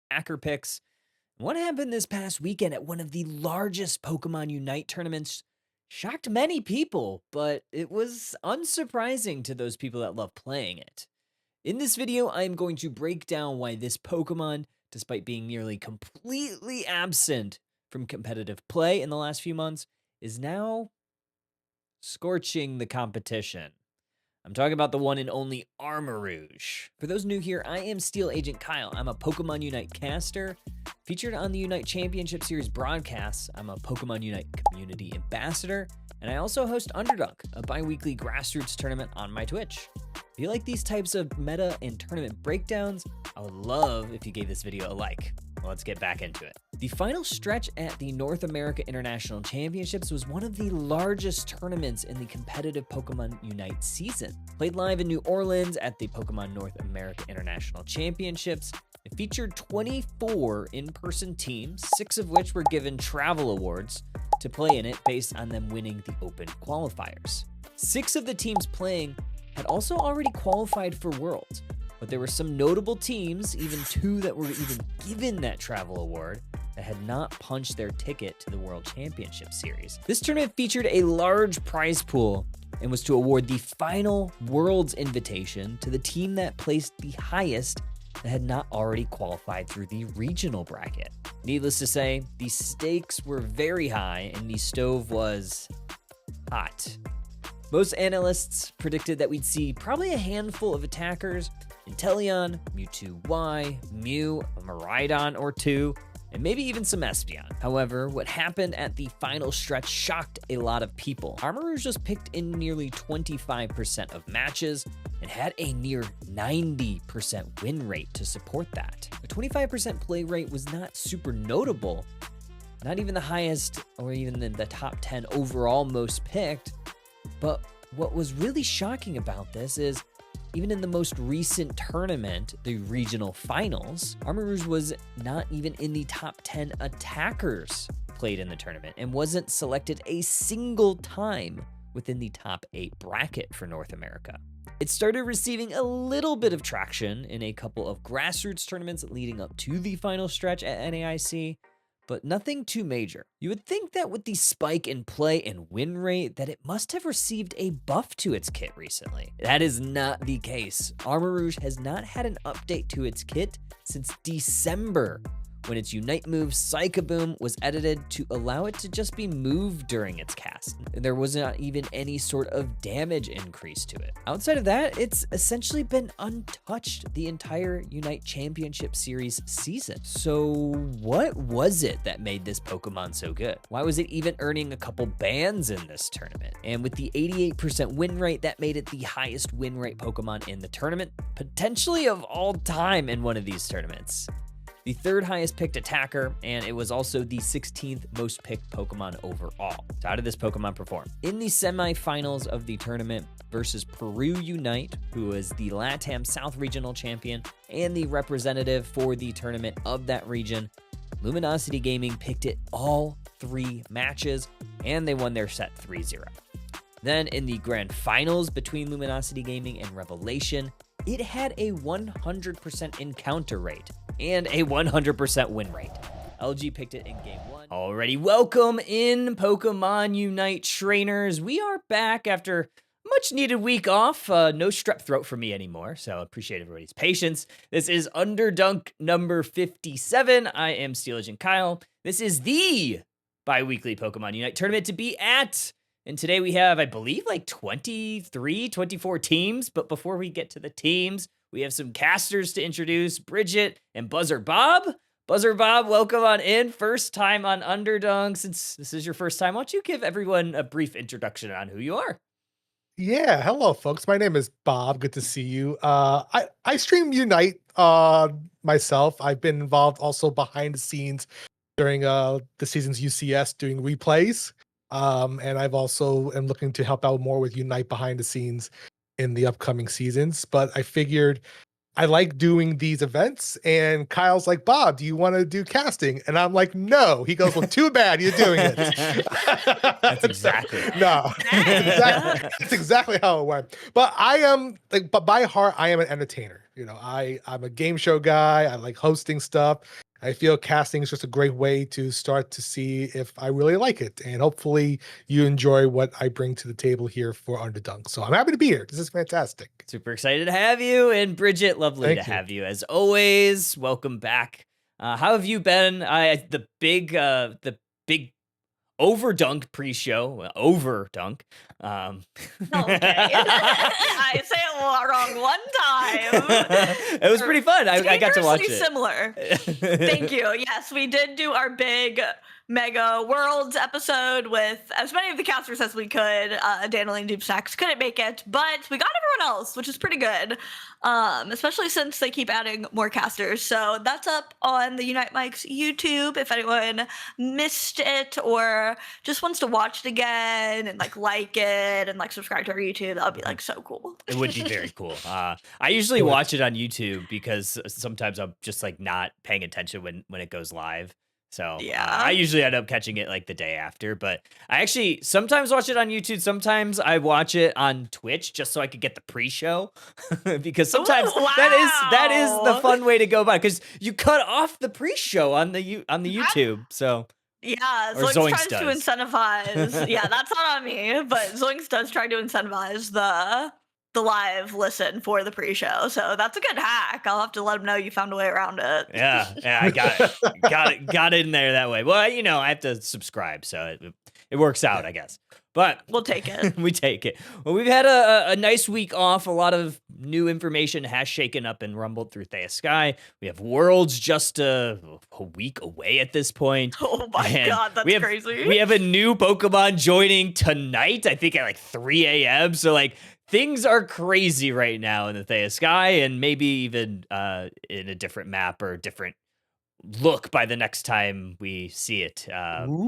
backer picks. What happened this past weekend at one of the largest Pokemon Unite tournaments shocked many people, but it was unsurprising to those people that love playing it. In this video, I am going to break down why this Pokemon, despite being nearly completely absent from competitive play in the last few months, is now scorching the competition. I'm talking about the one and only Armarouge. For those new here, I am Steel Agent Kyle. I'm a Pokemon Unite caster. Featured on the Unite Championship Series broadcasts, I'm a Pokemon Unite community ambassador, and I also host Underdunk, a bi-weekly grassroots tournament on my Twitch. If you like these types of meta and tournament breakdowns, I would love if you gave this video a like. Well, let's get back into it. The final stretch at the North America International Championships was one of the largest tournaments in the competitive Pokemon Unite season. Played live in New Orleans at the Pokemon North America International Championships, it featured 24 in-person teams, 6 of which were given travel awards to play in it based on them winning the open qualifiers. 6 of the teams playing had also already qualified for Worlds, but there were some notable teams, even 2 that were even given that travel award, that had not punched their ticket to the World Championship Series. This tournament featured a large prize pool and was to award the final Worlds invitation to the team that placed the highest that had not already qualified through the regional bracket. Needless to say, the stakes were very high and the stove was hot. Most analysts predicted that we'd see probably a handful of attackers, Inteleon, Mewtwo Y, Mew, a Miraidon or 2, and maybe even some Espeon. However, what happened at the final stretch shocked a lot of people. Armarouge was picked in nearly 25% of matches and had a near 90% win rate to support that. A 25% play rate was not super notable, not even the highest or even the top 10 overall most picked, but what was really shocking about this is even in the most recent tournament, the regional finals, Armarouge was not even in the top 10 attackers played in the tournament and wasn't selected a single time within the top 8 bracket for North America. It started receiving a little bit of traction in a couple of grassroots tournaments leading up to the final stretch at NAIC, but nothing too major. You would think that with the spike in play and win rate that it must have received a buff to its kit recently. That is not the case. Armarouge has not had an update to its kit since December, when its Unite move Psychoboom was edited to allow it to just be moved during its cast. There was not even any sort of damage increase to it. Outside of that, it's essentially been untouched the entire Unite Championship Series season. So what was it that made this Pokemon so good? Why was it even earning a couple bans in this tournament? And with the 88% win rate, that made it the highest win rate Pokemon in the tournament, potentially of all time in one of these tournaments. The 3rd highest picked attacker, and it was also the 16th most picked Pokemon overall. So how did this Pokemon perform? In the semifinals of the tournament versus Peru Unite, who was the LATAM South Regional Champion and the representative for the tournament of that region, Luminosity Gaming picked it all 3 matches, and they won their set 3-0. Then in the grand finals between Luminosity Gaming and Revelation, it had a 100% encounter rate and a 100% win rate. LG picked it in game 1. Alrighty, welcome in Pokemon Unite trainers. We are back after a much needed week off. No strep throat for me anymore, so I appreciate everybody's patience. This is Underdunk number 57. I am Steel Agent Kyle. This is the bi-weekly Pokemon Unite tournament to be at. And today we have, I believe, like 24 teams. But before we get to the teams, we have some casters to introduce, Bridget and Buzzer Bob. Buzzer Bob, welcome on in. First time on Underdunk. Since this is your first time, why don't you give everyone a brief introduction on who you are? Yeah, hello folks. My name is Bob. Good to see you. I stream Unite myself. I've been involved also behind the scenes during the season's UCS doing replays. And I've also am looking to help out more with Unite behind the scenes in the upcoming seasons. But I figured I like doing these events, and Kyle's like, Bob, do you want to do casting? And I'm like, no. He goes, well, too bad you're doing it. That's exactly no. That's exactly how it went. But I am like, but by heart, I am an entertainer. I'm a game show guy. I like hosting stuff. I feel casting is just a great way to start to see if I really like it, and hopefully you enjoy what I bring to the table here for Underdunk. So I'm happy to be here. This is fantastic. Super excited to have you. And Bridget, lovely to Thank you. have you as always. Welcome back. How have you been? The big overdunk pre-show, overdunk. Okay. I say it wrong one time. It was pretty fun. I got to watch it. Similar. Thank you. Yes, we did do our big mega worlds episode with as many of the casters as we could. Danily and Deep Snacks couldn't make it, but we got everyone else, which is pretty good. Especially since they keep adding more casters. So that's up on the Unite Mike's YouTube if anyone missed it or just wants to watch it again and like it and like subscribe to our YouTube. That would be like so cool. It would be very cool. I usually watch it on YouTube because sometimes I'm just like not paying attention when it goes live. So Yeah. I usually end up catching it like the day after, but I actually sometimes watch it on YouTube. Sometimes I watch it on Twitch just so I could get the pre-show because sometimes Ooh, that is the wow. fun way to go about it because you cut off the pre-show on the YouTube. So Yeah, Or Zoinks Zoinks tries to does. incentivize. Yeah, that's not on me, but Zoinks does try to incentivize the live listen for the pre-show. So that's a good hack. I'll have to let him know you found a way around it. yeah, I got it in there that way. Well, I have to subscribe, so it works out, I guess. But We'll take it. we take it. Well, we've had a nice week off. A lot of new information has shaken up and rumbled through Thea Sky. We have Worlds just a week away at this point. Oh my And god, that's crazy. We have a new Pokemon joining tonight, I think at like 3 a.m. So like things are crazy right now in the Thea Sky and maybe even in a different map or different look by the next time we see it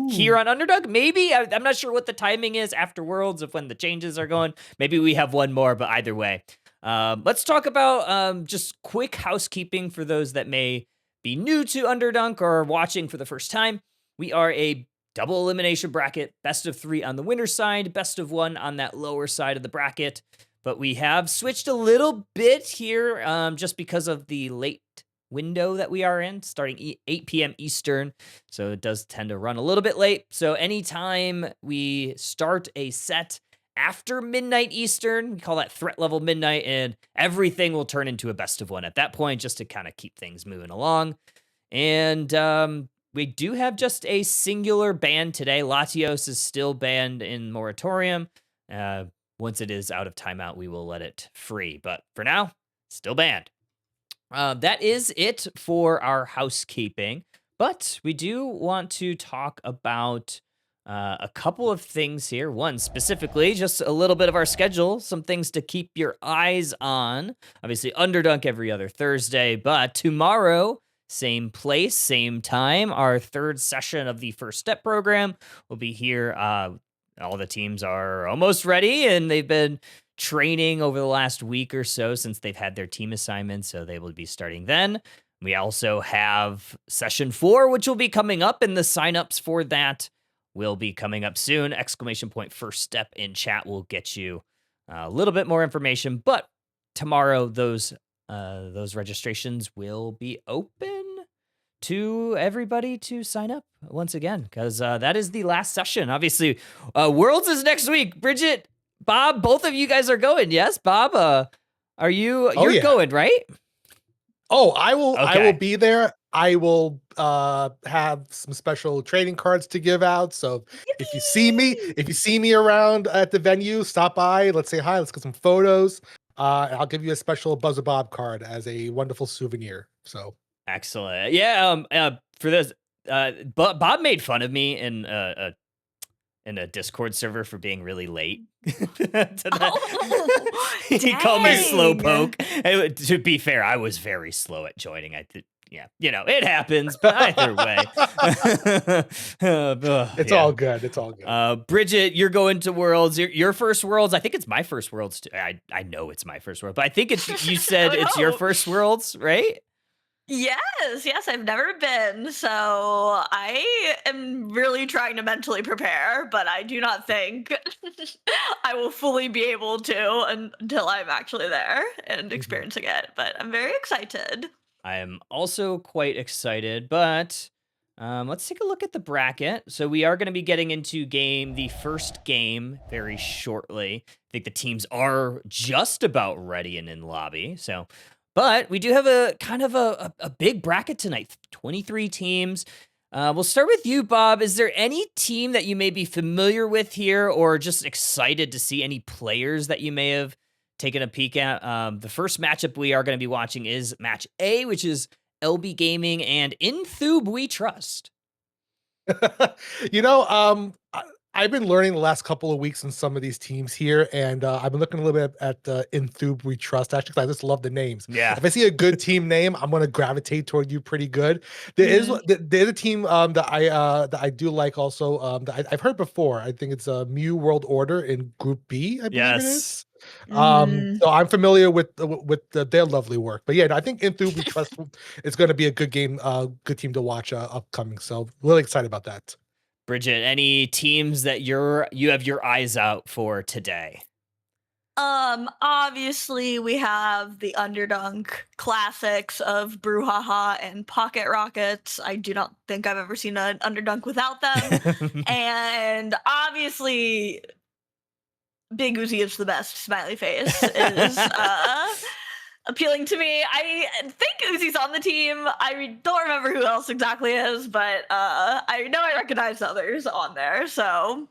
here on Underdog. Maybe I'm not sure what the timing is after Worlds of when the changes are going. Maybe we have one more, but either way, let's talk about just quick housekeeping for those that may be new to Underdunk or watching for the first time. We are a double elimination bracket, best of 3 on the winner's side, best of 1 on that lower side of the bracket. But we have switched a little bit here just because of the late window that we are in, starting 8 p.m. Eastern. So it does tend to run a little bit late. So anytime we start a set after midnight Eastern, we call that threat level midnight, and everything will turn into a best of 1 at that point, just to kind of keep things moving along. And we do have just a singular ban today. Latios is still banned in Moratorium. Once it is out of timeout, we will let it free. But for now, still banned. That is it for our housekeeping. But we do want to talk about a couple of things here. One, specifically, just a little bit of our schedule, some things to keep your eyes on. Obviously, Underdunk every other Thursday, but tomorrow, same place, same time, our third session of the First Step program will be here. All the teams are almost ready, and they've been training over the last week or so since they've had their team assignments, so they will be starting then. We also have session 4, which will be coming up, and the signups for that will be coming up soon. ! First Step in chat will get you a little bit more information, but tomorrow those registrations will be open to everybody to sign up once again, because that is the last session. Obviously, Worlds is next week. Bridget, Bob, both of you guys are going. Yes, Bob, are you? You're going, right? Oh, I will. Okay. I will be there. I will have some special trading cards to give out. So if you see me around at the venue, stop by. Let's say hi. Let's get some photos. I'll give you a special Buzzer Bob card as a wonderful souvenir. So excellent. Yeah. For this, Bob made fun of me in a Discord server for being really late. He called me slowpoke. To be fair, I was very slow at joining. Yeah, it happens, but either way. It's all good. It's all good. Bridget, you're going to Worlds. Your first Worlds. I think it's my first Worlds too. I know it's my first World, but I think it's you said it's your first Worlds, right? Yes, I've never been. So I am really trying to mentally prepare, but I do not think I will fully be able to until I'm actually there and Mhm. experiencing it. But I'm very excited. I am also quite excited, but let's take a look at the bracket. So we are going to be getting into the first game very shortly. I think the teams are just about ready and in lobby. So, but we do have a kind of a big bracket tonight. 23 teams. We'll start with you, Bob. Is there any team that you may be familiar with here, or just excited to see any players that you may have taking a peek at? The first matchup we are going to be watching is match A, which is LB Gaming and Enthube We Trust. You know, I've been learning the last couple of weeks in some of these teams here, and I've been looking a little bit at Enthube We Trust, actually, 'cause I just love the names. Yeah. If I see a good team name, I'm gonna gravitate toward you pretty good. Mhm. There's a team that I do like also, that I've heard before. I think it's Mew World Order in Group B, I believe it Yes. is. Mhm. So I'm familiar with their lovely work. But yeah, no, I think Enthube We Trust is gonna be a good game, good team to watch upcoming. So really excited about that. Bridget, any teams that you have your eyes out for today? Obviously we have the Underdunk classics of Brouhaha and Pocket Rockets. I do not think I've ever seen an Underdunk without them. And obviously Big Uzi is the best. Smiley face is appealing to me. I think Uzi's on the team. I don't remember who else exactly is, but I know I recognize others on there. So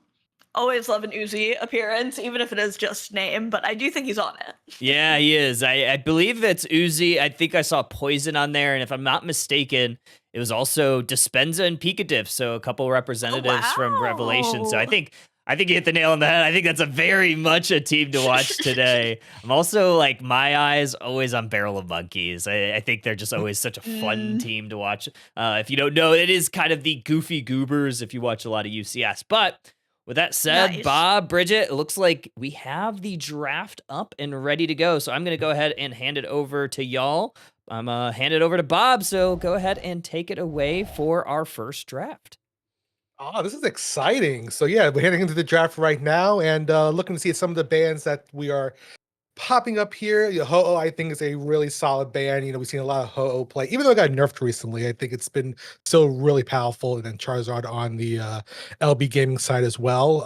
always love an Uzi appearance, even if it is just name. But I do think he's on it. Yeah, he is. I believe that's Uzi. I think I saw Poison on there, and if I'm not mistaken, it was also Dispenza and Picadiff, so a couple Oh representatives from Revelation. So I wow! think I think you hit the nail on the head. I think that's a very much a team to watch today. I'm also like my eyes always on Barrel of Monkeys. I think they're just always such a fun Mm, team to watch. If you don't know, it is kind of the goofy goobers if you watch a lot of UCS. But with that said, nice. Bob, Bridget, it looks like we have the draft up and ready to go. So I'm going to go ahead and hand it over to y'all. I'm hand it over to Bob. So go ahead and take it away for our first draft. Oh, this is exciting. So yeah, we're heading into the draft right now and looking to see some of the bands that we are popping up here. Ho-Oh, I think, is a really solid band. We've seen a lot of Ho-Oh play, even though it got nerfed recently. I think it's been still really powerful. And then Charizard on the LB gaming side as well.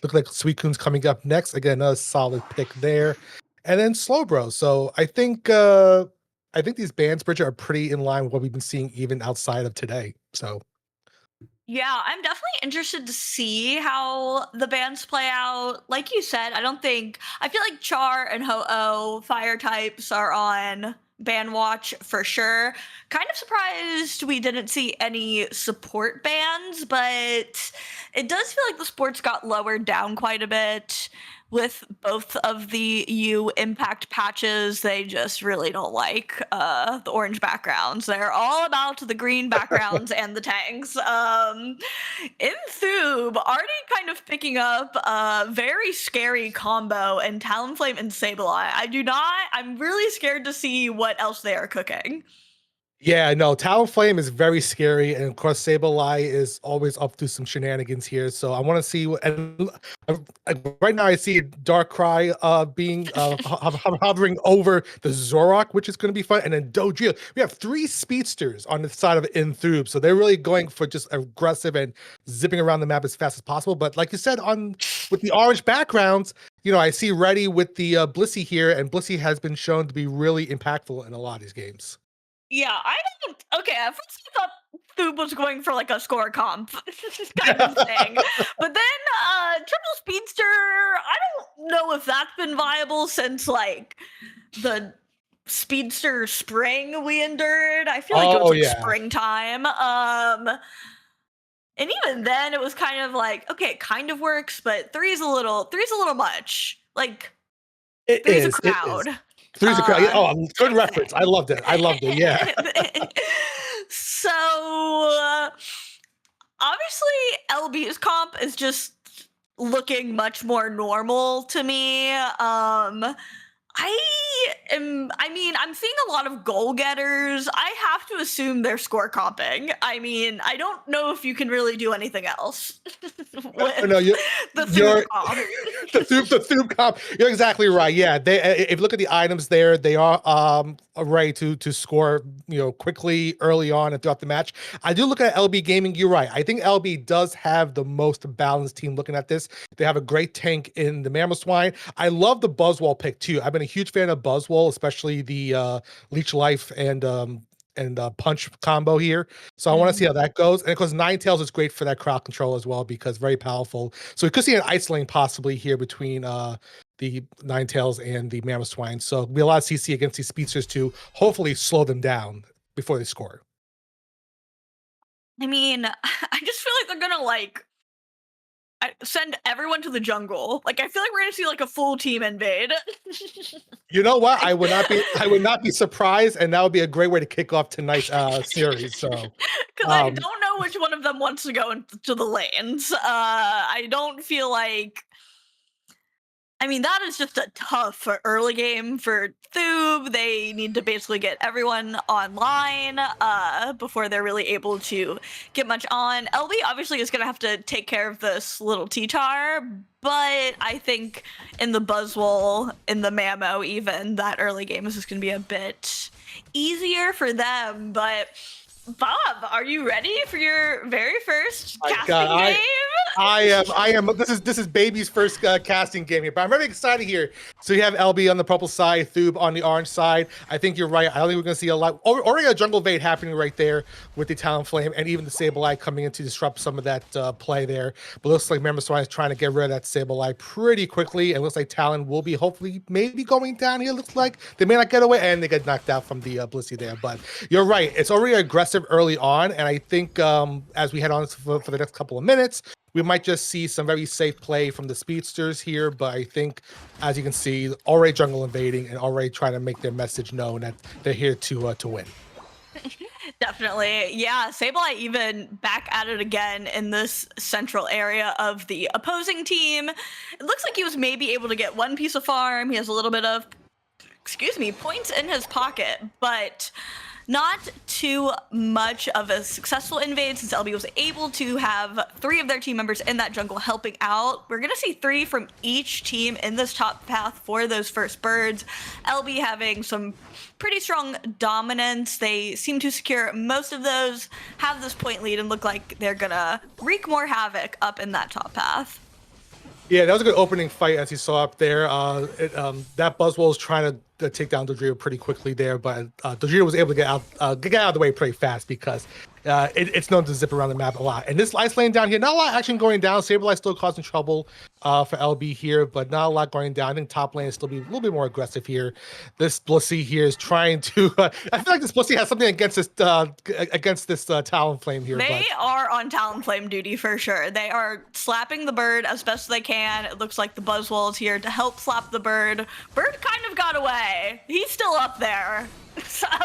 Look like Suicune's coming up next. Again, another solid pick there. And then Slowbro. So I think these bands, Bridget, are pretty in line with what we've been seeing even outside of today. So Yeah, I'm definitely interested to see how the bands play out. Like you said, I feel like Char and Ho-Oh fire types are on band watch for sure. Kind of surprised we didn't see any support bands, but it does feel like the sports got lowered down quite a bit with both of the U impact patches. They just really don't like the orange backgrounds. They're all about the green backgrounds and the tanks. Enthube already kind of picking up a very scary combo in Talonflame and Sableye. I'm really scared to see what else they are cooking. yeah, no, Talonflame is very scary, and of course, Sableye is always up to some shenanigans here. So I want to see what. And right now, I see Darkrai being hovering over the Zorok, which is going to be fun, and then Dodrio. We have three speedsters on the side of Enthube, so they're really going for just aggressive and zipping around the map as fast as possible. But like you said, on with the orange backgrounds, I see Reddy with the Blissey here, and Blissey has been shown to be really impactful in a lot of these games. Yeah, I don't. Okay, at first I thought Thoob was going for like a score comp kind of thing, but then Triple Speedster. I don't know if that's been viable since like the Speedster spring we endured. I feel like it was Oh like yeah, springtime. And even then it was kind of like, okay, it kind of works, but three's a little much. Like it three's a is. It is. crowd. Three's a crowd. Yeah, Uh oh, good type reference. I thing. loved it. I loved it. Yeah. So obviously LB's comp is just looking much more normal to me. I I mean, I'm seeing a lot of goal getters. I have to assume they're score comping. I mean, I don't know if you can really do anything else with No, the Thoob you're comp. the Thube comp. You're exactly right. Yeah, they if you look at the items there, they are ready to score, quickly early on and throughout the match. I do look at LB Gaming. You're right. I think LB does have the most balanced team. Looking at this, they have a great tank in the Mamoswine. I love the Buzzwole pick too. I've been a huge fan of Buzzwole, especially the Leech Life and punch combo here. So I want to see how that goes. And of course, Ninetales is great for that crowd control as well because very powerful. So we could see an ice lane possibly here between the Ninetales and the Mamoswine. So it'll be a lot of CC against these speedsters to hopefully slow them down before they score. I mean, I just feel like they're gonna send everyone to the jungle. Like, I feel like we're gonna see like a full team invade. You know what? I would not be surprised, and that would be a great way to kick off tonight's series. So Because I don't know which one of them wants to go into the lanes. I don't feel like. I mean, that is just a tough early game for Thoob. They need to basically get everyone online before they're really able to get much on. LB obviously is going to have to take care of this little T-Tar, but I think in the Buzzwole, in the Mamo even, that early game is just going to be a bit easier for them. But Bob, are you ready for your very first casting game? I am. This is baby's first casting game here, but I'm very excited here. So you have LB on the purple side, Thoob on the orange side. I think you're right. I don't think we're going to see a lot. Already a jungle invade happening right there with the Talonflame and even the Sableye coming in to disrupt some of that play there. But looks like Mamoswine is trying to get rid of that Sableye pretty quickly. And looks like Talon will be hopefully maybe going down here. Looks like they may not get away, and they get knocked out from the Blissey there. But you're right. It's already aggressive early on, and I think as we head on for the next couple of minutes, we might just see some very safe play from the speedsters here. But I think, as you can see, already jungle invading and already trying to make their message known that they're here to win. Definitely. Yeah, Sableye even back at it again in this central area of the opposing team. It looks like he was maybe able to get one piece of farm. He has a little bit of, points in his pocket, but not too much of a successful invade since LB was able to have 3 of their team members in that jungle helping out. We're going to see 3 from each team in this top path for those first birds. LB having some pretty strong dominance. They seem to secure most of those, have this point lead, and look like they're going to wreak more havoc up in that top path. Yeah, that was a good opening fight, as you saw up there. That Buzzwole was trying to take down Dodrio pretty quickly there, but Dodrio was able to get out of the way pretty fast because it's known to zip around the map a lot. And this ice lane down here, not a lot of action going down. Sableye still causing trouble for LB here, but not a lot going down. I think top lane is still be a little bit more aggressive here. This Blissey here is trying to. I feel like this Blissey has something against this Talonflame here. They are on Talonflame duty for sure. They are slapping the bird as best as they can. It looks like the Buzzwole is here to help slap the bird. Bird kind of got away. He's still up there.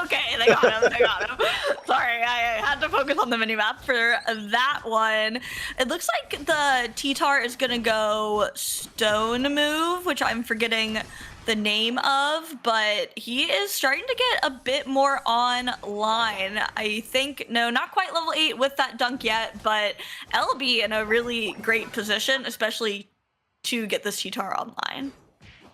Okay, they got him. They got him. Sorry, I had to focus on the minimap for that one. It looks like the T-Tar is going to go Stone Move, which I'm forgetting the name of, but he is starting to get a bit more online. I think, no, not quite level 8 with that dunk yet, but LB in a really great position, especially to get this T-Tar online.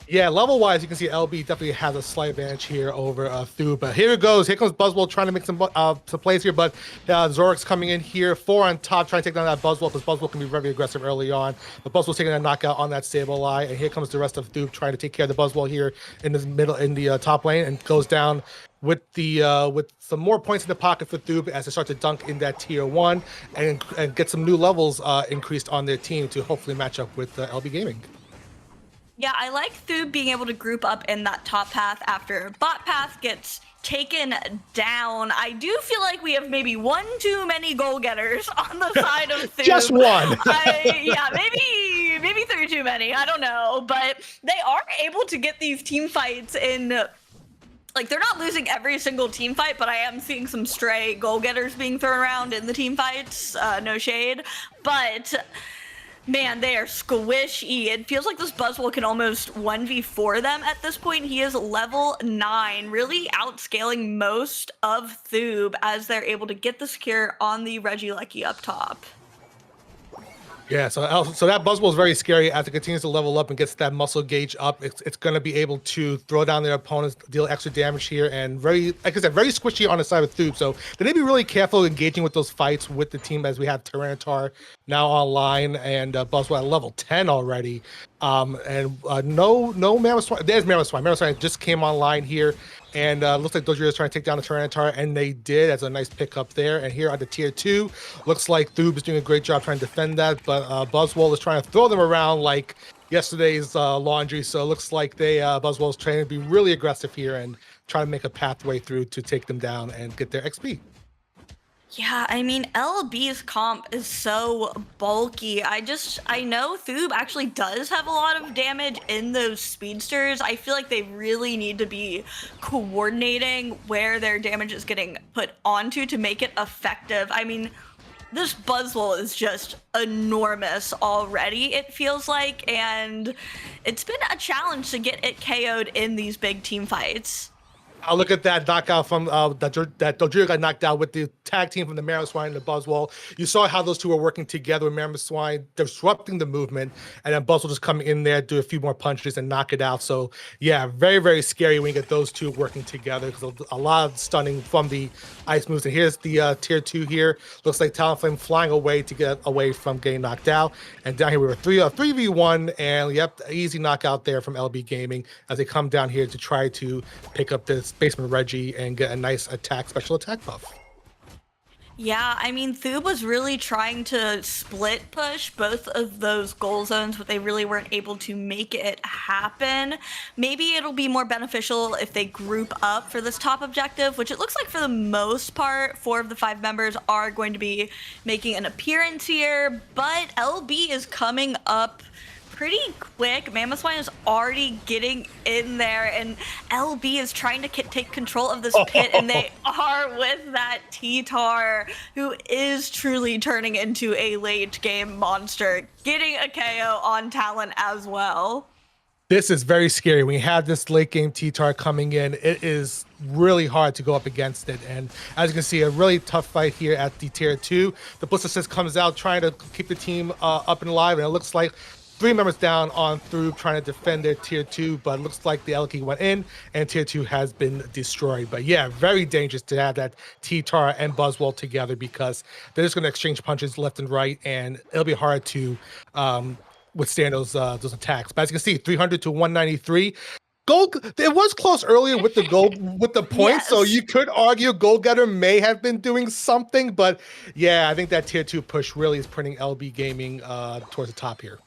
Yeah, level-wise, you can see LB definitely has a slight advantage here over Thoob. But here it goes. Here comes Buzzwole trying to make some plays here, but Zorik's coming in here. 4 on top, trying to take down that Buzzwole, because Buzzwole can be very aggressive early on. But Buzzwole's taking a knockout on that Sableye, and here comes the rest of Thoob trying to take care of the Buzzwole here in the middle, in the top lane, and goes down with some more points in the pocket for Thoob as they start to dunk in that tier 1 and get some new levels increased on their team to hopefully match up with LB Gaming. Yeah, I like Thoob being able to group up in that top path after bot path gets taken down. I do feel like we have maybe one too many goal getters on the side of Thoob. Just one. Yeah, maybe 3 too many. I don't know, but they are able to get these team fights in. Like, they're not losing every single team fight, but I am seeing some stray goal getters being thrown around in the team fights. No shade, but Man, they are squishy. It feels like this Buzzwole can almost 1v4 them at this point. He is level 9, really outscaling most of Thoob as they're able to get the secure on the Regieleki up top. Yeah, so that Buzzwole is very scary as it continues to level up and gets that muscle gauge up. It's going to be able to throw down their opponents, deal extra damage here, and very, like I said, very squishy on the side of Thoob. So they need to be really careful engaging with those fights with the team as we have Tyranitar now online and Buzzwole at level 10 already. No Mamoswine. There's Mamoswine. Mamoswine just came online here. And looks like Dojiro is trying to take down the Tyranitar, and they did. That's a nice pickup there. And here on the tier 2, looks like Thoob is doing a great job trying to defend that, but Buzzwole is trying to throw them around like yesterday's laundry. So it looks like Buzzwole is trying to be really aggressive here and try to make a pathway through to take them down and get their XP. Yeah, I mean, LB's comp is so bulky. I know Thoob actually does have a lot of damage in those speedsters. I feel like they really need to be coordinating where their damage is getting put onto to make it effective. I mean, this Buzzwole is just enormous already, it feels like, and it's been a challenge to get it KO'd in these big team fights. I'll look at that knockout from that Dojiro got knocked out with the tag team from the Mamoswine and the Buzzwole. You saw how those two were working together with Mamoswine, disrupting the movement, and then Buzzwole just come in there, do a few more punches, and knock it out. So, yeah, very, very scary when you get those two working together because a lot of stunning from the ice moves. And here's the tier 2 here. Looks like Talonflame flying away to get away from getting knocked out. And down here we were 3v1, and yep, easy knockout there from LB Gaming as they come down here to try to pick up this Basement Reggie and get a nice special attack buff. Yeah, I mean, Thoob was really trying to split push both of those goal zones, but they really weren't able to make it happen. Maybe it'll be more beneficial if they group up for this top objective, which it looks like for the most part, 4 of the 5 members are going to be making an appearance here, but LB is coming up pretty quick. Mamoswine is already getting in there, and LB is trying to take control of this pit, and they are with that T-Tar, who is truly turning into a late game monster, getting a KO on Talon as well. This is very scary. When you have this late game T-Tar coming in, it is really hard to go up against it. And as you can see, a really tough fight here at the tier 2. The Bliss Assist comes out trying to keep the team up and alive, and it looks like 3 members down on Thoob trying to defend their tier 2, but it looks like the Elky went in and tier 2 has been destroyed. But yeah, very dangerous to have that T-Tar and Buzzwole together because they're just going to exchange punches left and right, and it'll be hard to withstand those attacks. But as you can see, 300 to 193. Gold, it was close earlier with the gold with the points, yes. So you could argue Goal Getter may have been doing something, but yeah, I think that tier 2 push really is putting LB Gaming towards the top here.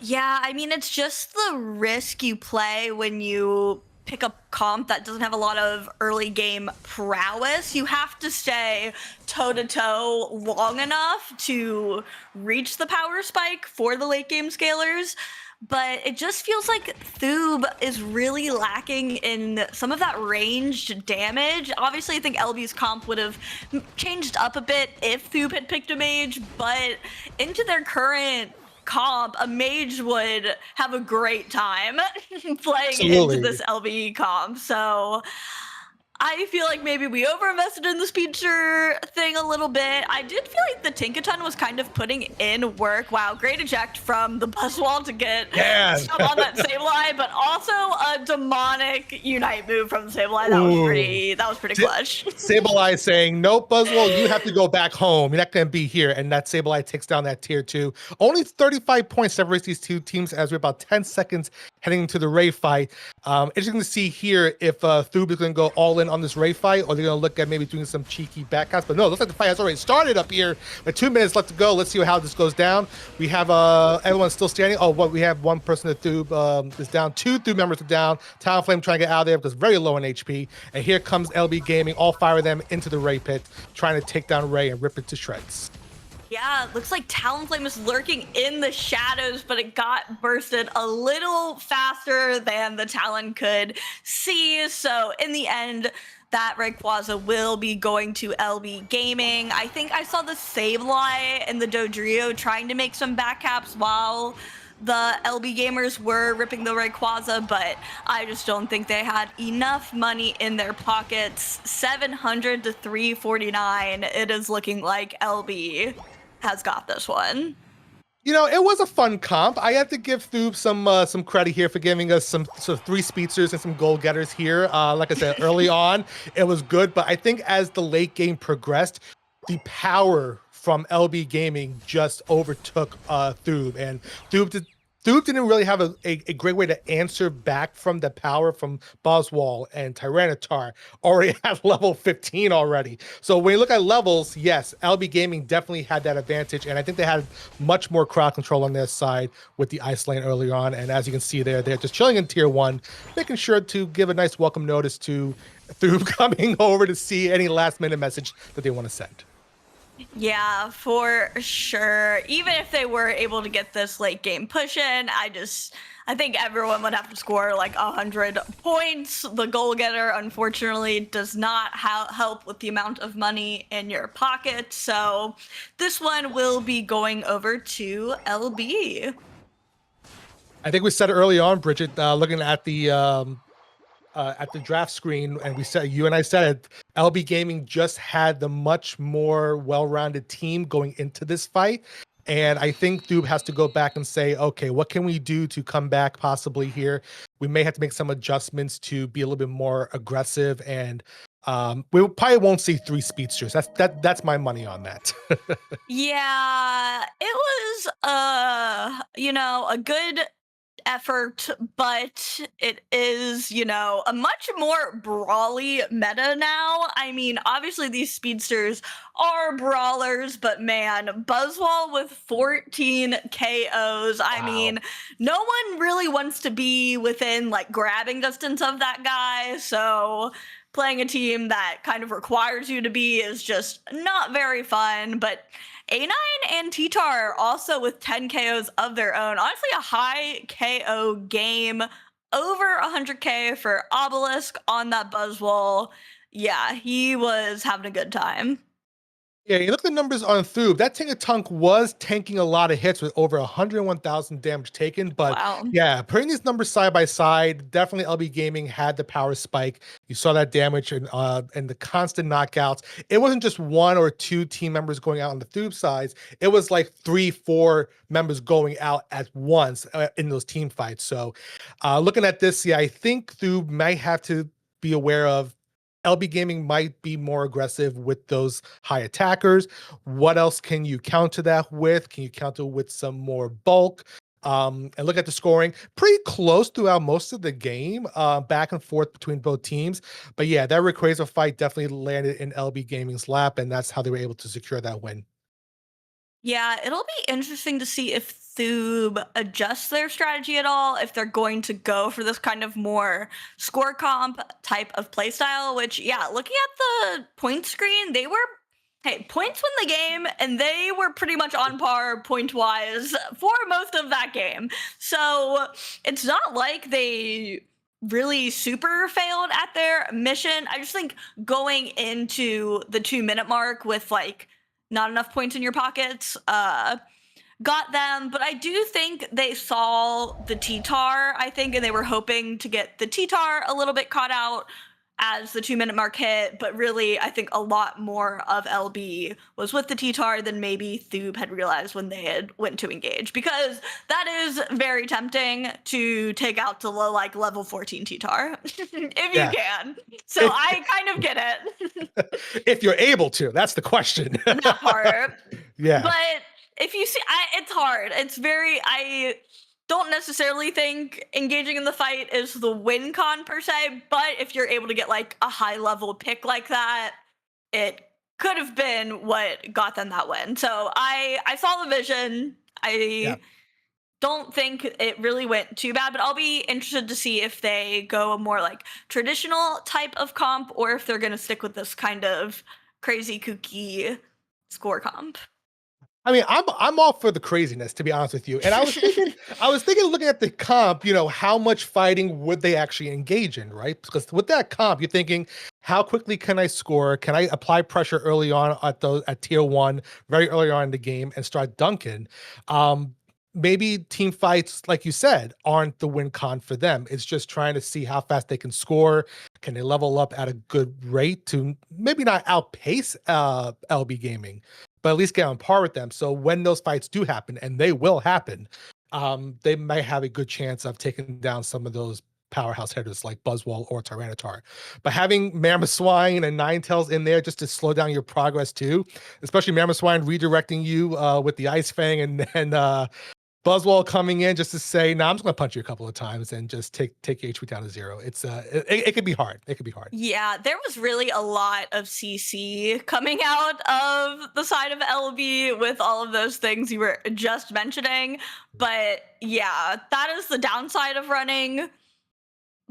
Yeah, I mean, it's just the risk you play when you pick a comp that doesn't have a lot of early game prowess. You have to stay toe-to-toe long enough to reach the power spike for the late game scalers. But it just feels like Thoob is really lacking in some of that ranged damage. Obviously, I think LB's comp would have changed up a bit if Thoob had picked a mage, but into their current comp, a mage would have a great time playing into this LB comp. So I feel like maybe we overinvested in the speedster thing a little bit. I did feel like the Tinkaton was kind of putting in work. Wow, great eject from the Buzzwole to get stuck on that Sableye, but also a demonic Unite move from the Sableye. That was pretty clutch. Sableye saying, nope, Buzzwole, you have to go back home. You're not going to be here. And that Sableye takes down that tier 2. Only 35 points separates these two teams as we're about 10 seconds heading into the Ray fight. Interesting to see here if Thoob is going to go all in on this Ray fight, or they're going to look at maybe doing some cheeky backcasts. But no, it looks like the fight has already started up here. With 2 minutes left to go. Let's see how this goes down. We have everyone still standing. Oh, we have one person that Thoob is down. 2 Thoob members are down. Talonflame trying to get out of there because very low in HP. And here comes LB Gaming, all 5 of them into the Ray pit, trying to take down Ray and rip it to shreds. Yeah, looks like Talonflame is lurking in the shadows, but it got bursted a little faster than the Talon could see. So in the end, that Rayquaza will be going to LB Gaming. I think I saw the Sableye and the Dodrio trying to make some backcaps while the LB gamers were ripping the Rayquaza, but I just don't think they had enough money in their pockets. 700 to 349. It is looking like LB has got this one. It was a fun comp. I have to give Thoob some credit here for giving us some 3 speedsters and some goal getters here. Like I said early on, it was good, but I think as the late game progressed, the power from LB Gaming just overtook Thoob, and Thoob didn't really have a great way to answer back from the power from Boswell and Tyranitar already at level 15 already. So when you look at levels, yes, LB Gaming definitely had that advantage, and I think they had much more crowd control on their side with the Ice Lane early on. And as you can see there, they're just chilling in tier 1, making sure to give a nice welcome notice to Thoob coming over to see any last minute message that they want to send. Yeah, for sure. Even if they were able to get this late game push in, I think everyone would have to score like 100 points. The goal getter, unfortunately, does not help with the amount of money in your pocket. So this one will be going over to LB. I think we said early on, Bridget, looking at the draft screen, and you and I said it, LB Gaming just had the much more well-rounded team going into this fight. And I think Thoob has to go back and say, okay, what can we do to come back possibly here? We may have to make some adjustments to be a little bit more aggressive, and we probably won't see 3 speedsters. That's my money on that. Yeah, it was a good effort, but it is, a much more brawly meta now. I mean, obviously these speedsters are brawlers, but man, Buzzwall with 14 KOs. I mean, no one really wants to be within like grabbing distance of that guy, so playing a team that kind of requires you to be is just not very fun. But A9 and T-Tar also with 10 KOs of their own. Honestly, a high KO game. Over 100K for Obelisk on that Buzzwall. Yeah, he was having a good time. Yeah, you look at the numbers on Thoob. That Tingatunk was tanking a lot of hits with over 101,000 damage taken. But Wow. yeah, putting these numbers side by side, definitely LB Gaming had the power spike. You saw that damage and the constant knockouts. It wasn't just 1 or 2 team members going out on the Thoob sides. It was like 3, 4 members going out at once in those team fights. So looking at this, yeah, I think Thoob might have to be aware of LB Gaming might be more aggressive with those high attackers. What else can you counter that with? Can you counter with some more bulk? And look at the scoring, pretty close throughout most of the game, back and forth between both teams. But yeah, that Rayquaza fight definitely landed in LB Gaming's lap, and that's how they were able to secure that win. Yeah, it'll be interesting to see if Thoob adjusts their strategy at all, if they're going to go for this kind of more score comp type of playstyle, which, yeah, looking at the point screen, points win the game, and they were pretty much on par point-wise for most of that game. So it's not like they really super failed at their mission. I just think going into the 2-minute mark with, like, not enough points in your pockets got them, but I do think they saw the T-Tar, I think, and they were hoping to get the T-Tar a little bit caught out as the 2-minute mark hit, but really I think a lot more of LB was with the T-Tar than maybe Thoob had realized when they had went to engage, because that is very tempting to take out the like level 14 T-Tar if you can. So I kind of get it. If you're able to, that's the question. That part. Yeah. But if you see, it's hard. I don't necessarily think engaging in the fight is the win con per se, but if you're able to get like a high level pick like that, it could have been what got them that win. So I saw the vision. I don't think it really went too bad, but I'll be interested to see if they go a more like traditional type of comp or if they're going to stick with this kind of crazy kooky score comp. I mean, I'm all for the craziness, to be honest with you. And I was thinking, looking at the comp, how much fighting would they actually engage in, right? Because with that comp, you're thinking, how quickly can I score? Can I apply pressure early on at tier 1, very early on in the game, and start dunking? Maybe team fights, like you said, aren't the win con for them. It's just trying to see how fast they can score. Can they level up at a good rate to maybe not outpace LB Gaming, but at least get on par with them. So when those fights do happen, and they will happen, they might have a good chance of taking down some of those powerhouse hitters like Buzzwole or Tyranitar. But having Mamoswine and Ninetales in there just to slow down your progress too, especially Mamoswine redirecting you with the Ice Fang, and then Buzzwole coming in just to say, "No, I'm just gonna punch you a couple of times and just take your HP down to 0." It could be hard. It could be hard. Yeah, there was really a lot of CC coming out of the side of LB with all of those things you were just mentioning. But yeah, that is the downside of running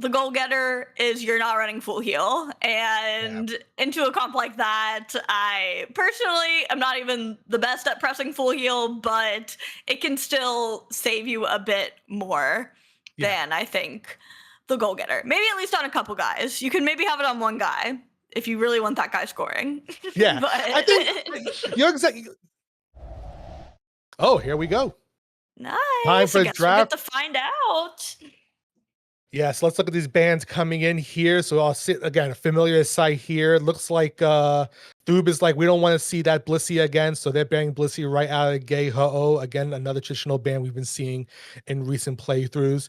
the goal getter, is you're not running full heal. And into a comp like that, I personally am not even the best at pressing full heal, but it can still save you a bit more than, I think, the goal getter. Maybe at least on a couple guys. You can maybe have it on one guy if you really want that guy scoring. Yeah, But I think you're exactly. Oh, here we go. nice. Time for I guess draft. we'll get to find out. Yes, let's look at these bands coming in here. So I'll sit again, a familiar sight here. It looks like Thoob is like, we don't want to see that Blissey again. So they're banning Blissey right out of the gate. Ho-Oh, again, another traditional band we've been seeing in recent playthroughs.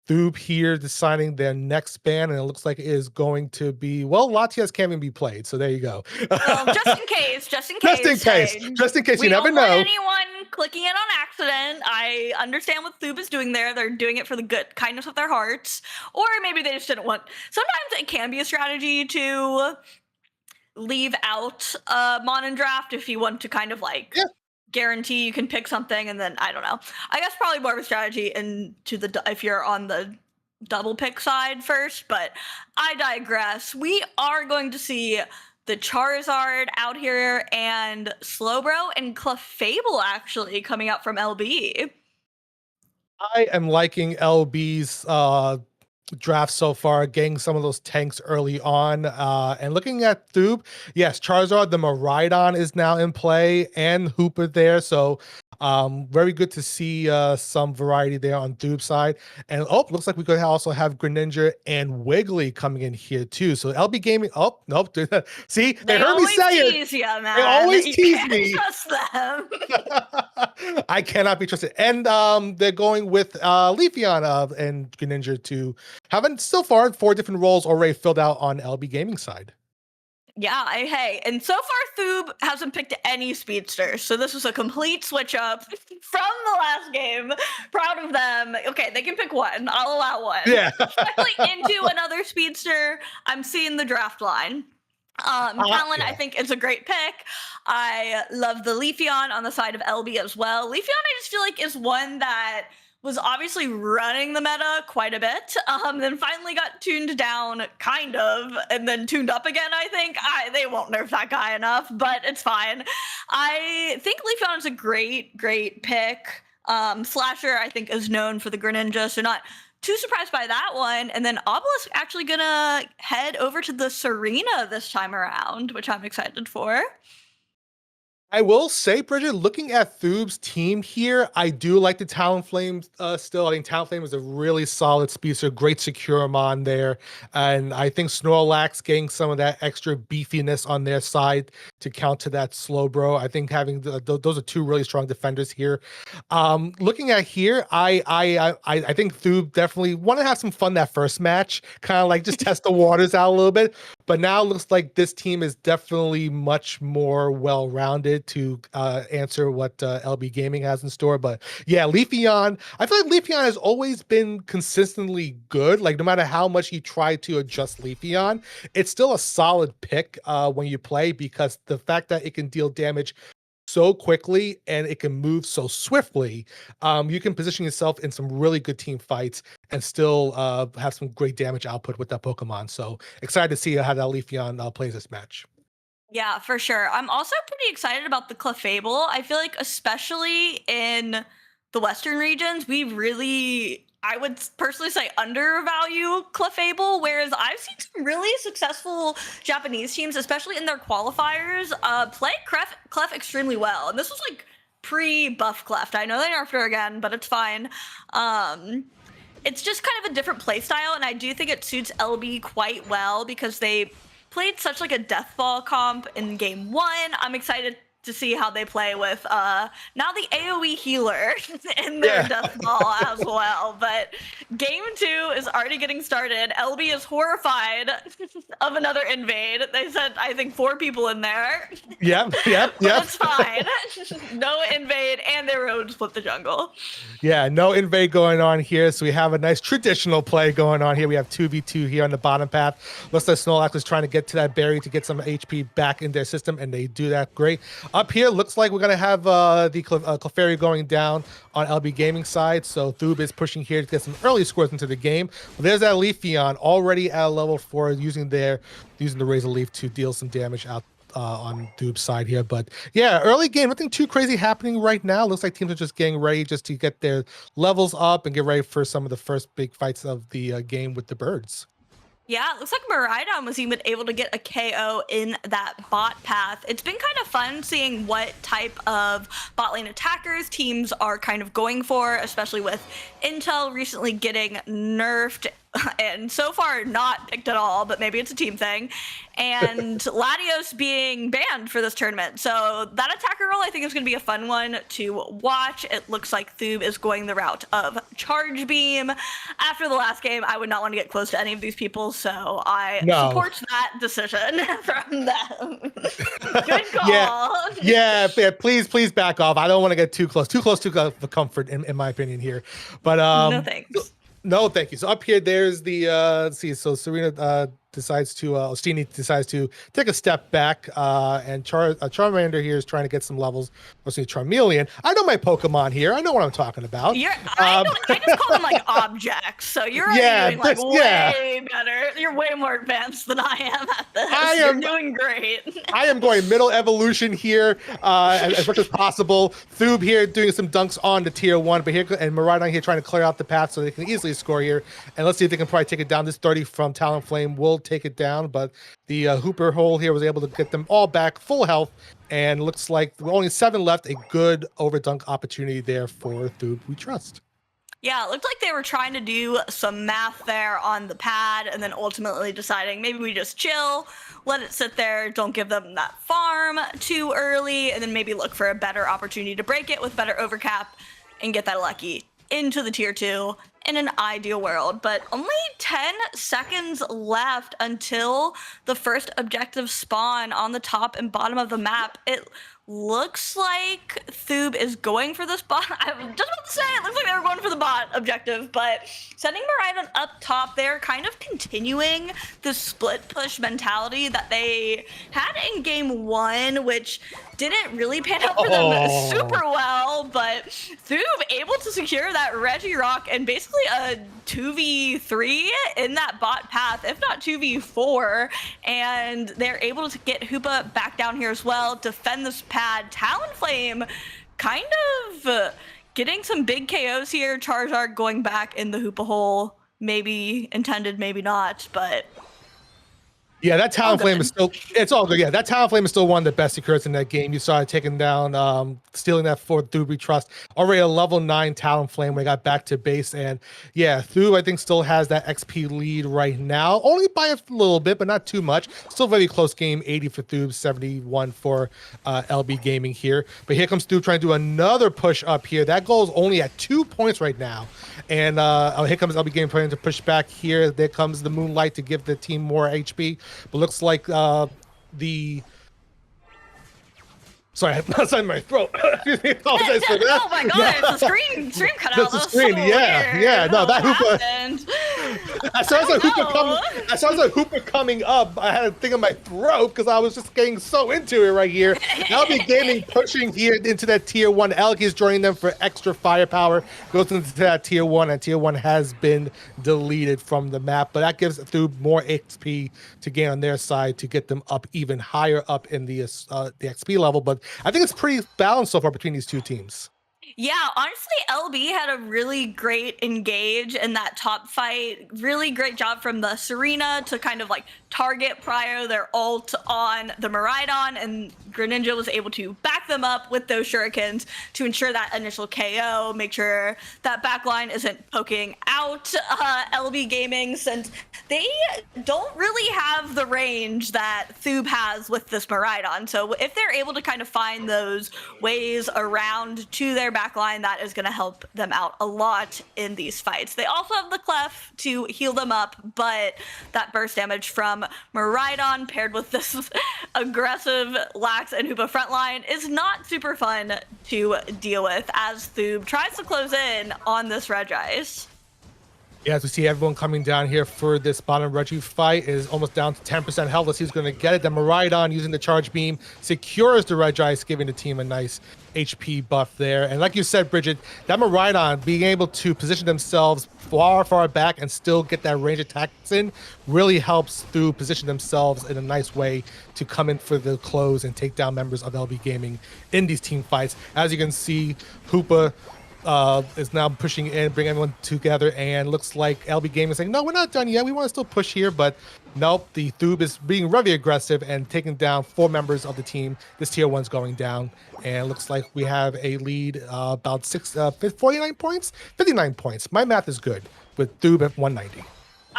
Thoob here deciding their next ban, and it looks like it is going to be, well, Latias can't even be played, so there you go. Well, just in case. Just in case, you never We don't know. want anyone clicking it on accident. I understand what Thoob is doing there. They're doing it for the good kindness of their hearts. Or maybe they just didn't want. Sometimes it can be a strategy to leave out Mon and Draft if you want to kind of like guarantee you can pick something, and then I don't know. I guess probably more of a strategy if you're on the double pick side first, but I digress. We are going to see the Charizard out here, and Slowbro and Clefable actually coming out from LB. I am liking LB's draft so far, getting some of those tanks early on. And looking at Thoob, yes, Charizard, the Miraidon is now in play, and Hooper there. So very good to see some variety there on Thoob's side. And looks like we could also have Greninja and Wiggly coming in here too. So LB Gaming, nope. See, they heard me say it. You, man. They always tease me. Trust them. I cannot be trusted. And they're going with Leafeon and Greninja to having so far 4 different roles already filled out on LB Gaming side. Yeah, hey, and so far Thoob hasn't picked any speedsters, so this was a complete switch up from the last game. Proud of them. Okay, they can pick one. I'll allow one. Yeah. Especially into another speedster. I'm seeing the draft line. Talon, I think, is a great pick. I love the Leafeon on the side of LB as well. Leafeon, I just feel like, is one that was obviously running the meta quite a bit, then finally got tuned down, kind of, and then tuned up again, I think. They won't nerf that guy enough, but it's fine. I think Leafeon is a great pick. Slasher, I think, is known for the Greninja, so not too surprised by that one. And then Obelisk actually gonna head over to the Serena this time around, which I'm excited for. I will say, Bridget, looking at Thoob's team here, I do like the Talonflame still. I think Talonflame is a really solid speedster, great Securomon there. And I think Snorlax getting some of that extra beefiness on their side to counter that Slowbro. I think having those are 2 really strong defenders here. Looking at here, I think Thoob definitely want to have some fun that first match, kind of like just test the waters out a little bit. But now it looks like this team is definitely much more well-rounded to answer what LB Gaming has in store. But yeah, Leafeon, I feel like Leafeon has always been consistently good. Like no matter how much you try to adjust Leafeon, it's still a solid pick when you play, because the fact that it can deal damage so quickly and it can move so swiftly, you can position yourself in some really good team fights and still have some great damage output with that Pokemon. So excited to see how that Leafeon plays this match. Yeah, for sure. I'm also pretty excited about the Clefable. I feel like, especially in the Western regions, we really, I would personally say, undervalue Clefable. Whereas I've seen some really successful Japanese teams, especially in their qualifiers, play Clef extremely well. And this was like pre-buff Cleft. I know they nerfed her again, but it's fine. Um, it's just kind of a different play style, and I do think it suits LB quite well because they played such like a death ball comp in game one. I'm excited to see how they play with now the AoE healer in their Yeah. death ball as well. But game two is already getting started. LB is horrified of another invade. They said I think 4 people in there. Yep. But it's fine. No invade, and they were able to split the jungle. Yeah, no invade going on here. So we have a nice traditional play going on here. We have 2v2 here on the bottom path. Looks like Snorlax is trying to get to that berry to get some HP back in their system, and they do that great. Up here, looks like we're going to have the Clefairy going down on LB Gaming side. So Thoob is pushing here to get some early scores into the game. But there's that Leafeon already at level 4 using the Razor Leaf to deal some damage out on Doob's side here. But yeah, early game, nothing too crazy happening right now. Looks like teams are just getting ready just to get their levels up and get ready for some of the first big fights of the game with the birds. Yeah, it looks like Miraidon was even able to get a KO in that bot path. It's been kind of fun seeing what type of bot lane attackers teams are kind of going for, especially with Intel recently getting nerfed and so far not picked at all, but maybe it's a team thing. And Latios being banned for this tournament. So that attacker role I think is going to be a fun one to watch. It looks like Thoob is going the route of Charge Beam. After the last game, I would not want to get close to any of these people, so I support that decision from them. Good call. Yeah, please back off. I don't want to get too close to comfort in my opinion here. But no thanks. No, thank you. So up here, there's the let's see. So Serena decides to Ostini decides to take a step back, and Charmander here is trying to get some levels. Let's see, Charmeleon. I know my Pokemon here. I know what I'm talking about. I just call them like objects. So you're doing like way better. You're way more advanced than I am at this. You're doing great. I am going middle evolution here as much as possible. Thoob here doing some dunks on the tier 1, but here and Miraidon here trying to clear out the path so they can easily score here. And let's see if they can probably take it down. This 30 from Talonflame will take it down, but the Hooper hole here was able to get them all back full health, and looks like only 7 left. A good overdunk opportunity there for Thoob, we trust. Yeah, it looked like they were trying to do some math there on the pad and then ultimately deciding maybe we just chill, let it sit there, don't give them that farm too early, and then maybe look for a better opportunity to break it with better overcap and get that lucky into the tier 2 in an ideal world. But only 10 seconds left until the first objective spawn on the top and bottom of the map. It looks like Thoob is going for this bot. I was just about to say, it looks like they were going for the bot objective, but sending Miraidon up top, they're kind of continuing the split push mentality that they had in game 1, which didn't really pan out for them super well, but Thoob able to secure that Regirock and basically a 2v3 in that bot path, if not 2v4, and they're able to get Hoopa back down here as well, defend this pad. Talonflame kind of getting some big KOs here. Charizard going back in the Hoopa hole, maybe intended, maybe not, but yeah, that Talonflame is still, it's all good. Yeah, that Talonflame is still one of the best secrets in that game. You saw it taking down, stealing that for Thoob, we trust. Already a level 9 Talonflame when they got back to base. And yeah, Thoob, I think, still has that XP lead right now. Only by a little bit, but not too much. Still very close game, 80 for Thoob, 71 for LB Gaming here. But here comes Thoob trying to do another push up here. That goal is only at 2 points right now. And here comes LB Gaming trying to push back here. There comes the Moonlight to give the team more HP. But looks like the sorry, I'm not in my throat. Excuse me, apologize for that. Oh my god, it's the screen cut out. That's the screen. So yeah. weird. No, that Hoopa. I saw a Hooper know. coming. I saw a Hooper coming up. I had a thing in my throat because I was just getting so into it right here. LB Gaming pushing here into that tier 1. Elk is joining them for extra firepower. Goes into that tier 1, and tier 1 has been deleted from the map. But that gives Thube more XP to gain on their side to get them up even higher up in the XP level. But I think it's pretty balanced so far between these two teams. Yeah, honestly, LB had a really great engage in that top fight. Really great job from the Serena to kind of like target prior their ult on the Miraidon, and Greninja was able to back them up with those shurikens to ensure that initial KO, make sure that backline isn't poking out LB Gaming, since they don't really have the range that Thube has with this Miraidon. So if they're able to kind of find those ways around to their backline, that is going to help them out a lot in these fights. They also have the Clef to heal them up, but that burst damage from Miraidon paired with this aggressive Lax and Hoopa frontline is not super fun to deal with as Thube tries to close in on this Regice. Yeah, as we see everyone coming down here for this bottom Reggie fight is almost down to 10% health. Let's see who's going to get it. The Miraidon using the charge beam secures the Regice, giving the team a nice HP buff there. And like you said, Bridget, that Miraidon being able to position themselves far back and still get that range attacks in really helps through position themselves in a nice way to come in for the close and take down members of LB Gaming in these team fights. As you can see, Hoopa is now pushing in, bringing everyone together, and looks like LB Gaming is saying, no, we're not done yet. We want to still push here, but nope, the Thube is being very aggressive and taking down 4 members of the team. This tier 1's going down, and it looks like we have a lead about 49 points? 59 points. My math is good with Thube at 190.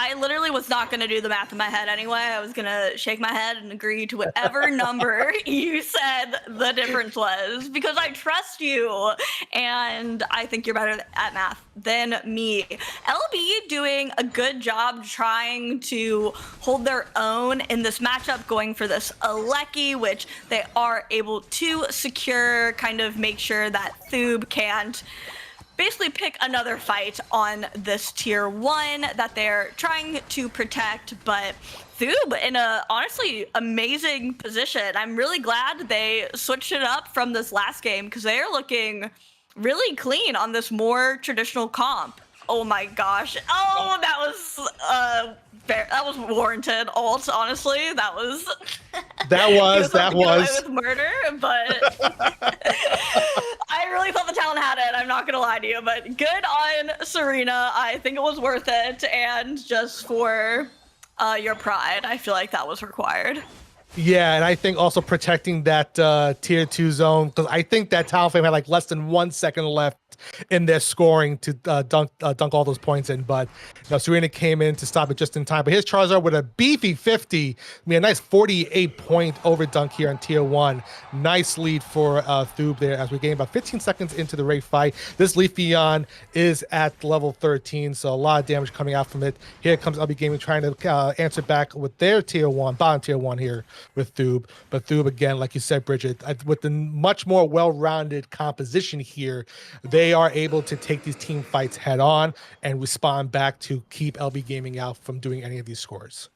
I literally was not going to do the math in my head anyway. I was going to shake my head and agree to whatever number you said the difference was, because I trust you and I think you're better at math than me. LB doing a good job trying to hold their own in this matchup, going for this Alecki, which they are able to secure, kind of make sure that Thube can't basically pick another fight on this tier 1 that they're trying to protect. But Thube in a honestly amazing position. I'm really glad they switched it up from this last game, because they are looking really clean on this more traditional comp. Oh my gosh. Oh, that was warranted ult, honestly. That was with murder, but I really thought the Talon had it. I'm not gonna lie to you, but good on Serena. I think it was worth it, and just for your pride, I feel like that was required. Yeah, and I think also protecting that tier 2 zone, because I think that Talonflame had like less than 1 second left in their scoring to dunk all those points in, but Serena came in to stop it just in time. But here's Charizard with a beefy 50. I mean, a nice 48-point overdunk here on tier 1. Nice lead for Thube there as we're getting about 15 seconds into the raid fight. This Leafeon is at level 13, so a lot of damage coming out from it. Here comes LB Gaming trying to answer back with their tier 1, bottom tier 1 here with Thube. But Thube, again, like you said, Bridget, with the much more well-rounded composition here, they are able to take these team fights head on and respond back to keep LB Gaming out from doing any of these scores.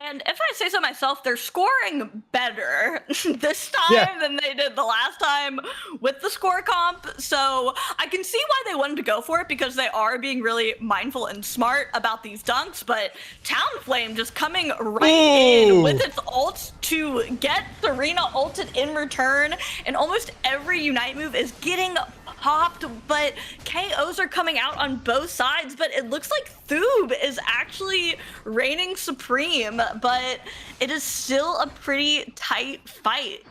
And if I say so myself, they're scoring better this time than they did the last time with the score comp. So I can see why they wanted to go for it, because they are being really mindful and smart about these dunks. But Talonflame just coming right in with its ult to get Serena ulted in return. And almost every Unite move is getting popped, but KOs are coming out on both sides. But it looks like Thube is actually reigning supreme, but it is still a pretty tight fight.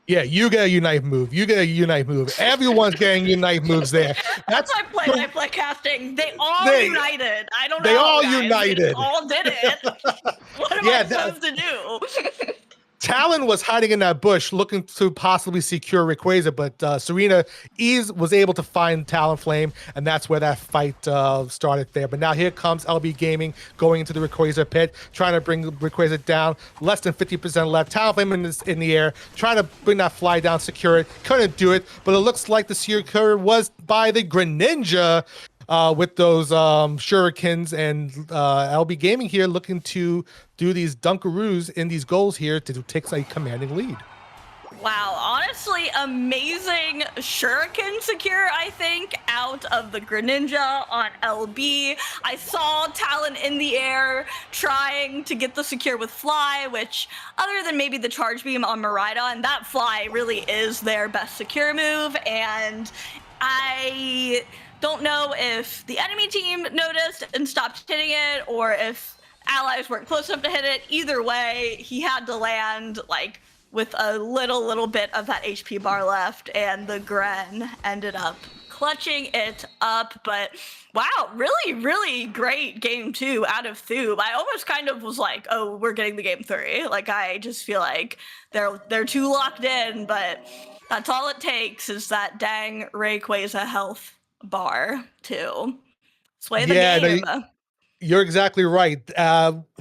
Yeah, you get a Unite move. You get a Unite move. Everyone's getting Unite moves there. That's my play casting. They all united. I don't know. They all guys. united. They all did it. What am I supposed to do? Talon was hiding in that bush looking to possibly secure Rayquaza, but Serena was able to find Talonflame, and that's where that fight started there. But now here comes LB Gaming going into the Rayquaza pit, trying to bring Rayquaza down. Less than 50% left. Talonflame in the air, trying to bring that fly down, secure it. Couldn't do it, but it looks like the secure was by the Greninja. with those shurikens, and LB Gaming here looking to do these dunkaroos in these goals here to take a commanding lead. Wow, honestly, amazing shuriken secure, I think, out of the Greninja on LB. I saw Talon in the air trying to get the secure with Fly, which, other than maybe the Charge Beam on Miraidon, that Fly really is their best secure move, and I don't know if the enemy team noticed and stopped hitting it, or if allies weren't close enough to hit it. Either way, he had to land, like, with a little bit of that HP bar left, and the Gren ended up clutching it up. But wow, really great game 2 out of Thoob. I almost kind of was like, oh, we're getting the game 3. Like, I just feel like they're too locked in, but that's all it takes is that dang Rayquaza health bar to sway the Yeah, no, game. you're exactly right.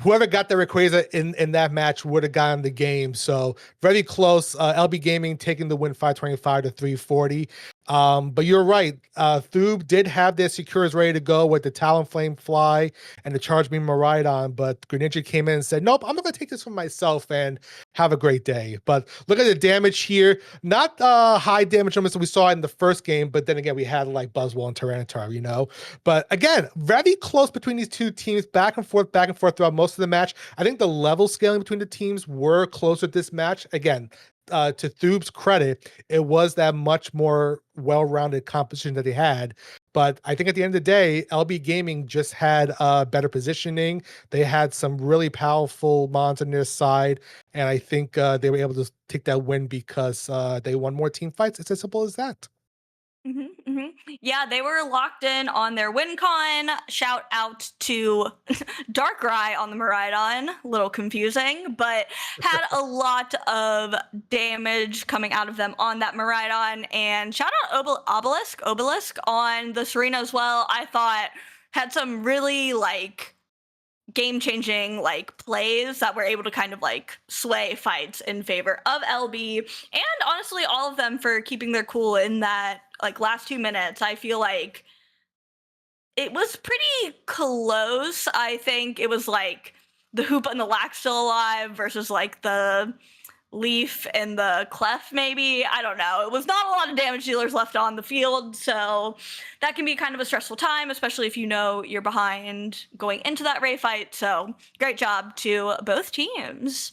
Whoever got the Rayquaza in that match would have gotten the game. So very close. LB Gaming taking the win 525 to 340. But you're right. Thoob did have their secures ready to go with the Talonflame Fly and the Charge Beam Miraidon, but Greninja came in and said, nope, I'm not going to take this for myself and have a great day. But look at the damage here. Not high damage numbers that we saw in the first game, but then again, we had like Buzzwole and Tyranitar, you know? But again, very close between these two teams, back and forth throughout most of the match. I think the level scaling between the teams were closer this match. Again, to Thoob's credit, it was that much more well-rounded competition that they had. But I think at the end of the day, LB Gaming just had better positioning. They had some really powerful mons on their side, and I think they were able to take that win because they won more team fights. It's as simple as that. Yeah, they were locked in on their win con. Shout out to Darkrai on the Miraidon. A little confusing, but had a lot of damage coming out of them on that Miraidon. And shout out Obelisk on the Serena as well. I thought had some really like game-changing like plays that were able to kind of like sway fights in favor of LB, and honestly all of them for keeping their cool in that like last 2 minutes. I feel like it was pretty close. I think it was like the Hoop and the Lack still alive versus like the Leaf and the Clef, maybe. I don't know. It was not a lot of damage dealers left on the field, so that can be kind of a stressful time, especially if you know you're behind going into that Ray fight. So great job to both teams.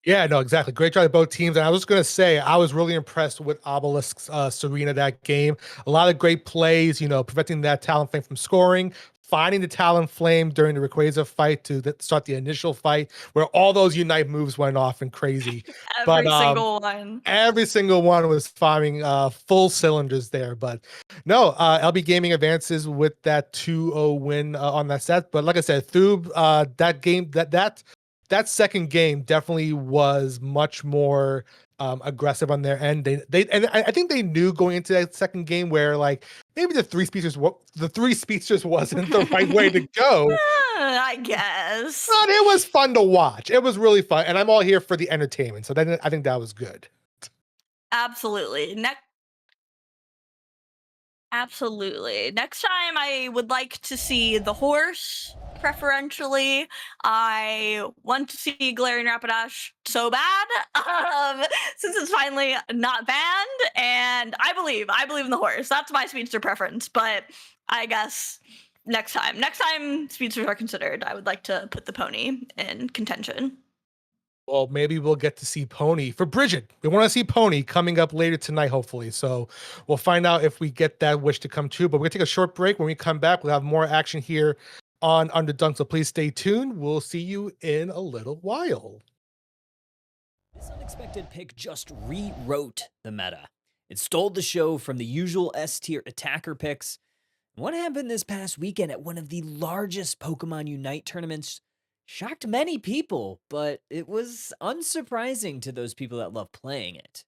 Yeah, no, exactly. Great job to both teams. And I was going to say, I was really impressed with Obelisk's Serena that game. A lot of great plays, you know, preventing that Talonflame from scoring, finding the Talonflame during the Rayquaza fight to start the initial fight, where all those Unite moves went off and crazy. Every single one. Every single one was firing full cylinders there. But no, LB Gaming advances with that 2-0 win on that set. But like I said, Thoob, that game, that second game definitely was much more aggressive on their end. And I think they knew going into that second game where like maybe the three speeches wasn't the right way to go. I guess. But it was fun to watch. It was really fun, and I'm all here for the entertainment. So then I think that was good. Absolutely. Absolutely. Next time, I would like to see the horse, preferentially. I want to see Galarian Rapidash so bad, since it's finally not banned, and I believe in the horse. That's my speedster preference, but I guess next time speedsters are considered, I would like to put the pony in contention. Well, maybe we'll get to see Pony for Bridget. We want to see Pony coming up later tonight, hopefully. So we'll find out if we get that wish to come true. But we're going to take a short break. When we come back, we'll have more action here on Underdunk. So please stay tuned. We'll see you in a little while. This unexpected pick just rewrote the meta. It stole the show from the usual S-tier attacker picks. What happened this past weekend at one of the largest Pokemon Unite tournaments shocked many people, but it was unsurprising to those people that love playing it.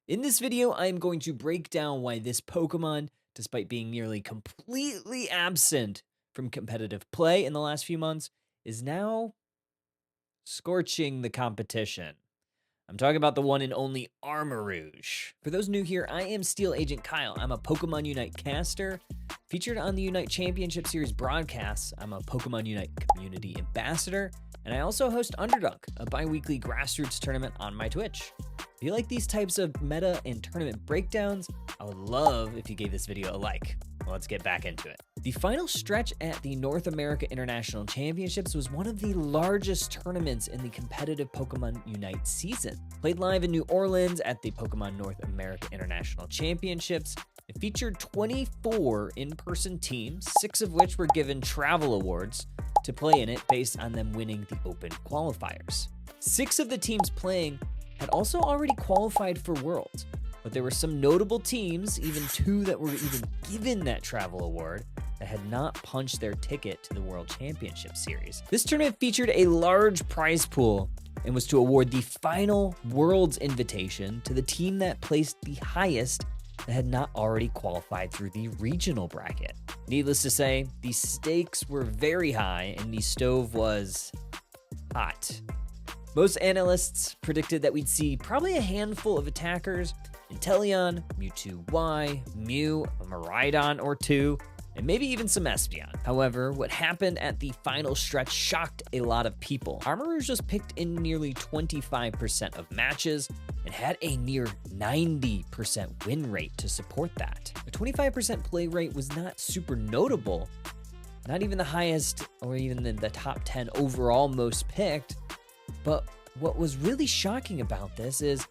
In this video, I am going to break down why this Pokemon, despite being nearly completely absent from competitive play in the last few months, is now scorching the competition. I'm talking about the one and only Armarouge. For those new here, I am Steel Agent Kyle. I'm a Pokemon Unite caster. Featured on the Unite Championship Series broadcasts, I'm a Pokemon Unite community ambassador, and I also host Underdunk, a bi-weekly grassroots tournament on my Twitch. If you like these types of meta and tournament breakdowns, I would love if you gave this video a like. Well, let's get back into it. The final stretch at the North America International Championships was one of the largest tournaments in the competitive Pokemon Unite season. Played live in New Orleans at the Pokemon North America International Championships, it featured 24 in-person teams, 6 of which were given travel awards to play in it based on them winning the open qualifiers. 6 of the teams playing had also already qualified for Worlds, but there were some notable teams, even 2 that were even given that travel award, that had not punched their ticket to the World Championship Series. This tournament featured a large prize pool and was to award the final Worlds invitation to the team that placed the highest that had not already qualified through the regional bracket. Needless to say, the stakes were very high and the stove was hot. Most analysts predicted that we'd see probably a handful of attackers, Inteleon, Mewtwo Y, Mew, a Miraidon or 2, and maybe even some Espeon. However, what happened at the final stretch shocked a lot of people. Armarouge was picked in nearly 25% of matches and had a near 90% win rate to support that. A 25% play rate was not super notable, not even the highest or even the top 10 overall most picked, but what was really shocking about this is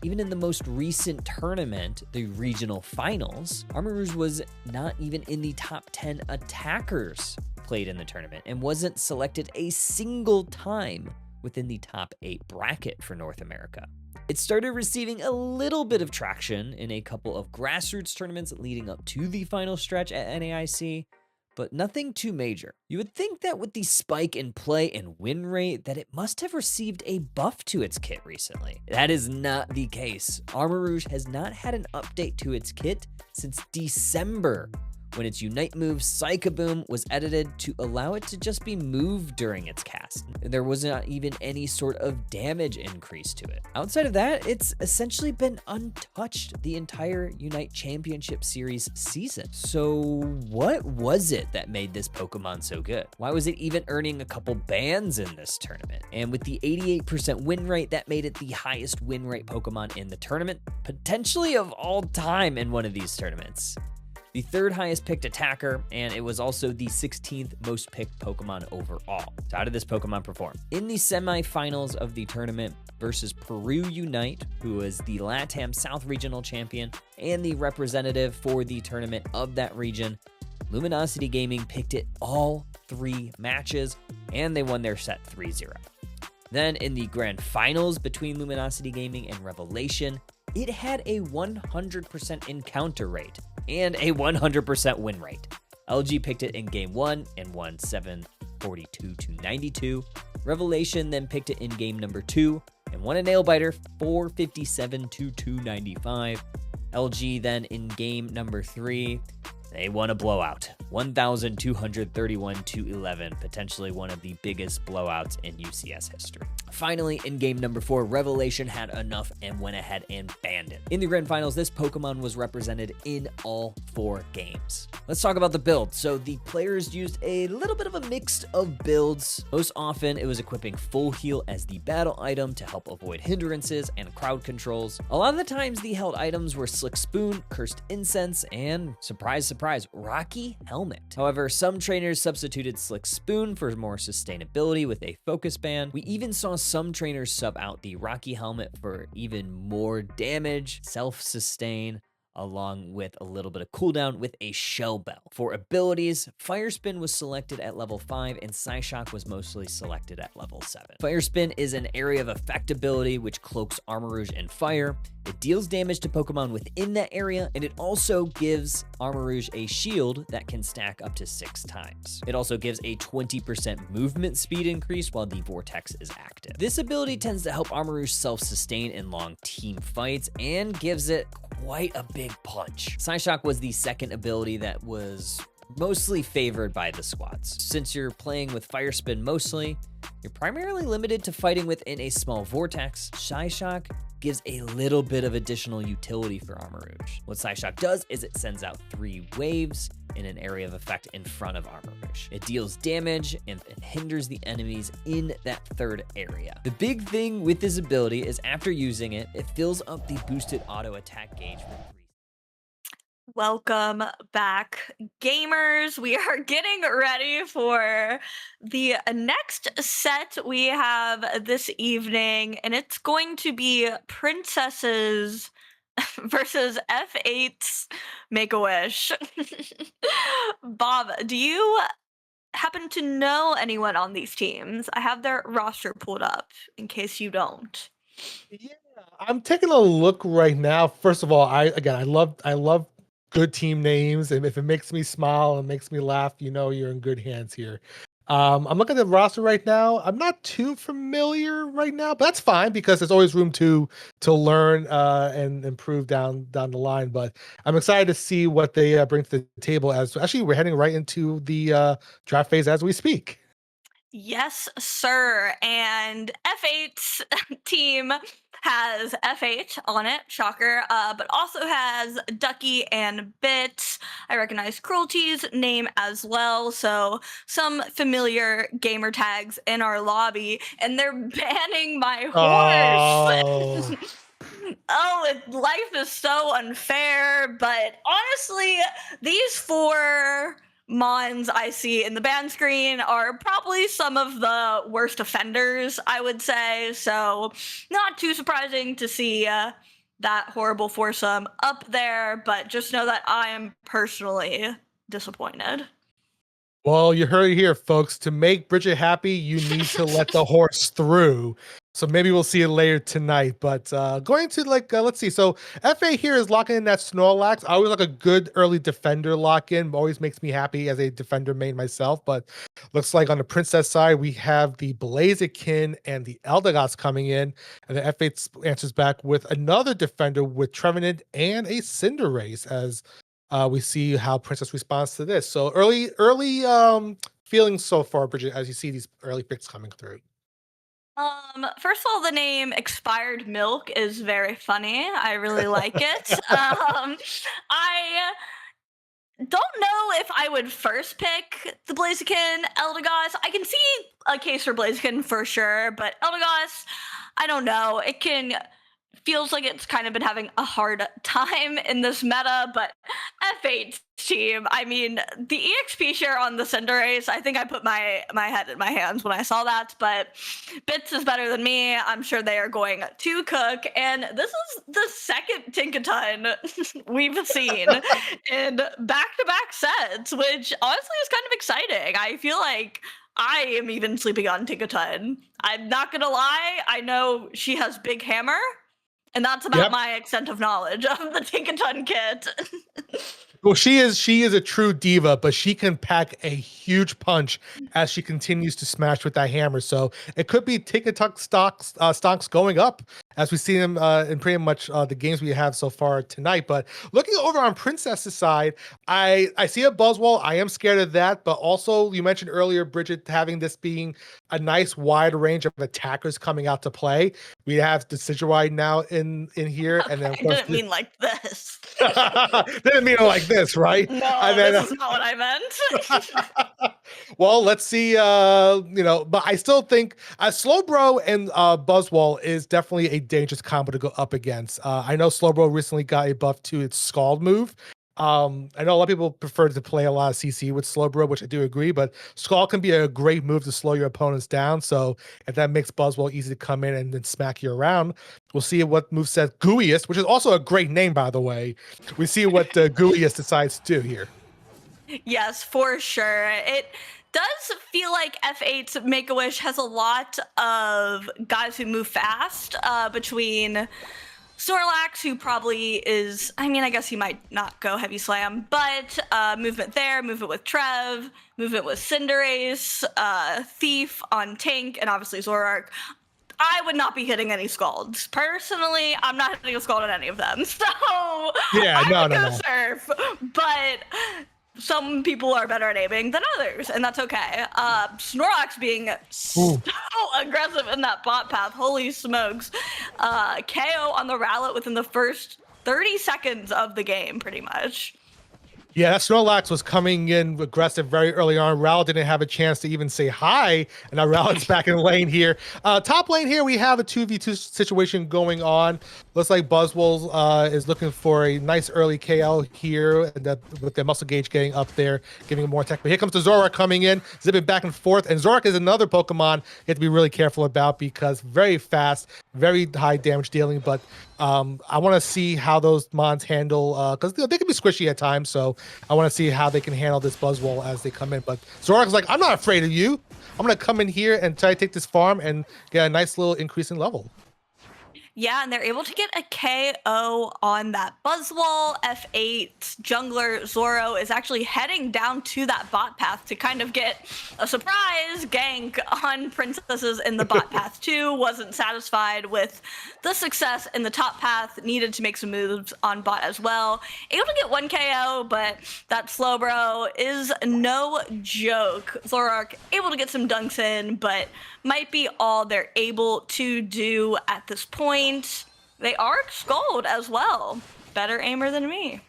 even in the most recent tournament, the regional finals, Armarouge was not even in the top 10 attackers played in the tournament and wasn't selected a single time within the top 8 bracket for North America. It started receiving a little bit of traction in a couple of grassroots tournaments leading up to the final stretch at NAIC, but nothing too major. You would think that with the spike in play and win rate that it must have received a buff to its kit recently. That is not the case. Armarouge has not had an update to its kit since December, when its Unite move Psychoboom was edited to allow it to just be moved during its cast. There was not even any sort of damage increase to it. Outside of that, it's essentially been untouched the entire Unite Championship Series season. So what was it that made this Pokemon so good? Why was it even earning a couple bans in this tournament? And with the 88% win rate, that made it the highest win rate Pokemon in the tournament, potentially of all time in one of these tournaments. The 3rd highest picked attacker, and it was also the 16th most picked Pokemon overall. So how did this Pokemon perform? In the semifinals of the tournament versus Peru Unite, who was the LATAM South Regional Champion and the representative for the tournament of that region, Luminosity Gaming picked it all 3 matches, and they won their set 3-0. Then in the grand finals between Luminosity Gaming and Revelation, it had a 100% encounter rate and a 100% win rate. LG picked it in game 1 and won 742 to 92. Revelation then picked it in game number 2 and won a nail biter 457 to 295. LG then in game number 3, they won a blowout, 1,231 to 11, potentially one of the biggest blowouts in UCS history. Finally, in game number 4, Revelation had enough and went ahead and banned it. In the grand finals, this Pokemon was represented in all 4 games. Let's talk about the build. So the players used a little bit of a mix of builds. Most often, it was equipping Full Heal as the battle item to help avoid hindrances and crowd controls. A lot of the times, the held items were Slick Spoon, Cursed Incense, and surprise, surprise, Rocky Helmet. However, some trainers substituted Slick Spoon for more sustainability with a Focus Band. We even saw some trainers sub out the Rocky Helmet for even more damage, self-sustain, along with a little bit of cooldown with a Shell Bell. For abilities, Fire Spin was selected at level 5 and Psyshock was mostly selected at level 7. Fire Spin is an area of effect ability which cloaks Armarouge and fire. It deals damage to Pokemon within that area, and it also gives Armarouge a shield that can stack up to 6 times. It also gives a 20% movement speed increase while the Vortex is active. This ability tends to help Armarouge self-sustain in long team fights and gives it quite a big punch. Psyshock was the second ability that was mostly favored by the squads. Since you're playing with Fire Spin mostly, you're primarily limited to fighting within a small vortex. Psyshock gives a little bit of additional utility for Armarouge. What Psyshock does is it sends out 3 waves in an area of effect in front of Armarouge. It deals damage and hinders the enemies in that 3rd area. The big thing with this ability is after using it, it fills up the boosted auto attack gauge for 3. Welcome back, gamers. We are getting ready for the next set we have this evening, and it's going to be Princesses versus F8's Make-A-Wish. Bob, do you happen to know anyone on these teams? I have their roster pulled up in case you don't. Yeah, I'm taking a look right now. First of all, I love good team names, and if it makes me smile and makes me laugh, you know you're in good hands here. I'm looking at the roster right now. I'm not too familiar right now, but that's fine because there's always room to learn and improve down the line. But I'm excited to see what they bring to the table. As actually, we're heading right into the draft phase as we speak. Yes, sir. And F8's team has F8 on it, shocker, but also has Ducky and Bits. I recognize Cruelty's name as well, so some familiar gamer tags in our lobby, and they're banning my horse. Oh. Life is so unfair, but honestly, these 4 Mons I see in the ban screen are probably some of the worst offenders, I would say. So, not too surprising to see that horrible foursome up there, but just know that I am personally disappointed. Well, you heard it here, folks. To make Bridget happy, you need to let the horse through. So maybe we'll see it later tonight. But going to let's see. So FA here is locking in that Snorlax. I always like a good early defender lock in. Always makes me happy as a defender main myself. But looks like on the princess side, we have the Blaziken and the Eldegoss coming in. And the F8 answers back with another defender with Trevenant and a Cinderace as we see how Princess responds to this. So early feelings so far, Bridget, as you see these early picks coming through. First of all, the name Expired Milk is very funny. I really like it. I don't know if I would first pick the Blaziken Eldegoss. I can see a case for Blaziken for sure, but Eldegoss, I don't know. Feels like it's kind of been having a hard time in this meta, but F8's team, I mean, the EXP share on the Cinderace, I think I put my head in my hands when I saw that, but Bits is better than me. I'm sure they are going to cook, and this is the second Tinkaton we've seen in back-to-back sets, which honestly is kind of exciting. I feel like I am even sleeping on Tinkaton. I'm not gonna lie, I know she has Big Hammer, and that's about my extent of knowledge of the Tinkaton kit. Well, she is a true diva, but she can pack a huge punch as she continues to smash with that hammer. So it could be Tinkaton stocks going up as we see them in pretty much the games we have so far tonight. But looking over on Princess's side, I see a Buzzwole. I am scared of that, but also you mentioned earlier, Bridget, having this being a nice wide range of attackers coming out to play. We have the Decidueye now in here, and then of course, I didn't mean like this. didn't mean it like this, right? No, this is not what I meant. Well, let's see. But I still think Slowbro and Buzzwole is definitely a dangerous combo to go up against. I know Slowbro recently got a buff to its Scald move. I know a lot of people prefer to play a lot of CC with Slowbro, which I do agree, but Scald can be a great move to slow your opponents down. So if that makes Buzzwole easy to come in and then smack you around, we'll see what moveset Gooeyest, which is also a great name, by the way. We see what Gooeyest decides to do here. Yes, for sure. It does feel like F8's Make-A-Wish has a lot of guys who move fast between Snorlax, who probably is, I mean, I guess he might not go Heavy Slam, but movement there, movement with Trev, movement with Cinderace, Thief on Tank, and obviously Zoroark. I would not be hitting any Scalds. Personally, I'm not hitting a Scald on any of them. So yeah, I would go Surf. But some people are better at aiming than others, and that's okay. Snorlax being so aggressive in that bot path, holy smokes. KO on the Rowlet within the first 30 seconds of the game, pretty much. Yeah, that Snorlax was coming in aggressive very early on. Rowlet didn't have a chance to even say hi, and now Rowlet's back in lane here. Top lane here, we have a 2v2 situation going on. Looks like Buzzwole is looking for a nice early KO here, and that with the muscle gauge getting up there, giving him more attack. But here comes the Zoroark coming in, zipping back and forth. And Zoroark is another Pokemon you have to be really careful about because very fast, very high damage dealing. But I want to see how those mons handle, because they can be squishy at times. So I want to see how they can handle this Buzzwole as they come in. But Zoroark's like, I'm not afraid of you. I'm going to come in here and try to take this farm and get a nice little increase in level. Yeah, and they're able to get a KO on that Buzzwole. F8 jungler Zoro is actually heading down to that bot path to kind of get a surprise gank on princesses in the bot path too. Wasn't satisfied with the success in the top path, needed to make some moves on bot as well. Able to get 1 KO, but that Slowbro is no joke. Zoroark able to get some dunks in, but might be all they're able to do at this point. They are Scald as well. Better aimer than me.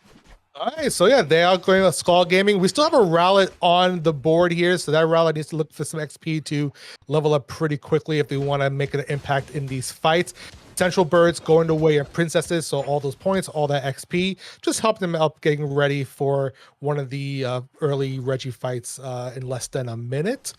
All right, so yeah, they are going to Skull Gaming. We still have a Rowlet on the board here, so that Rowlet needs to look for some XP to level up pretty quickly if they want to make an impact in these fights. Central Birds going the way of Princesses, so all those points, all that XP, just help them out getting ready for one of the early Reggie fights in less than a minute.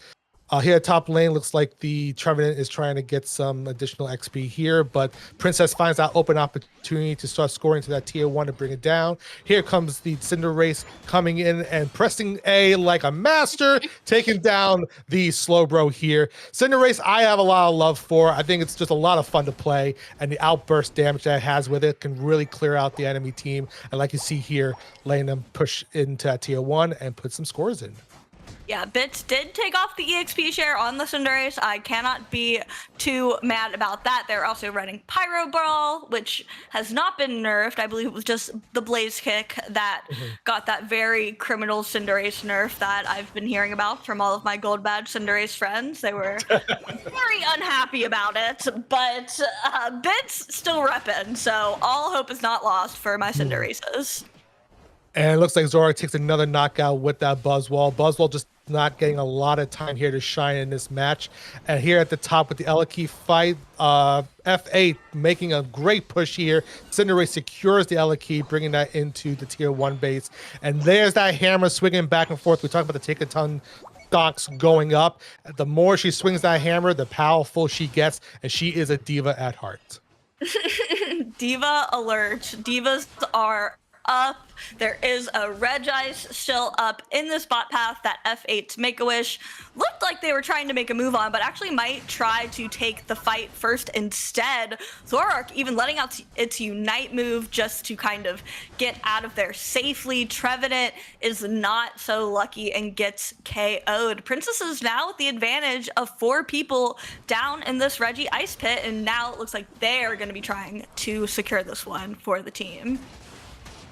Here at top lane, looks like the Trevenant is trying to get some additional XP here, but Princess finds that open opportunity to start scoring to that tier 1 to bring it down. Here comes the Cinderace coming in and pressing A like a master, taking down the Slowbro here. Cinderace, I have a lot of love for. I think it's just a lot of fun to play, and the outburst damage that it has with it can really clear out the enemy team. And like you see here, letting them push into that tier 1 and put some scores in. Yeah, Bits did take off the EXP share on the Cinderace. I cannot be too mad about that. They're also running Pyro Brawl, which has not been nerfed. I believe it was just the Blaze Kick that got that very criminal Cinderace nerf that I've been hearing about from all of my Gold Badge Cinderace friends. They were very unhappy about it, but Bits still repping, so all hope is not lost for my Cinderaces. And it looks like Zoroark takes another knockout with that Buzzwole. Buzzwole just not getting a lot of time here to shine in this match. And here at the top with the Eliki fight, F8 making a great push here. Cinderace secures the Eliki, bringing that into the tier 1 base. And there's that hammer swinging back and forth. We talked about the take a ton stocks going up. The more she swings that hammer, the powerful she gets. And she is a diva at heart. Diva alert. Divas are up. There is a Regice still up in this bot path that F8's Make-A-Wish looked like they were trying to make a move on, but actually might try to take the fight first instead. Zoroark even letting out its Unite move just to kind of get out of there safely. Trevenant is not so lucky and gets KO'd. Princess is now with the advantage of 4 people down in this Reggie Ice Pit, and now it looks like they're going to be trying to secure this one for the team.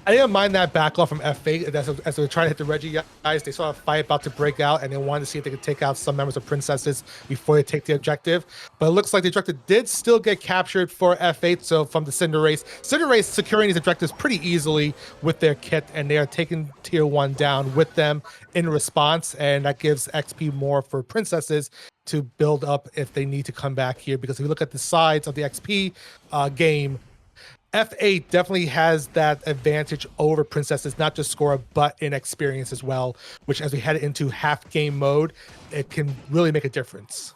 I didn't mind that backlash from F8 as they were trying to hit the Reggie guys. They saw a fight about to break out, and they wanted to see if they could take out some members of Princesses before they take the objective. But it looks like the objective did still get captured for F8, so from the Cinderace. Cinderace securing these objectives pretty easily with their kit, and they are taking tier 1 down with them in response, and that gives XP more for Princesses to build up if they need to come back here. Because if you look at the sides of the XP game, F8 definitely has that advantage over Princesses, not just score, but in experience as well, which as we head into half game mode, it can really make a difference.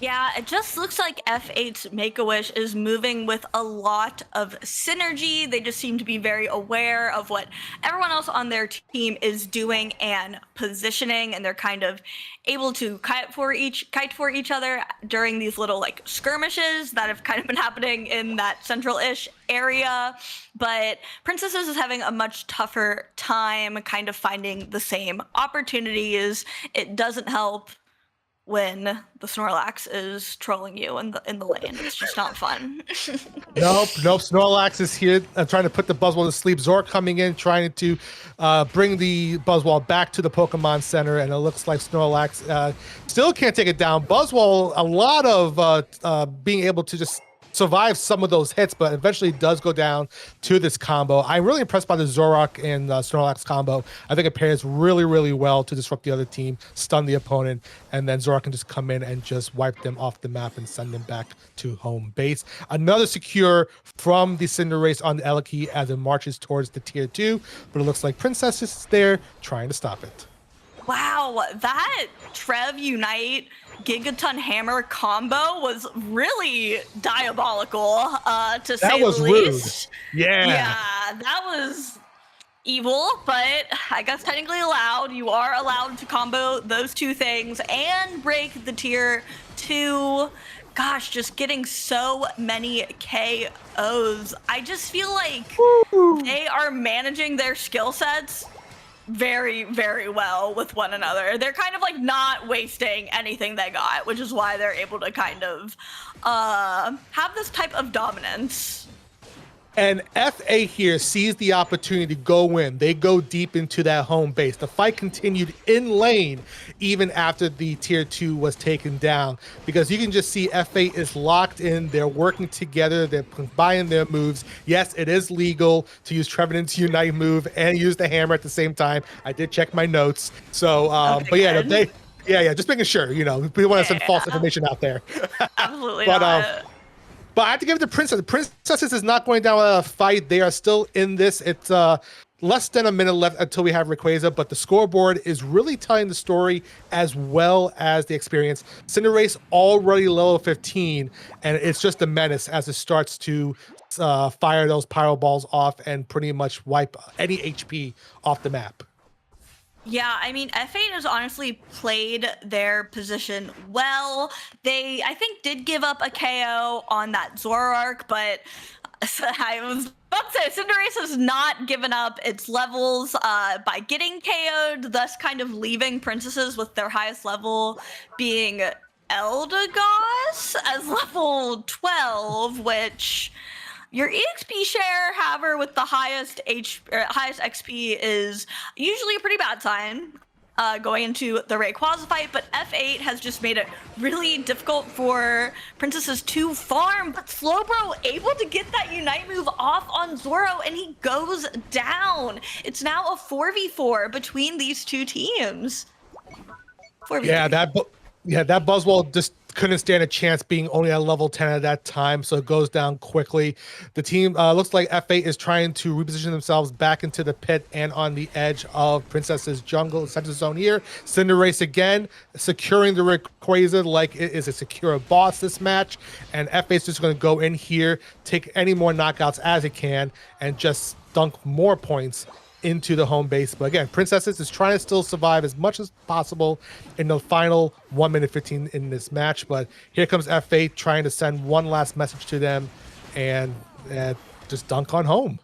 Yeah, it just looks like F8's Make-A-Wish is moving with a lot of synergy. They just seem to be very aware of what everyone else on their team is doing and positioning, and they're kind of able to kite for each other during these little like skirmishes that have kind of been happening in that central-ish area. But Princesses is having a much tougher time kind of finding the same opportunities. It doesn't help when the Snorlax is trolling you in the lane. It's just not fun. Nope. Snorlax is here trying to put the Buzzwole to sleep. Zor coming in, trying to bring the Buzzwole back to the Pokemon Center, and it looks like Snorlax still can't take it down. Buzzwole, a lot of being able to just survive some of those hits, but eventually does go down to this combo. I'm really impressed by the Zoroark and Snorlax combo. I think it pairs really, really well to disrupt the other team, stun the opponent, and then Zoroark can just come in and just wipe them off the map and send them back to home base. Another secure from the Cinderace on the Eliki as it marches towards the tier 2, but it looks like Princess is there trying to stop it. Wow, that Trev Unite Gigaton Hammer combo was really diabolical, to say was the rude. least. Yeah. Yeah, that was evil, but I guess technically allowed. You are allowed to combo those two things and break the tier 2. Gosh, just getting so many KOs. I just feel like they are managing their skill sets very, very well with one another. They're kind of like not wasting anything they got, which is why they're able to kind of have this type of dominance. And FA here sees the opportunity to go in. They go deep into that home base. The fight continued in lane even after the tier 2 was taken down, because you can just see FA is locked in. They're working together. They're combining their moves. Yes, it is legal to use Trevenant's Unite move and use the hammer at the same time. I did check my notes. So, Okay, but yeah, good. just making sure, we don't want to send false information out there. Absolutely But, not. But I have to give it to Princess. The Princesses is not going down a fight. They are still in this. It's less than a minute left until we have Rayquaza, but the scoreboard is really telling the story as well as the experience. Cinderace already level 15, and it's just a menace as it starts to fire those pyro balls off and pretty much wipe any HP off the map. Yeah, I mean, F8 has honestly played their position well. They, I think, did give up a KO on that Zoroark, but I was about to say, Cinderace has not given up its levels by getting KO'd, thus kind of leaving Princesses with their highest level being Eldegoss as level 12, which... Your EXP share, however, with the highest highest XP is usually a pretty bad sign going into the Rayquaza fight, but F8 has just made it really difficult for Princesses to farm, but Slowbro able to get that Unite move off on Zoro, and he goes down. It's now a 4v4 between these two teams. 4v3. Yeah, that Buzzwole just couldn't stand a chance being only at level 10 at that time, so it goes down quickly. The team looks like F8 is trying to reposition themselves back into the pit and on the edge of Princess's jungle center zone here. Cinderace again, securing the Rayquaza like it is a secure boss this match, and F8 is just going to go in here, take any more knockouts as it can, and just dunk more points into the home base. But again, Princesses is trying to still survive as much as possible in the final 1 minute 15 in this match. But here comes F8 trying to send one last message to them and just dunk on home.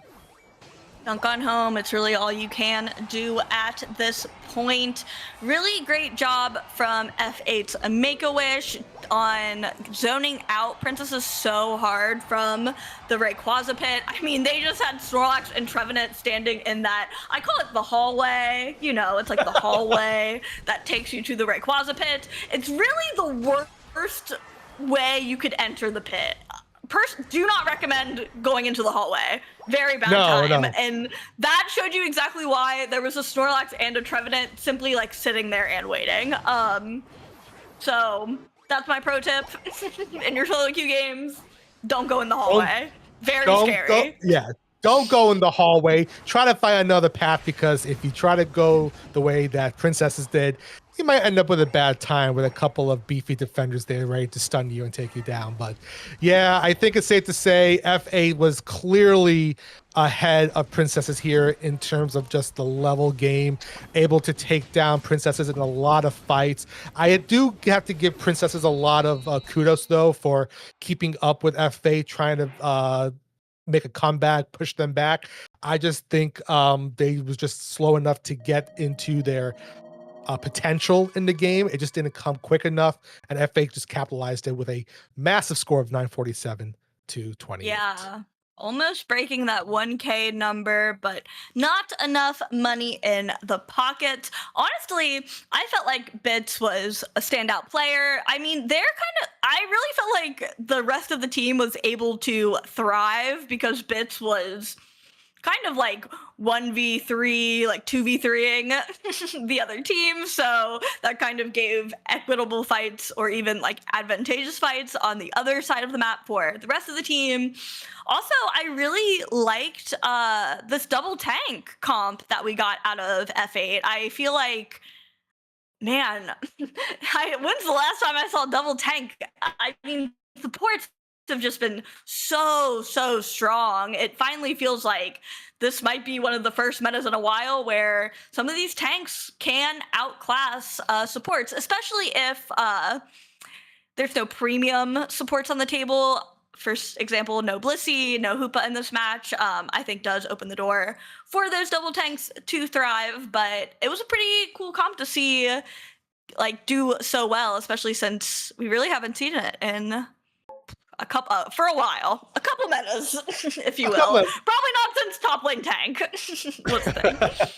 Dunk on home. It's really all you can do at this point. Really great job from F8's Make-A-Wish on zoning out Princesses so hard from the Rayquaza pit. I mean, they just had Snorlax and Trevenant standing in that, I call it the hallway. You know, it's like the hallway that takes you to the Rayquaza pit. It's really the worst way you could enter the pit. Do not recommend going into the hallway. Very bad time. No. And that showed you exactly why there was a Snorlax and a Trevenant simply like sitting there and waiting. So that's my pro tip. In your solo queue games, don't go in the hallway. Very scary. Don't go in the hallway. Try to find another path, because if you try to go the way that Princesses did, you might end up with a bad time with a couple of beefy defenders there ready to stun you and take you down. But yeah, I think it's safe to say F8 was clearly ahead of Princesses here in terms of just the level game, able to take down Princesses in a lot of fights. I do have to give Princesses a lot of kudos, though, for keeping up with F8, trying to make a comeback, push them back. I just think they was just slow enough to get into their potential in the game. It just didn't come quick enough, and FA just capitalized it with a massive score of 947 to 28. Yeah. Almost breaking that 1K number, but not enough money in the pocket. Honestly, I felt like Bits was a standout player. I mean, I really felt like the rest of the team was able to thrive because Bits was kind of like 1v3, like 2v3ing the other team. So that kind of gave equitable fights or even like advantageous fights on the other side of the map for the rest of the team. Also, I really liked this double tank comp that we got out of F8. I feel like, man, when's the last time I saw double tank? I mean, supports have just been so strong. It finally feels like this might be one of the first metas in a while where some of these tanks can outclass supports, especially if there's no premium supports on the table. For example, no Blissey, no Hoopa in this match, I think does open the door for those double tanks to thrive. But it was a pretty cool comp to see like do so well, especially since we really haven't seen it in a couple for a while, a couple metas, if you will. Probably not since top lane tank. What's the thing?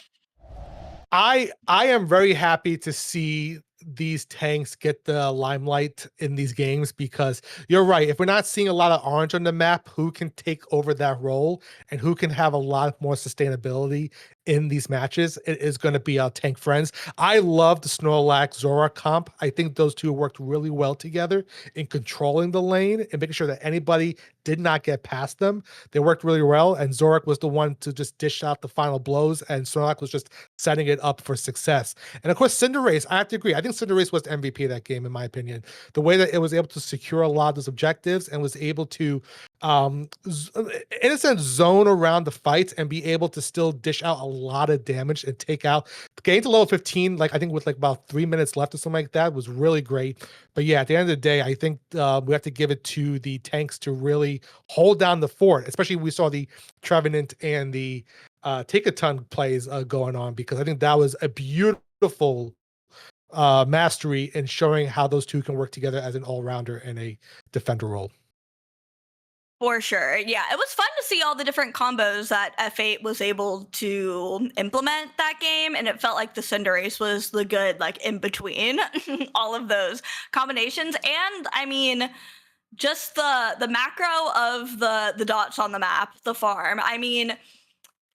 I am very happy to see these tanks get the limelight in these games, because you're right. If we're not seeing a lot of orange on the map, who can take over that role and who can have a lot more sustainability in these matches, it is going to be our tank friends. I love the Snorlax Zora comp. I think those two worked really well together in controlling the lane and making sure that anybody did not get past them. They worked really well, and Zorak was the one to just dish out the final blows, and Snorlax was just setting it up for success. And of course, Cinderace, I have to agree. I think Cinderace was the MVP of that game, in my opinion. The way that it was able to secure a lot of those objectives and was able to, in a sense, zone around the fights and be able to still dish out a lot of damage and take out. Getting to level 15, like I think with like about 3 minutes left or something like that, was really great. But yeah, at the end of the day, I think we have to give it to the tanks to really hold down the fort. Especially we saw the Trevenant and the Take a Ton plays going on, because I think that was a beautiful mastery in showing how those two can work together as an all-rounder and a defender role. For sure. Yeah, it was fun to see all the different combos that F8 was able to implement that game, and it felt like the Cinderace was the good like in between all of those combinations. And I mean, just the macro of the dots on the map, the farm. I mean,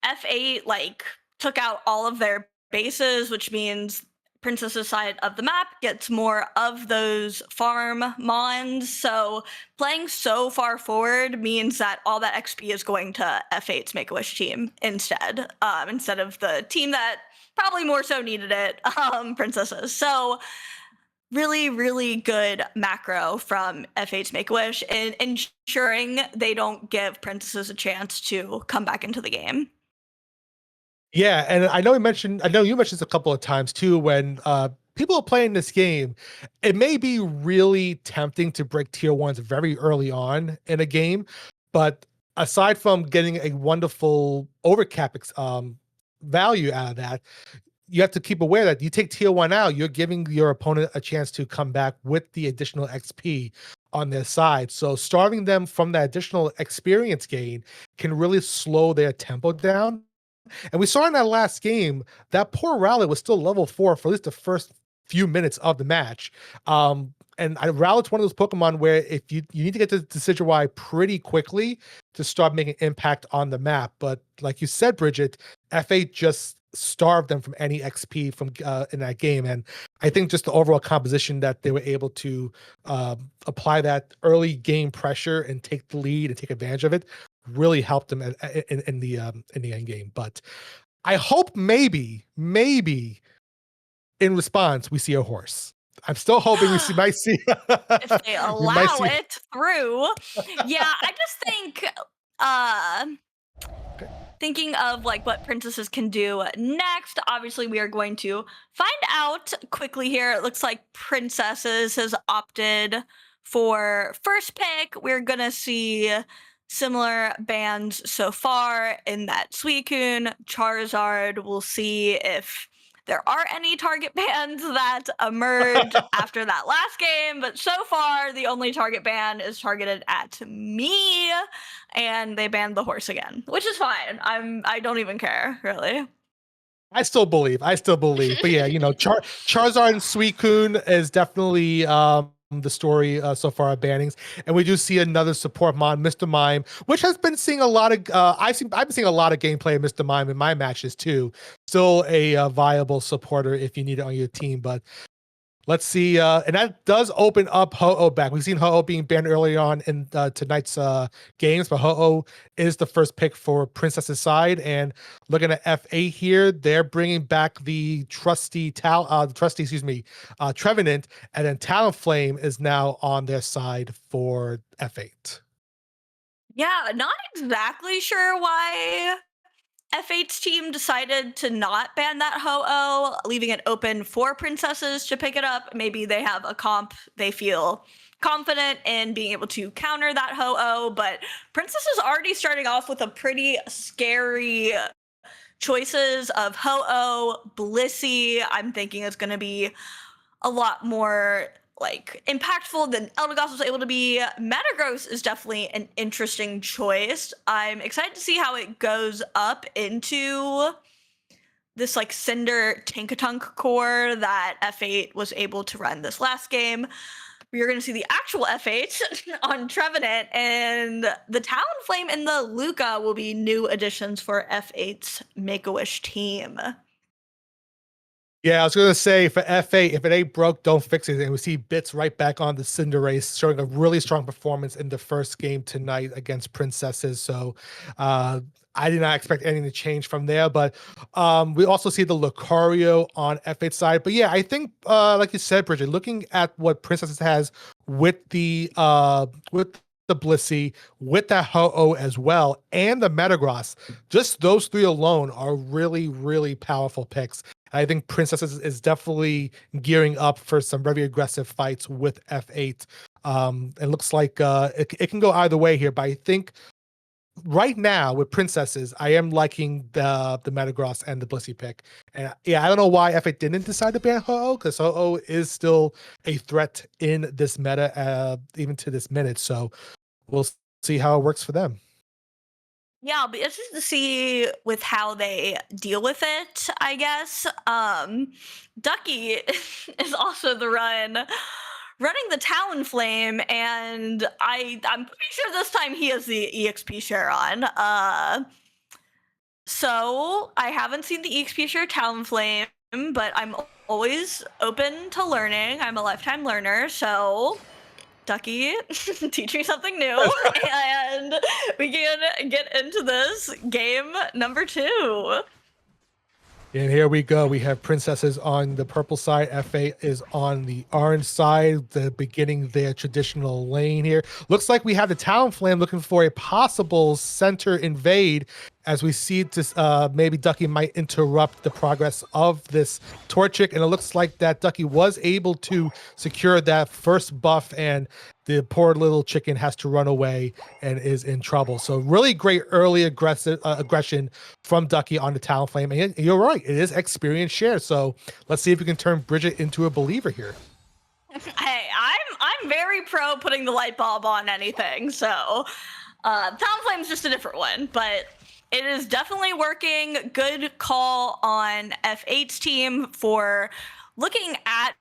F8 like took out all of their bases, which means Princess's side of the map gets more of those farm mons. So playing so far forward means that all that XP is going to F8's Make-A-Wish team instead of the team that probably more so needed it, Princesses. So really good macro from F8's Make-A-Wish in ensuring they don't give Princesses a chance to come back into the game. Yeah, and I know you mentioned this a couple of times too. When people are playing this game, it may be really tempting to break tier ones very early on in a game, but aside from getting a wonderful overcap value out of that, you have to keep aware that you take tier one out, you're giving your opponent a chance to come back with the additional XP on their side. So starving them from that additional experience gain can really slow their tempo down. And we saw in that last game that poor Rowlet was still level 4 for at least the first few minutes of the match. And Rowlet's one of those Pokemon where if you need to get to Decidueye pretty quickly to start making impact on the map. But like you said, Bridget, F8 just starved them from any XP from in that game. And I think just the overall composition that they were able to apply that early game pressure and take the lead and take advantage of it really helped them in the end game. But I hope maybe in response we see a horse. I'm still hoping we might see if they allow it through. Yeah, I just think thinking of like what Princesses can do next, obviously we are going to find out quickly here. It looks like Princesses has opted for first pick. We're gonna see similar bans so far in that Suicune, Charizard. We'll see if there are any target bans that emerge after that last game, but so far the only target ban is targeted at me, and they banned the horse again, which is fine. I don't even care, really. I still believe. But yeah, you know, Charizard and Suicune is definitely the story so far of bannings, and we do see another support mon, Mr. Mime, which has been seeing a lot of. I've been seeing a lot of gameplay of Mr. Mime in my matches too. Still a viable supporter if you need it on your team, but. Let's see, and that does open up Ho-Oh back. We've seen Ho-Oh being banned early on in tonight's games, but Ho-Oh is the first pick for Princess's side. And looking at F8 here, they're bringing back the trusty Trevenant, and then Talonflame is now on their side for F8. Yeah, not exactly sure why F8's team decided to not ban that Ho-Oh, leaving it open for princesses to pick it up. Maybe they have a comp they feel confident in being able to counter that Ho-Oh, but Princess is already starting off with a pretty scary choices of Ho-Oh, Blissey. I'm thinking it's going to be a lot more like impactful than Eldegoss was able to be. Metagross is definitely an interesting choice. I'm excited to see how it goes up into this like Cinder Tinkatunk core that F8 was able to run this last game. You're going to see the actual F8 on Trevenant, and the Talonflame and the Luca will be new additions for F8's Make-A-Wish team. Yeah, I was gonna say for F8, if it ain't broke, don't fix it. And we see Bits right back on the Cinderace, showing a really strong performance in the first game tonight against Princesses. So I did not expect anything to change from there. But we also see the Lucario on F8 side. But yeah, I think like you said, Bridget, looking at what Princesses has with the Blissey, with that Ho-Oh as well, and the Metagross, just those three alone are really, really powerful picks. I think Princess is definitely gearing up for some very aggressive fights with F8. It looks like it can go either way here, but I think right now with Princesses, I am liking the Metagross and the Blissey pick. And yeah, I don't know why F8 didn't decide to ban Ho-Oh, because Ho-Oh is still a threat in this meta, even to this minute. So we'll see how it works for them. Yeah, I'll be interested to see with how they deal with it, I guess. Ducky is also running the Talonflame, and I'm pretty sure this time he has the EXP share on. So I haven't seen the EXP share Talonflame, but I'm always open to learning. I'm a lifetime learner, so Ducky, teach me something new, and we can get into this game number 2. And here we go. We have Princesses on the purple side. F8 is on the orange side. They're beginning their traditional lane here. Looks like we have the Talonflame looking for a possible center invade, as we see this, maybe Ducky might interrupt the progress of this Torchic. And it looks like that Ducky was able to secure that first buff, and the poor little chicken has to run away and is in trouble. So really great early aggression from Ducky on the Talonflame. And you're right, it is experience share. So let's see if we can turn Bridget into a believer here. Hey, I'm very pro putting the light bulb on anything. So Talonflame's just a different one, but it is definitely working. Good call on F8's team for looking at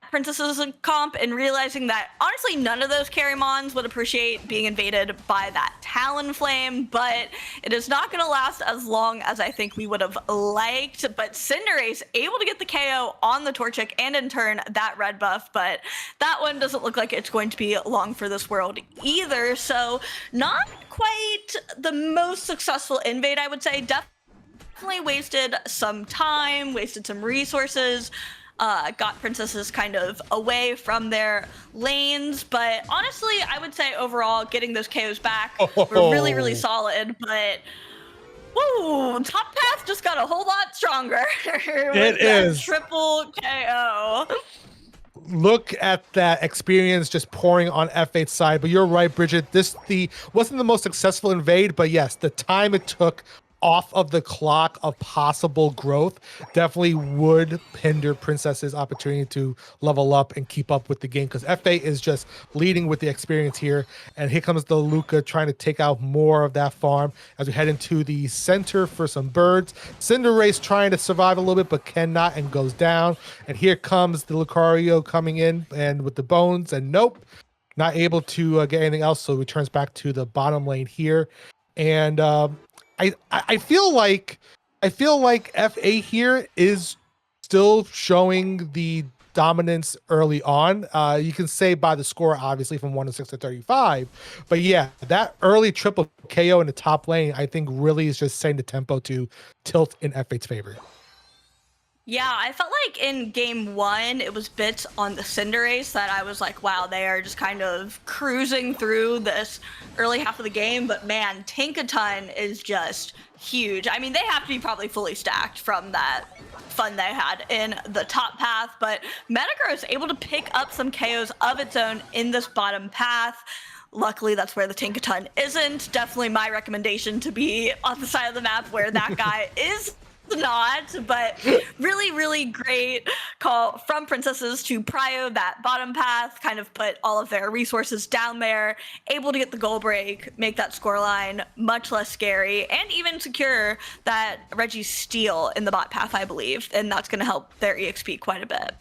Princesses comp and realizing that honestly none of those carry mons would appreciate being invaded by that Talonflame, but it is not going to last as long as I think we would have liked. But Cinderace able to get the KO on the Torchic and in turn that red buff, but that one doesn't look like it's going to be long for this world either. So not quite the most successful invade, I would say. Definitely wasted some time, wasted some resources. Got Princesses kind of away from their lanes, but honestly, I would say overall getting those KOs back were really, really solid. But woo, Top Path just got a whole lot stronger. It is triple KO. Look at that experience just pouring on F8's side. But you're right, Bridget. This wasn't the most successful invade, but yes, the time it took off of the clock of possible growth definitely would hinder Princess's opportunity to level up and keep up with the game, because FA is just leading with the experience here. And here comes the Luca trying to take out more of that farm as we head into the center for some birds. Cinderace trying to survive a little bit, but cannot and goes down. And here comes the Lucario coming in and with the bones, and nope, not able to get anything else. So it returns back to the bottom lane here. And I feel like FA here is still showing the dominance early on. You can say by the score, obviously, from 106 to 35. But yeah, that early triple KO in the top lane, I think really is just setting the tempo to tilt in F8's favor. Yeah, I felt like in game 1, it was bits on the Cinderace that I was like, wow, they are just kind of cruising through this early half of the game. But man, Tinkaton is just huge. I mean, they have to be probably fully stacked from that fun they had in the top path. But Metagross is able to pick up some KOs of its own in this bottom path. Luckily, that's where the Tinkaton isn't. Definitely my recommendation to be on the side of the map where that guy is not, but really great call from Princesses to prio that bottom path, kind of put all of their resources down there, able to get the goal break, make that scoreline much less scary, and even secure that Reggie's steal in the bot path, I believe, and that's going to help their EXP quite a bit.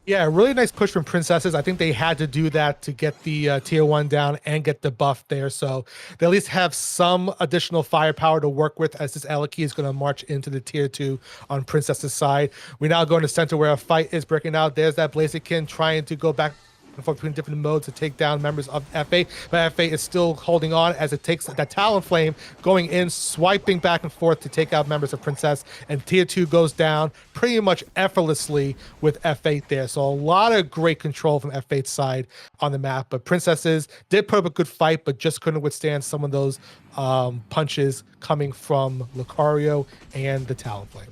Yeah, really nice push from Princesses. I think they had to do that to get the tier 1 down and get the buff there. So they at least have some additional firepower to work with as this Eliki is going to march into the tier 2 on Princess's side. We now go into center where a fight is breaking out. There's that Blaziken trying to go back and forth between different modes to take down members of FA, but FA is still holding on as it takes that Talonflame going in, swiping back and forth to take out members of Princess, and tier 2 goes down pretty much effortlessly with F8 there. So a lot of great control from F8's side on the map, but Princesses did put up a good fight, but just couldn't withstand some of those punches coming from Lucario and the Talonflame.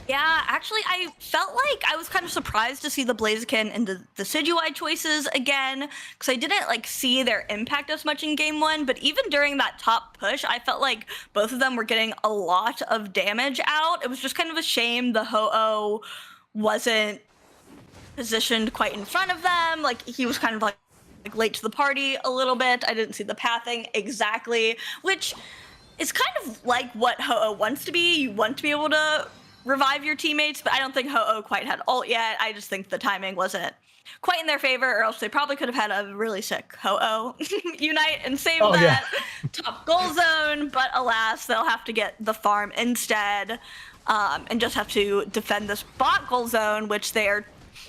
Yeah, actually, I felt like I was kind of surprised to see the Blaziken and the Decidueye choices again, because I didn't like see their impact as much in game 1, but even during that top push, I felt like both of them were getting a lot of damage out. It was just kind of a shame the Ho-Oh wasn't positioned quite in front of them. Like, he was kind of like late to the party a little bit. I didn't see the pathing exactly, which is kind of like what Ho-Oh wants to be. You want to be able to revive your teammates, but I don't think Ho-Oh quite had ult yet. I just think the timing wasn't quite in their favor, or else they probably could have had a really sick Ho-Oh Unite and save that top goal zone, but alas, they'll have to get the farm instead, and just have to defend this bot goal zone, which they are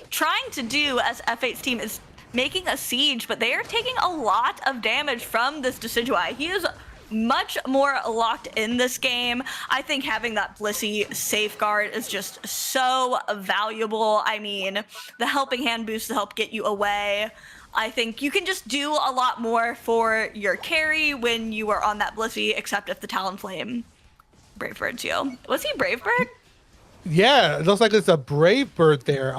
trying to do as F8's team is making a siege, but they are taking a lot of damage from this Decidueye. He is much more locked in this game. I think having that Blissey safeguard is just so valuable. I mean, the helping hand boost to help get you away. I think you can just do a lot more for your carry when you are on that Blissey, except if the Talonflame Brave Bird's you. Was he Brave Bird? Yeah, it looks like it's a Brave Bird there.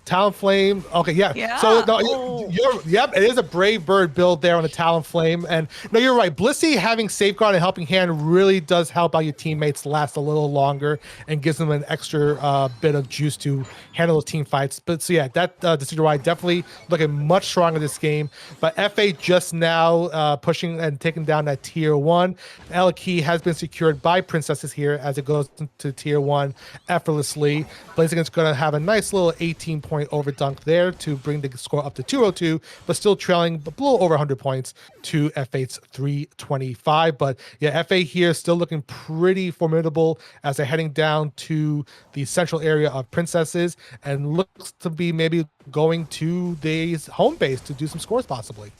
Talonflame. Okay, yeah. So no, yep, it is a Brave Bird build there on the Talonflame. And no, you're right. Blissey having Safeguard and Helping Hand really does help out your teammates last a little longer and gives them an extra bit of juice to handle those team fights. But so yeah, that Decidueye definitely looking much stronger this game. But FA just now pushing and taking down that tier 1. Eliki has been secured by Princesses here as it goes into tier 1 effortlessly. Blaziken's going to have a nice little 18-point overdunk there to bring the score up to 202, but still trailing a little over 100 points to F8's 325. But yeah, FA here still looking pretty formidable as they're heading down to the central area of Princesses and looks to be maybe going to the home base to do some scores possibly.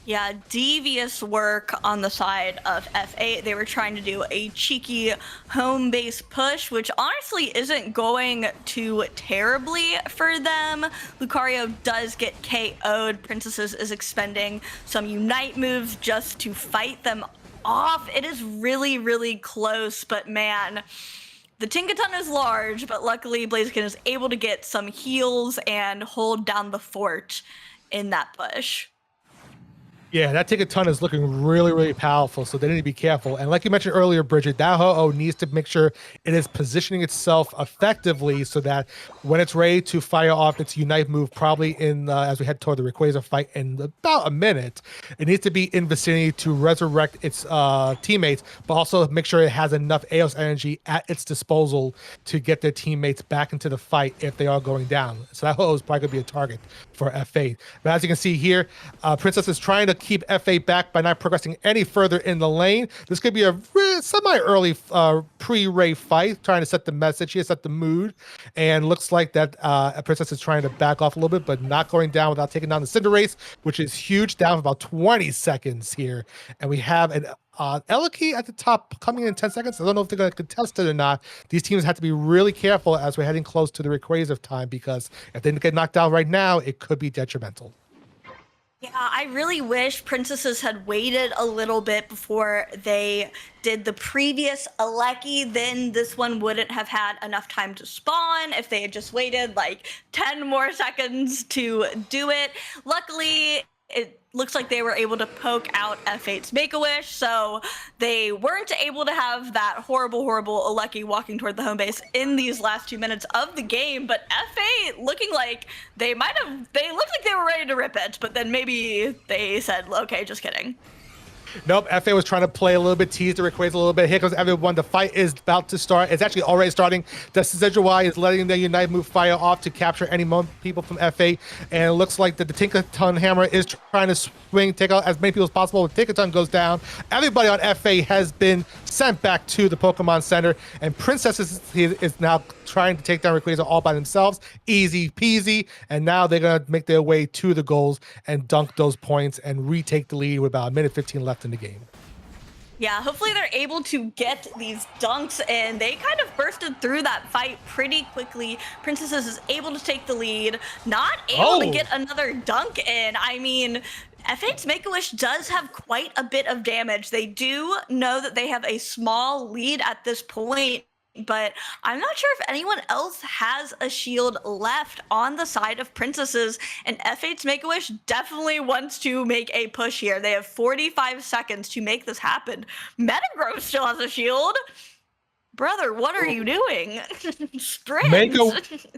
Yeah, devious work on the side of F8. They were trying to do a cheeky home base push, which honestly isn't going too terribly for them. Lucario does get KO'd. Princesses is expending some Unite moves just to fight them off. It is really close, but man, the Tinkaton is large, but luckily Blaziken is able to get some heals and hold down the fort in that push. Yeah, that take a ton is looking really, really powerful. So they need to be careful. And like you mentioned earlier, Bridget, that Ho-Oh needs to make sure it is positioning itself effectively so that when it's ready to fire off its Unite move, probably in as we head toward the Rayquaza fight in about a minute, it needs to be in vicinity to resurrect its teammates, but also make sure it has enough Eos energy at its disposal to get their teammates back into the fight if they are going down. So that Ho-Oh is probably going to be a target for F8. But as you can see here, Princess is trying to keep F8 back by not progressing any further in the lane. This could be a semi-early pre-Ray fight, trying to set the message here, set the mood, and looks like that Princess is trying to back off a little bit, but not going down without taking down the Cinderace, which is huge, down for about 20 seconds here. And we have an Eliki at the top coming in 10 seconds. I don't know if they're going to contest it or not. These teams have to be really careful as we're heading close to the Rayquaza time, because if they get knocked out right now, it could be detrimental. Yeah, I really wish Princesses had waited a little bit before they did the previous Aleki. Then this one wouldn't have had enough time to spawn if they had just waited like 10 more seconds to do it. Luckily, it looks like they were able to poke out F8's Make-A-Wish, so they weren't able to have that horrible Aleki walking toward the home base in these last 2 minutes of the game. But F8 looking like they looked like they were ready to rip it, but then maybe they said, okay, just kidding. Nope, FA was trying to play a little bit, tease the Rayquaza a little bit. Here comes everyone. The fight is about to start. It's actually already starting. The Decidueye is letting the Unite move fire off to capture any people from FA. And it looks like that the Tinkaton Hammer is trying to swing, take out as many people as possible. When Tinkaton goes down, everybody on FA has been sent back to the Pokemon Center. And Princess is now trying to take down Rayquaza all by themselves. Easy peasy. And now they're going to make their way to the goals and dunk those points and retake the lead with about a minute 15 left in the game. Yeah, hopefully they're able to get these dunks in. They kind of bursted through that fight pretty quickly. Princesses is able to take the lead, not able to get another dunk in. I mean, F8's Make-A-Wish does have quite a bit of damage. They do know that they have a small lead at this point, but I'm not sure if anyone else has a shield left on the side of Princesses, and F8's Make-A-Wish definitely wants to make a push here. They have 45 seconds to make this happen. Metagross still has a shield. Brother, what are you doing? Sprint.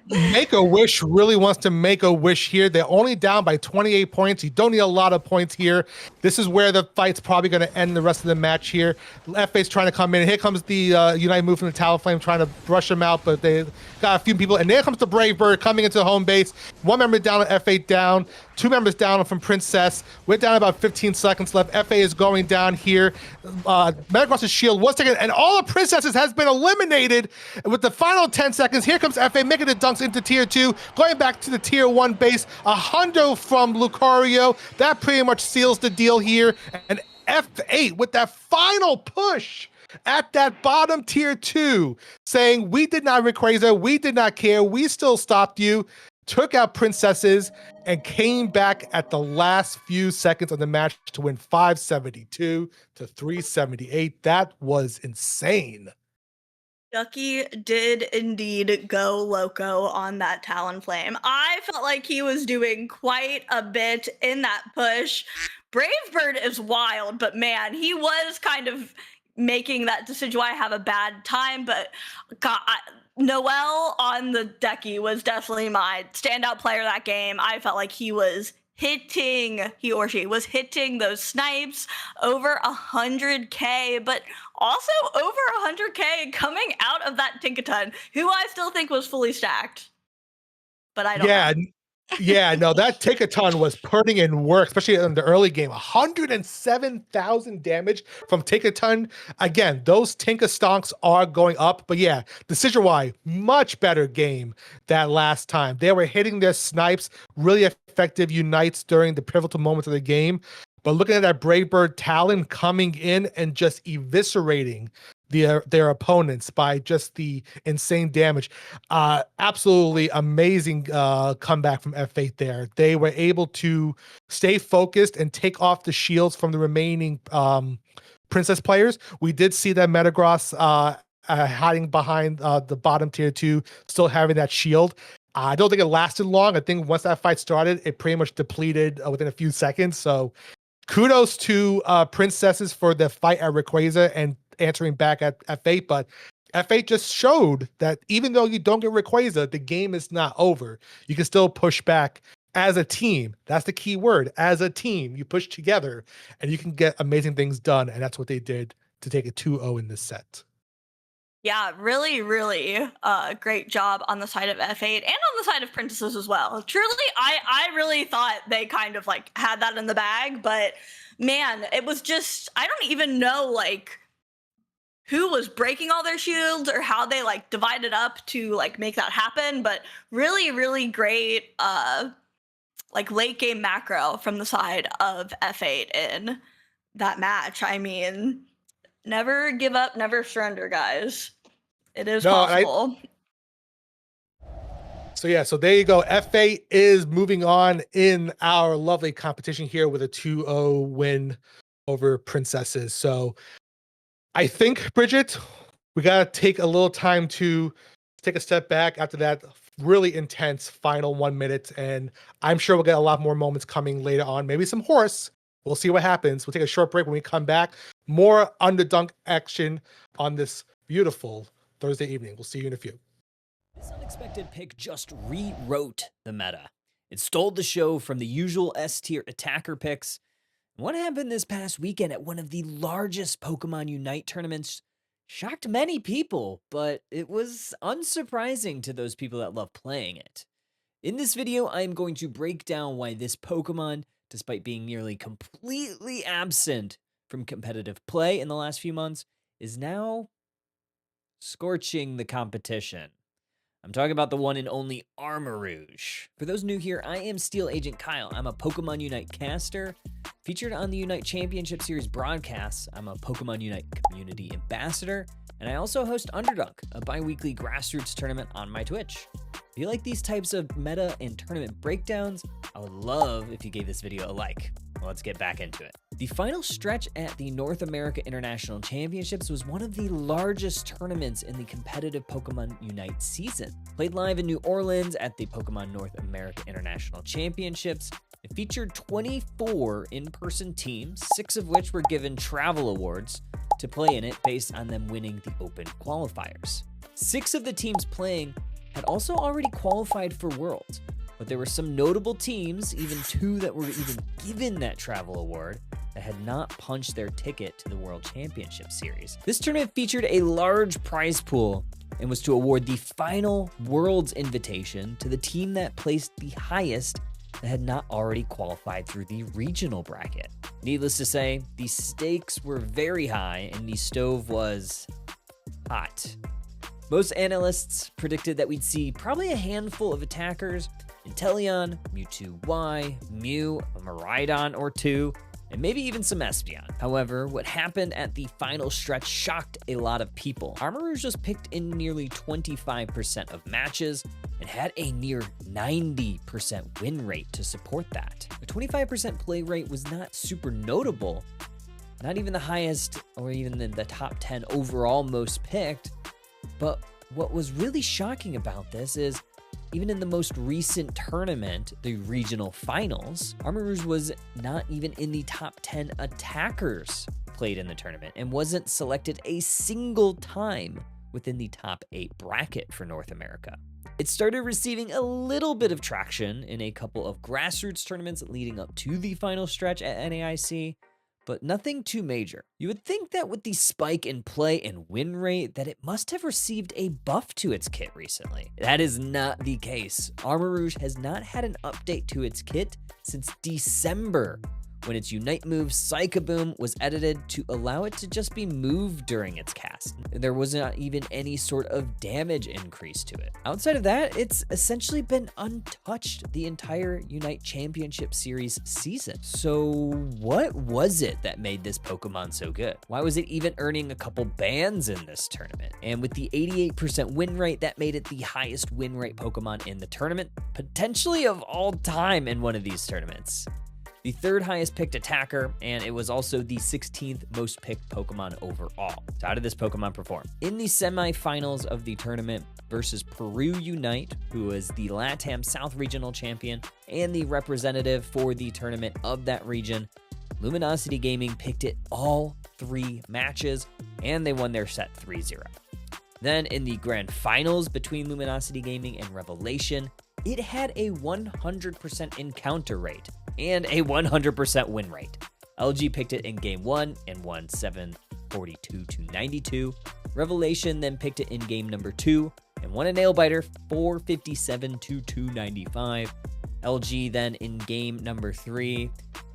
Make-A-Wish really wants to make a wish here. They're only down by 28 points. You don't need a lot of points here. This is where the fight's probably going to end the rest of the match here. FA's trying to come in. Here comes the Unite move from the Talonflame, trying to brush them out, but they got a few people. And there comes the Brave Bird coming into the home base. One member down on F8 down. 2 members down from Princess. We're down about 15 seconds left. FA is going down here. Metagross's shield was taken, and all the Princesses has been eliminated with the final 10 seconds. Here comes FA making the dunks into tier 2, going back to the tier 1 base. A hundo from Lucario. That pretty much seals the deal here. And F8 with that final push at that bottom tier 2, saying, we did not Rayquaza, we did not care, we still stopped you, took out Princesses, and came back at the last few seconds of the match to win 572 to 378. That was insane. Ducky did indeed go loco on that Talonflame. I felt like he was doing quite a bit in that push. Brave Bird is wild, but man, he was kind of making that Decidueye have a bad time, but God, Noel on the decky was definitely my standout player that game. I felt like he or she was hitting those snipes over 100K, but also over 100K coming out of that Tinkaton, who I still think was fully stacked. But I don't know. Yeah, no, that Tinkaton was putting in work, especially in the early game. 107,000 damage from Tinkaton. Again, those Tinka stonks are going up, but yeah, the Decidueye, much better game that last time. They were hitting their snipes, really effective unites during the pivotal moments of the game. But looking at that Brave Bird Talon coming in and just eviscerating their opponents by just the insane damage. Absolutely amazing comeback from F8 there. They were able to stay focused and take off the shields from the remaining Princess players. We did see that Metagross hiding behind the bottom tier 2, still having that shield. I don't think it lasted long. I think once that fight started, it pretty much depleted within a few seconds. So kudos to Princesses for the fight at Rayquaza and answering back at F8, but F8 just showed that even though you don't get Rayquaza, the game is not over. You can still push back as a team. That's the key word. As a team, you push together and you can get amazing things done. And that's what they did to take a 2-0 in this set. Yeah, really, really great job on the side of F8 and on the side of Princesses as well. Truly, I really thought they kind of like had that in the bag, but man, it was just, I don't even know like who was breaking all their shields or how they like divided up to like make that happen, but really, really great like late game macro from the side of F8 in that match. I mean, never give up, never surrender, guys. It is possible. So there you go. F8 is moving on in our lovely competition here with a 2-0 win over Princesses. So I think, Bridget, we got to take a little time to take a step back after that really intense final 1 minute. And I'm sure we'll get a lot more moments coming later on. Maybe some horse. We'll see what happens. We'll take a short break. When we come back, more Underdunk action on this beautiful Thursday evening. We'll see you in a few. This unexpected pick just rewrote the meta. It stole the show from the usual S-tier attacker picks. What happened this past weekend at one of the largest Pokemon Unite tournaments shocked many people, but it was unsurprising to those people that love playing it. In this video, I am going to break down why this Pokemon, despite being nearly completely absent from competitive play in the last few months, is now scorching the competition. I'm talking about the one and only Armarouge. For those new here, I am Steel Agent Kyle. I'm a Pokemon Unite caster. Featured on the Unite Championship Series broadcasts, I'm a Pokemon Unite community ambassador, and I also host Underdunk, a bi-weekly grassroots tournament on my Twitch. If you like these types of meta and tournament breakdowns, I would love if you gave this video a like. Let's get back into it. The final stretch at the North America International Championships was one of the largest tournaments in the competitive Pokemon Unite season. Played live in New Orleans at the Pokemon North America International Championships, it featured 24 in-person teams, 6 of which were given travel awards to play in it based on them winning the open qualifiers. 6 of the teams playing had also already qualified for Worlds, but there were some notable teams, even 2 that were even given that travel award, that had not punched their ticket to the World Championship Series. This tournament featured a large prize pool and was to award the final Worlds invitation to the team that placed the highest that had not already qualified through the regional bracket. Needless to say, the stakes were very high and the stove was hot. Most analysts predicted that we'd see probably a handful of attackers, Inteleon, Mewtwo Y, Mew, a Miraidon or 2, and maybe even some Espeon. However, what happened at the final stretch shocked a lot of people. Armarouge was picked in nearly 25% of matches and had a near 90% win rate to support that. A 25% play rate was not super notable, not even the highest or even the top 10 overall most picked, but what was really shocking about this is even in the most recent tournament, the regional finals, Armarouge was not even in the top 10 attackers played in the tournament and wasn't selected a single time within the top 8 bracket for North America. It started receiving a little bit of traction in a couple of grassroots tournaments leading up to the final stretch at NAIC, but nothing too major. You would think that with the spike in play and win rate that it must have received a buff to its kit recently. That is not the case. Armarouge has not had an update to its kit since December, when its Unite move Psychoboom was edited to allow it to just be moved during its cast. There was not even any sort of damage increase to it. Outside of that, it's essentially been untouched the entire Unite Championship Series season. So what was it that made this Pokemon so good? Why was it even earning a couple bans in this tournament? And with the 88% win rate, that made it the highest win rate Pokemon in the tournament, potentially of all time in one of these tournaments. The 3rd highest picked attacker, and it was also the 16th most picked Pokemon overall. So how did this Pokemon perform? In the semifinals of the tournament versus Peru Unite, who was the LATAM South Regional Champion and the representative for the tournament of that region, Luminosity Gaming picked it all 3 matches, and they won their set 3-0. Then in the grand finals between Luminosity Gaming and Revelation, it had a 100% encounter rate and a 100% win rate. LG picked it in game 1 and won 742-92. Revelation then picked it in game number 2 and won a nail biter 457-295. LG then in game number 3,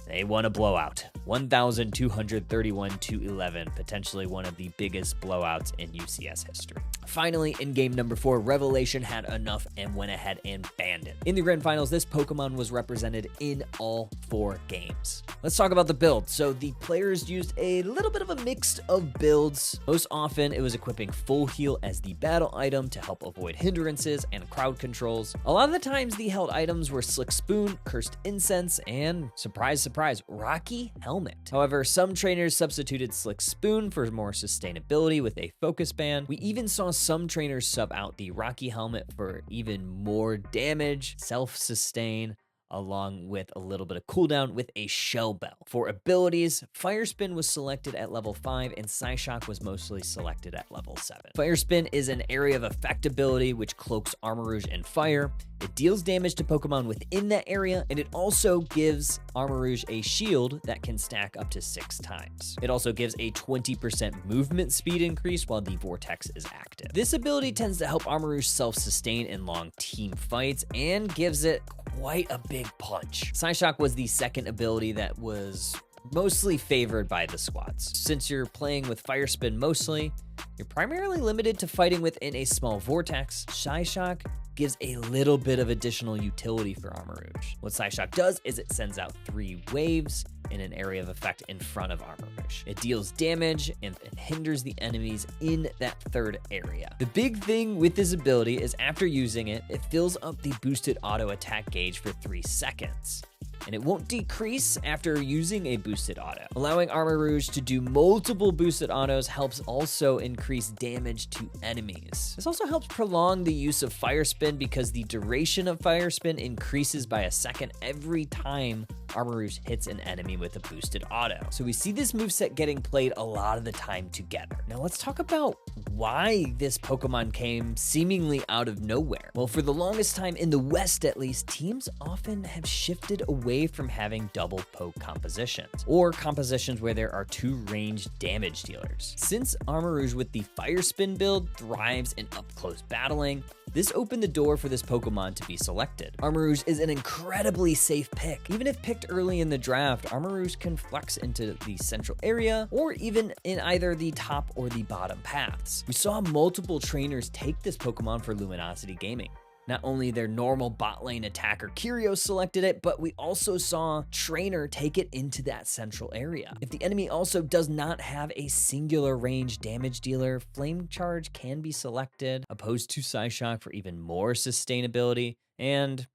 they won a blowout, 1,231-11, potentially one of the biggest blowouts in UCS history. Finally, in game number 4, Revelation had enough and went ahead and banned it. In the grand finals, this Pokemon was represented in all 4 games. Let's talk about the build. So the players used a little bit of a mix of builds. Most often, it was equipping Full Heal as the battle item to help avoid hindrances and crowd controls. A lot of the times, the held items were Slick Spoon, Cursed Incense, and surprise, surprise, Rocky Helmet. However, some trainers substituted Slick Spoon for more sustainability with a Focus Band. We even saw some trainers sub out the Rocky Helmet for even more damage, self-sustain, along with a little bit of cooldown with a Shell Bell. For abilities, Fire Spin was selected at level 5 and Psyshock was mostly selected at level 7. Fire Spin is an area of effect ability which cloaks Armarouge and Fire. It deals damage to Pokemon within that area, and it also gives Armarouge a shield that can stack up to 6 times. It also gives a 20% movement speed increase while the Vortex is active. This ability tends to help Armarouge self-sustain in long team fights and gives it quite a big punch. Psyshock was the second ability that was mostly favored by the squads. Since you're playing with Fire Spin mostly, you're primarily limited to fighting within a small vortex. Psyshock gives a little bit of additional utility for Armarouge. What Psyshock does is it sends out 3 waves in an area of effect in front of Armarouge. It deals damage and hinders the enemies in that 3rd area. The big thing with this ability is after using it, it fills up the boosted auto attack gauge for 3 seconds. And it won't decrease after using a boosted auto. Allowing Armarouge to do multiple boosted autos helps also increase damage to enemies. This also helps prolong the use of Fire Spin because the duration of Fire Spin increases by a second every time Armarouge hits an enemy with a boosted auto. So we see this moveset getting played a lot of the time together. Now let's talk about why this Pokemon came seemingly out of nowhere. Well, for the longest time, in the West at least, teams often have shifted away from having double poke compositions, or compositions where there are 2 ranged damage dealers. Since Armarouge with the Fire Spin build thrives in up-close battling, this opened the door for this Pokemon to be selected. Armarouge is an incredibly safe pick. Even if picked early in the draft, Armarouge can flex into the central area or even in either the top or the bottom paths. We saw multiple trainers take this Pokemon for Luminosity Gaming. Not only their normal bot lane attacker Kyrios selected it, but we also saw Trainer take it into that central area. If the enemy also does not have a singular range damage dealer, Flame Charge can be selected, opposed to Psyshock for even more sustainability and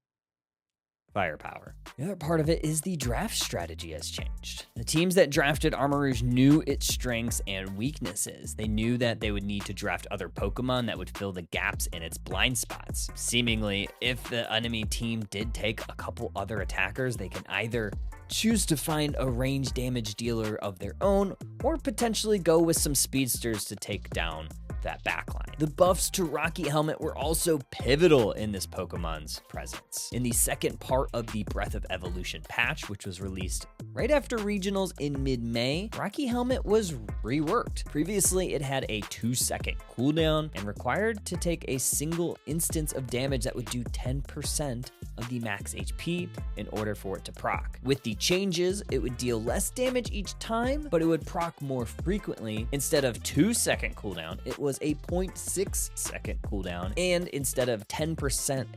firepower. The other part of it is the draft strategy has changed. The teams that drafted Armarouge knew its strengths and weaknesses. They knew that they would need to draft other Pokemon that would fill the gaps in its blind spots. Seemingly, if the enemy team did take a couple other attackers, they can either choose to find a range damage dealer of their own or potentially go with some speedsters to take down that backline. The buffs to Rocky Helmet were also pivotal in this Pokemon's presence. In the second part of the Breath of Evolution patch, which was released right after regionals in mid-May, Rocky Helmet was reworked. Previously, it had a 2-second cooldown and required to take a single instance of damage that would do 10% of the max HP in order for it to proc. With the changes, it would deal less damage each time, but it would proc more frequently. Instead of 2-second cooldown, it was a 0.6-second cooldown, and instead of 10%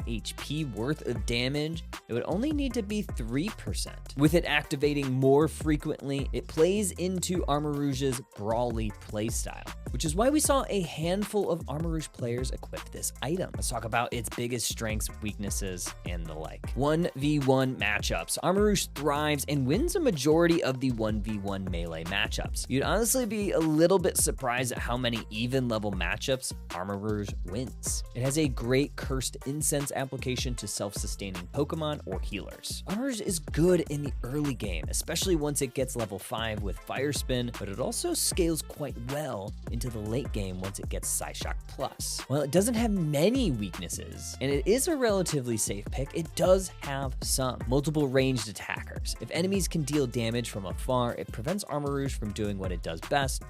HP worth of damage, it would only need to be 3%. With it activating more frequently, it plays into Armarouge's brawly playstyle, which is why we saw a handful of Armarouge players equip this item. Let's talk about its biggest strengths, weaknesses, and the gonna like. 1v1 matchups. Armarouge thrives and wins a majority of the 1v1 melee matchups. You'd honestly be a little bit surprised at how many even level matchups Armarouge wins. It has a great Cursed Incense application to self-sustaining Pokemon or healers. Armarouge is good in the early game, especially once it gets level 5 with Fire Spin, but it also scales quite well into the late game once it gets Psyshock Plus. While it doesn't have many weaknesses, and it is a relatively safe pick, it does have some. Multiple ranged attackers. If enemies can deal damage from afar, it prevents Armarouge from doing what it does best,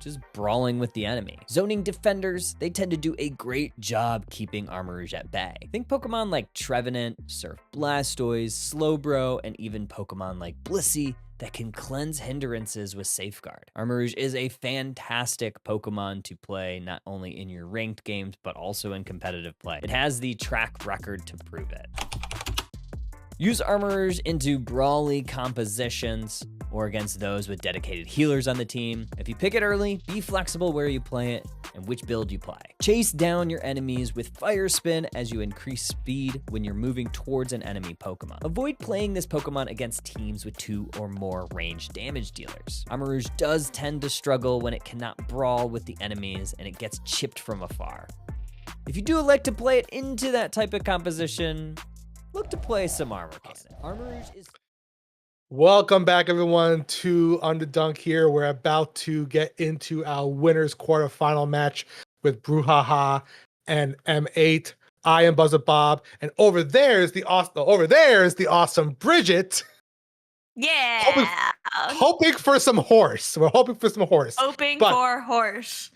just brawling with the enemy. Zoning defenders, they tend to do a great job keeping Armarouge at bay. Think Pokemon like Trevenant, Surf Blastoise, Slowbro, and even Pokemon like Blissey that can cleanse hindrances with Safeguard. Armarouge is a fantastic Pokemon to play not only in your ranked games, but also in competitive play. It has the track record to prove it. Use Armarouge into brawly compositions or against those with dedicated healers on the team. If you pick it early, be flexible where you play it and which build you play. Chase down your enemies with Fire Spin as you increase speed when you're moving towards an enemy Pokemon. Avoid playing this Pokemon against teams with 2 or more ranged damage dealers. Armarouge does tend to struggle when it cannot brawl with the enemies and it gets chipped from afar. If you do elect to play it into that type of composition, look to play some Armor Cannon. Armarouge is... Welcome back, everyone, to Underdunk here. We're about to get into our winners quarterfinal match with Brouhaha and M8. I am Buzzer Bob, and over there is the awesome Bridget. Yeah. Hoping for some horse. We're hoping for some horse. Hoping for horse.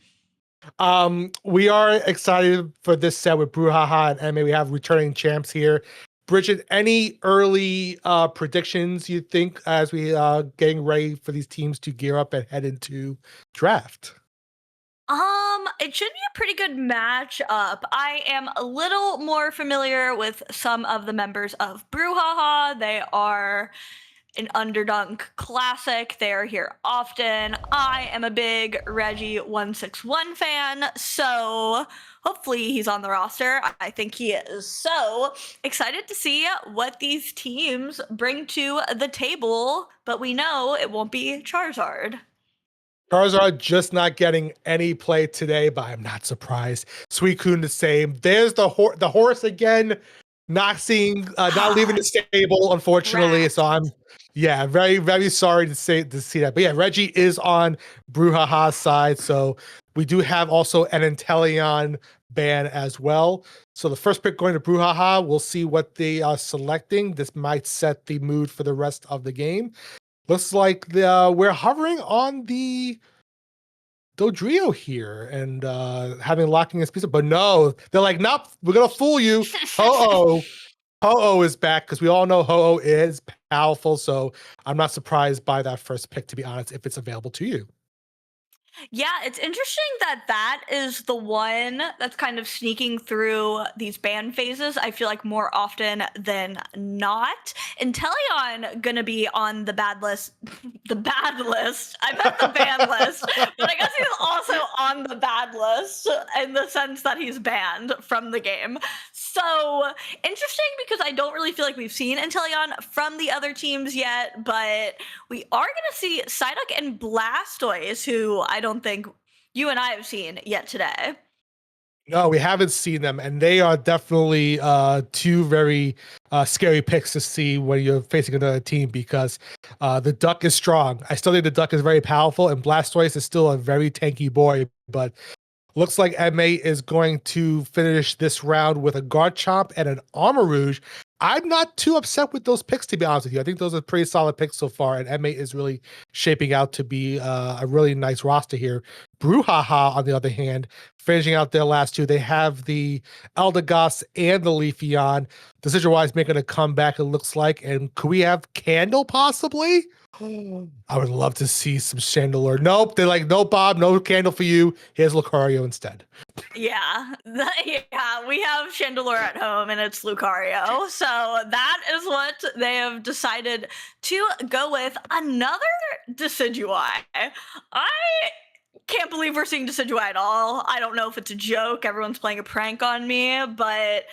We are excited for this set with Brouhaha and M8. We have returning champs here. Bridget, any early predictions you think as we getting ready for these teams to gear up and head into draft? It should be a pretty good matchup. I am a little more familiar with some of the members of Brouhaha. They are an Underdunk classic. They are here often. I am a big Reggie161 fan, so hopefully he's on the roster. I think he is. So excited to see what these teams bring to the table, but we know it won't be Charizard. Charizard just not getting any play today, but I'm not surprised. Suicune the same. There's the horse again, not leaving the stable, unfortunately. Rat. So I'm very, very sorry to see that. But yeah, Reggie is on Brouhaha's side. So we do have also an Inteleon ban as well. So the first pick going to Brouhaha. We'll see what they are selecting. This might set the mood for the rest of the game. Looks like we're hovering on the Dodrio here and having locking his piece up. But no, they're like, nope, we're going to fool you. Ho-Oh. Ho-Oh is back because we all know Ho-Oh is powerful. So I'm not surprised by that first pick, to be honest, if it's available to you. Yeah, it's interesting that is the one that's kind of sneaking through these ban phases. I feel like more often than not. Inteleon gonna be on the bad list. The bad list. I meant the ban list, but I guess he's also on the bad list in the sense that he's banned from the game. So interesting because I don't really feel like we've seen Inteleon from the other teams yet, but we are gonna see Psyduck and Blastoise, who I don't think you and I have seen yet today. No, we haven't seen them, and they are definitely two very scary picks to see when you're facing another team because the Duck is strong. I still think the Duck is very powerful, and Blastoise is still a very tanky boy, but looks like M8 is going to finish this round with a Garchomp and an Armarouge. I'm not too upset with those picks, to be honest with you. I think those are pretty solid picks so far, and M8 is really shaping out to be a really nice roster here. Brouhaha, on the other hand, finishing out their last two, they have the Eldegoss and the Leafeon. Decision-wise, making a comeback, it looks like. And could we have Candle, possibly? I would love to see some Chandelure. Nope, they're like, no, Bob, no Candle for you. Here's Lucario instead. Yeah, we have Chandelure at home, and it's Lucario. So that is what they have decided to go with. Another Decidueye. I can't believe we're seeing Decidueye at all. I don't know if it's a joke. Everyone's playing a prank on me, but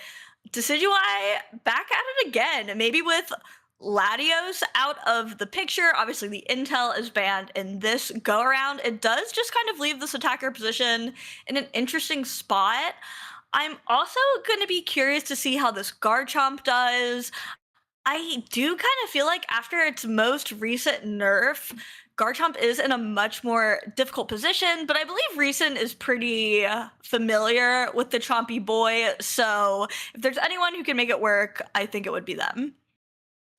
Decidueye back at it again, maybe with Latios out of the picture. Obviously, the intel is banned in this go around. It does just kind of leave this attacker position in an interesting spot. I'm also going to be curious to see how this Garchomp does. I do kind of feel like after its most recent nerf, Garchomp is in a much more difficult position, but I believe Recent is pretty familiar with the Chompy boy, so if there's anyone who can make it work, I think it would be them.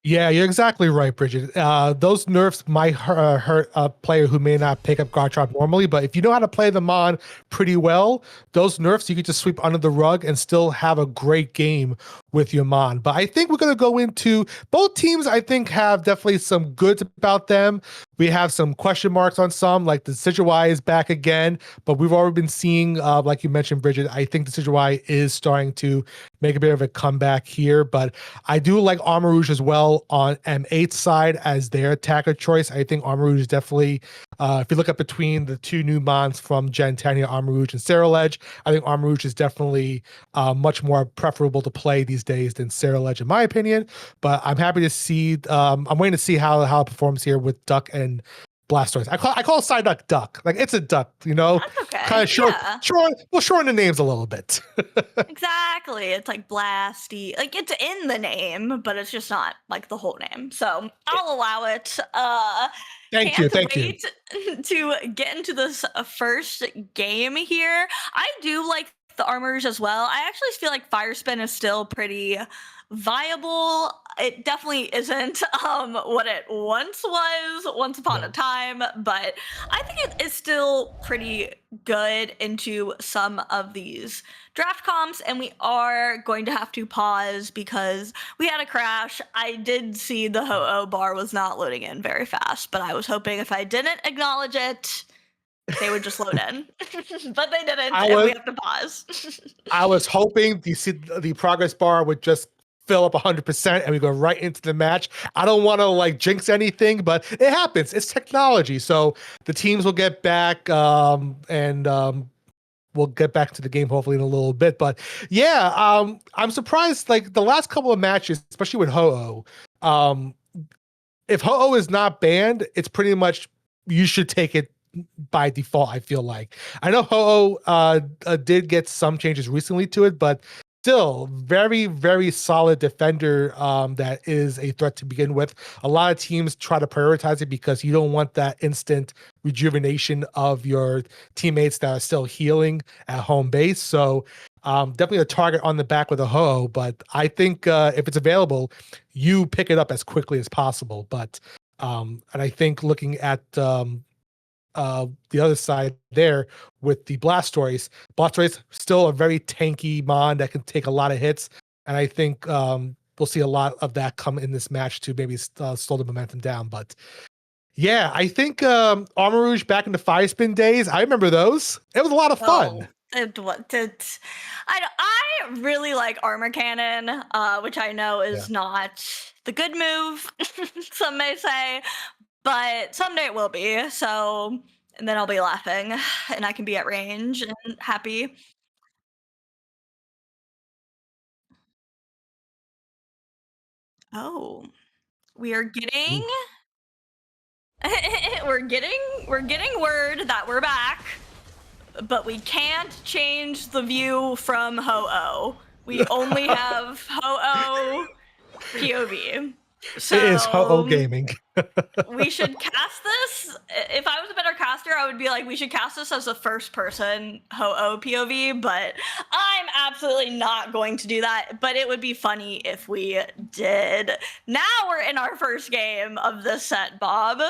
Yeah, you're exactly right, Bridget. Those nerfs might hurt a player who may not pick up Garchomp normally, but if you know how to play them on pretty well, those nerfs you could just sweep under the rug and still have a great game with your Mon. But I think we're going to go into both teams. I think have definitely some goods about them. We have some question marks on some, like the Decidueye is back again, but we've already been seeing, like you mentioned, Bridget, I think the Decidueye is starting to make a bit of a comeback here, but I do like Armarouge as well on M8 side as their attacker choice. I think Armarouge is definitely, if you look up between the two new Mons from Gen 10 here, Armarouge and Ceruledge, I think Armarouge is definitely much more preferable to play these days than Ceruledge, in my opinion. But I'm happy to see, I'm waiting to see how it performs here with Duck and Blastoise. I call Psyduck Duck. Like, it's a duck, you know? That's okay. Kind of short, Yeah. we'll shorten the names a little bit. Exactly. It's like Blasty. Like, it's in the name, but it's just not like the whole name. So I'll allow it. Thank you. To get into this first game here. I do like the armors as well. I actually feel like Fire Spin is still pretty viable. It definitely isn't what it once was once upon a time, but I think it is still pretty good into some of these draft comps, and we are going to have to pause because we had a crash. I did see the Ho-Oh bar was not loading in very fast, but I was hoping if I didn't acknowledge it, they would just load in. But they didn't, and we have to pause. I was hoping the progress bar would just fill up 100% and we go right into the match. I don't want to like jinx anything, but it happens. It's technology. So the teams will get back and we'll get back to the game hopefully in a little bit. But yeah, I'm surprised like the last couple of matches, especially with Ho-Oh, if Ho-Oh is not banned, it's pretty much you should take it by default. I feel like I know Ho-Oh did get some changes recently to it, but still very, very solid defender that is a threat to begin with. A lot of teams try to prioritize it because you don't want that instant rejuvenation of your teammates that are still healing at home base. So definitely a target on the back with a Ho, but I think if it's available, you pick it up as quickly as possible. But and I think looking at the other side there with the Blastoise still a very tanky Mon that can take a lot of hits, and I think we'll see a lot of that come in this match to maybe slow the momentum down. But yeah, I think Armarouge back in the Fire Spin days, I remember those. It was a lot of fun. I really like Armor Cannon, which I know is not the good move, some may say, but someday it will be. So, and then I'll be laughing and I can be at range and happy. Oh, we are getting we're getting word that we're back, but we can't change the view from Ho-Oh. We only have Ho-Oh POV. So it is Ho-Oh gaming. We should cast this. If I was a better caster, I would be like, we should cast this as a first person Ho-Oh POV, but I'm absolutely not going to do that. But it would be funny if we did. Now we're in our first game of this set, Bob.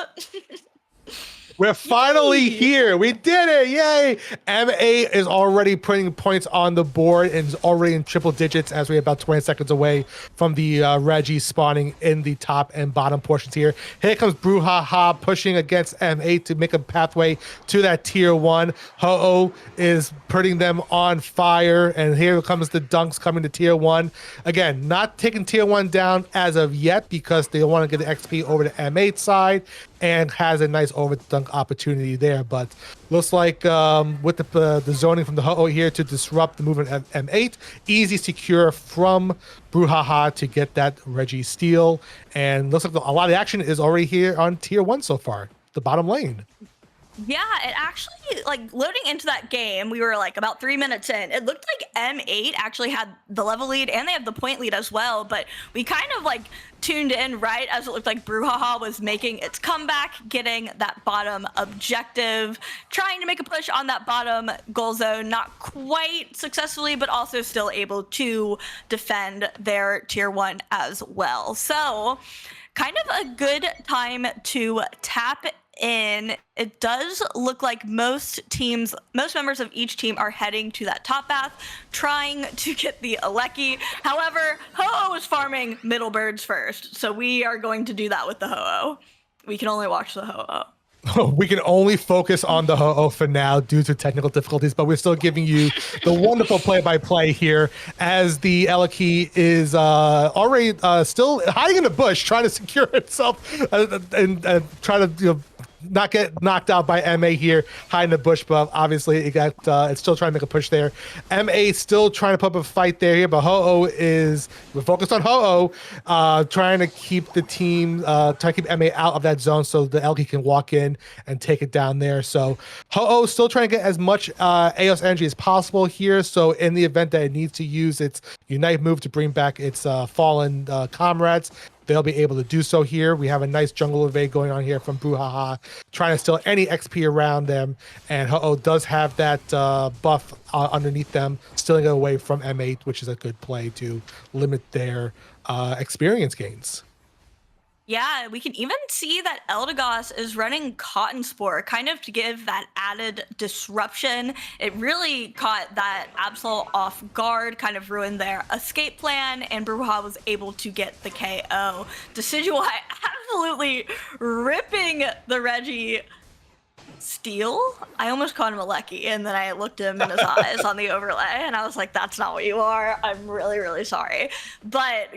We're finally here. We did it. Yay. MA is already putting points on the board and is already in triple digits as we're about 20 seconds away from the Reggie spawning in the top and bottom portions here. Here comes Brouhaha pushing against MA to make a pathway to that tier 1. Ho-Oh is putting them on fire. And here comes the Dunks coming to tier 1. Again, not taking tier 1 down as of yet because they want to get the XP over to M8 side. and has a nice overdunk opportunity there. But looks like with the zoning from the Ho-Oh here to disrupt the movement of M8, easy secure from Brouhaha to get that Reggie steal. And looks like a lot of action is already here on tier 1 so far, the bottom lane. Yeah, it actually, like, loading into that game, we were like about 3 minutes in. It looked like M8 actually had the level lead and they have the point lead as well, but we kind of like tuned in right as it looked like Brouhaha was making its comeback, getting that bottom objective, trying to make a push on that bottom goal zone, not quite successfully, but also still able to defend their tier 1 as well. So kind of a good time to tap in. It does look like most members of each team are heading to that top path, trying to get the Aleki. However, Ho-Oh is farming middle birds first, so we are going to do that with the Ho-Oh. We can only watch the Ho-Oh. We can only focus on the Ho-Oh for now due to technical difficulties, but we're still giving you the wonderful play-by-play here as the Aleki is already still hiding in the bush, trying to secure itself and try to not get knocked out by MA here, hiding in the bush, but obviously it's still trying to make a push there. MA still trying to put up a fight there here, but we're focused on Ho-Oh, trying to keep the team, trying to keep MA out of that zone so the Elky can walk in and take it down there. So Ho-Oh still trying to get as much AOS energy as possible here, so in the event that it needs to use its Unite move to bring back its fallen comrades, they'll be able to do so here. We have a nice jungle evade going on here from Brouhaha, trying to steal any XP around them. And Ho-Oh does have that buff underneath them, stealing it away from M8, which is a good play to limit their experience gains. Yeah, we can even see that Eldegoss is running Cotton Spore, kind of to give that added disruption. It really caught that Absol off guard, kind of ruined their escape plan, and Brouhaha was able to get the KO. Decidueye absolutely ripping the Reggie steal. I almost called him a Lecky, and then I looked him in his eyes on the overlay, and I was like, that's not what you are. I'm really, really sorry. But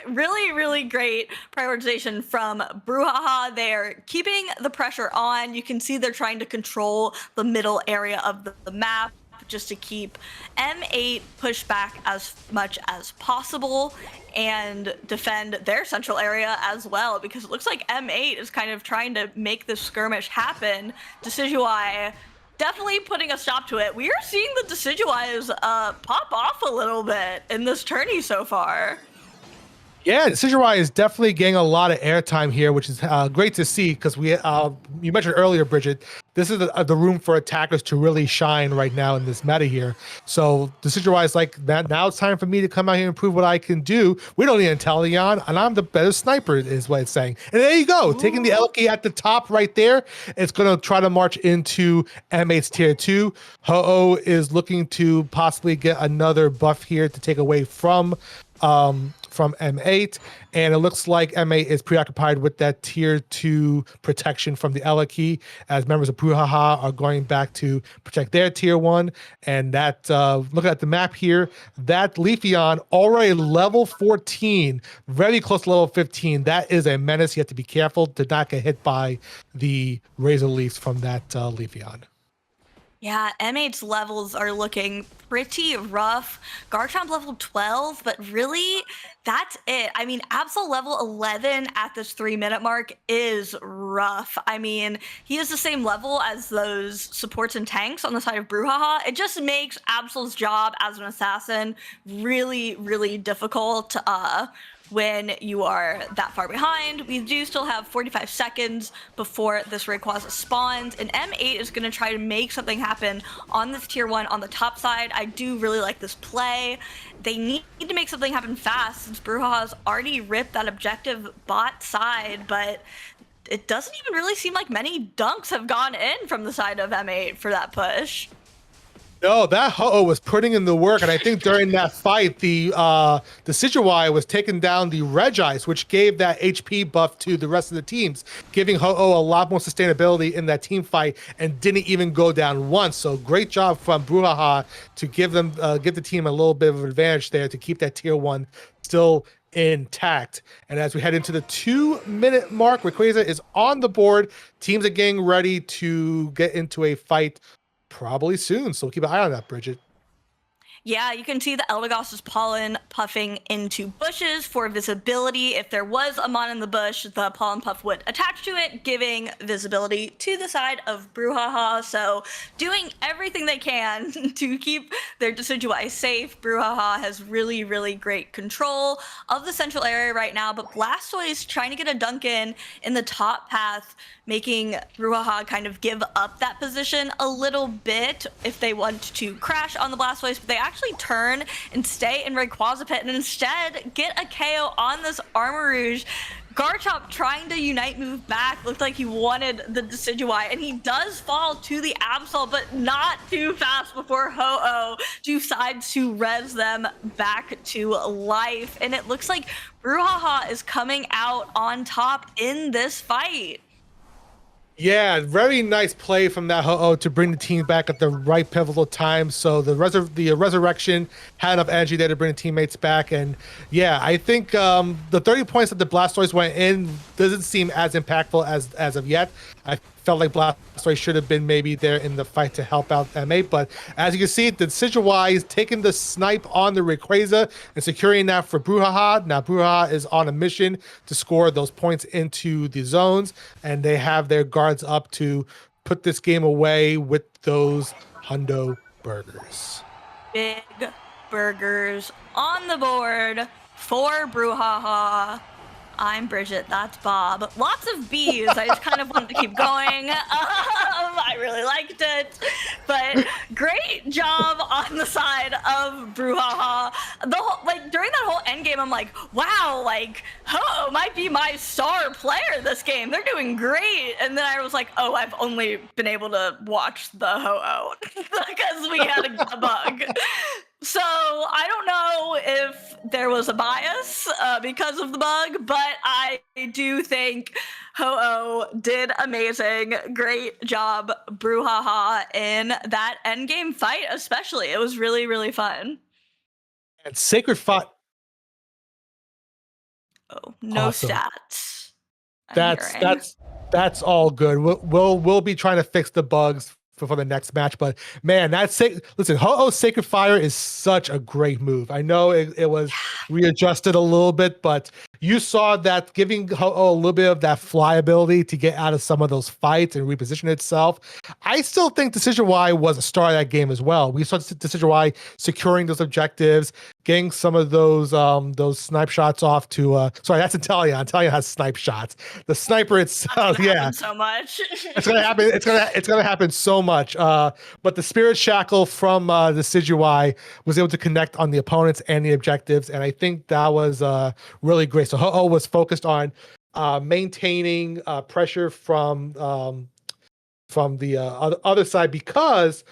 really, really great prioritization from Brouhaha. They're keeping the pressure on. You can see they're trying to control the middle area of the map just to keep M8 pushed back as much as possible and defend their central area as well, because it looks like M8 is kind of trying to make this skirmish happen. Decidueye definitely putting a stop to it. We are seeing the Decidueyes pop off a little bit in this tourney so far. Yeah, Decidueye is definitely getting a lot of airtime here, which is great to see, because you mentioned earlier, Bridget, this is the room for attackers to really shine right now in this meta here. So Decidueye is like, now it's time for me to come out here and prove what I can do. We don't need Inteleon, and I'm the better sniper, is what it's saying. And there you go, taking the Elky at the top right there. It's going to try to march into M8's tier 2. Ho-Oh is looking to possibly get another buff here to take away from M8, and it looks like M8 is preoccupied with that tier 2 protection from the Eleki, as members of Brouhaha are going back to protect their tier 1. And that, looking at the map here, that Leafeon already level 14, very close to level 15. That is a menace. You have to be careful to not get hit by the Razor Leafs from that Leafeon. Yeah, M8's levels are looking pretty rough. Garchomp level 12, but really, that's it. I mean, Absol level 11 at this 3-minute mark is rough. I mean, he is the same level as those supports and tanks on the side of Brouhaha. It just makes Absol's job as an assassin really, really difficult when you are that far behind. We do still have 45 seconds before this Rayquaza spawns, and M8 is going to try to make something happen on this tier 1 on the top side. I do really like this play. They need to make something happen fast, since Brouhaha's already ripped that objective bot side, but it doesn't even really seem like many dunks have gone in from the side of M8 for that push. No, that Ho-Oh was putting in the work, and I think during that fight, the Decidueye was taking down the Regice, which gave that HP buff to the rest of the teams, giving Ho-Oh a lot more sustainability in that team fight, and didn't even go down once. So great job from Brouhaha to give the team a little bit of an advantage there to keep that tier 1 still intact. And as we head into the 2-minute mark, Rayquaza is on the board. Teams are getting ready to get into a fight probably soon. So keep an eye on that, Bridget. Yeah, you can see the Eldegoss's pollen puffing into bushes for visibility. If there was a mon in the bush, the pollen puff would attach to it, giving visibility to the side of Brouhaha. So doing everything they can to keep their Decidueye safe. Brouhaha has really, really great control of the central area right now, but Blastoise trying to get a dunk in the top path, making Brouhaha kind of give up that position a little bit if they want to crash on the Blastoise, but they actually turn and stay in Rayquaza pit and instead get a KO on this Armarouge. Garchomp trying to Unite move back, looked like he wanted the Decidueye, and he does fall to the Absol, but not too fast before Ho-Oh decides to res them back to life. And it looks like Brouhaha is coming out on top in this fight. Yeah, very nice play from that Ho-Oh to bring the team back at the right pivotal time. So the resurrection had enough energy there to bring the teammates back. And yeah, I think the 30 points that the Blastoise went in doesn't seem as impactful as of yet. I felt like Blastoise should have been maybe there in the fight to help out MA. But as you can see, the Decidueye is taking the snipe on the Rayquaza and securing that for Brouhaha. Now Brouhaha is on a mission to score those points into the zones, and they have their guards up to put this game away with those Hundo burgers. Big burgers on the board for Brouhaha. I'm Bridget, that's Bob. Lots of B's. I just kind of wanted to keep going. I really liked it. But great job on the side of Brouhaha. During that whole end game, I'm like, wow, like, Ho might be my star player this game. They're doing great. And then I was like, oh, I've only been able to watch the Ho-Oh because we had a bug. So I don't know if there was a bias because of the bug, but I do think Ho-Oh did amazing. Great job, Brouhaha, in that endgame fight especially. It was really, really fun. And Sacred Fire. Oh, no Awesome. Stats. I'm hearing. That's all good. We'll be trying to fix the bugs for the next match, but man, listen, Ho-Oh's Sacred Fire is such a great move. I know it was readjusted a little bit, but you saw that giving Ho-Oh a little bit of that fly ability to get out of some of those fights and reposition itself. I still think Decidueye was a star of that game as well. We saw Decidueye securing those objectives, getting some of those snipe shots off to sorry, that's Inteleon. Inteleon has snipe shots. The sniper itself, yeah, so much. it's gonna happen. It's gonna happen so much. But the Spirit Shackle from the Decidueye was able to connect on the opponents and the objectives, and I think that was really great. So Ho-Oh was focused on maintaining pressure from the other side, because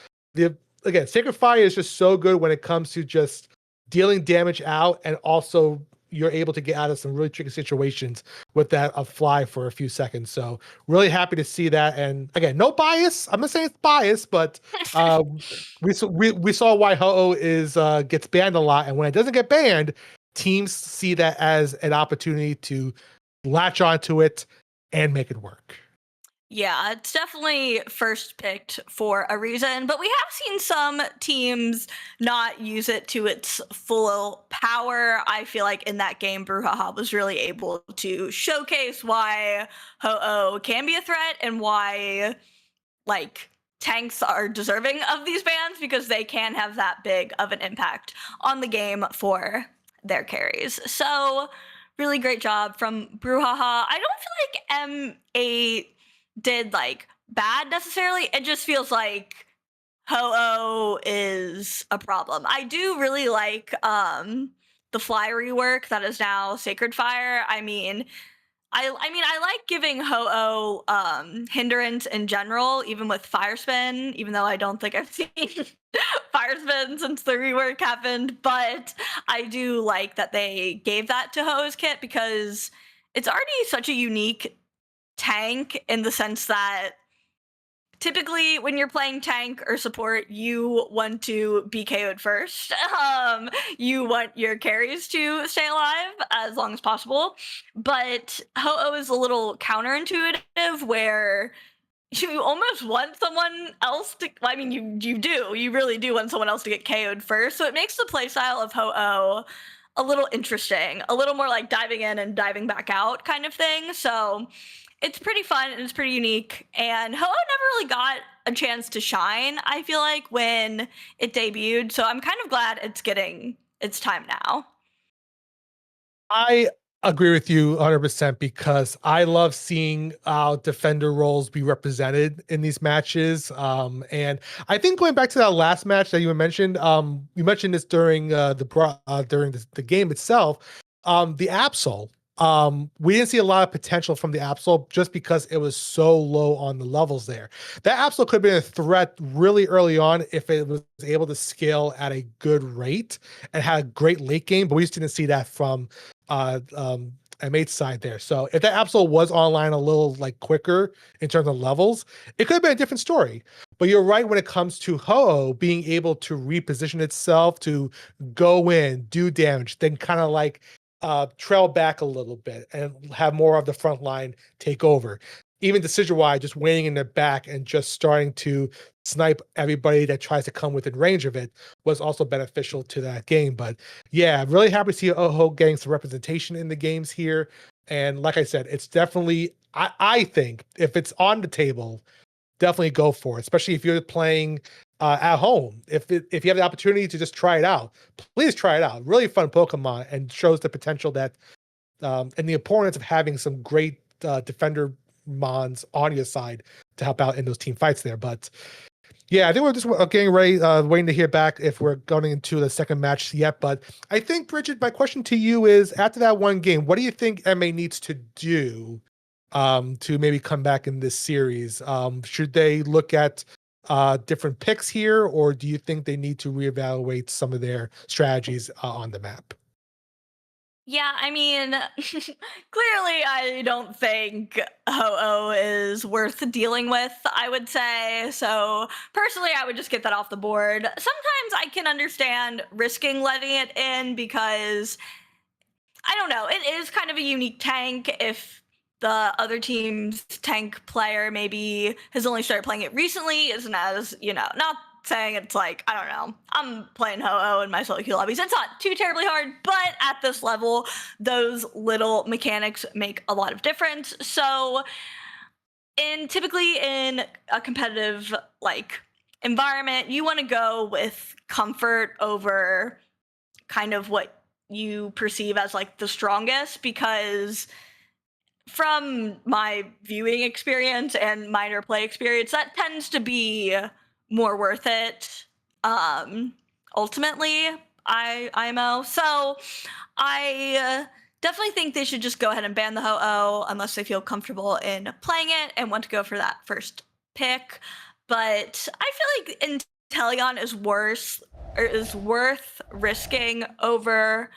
again, Sacred Fire is just so good when it comes to just dealing damage out, and also you're able to get out of some really tricky situations with that fly for a few seconds. So really happy to see that. And again, no bias. I'm not saying it's bias, but we saw why Ho-Oh gets banned a lot, and when it doesn't get banned, teams see that as an opportunity to latch onto it and make it work. Yeah, it's definitely first picked for a reason, but we have seen some teams not use it to its full power. I feel like in that game, Brouhaha was really able to showcase why Ho-Oh can be a threat and why, like, tanks are deserving of these bans, because they can have that big of an impact on the game for their carries. So, really great job from Brouhaha. I don't feel like M8 did like bad necessarily. It just feels like Ho-Oh is a problem. I do really like the fly rework that is now Sacred Fire. I mean I like giving Ho-Oh hindrance in general, even with Fire Spin, even though I don't think I've seen Fire Spin since the rework happened. But I do like that they gave that to Ho-Oh's kit, because it's already such a unique tank in the sense that typically when you're playing tank or support, you want to be KO'd first. You want your carries to stay alive as long as possible. But Ho-Oh is a little counterintuitive where you almost want someone else to. I mean, you really do want someone else to get KO'd first. So it makes the playstyle of Ho-Oh a little interesting, a little more like diving in and diving back out kind of thing. So it's pretty fun and it's pretty unique. And Ho-Oh never really got a chance to shine, I feel like, when it debuted. So I'm kind of glad it's getting its time now. I agree with you 100% because I love seeing defender roles be represented in these matches. And I think going back to that last match that you mentioned, you mentioned this during during the game itself. The Absol, we didn't see a lot of potential from the Absol just because it was so low on the levels there. That Absol could have been a threat really early on if it was able to scale at a good rate and had a great late game, but we just didn't see that from M8's side there. So if that Absol was online a little like quicker in terms of levels, it could have been a different story. But you're right when it comes to Ho-Oh being able to reposition itself to go in, do damage, then kind of like trail back a little bit and have more of the front line take over. Even Decidueye just waiting in the back and just starting to snipe everybody that tries to come within range of it was also beneficial to that game. But yeah, really happy to see Ho getting some representation in the games here. And like I said, it's definitely, I think if it's on the table, definitely go for it, especially if you're playing at home. If you have the opportunity to just try it out, please try it out. Really fun Pokemon and shows the potential that and the importance of having some great defender mons on your side to help out in those team fights there. But yeah, I think we're just getting ready, waiting to hear back if we're going into the second match yet. But I think, Bridget, my question to you is, after that one game, what do you think MA needs to do to maybe come back in this series? Should they look at different picks here, or do you think they need to reevaluate some of their strategies on the map? Yeah, I mean, clearly, I don't think Ho-Oh is worth dealing with, I would say. So, personally, I would just get that off the board. Sometimes I can understand risking letting it in because, I don't know, it is kind of a unique tank. If the other team's tank player maybe has only started playing it recently, isn't as, not saying it's like, I don't know, I'm playing Ho-Oh in my solo queue lobbies. It's not too terribly hard, but at this level, those little mechanics make a lot of difference. So, typically in a competitive like environment, you want to go with comfort over kind of what you perceive as like the strongest, because from my viewing experience and minor play experience, that tends to be more worth it. Ultimately, IMO. So I definitely think they should just go ahead and ban the Ho-Oh unless they feel comfortable in playing it and want to go for that first pick. But I feel like Inteleon is worse or is worth risking over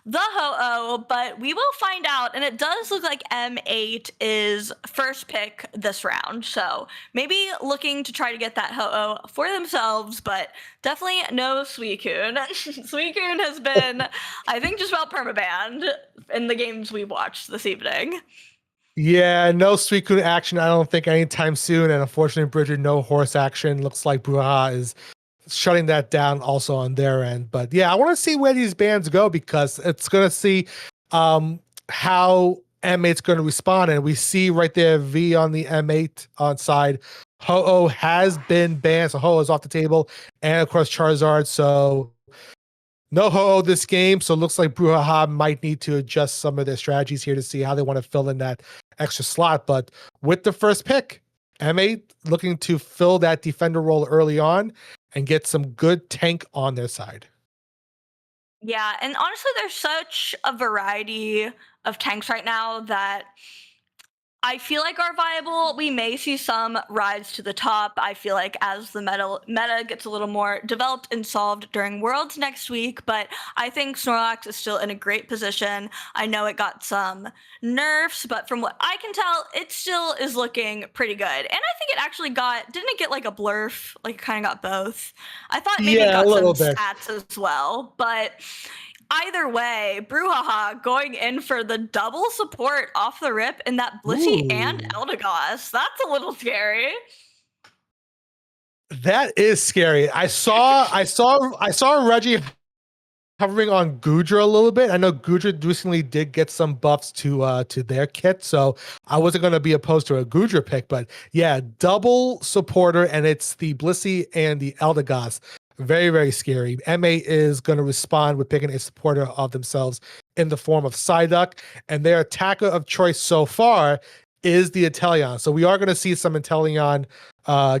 the Ho-Oh, but we will find out. And it does look like M8 is first pick this round. So maybe looking to try to get that Ho-Oh for themselves, but definitely no Suicune. Suicune has been, I think, just about permabanned in the games we watched this evening. Yeah, no Suicune action, I don't think anytime soon. And unfortunately, Bridget, no horse action. Looks like Bruja is shutting that down also on their end. But yeah, I want to see where these bands go because it's going to see how M8's going to respond. And we see right there V on the M8 on side. Ho-Oh has been banned, so Ho-Oh is off the table. And of course, Charizard. So no Ho-Oh this game. So it looks like Bruja might need to adjust some of their strategies here to see how they want to fill in that extra slot. But with the first pick, M8 looking to fill that defender role early on and get some good tank on their side. Yeah, and honestly, there's such a variety of tanks right now that I feel like are viable. We may see some rise to the top. I feel like as the meta gets a little more developed and solved during Worlds next week, but I think Snorlax is still in a great position. I know it got some nerfs, but from what I can tell, it still is looking pretty good. And I think it actually didn't it get like a blurf? Like it kind of got both. I thought maybe it Yeah, a got some little bit. stats as well, but either way, Brouhaha going in for the double support off the rip in that Blissey and Ooh. Eldegoss. That's a little scary. That is scary. I saw Reggie hovering on Gudra a little bit. I know Gudra recently did get some buffs to their kit, so I wasn't going to be opposed to a Gudra pick. But yeah, double supporter, and it's the Blissey and the Eldegoss. Very, very scary. MA is going to respond with picking a supporter of themselves in the form of Psyduck, and their attacker of choice so far is the Inteleon. So we are going to see some Inteleon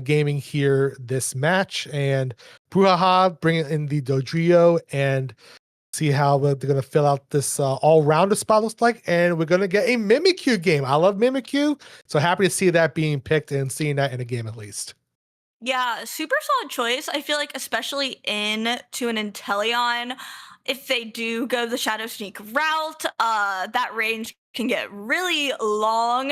gaming here this match, and Brouhaha bringing in the Dodrio and see how they're going to fill out this all-rounder spot looks like, and we're going to get a Mimikyu game. I love Mimikyu, so happy to see that being picked and seeing that in a game at least. Yeah, super solid choice. I feel like especially into an Inteleon, if they do go the Shadow Sneak route, that range can get really long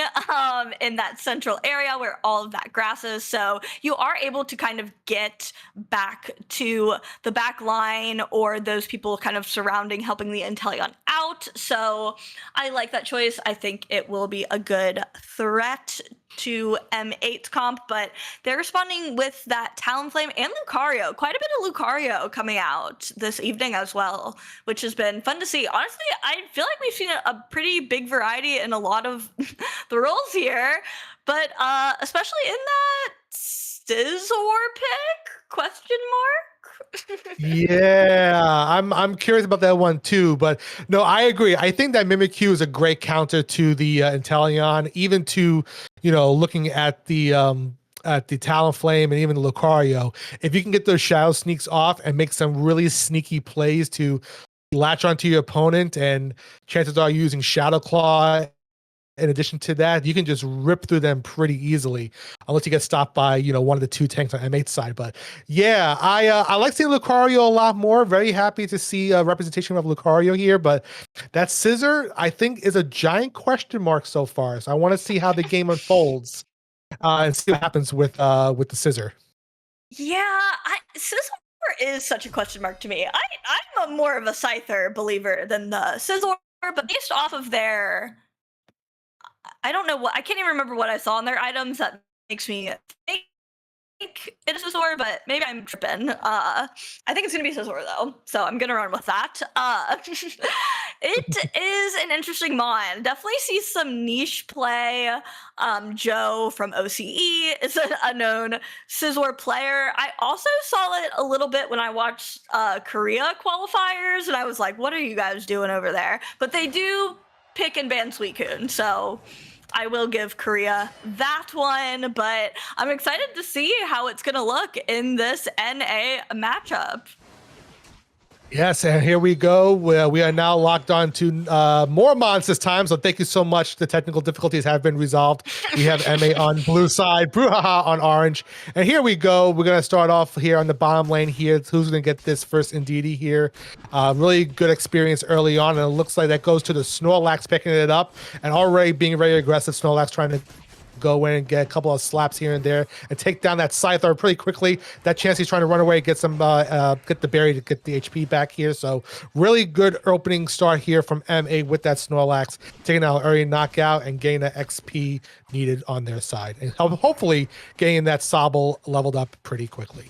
in that central area where all of that grass is. So you are able to kind of get back to the back line or those people kind of surrounding, helping the Inteleon out. So I like that choice. I think it will be a good threat to M8's comp, but they're responding with that Talonflame and Lucario. Quite a bit of Lucario coming out this evening as well, which has been fun to see. Honestly, I feel like we've seen a pretty big variety in a lot of the roles here, but especially in that Scizor pick? Question mark? Yeah, I'm curious about that one too, but no, I agree. I think that Mimikyu is a great counter to the Inteleon, even to looking at the Talonflame and even the Lucario. If you can get those Shadow Sneaks off and make some really sneaky plays to latch onto your opponent, and chances are using Shadow Claw. In addition to that, you can just rip through them pretty easily, unless you get stopped by one of the two tanks on M8's side. But yeah, I like seeing Lucario a lot more. Very happy to see a representation of Lucario here. But that Scizor, I think, is a giant question mark so far. So I want to see how the game unfolds and see what happens with the Scizor. Yeah, Scizor is such a question mark to me. I'm more of a Scyther believer than the Scizor, but based off of their, I don't know what, I can't even remember what I saw in their items that makes me think it is Scizor, but maybe I'm tripping. I think it's gonna be Scizor though, so I'm gonna run with that. It is an interesting mon. Definitely see some niche play. Joe from OCE is a known Scizor player. I also saw it a little bit when I watched Korea qualifiers, and I was like, what are you guys doing over there? But they do pick and ban Suicune, so I will give Korea that one, but I'm excited to see how it's going to look in this NA matchup. Yes, and here we go. We are now locked on to more mons this time, so thank you so much. The technical difficulties have been resolved. We have MA on blue side, Brouhaha on orange. And here we go. We're going to start off here on the bottom lane here. Who's going to get this first Indeedee here? Really good experience early on, and it looks like that goes to the Snorlax picking it up, and already being very aggressive. Snorlax trying to go in and get a couple of slaps here and there and take down that Scyther pretty quickly. That chance he's trying to run away, get some get the berry to get the HP back here. So really good opening start here from MA with that Snorlax, taking out an early knockout and getting the XP needed on their side, and hopefully getting that Sobble leveled up pretty quickly.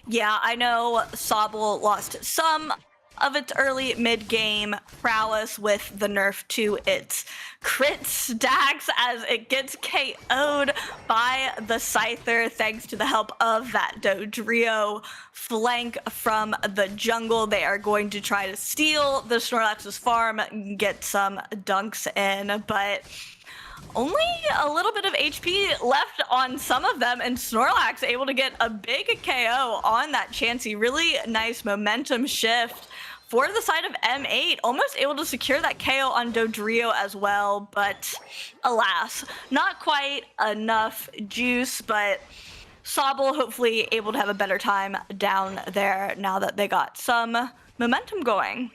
Yeah, I know Sobble lost some of its early mid-game prowess with the nerf to its crit stacks as it gets KO'd by the Scyther thanks to the help of that Dodrio flank from the jungle. They are going to try to steal the Snorlax's farm, get some dunks in, but only a little bit of HP left on some of them, and Snorlax able to get a big KO on that Chansey. Really nice momentum shift for the side of M8, almost able to secure that KO on Dodrio as well, but alas, not quite enough juice, but Sobble hopefully able to have a better time down there now that they got some momentum going.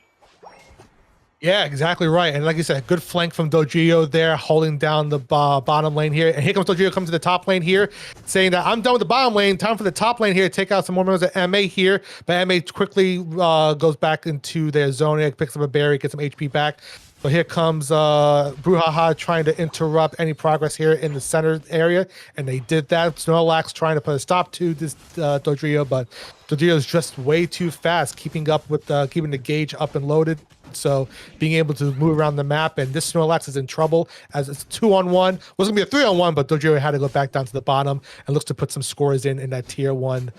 Yeah, exactly right. And like you said, good flank from Dodrio there, holding down the bottom lane here. And here comes Dodrio, comes to the top lane here, saying that I'm done with the bottom lane. Time for the top lane here to take out some more members of MA here. But MA quickly goes back into their zone here, picks up a berry, gets some HP back. So here comes Brouhaha trying to interrupt any progress here in the center area, and they did that. Snorlax trying to put a stop to this Dodrio, but Dodrio is just way too fast, keeping up with keeping the gauge up and loaded. So being able to move around the map, and this Snorlax is in trouble as it's 2-on-1. Was gonna be a 3-on-1, but Dodrio had to go back down to the bottom and looks to put some scores in that tier 1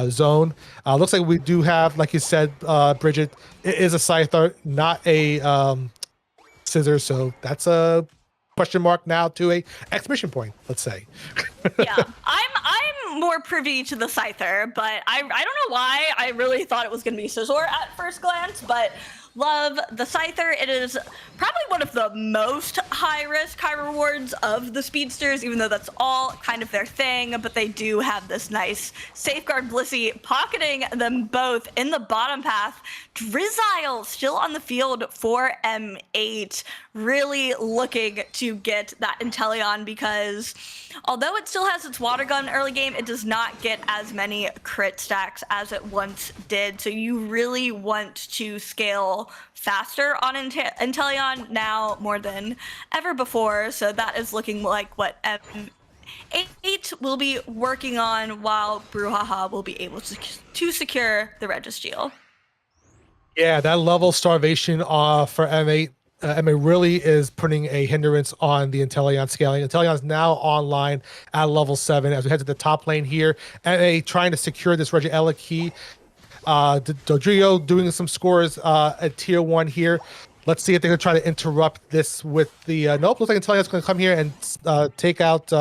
zone. Looks like we do have, like you said, Bridget, it is a Scyther, not a Scissors, so that's a question mark now to a exclamation point, let's say. Yeah, I'm more privy to the Scyther, but I don't know why I really thought it was going to be Scizor at first glance, but love the Scyther. It is probably one of the most high risk, high rewards of the speedsters, even though that's all kind of their thing, but they do have this nice safeguard Blissey pocketing them both in the bottom path. Drizzile still on the field for M8, really looking to get that Inteleon, because although it still has its water gun early game, it does not get as many crit stacks as it once did. So you really want to scale faster on Inteleon now more than ever before. So that is looking like what M8 will be working on, while Brouhaha will be able to secure the Registeel. Yeah, that level starvation for M8. M8 really is putting a hindrance on the Inteleon scaling. Inteleon is now online at level 7 as we head to the top lane here. MA trying to secure this Regiella key. Dodrio doing some scores at tier 1 here. Let's see if they can try to interrupt this with the nope. Looks like Inteleon's going to come here and take out.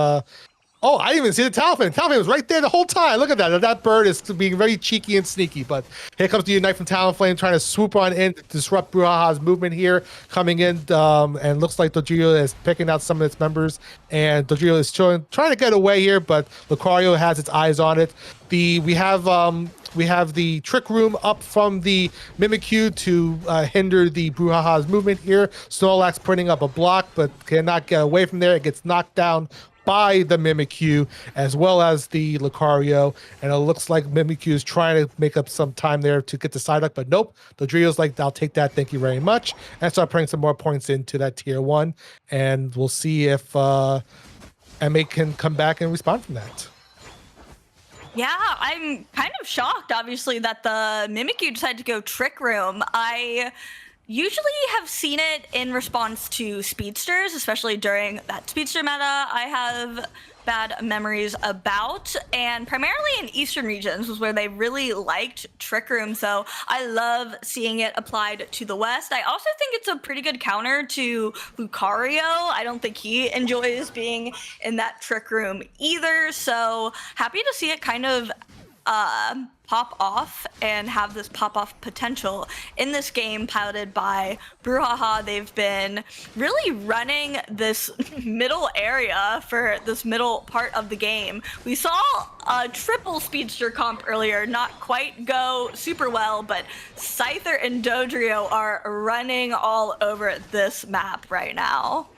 Oh, I didn't even see the Talonflame. Talonflame was right there the whole time. Look at that. That bird is being very cheeky and sneaky. But here comes the Unite from Talonflame, trying to swoop on in to disrupt Brouhaha's movement here, coming in, and looks like Dodrio is picking out some of its members. And Dodrio is trying to get away here, but Lucario has its eyes on it. We have the Trick Room up from the Mimikyu to hinder the Brouhaha's movement here. Snorlax putting up a block, but cannot get away from there. It gets knocked down by the Mimikyu as well as the Lucario, and it looks like Mimikyu is trying to make up some time there to get the Psyduck, but nope. Dodrio's like, I'll take that, thank you very much, and start putting some more points into that tier 1, and we'll see if M8 can come back and respond from that. Yeah, I'm kind of shocked, obviously, that the Mimikyu decided to go Trick Room. I usually have seen it in response to speedsters, especially during that speedster meta I have bad memories about, and primarily in eastern regions was where they really liked Trick Room, so I love seeing it applied to the west. I also think it's a pretty good counter to Lucario. I don't think he enjoys being in that Trick Room either, so happy to see it kind of pop off and have this pop off potential in this game piloted by Brouhaha. They've been really running this middle area for this middle part of the game. We saw a triple speedster comp earlier not quite go super well, but Scyther and Dodrio are running all over this map right now.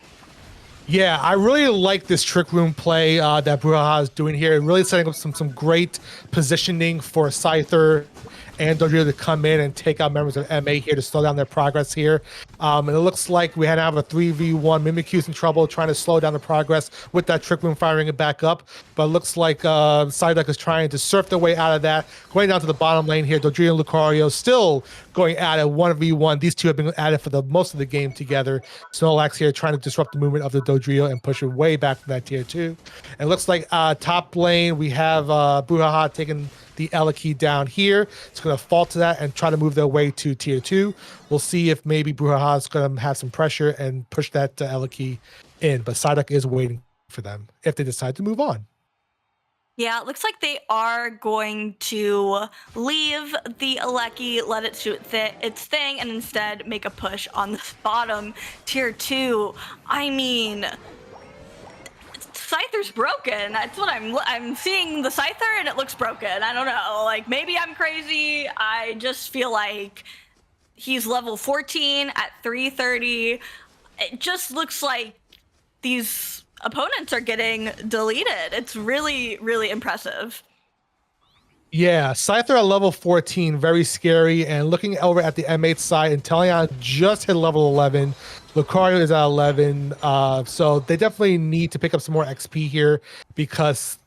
Yeah, I really like this Trick Room play that Brouhaha is doing here. Really setting up some great positioning for Scyther and Dodrio to come in and take out members of MA here to slow down their progress here. And it looks like we had to have a 3v1. Mimikyu's in trouble trying to slow down the progress with that Trick Room firing it back up. But it looks like Psyduck is trying to surf their way out of that. Going down to the bottom lane here, Dodrio and Lucario still going at it 1v1. These two have been at it for the most of the game together. Snorlax here trying to disrupt the movement of the Dodrio and push it way back from that tier 2. And it looks like top lane, we have Brouhaha taking the Elekey down here. It's going to fall to that and try to move their way to tier 2. We'll see if maybe Brouhaha is going to have some pressure and push that Elekey in, but Psyduck is waiting for them if they decide to move on. Yeah, it looks like they are going to leave the Alecki, let it shoot its thing, and instead make a push on this bottom tier 2. I mean, Scyther's broken. That's what I'm seeing the Scyther and it looks broken. I don't know. Like maybe I'm crazy. I just feel like he's level 14 at 330. It just looks like these opponents are getting deleted. It's really, really impressive. Yeah, Scyther at level 14, very scary. And looking over at the M8 side, Inteleon just hit level 11. Lucario is at 11. So they definitely need to pick up some more XP here because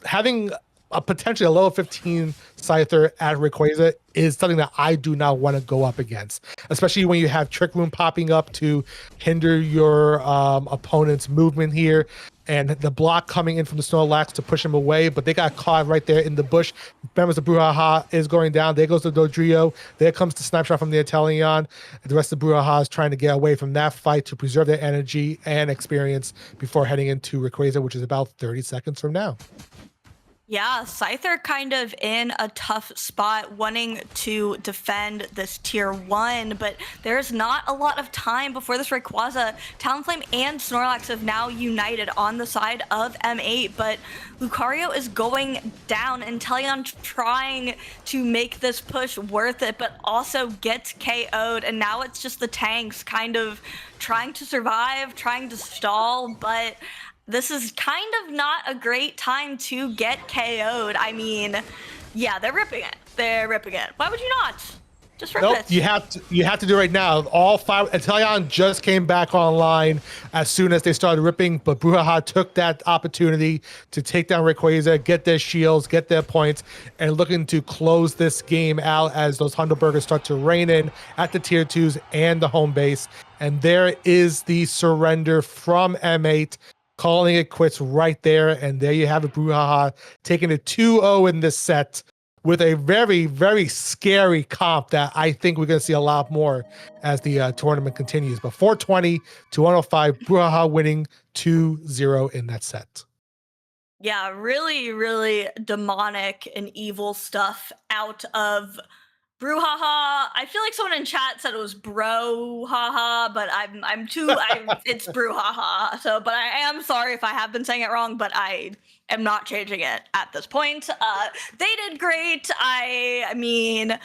having a potentially a level 15 Scyther at Rayquaza is something that I do not want to go up against, especially when you have Trick Room popping up to hinder your opponent's movement here. And the block coming in from the Snorlax to push him away, but they got caught right there in the bush. Members of Brouhaha is going down. There goes the Dodrio. There comes the snipe shot from the Inteleon. The rest of Brouhaha is trying to get away from that fight to preserve their energy and experience before heading into Rayquaza, which is about 30 seconds from now. Yeah, Scyther kind of in a tough spot, wanting to defend this tier 1, but there's not a lot of time before this Rayquaza. Talonflame and Snorlax have now united on the side of M8, but Lucario is going down, and Inteleon trying to make this push worth it, but also gets KO'd, and now it's just the tanks kind of trying to survive, trying to stall, but this is kind of not a great time to get KO'd. I mean, yeah, they're ripping it. They're ripping it. Why would you not? Just rip Nope, it. you have to do it right now. All five Inteleon just came back online as soon as they started ripping, but Brouhaha took that opportunity to take down Rayquaza, get their shields, get their points, and looking to close this game out as those Hundelburgers start to rain in at the tier 2s and the home base. And there is the surrender from M8, calling it quits right there. And there you have it, Brouhaha taking it 2-0 in this set, with a very, very scary comp that I think we're going to see a lot more as the tournament continues. But 420 to 105, Brouhaha winning 2-0 in that set. Yeah, really, really demonic and evil stuff out of Brouhaha. I feel like someone in chat said it was Brohaha, but it's Brouhaha. So, but I am sorry if I have been saying it wrong, but I am not changing it at this point. They did great. I mean,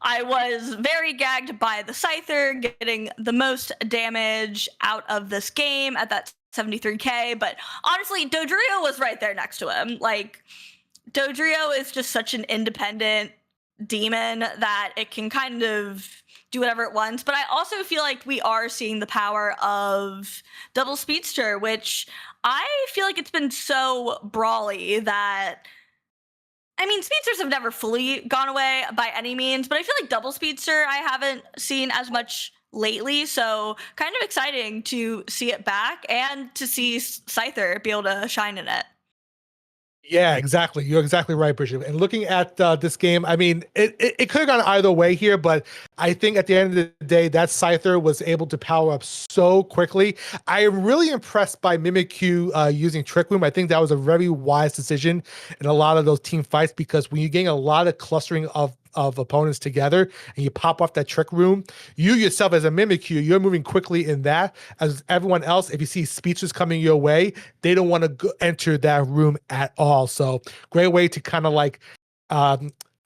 I was very gagged by the Scyther getting the most damage out of this game at that 73k, but honestly, Dodrio was right there next to him. Like, Dodrio is just such an independent demon that it can kind of do whatever it wants. But I also feel like we are seeing the power of Double Speedster, which I feel like it's been so brawly that, I mean, speedsters have never fully gone away by any means, but I feel like Double Speedster I haven't seen as much lately, so kind of exciting to see it back and to see Scyther be able to shine in it. Yeah, exactly. You're exactly right, Bridget. And looking at this game, I mean, it could have gone either way here, but I think at the end of the day, that Scyther was able to power up so quickly. I am really impressed by Mimikyu using Trick Room. I think that was a very wise decision in a lot of those team fights, because when you're getting a lot of clustering of opponents together and you pop off that Trick Room, you yourself as a Mimikyu, you're moving quickly in that. As everyone else, if you see speeches coming your way, they don't want to enter that room at all. So great way to kind of like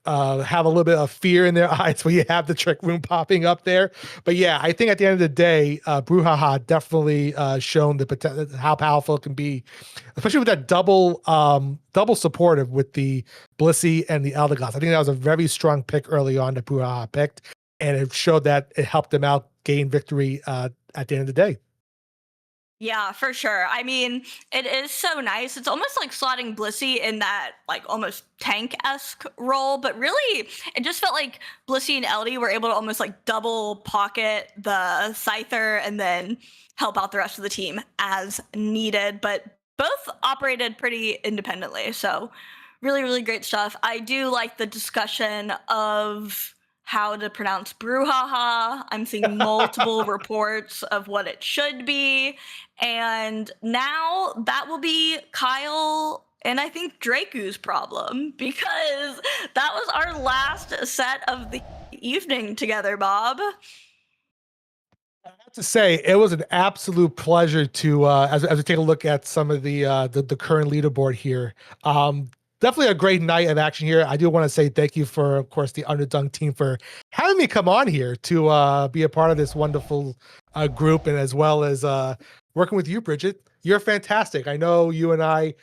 have a little bit of fear in their eyes when you have the Trick Room popping up there. But yeah, I think at the end of the day, Brouhaha definitely shown the how powerful it can be, especially with that double supportive with the Blissey and the Eldegoss. I think that was a very strong pick early on that Brouhaha picked, and it showed that it helped them out gain victory at the end of the day. Yeah, for sure. I mean, it is so nice. It's almost like slotting Blissey in that like almost tank-esque role, but really it just felt like Blissey and LD were able to almost like double pocket the Scyther and then help out the rest of the team as needed, but both operated pretty independently. So really, really great stuff. I do like the discussion of how to pronounce brouhaha. I'm seeing multiple reports of what it should be. And now that will be Kyle And I think Draku's problem because that was our last set of the evening together, Bob. I have to say, it was an absolute pleasure to as we take a look at some of the current leaderboard here. Definitely a great night of action here. I do want to say thank you for, of course, the Underdunk team for having me come on here to be a part of this wonderful group, and as well as working with you, Bridget. You're fantastic. I know you and I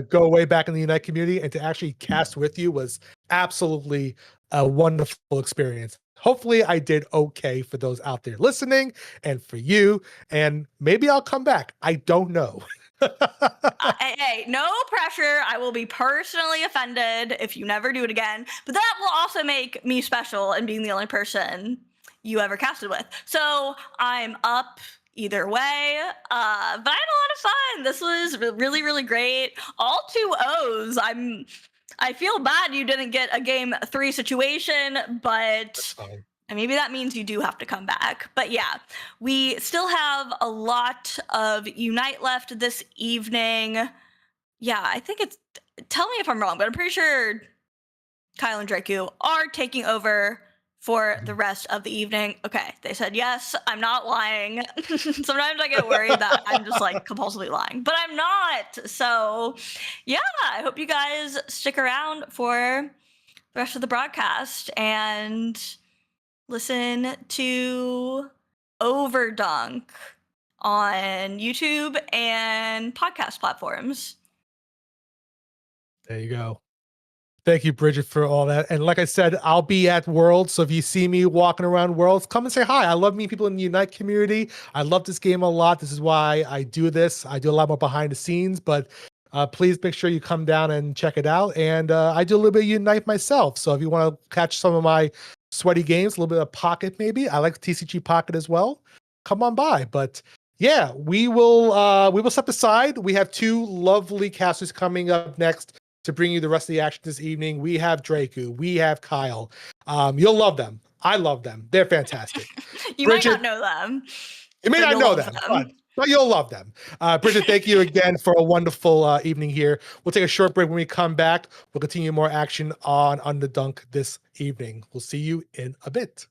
go way back in the Unite community, and to actually cast with you was absolutely a wonderful experience. Hopefully, I did okay for those out there listening, and for you. And maybe I'll come back. I don't know. Hey, no pressure. I will be personally offended if you never do it again. But that will also make me special and being the only person you ever casted with. So I'm up either way. But I had a lot of fun. This was really, really great. All 2-0s. I feel bad you didn't get a game 3 situation, but That's fine. and maybe that means you do have to come back. But yeah, we still have a lot of Unite left this evening. Yeah, I think it's. Tell me if I'm wrong, but I'm pretty sure Kyle and Draku are taking over for the rest of the evening. Okay, they said yes. I'm not lying. Sometimes I get worried that I'm just like compulsively lying, but I'm not. So yeah, I hope you guys stick around for the rest of the broadcast and listen to Overdunk on YouTube and podcast platforms. There you go. Thank you, Bridget, for all that. And like I said, I'll be at Worlds. So if you see me walking around Worlds, come and say hi. I love meeting people in the Unite community. I love this game a lot. This is why I do this. I do a lot more behind the scenes, but please make sure you come down and check it out. And I do a little bit of Unite myself. So if you want to catch some of my sweaty games, a little bit of Pocket maybe. I like TCG Pocket as well. Come on by. But yeah, we will step aside. We have 2 lovely casters coming up next to bring you the rest of the action this evening. We have Draku, we have Kyle. You'll love them. I love them. They're fantastic. You might Bridget, not know them, you may but not you'll know love them, them. but you'll love them. Bridget, thank you again for a wonderful evening here. We'll take a short break. When we come back, we'll continue more action on Underdunk this evening. We'll see you in a bit.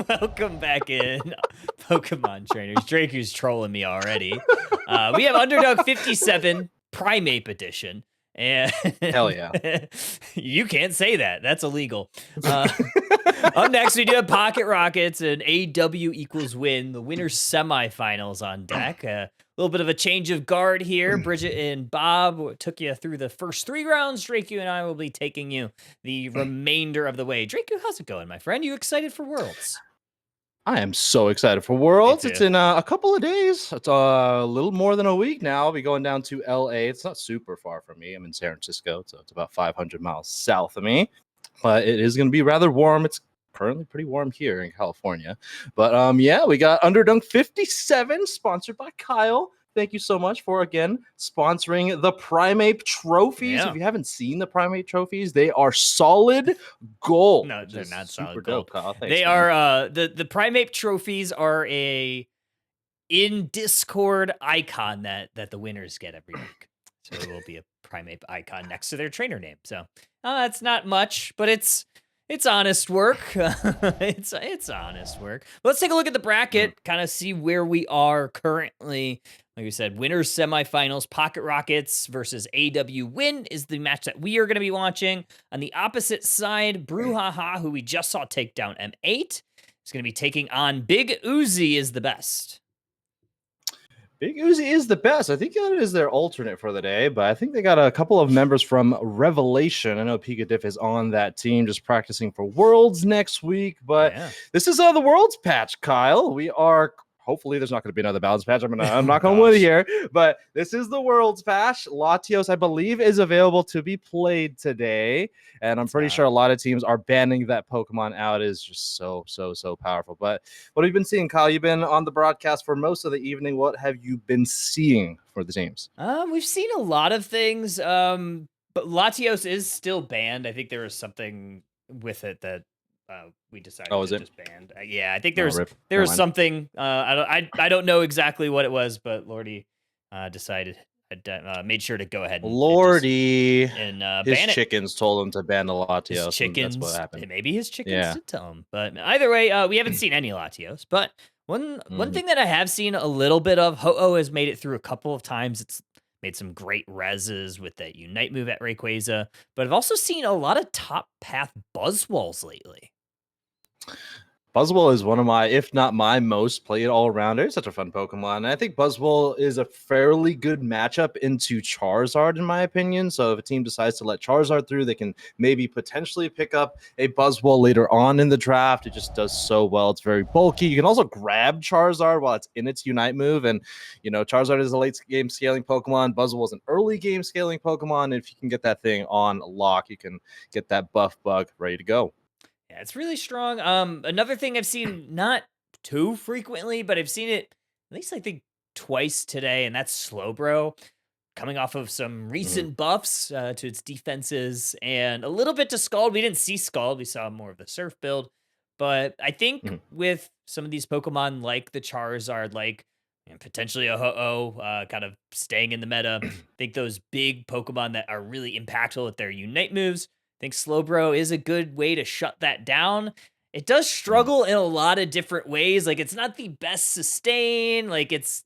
Welcome back in, Pokemon trainers. Draku's trolling me already. We have Underdog 57 Primeape Edition. And Hell yeah. you can't say that. That's illegal. Up next, we do have Pocket Rockets and AW equals win. The winner's semifinals on deck. A little bit of a change of guard here. Bridget and Bob took you through the first 3 rounds. Draku and I will be taking you the remainder of the way. Draku, how's it going, my friend? You excited for Worlds? I am so excited for Worlds. Me It's too. in a couple of days. It's a little more than a week now. I'll be going down to LA. It's not super far from me. I'm in San Francisco, so it's about 500 miles south of me. But it is going to be rather warm. It's currently pretty warm here in California. But yeah, we got Underdunk 57, sponsored by Kyle. Thank you so much for, again, sponsoring the Primeape trophies. Yeah. If you haven't seen the Primeape trophies, they are solid gold. No, which they're is not super solid dope, gold. Kyle. Thanks, They man. are the Primeape trophies are a in Discord icon that the winners get every week. So it will be a Primeape icon next to their trainer name. So it's not much, but it's honest work. it's honest work. Let's take a look at the bracket, kind of see where we are currently. Like we said, winners semifinals, Pocket Rockets versus AW Win is the match that we are going to be watching. On the opposite side, Brouhaha, who we just saw take down M8, is going to be taking on Big Uzi is the best. Big Uzi is the best. I think that is their alternate for the day, but I think they got a couple of members from Revelation. I know Pika Diff is on that team, just practicing for Worlds next week. But Yeah. this is the Worlds patch, Kyle. We are hopefully there's not going to be another balance patch. I'm not going to win here, but this is the Worlds patch. Latios, I believe, is available to be played today, and I'm pretty sure a lot of teams are banning that Pokemon out. Is just so powerful. But what have you been seeing, Kyle? You've been on the broadcast for most of the evening. What have you been seeing for the teams? We've seen a lot of things, but Latios is still banned. I think there was something with it that we decided Oh, is to it? just ban. Yeah, I think Oh, there was rip. Never mind. something. I don't know exactly what it was, but Lordy decided made sure to go ahead and Lordy, and his ban it. chickens told him to ban the Latios. His And chickens, that's what happened. maybe his chickens Yeah. did tell him. But either way, we haven't seen any Latios. But one thing that I have seen a little bit of, Ho-Oh has made it through a couple of times. It's made some great reses with that Unite move at Rayquaza. But I've also seen a lot of top path Buzzwalls lately. Buzzwole is one of my, if not my most played all-rounder. It's such a fun Pokemon. And I think Buzzwole is a fairly good matchup into Charizard, in my opinion. So if a team decides to let Charizard through, they can maybe potentially pick up a Buzzwole later on in the draft. It just does so well. It's very bulky. You can also grab Charizard while it's in its Unite move. And, you know, Charizard is a late-game scaling Pokemon. Buzzwole is an early-game scaling Pokemon. And if you can get that thing on lock, you can get that buff bug ready to go. Yeah, it's really strong. Another thing I've seen not too frequently, but I've seen it at least I think twice today, and that's Slowbro coming off of some recent buffs to its defenses and a little bit to Scald. We didn't see Scald, we saw more of the Surf build, but I think with some of these Pokemon like the Charizard, like potentially a Ho-Oh, kind of staying in the meta, I think those big Pokemon that are really impactful with their Unite moves, I think Slowbro is a good way to shut that down. It does struggle in a lot of different ways. Like, it's not the best sustain. Like, it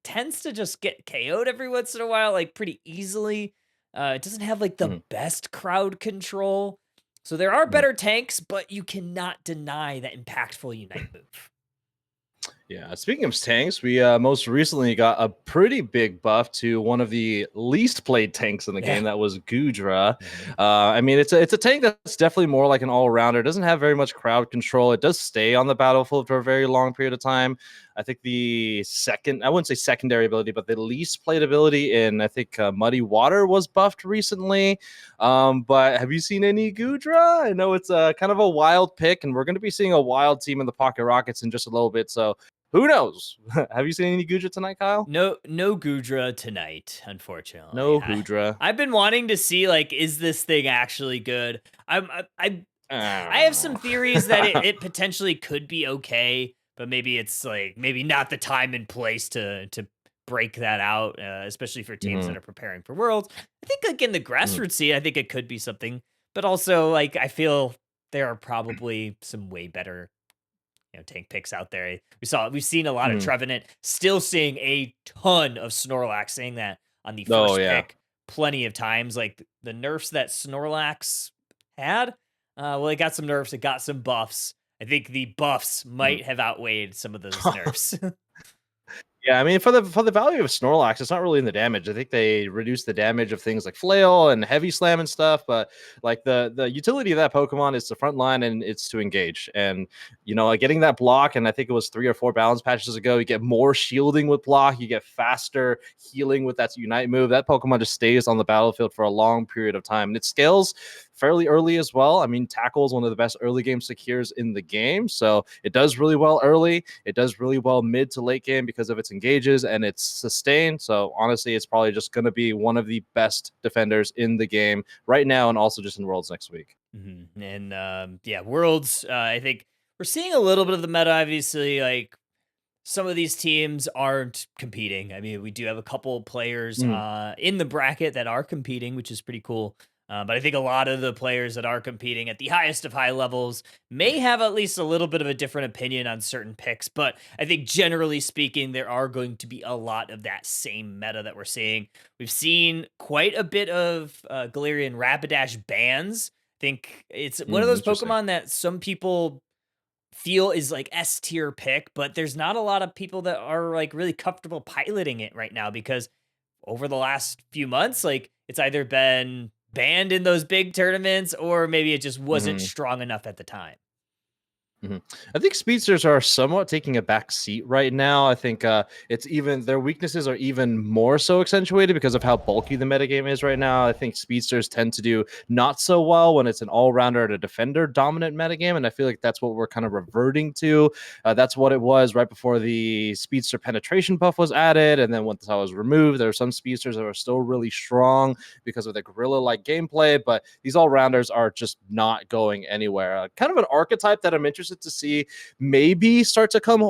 tends to just get KO'd every once in a while, like, pretty easily. It doesn't have, like, the best crowd control. So there are better tanks, but you cannot deny that impactful Unite move. Yeah, speaking of tanks, we most recently got a pretty big buff to one of the least played tanks in the game. That was Goodra. I mean, it's a tank that's definitely more like an all-rounder. It doesn't have very much crowd control. It does stay on the battlefield for a very long period of time. I think the I wouldn't say secondary ability, but the least played ability in, I think, Muddy Water was buffed recently. But have you seen any Goodra? I know it's kind of a wild pick, and we're going to be seeing a wild team in the Pocket Rockets in just a little bit. So who knows? Have you seen any Goodra tonight, Kyle? No Goodra tonight, unfortunately. No Goodra. I've been wanting to see, like, is this thing actually good? I have some theories that it potentially could be okay, but maybe it's like maybe not the time and place to break that out, especially for teams that are preparing for Worlds. I think like in the grassroots scene, I think it could be something, but also like I feel there are probably some way better tank picks out there. We've seen a lot of Trevenant, still seeing a ton of Snorlax, saying that on the Oh, first yeah. pick plenty of times. Like the nerfs that Snorlax had, well, it got some nerfs, it got some buffs. I think the buffs might have outweighed some of those nerfs. Yeah, I mean, for the value of Snorlax, it's not really in the damage. I think they reduce the damage of things like Flail and Heavy Slam and stuff, but like the utility of that Pokemon is the front line and it's to engage. And like getting that block, and I think it was 3 or 4 balance patches ago, you get more shielding with block, you get faster healing with that Unite move. That Pokemon just stays on the battlefield for a long period of time, and it scales fairly early as well. I mean, Tackle is one of the best early game secures in the game, so it does really well early. It does really well mid to late game because of its engages and its sustain. So honestly, it's probably just going to be one of the best defenders in the game right now, and also just in Worlds next week. And Worlds, I think we're seeing a little bit of the meta. Obviously, like some of these teams aren't competing. I mean, we do have a couple players in the bracket that are competing, which is pretty cool. But I think a lot of the players that are competing at the highest of high levels may have at least a little bit of a different opinion on certain picks. But I think generally speaking, there are going to be a lot of that same meta that we're seeing. We've seen quite a bit of Galarian Rapidash bans. I think it's one of those Pokemon that some people feel is like S tier pick, but there's not a lot of people that are like really comfortable piloting it right now because over the last few months, like it's either been banned in those big tournaments or maybe it just wasn't strong enough at the time. I think speedsters are somewhat taking a back seat right now. I think it's even their weaknesses are even more so accentuated because of how bulky the metagame is right now. I think speedsters tend to do not so well when it's an all-rounder and a defender dominant metagame, and I feel like that's what we're kind of reverting to. That's what it was right before the speedster penetration buff was added, and then once that was removed, there are some speedsters that are still really strong because of the gorilla-like gameplay, but these all-rounders are just not going anywhere. Kind of an archetype that I'm interested to see maybe start to come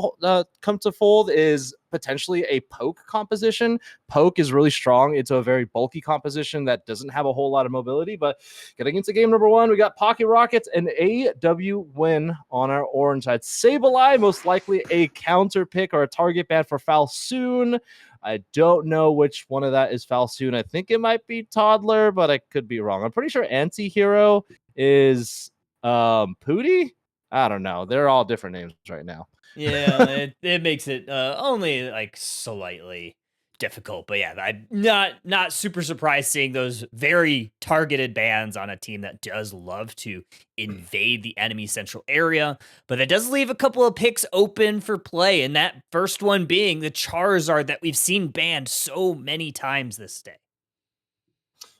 to fold is potentially a poke composition. Poke is really strong. It's a very bulky composition that doesn't have a whole lot of mobility, but getting into game number 1, we got Pocket Rockets and AW Win on our orange side. Sableye, most likely a counter pick or a target ban for Falsoon. I don't know which one of that is Falsoon. I think it might be Toddler, but I could be wrong. I'm pretty sure Anti-Hero is Pooty. I don't know. They're all different names right now. Yeah, it makes it only like slightly difficult. But yeah, I'm not super surprised seeing those very targeted bans on a team that does love to invade the enemy central area. But that does leave a couple of picks open for play. And that first one being the Charizard that we've seen banned so many times this day.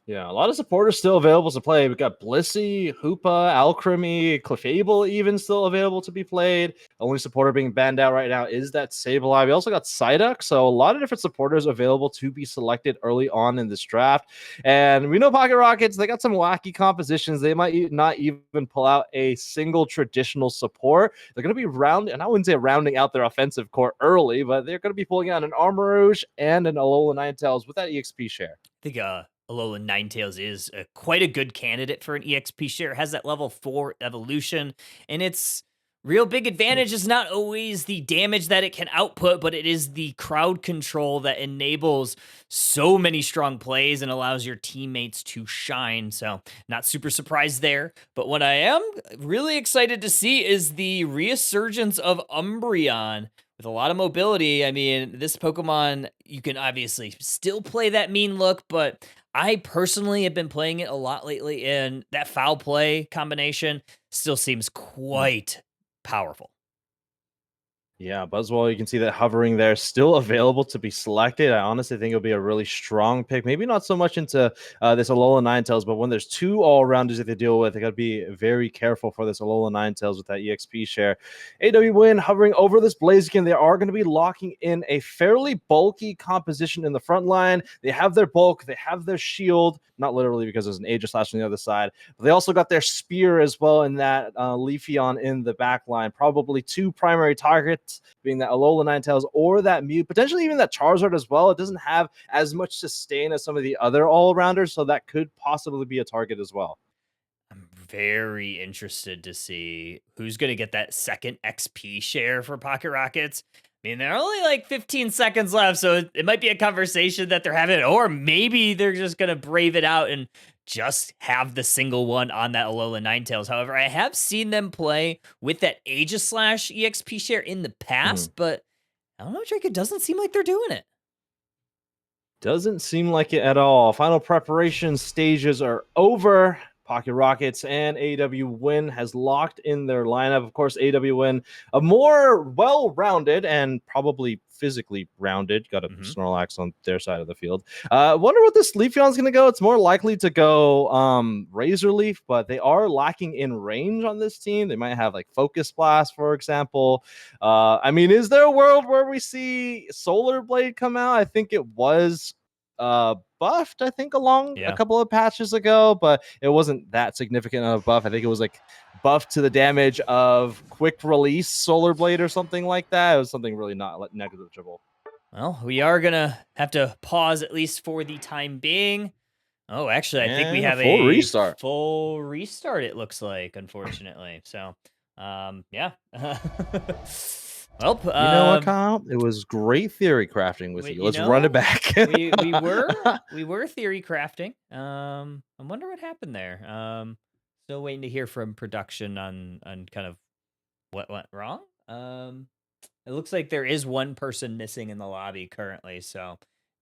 Yeah, a lot of supporters still available to play. We've got Blissey, Hoopa, Alchemy, Clefable even still available to be played. Only supporter being banned out right now is that Sableye. We also got Psyduck, so a lot of different supporters available to be selected early on in this draft. And we know Pocket Rockets, they got some wacky compositions. They might not even pull out a single traditional support. They're going to be and I wouldn't say rounding out their offensive core early, but they're going to be pulling out an Armarouge and an Alola Ninetales with that EXP share. I think Alola Ninetales is quite a good candidate for an EXP share. It has that level 4 evolution, and its real big advantage is not always the damage that it can output, but it is the crowd control that enables so many strong plays and allows your teammates to shine. So not super surprised there. But what I am really excited to see is the resurgence of Umbreon. With a lot of mobility, I mean, this Pokemon, you can obviously still play that mean look, but I personally have been playing it a lot lately, and that foul play combination still seems quite powerful. Yeah, Buzzwole, you can see that hovering there, still available to be selected. I honestly think it'll be a really strong pick. Maybe not so much into this Alola Ninetales, but when there's 2 all-rounders that they deal with, they got to be very careful for this Alola Ninetales with that EXP share. AW Win hovering over this Blaziken. They are going to be locking in a fairly bulky composition in the front line. They have their bulk. They have their shield. Not literally because there's an Aegislash on the other side, but they also got their spear as well in that Leafeon in the back line. Probably 2 primary targets being that Alola Ninetales or that Mew, potentially even that Charizard as well. It doesn't have as much sustain as some of the other all-rounders, so that could possibly be a target as well. I'm very interested to see who's going to get that second XP share for Pocket Rockets. I mean, there are only like 15 seconds left, so it might be a conversation that they're having, or maybe they're just going to brave it out and just have the single one on that Alola Ninetales. However, I have seen them play with that Aegislash EXP share in the past, but I don't know, Drake, it doesn't seem like they're doing it. Doesn't seem like it at all. Final preparation stages are over. Pocket Rockets and AW Win has locked in their lineup. Of course, AW Win, a more well-rounded and probably physically rounded. Got a Snorlax on their side of the field. Wonder what this Leafeon's going to go. It's more likely to go Razor Leaf, but they are lacking in range on this team. They might have like Focus Blast, for example. I mean, is there a world where we see Solar Blade come out? I think it was buffed, I think, along a couple of patches ago, but it wasn't that significant of a buff. I think it was like buffed to the damage of quick release Solar Blade or something like that. It was something really not negligible. Well, we are gonna have to pause at least for the time being. Oh, actually, I think we have full a restart. Full restart, it looks like, unfortunately. So, yeah. Well, you know what, Kyle? It was great theory crafting with you. Let's run it back. we were theory crafting. I wonder what happened there. Still waiting to hear from production on kind of what went wrong. It looks like there is one person missing in the lobby currently, so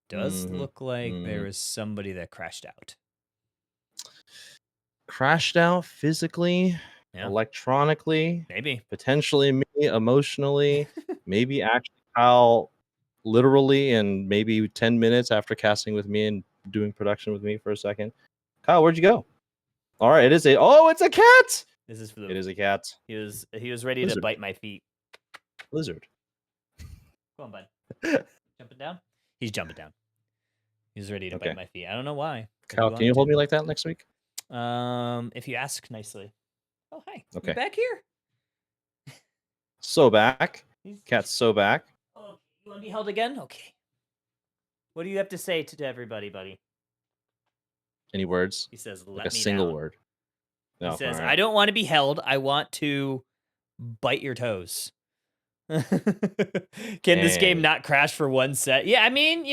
does look like there was somebody that crashed out. Crashed out physically, electronically, maybe, potentially me emotionally, maybe actually Kyle literally, and maybe 10 minutes after casting with me and doing production with me for a second. Kyle, where'd you go? All right, it's a cat. This is for it is a cat. He was ready to bite my feet. Lizard. Come on, bud. Jumping down? He's jumping down. He's ready to bite my feet. I don't know why. Kyle, can you hold me like that next week? If you ask nicely. Oh, hi. Okay. You back here? So back. Cat's so back. Oh, you want to be held again? Okay. What do you have to say to everybody, buddy? Any words? He says, like a single down. word. No, he says, I don't want to be held. I want to bite your toes. Can this game not crash for one set? Yeah, I mean,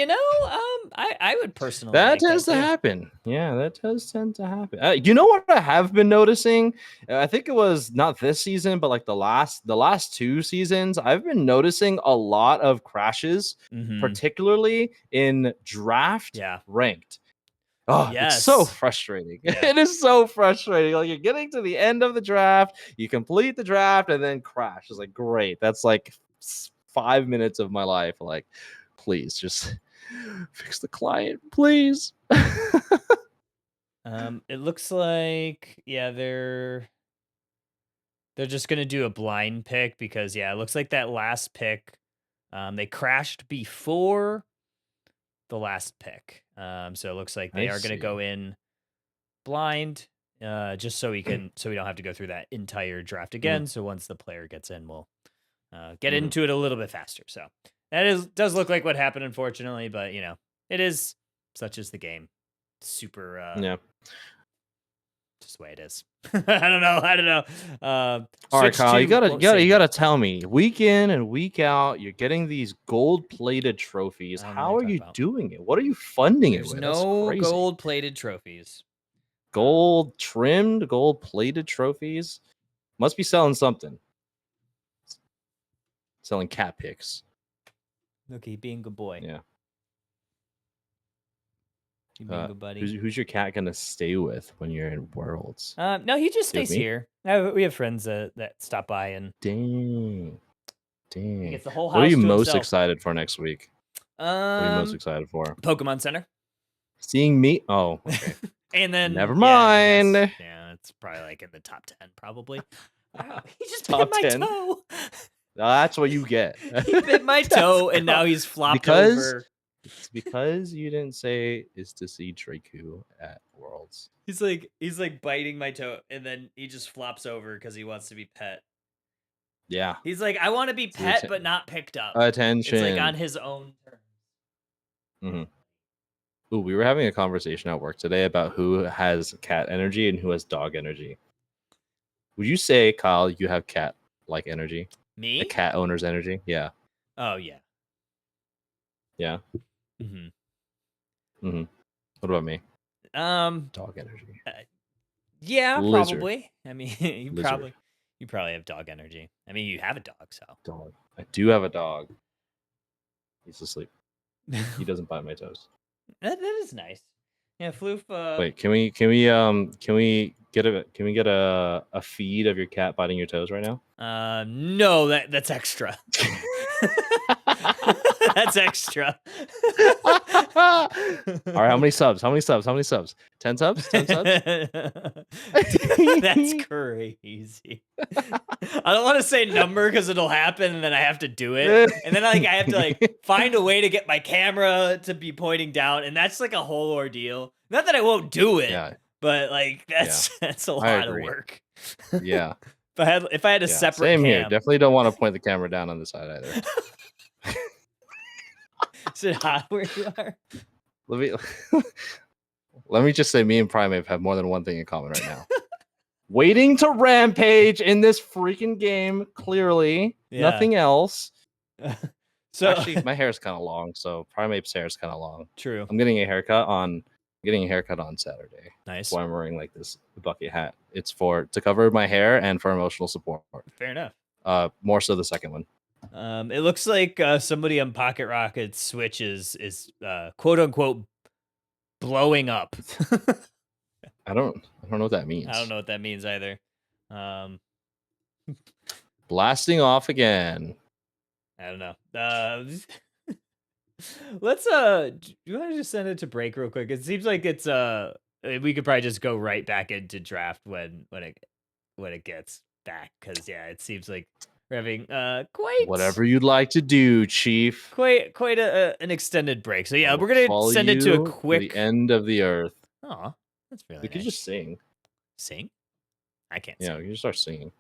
I would personally. That tends to happen. Yeah, that does tend to happen. You know what I have been noticing? I think it was not this season, but like the last 2 seasons, I've been noticing a lot of crashes, particularly in draft ranked. Oh, yes. It's so frustrating. Yeah. It is so frustrating. Like, you're getting to the end of the draft, you complete the draft, and then crash. It's like, great. That's like 5 minutes of my life. Like, please just fix the client, please. It looks like, they're just gonna do a blind pick because it looks like that last pick, they crashed before the last pick. So it looks like they are going to go in blind, just so we don't have to go through that entire draft again. So once the player gets in, we'll get into it a little bit faster. So that does look like what happened, unfortunately, but it is such as the game. Super just the way it is. I don't know. All right, Kyle, you gotta tell me, week in and week out, you're getting these gold-plated trophies. How are you doing it? What are you funding it with? No gold-plated trophies. Gold-trimmed, gold-plated trophies? Must be selling something. Selling cat pics. Okay, being a good boy. Yeah. Good buddy. Who's your cat gonna stay with when you're in Worlds? No, he just stays here. We have friends that stop by and. Dang. He gets the whole house. What are you to most himself. excited for next week? What are you most excited for? Pokemon Center. Seeing me? Oh, okay. And then never mind. Yeah, it's probably like in the top 10, probably. Wow, he just bit my toe. That's what you get. He bit my toe, and now he's flopped over. It's because you didn't say is to see Draku at Worlds. He's like biting my toe, and then he just flops over because he wants to be pet. Yeah. He's like, I want to be pet, but not picked up. Attention. It's like on his own terms. Ooh, we were having a conversation at work today about who has cat energy and who has dog energy. Would you say, Kyle, you have cat-like energy? Me? A cat owner's energy? Yeah. Oh yeah. Yeah. hmm Mm-hmm. What about me? Um. Dog energy. Yeah, Lizard. probably. I mean, Lizard. you probably have dog energy. I mean, you have a dog, so. Dog. I do have a dog. He's asleep. He doesn't bite my toes. That is nice. Yeah, Floof. Wait, can we get a feed of your cat biting your toes right now? No, that's extra. That's extra. All right, how many subs? 10 subs? 10 subs? That's crazy. I don't want to say number because it'll happen and then I have to do it. And then I have to find a way to get my camera to be pointing down, and that's like a whole ordeal. Not that I won't do it, Yeah. but that's a lot of work. Yeah. If I had a separate same cam. here. Definitely don't want to point the camera down on the side either. Is it hot where you are? Let me just say, me and Primate have more than one thing in common right now. Waiting to rampage in this freaking game, clearly. Yeah. Nothing else. So Actually, my hair is kind of long, so Primate's hair is kind of long. True. I'm getting a haircut on Saturday. Nice. That's why I'm wearing like this bucket hat. It's to cover my hair and for emotional support. Fair enough. More so the second one. It looks like somebody on Pocket Rocket's Switch is quote unquote blowing up. I don't know what that means. I don't know what that means either. Blasting off again. I don't know. Let's do you want to just send it to break real quick? It seems like it's we could probably just go right back into draft when it gets back, because it seems like we're having quite whatever you'd like to do, Chief. Quite an extended break. So we're gonna send it to a quick the end of the earth. Oh, that's really We could nice. just sing. Sing? I can't Yeah, sing. we can just start singing.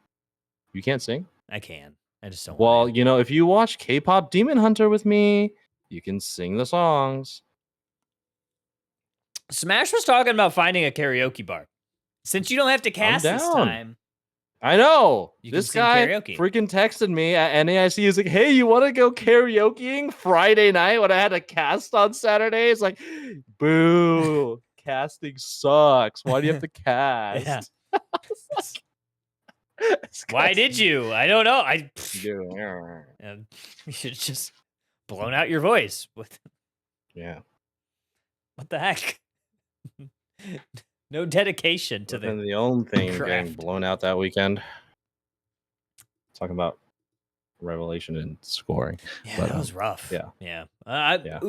You can't sing? I can. I just don't Well, want to. if you watch K-pop Demon Hunter with me, you can sing the songs. Smash was talking about finding a karaoke bar. Since you don't have to cast this down. time. I know. You This can sing guy karaoke. freaking texted me at NAIC. He's like, hey, you want to go karaokeing Friday night when I had a cast on Saturday? It's like, boo. Casting sucks. Why do you have to cast? Yeah. Why did you? I don't know. You should have just blown out your voice. Yeah. What the heck? No dedication to the only thing getting craft. blown out that weekend. Talking about revelation and scoring. Yeah, But, that was rough. yeah. Yeah. Yeah.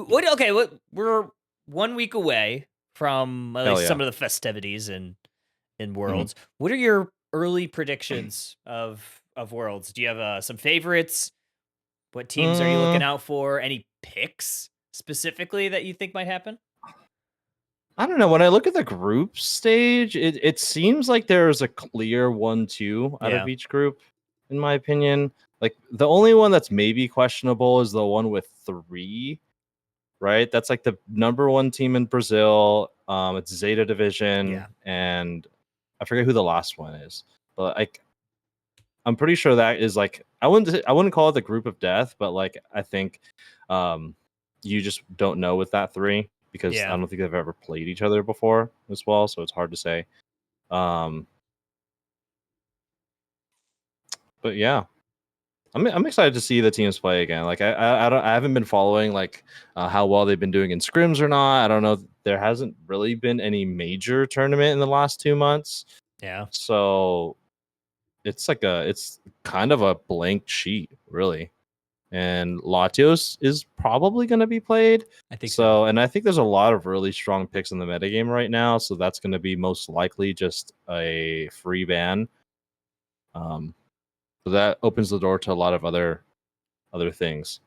We're 1 week away from at Hell least yeah. some of the festivities in Worlds. What are your early predictions of Worlds? Do you have some favorites? What teams are you looking out for? Any picks specifically that you think might happen? I don't know. When I look at the group stage, it seems like there's a clear 1-2 out of each group, in my opinion. Like the only one that's maybe questionable is the one with 3, right? That's like the number 1 team in Brazil. It's Zeta Division, and I forget who the last one is, but I'm pretty sure that is like I wouldn't call it the group of death, but like I think you just don't know with that 3. Because I don't think they've ever played each other before as well, so it's hard to say. But yeah, I'm excited to see the teams play again. Like I haven't been following like how well they've been doing in scrims or not. I don't know. There hasn't really been any major tournament in the last 2 months. Yeah. So it's kind of a blank sheet, really. And Latios is probably going to be played. I think so. And I think there's a lot of really strong picks in the metagame right now. So that's going to be most likely just a free ban. So that opens the door to a lot of other things.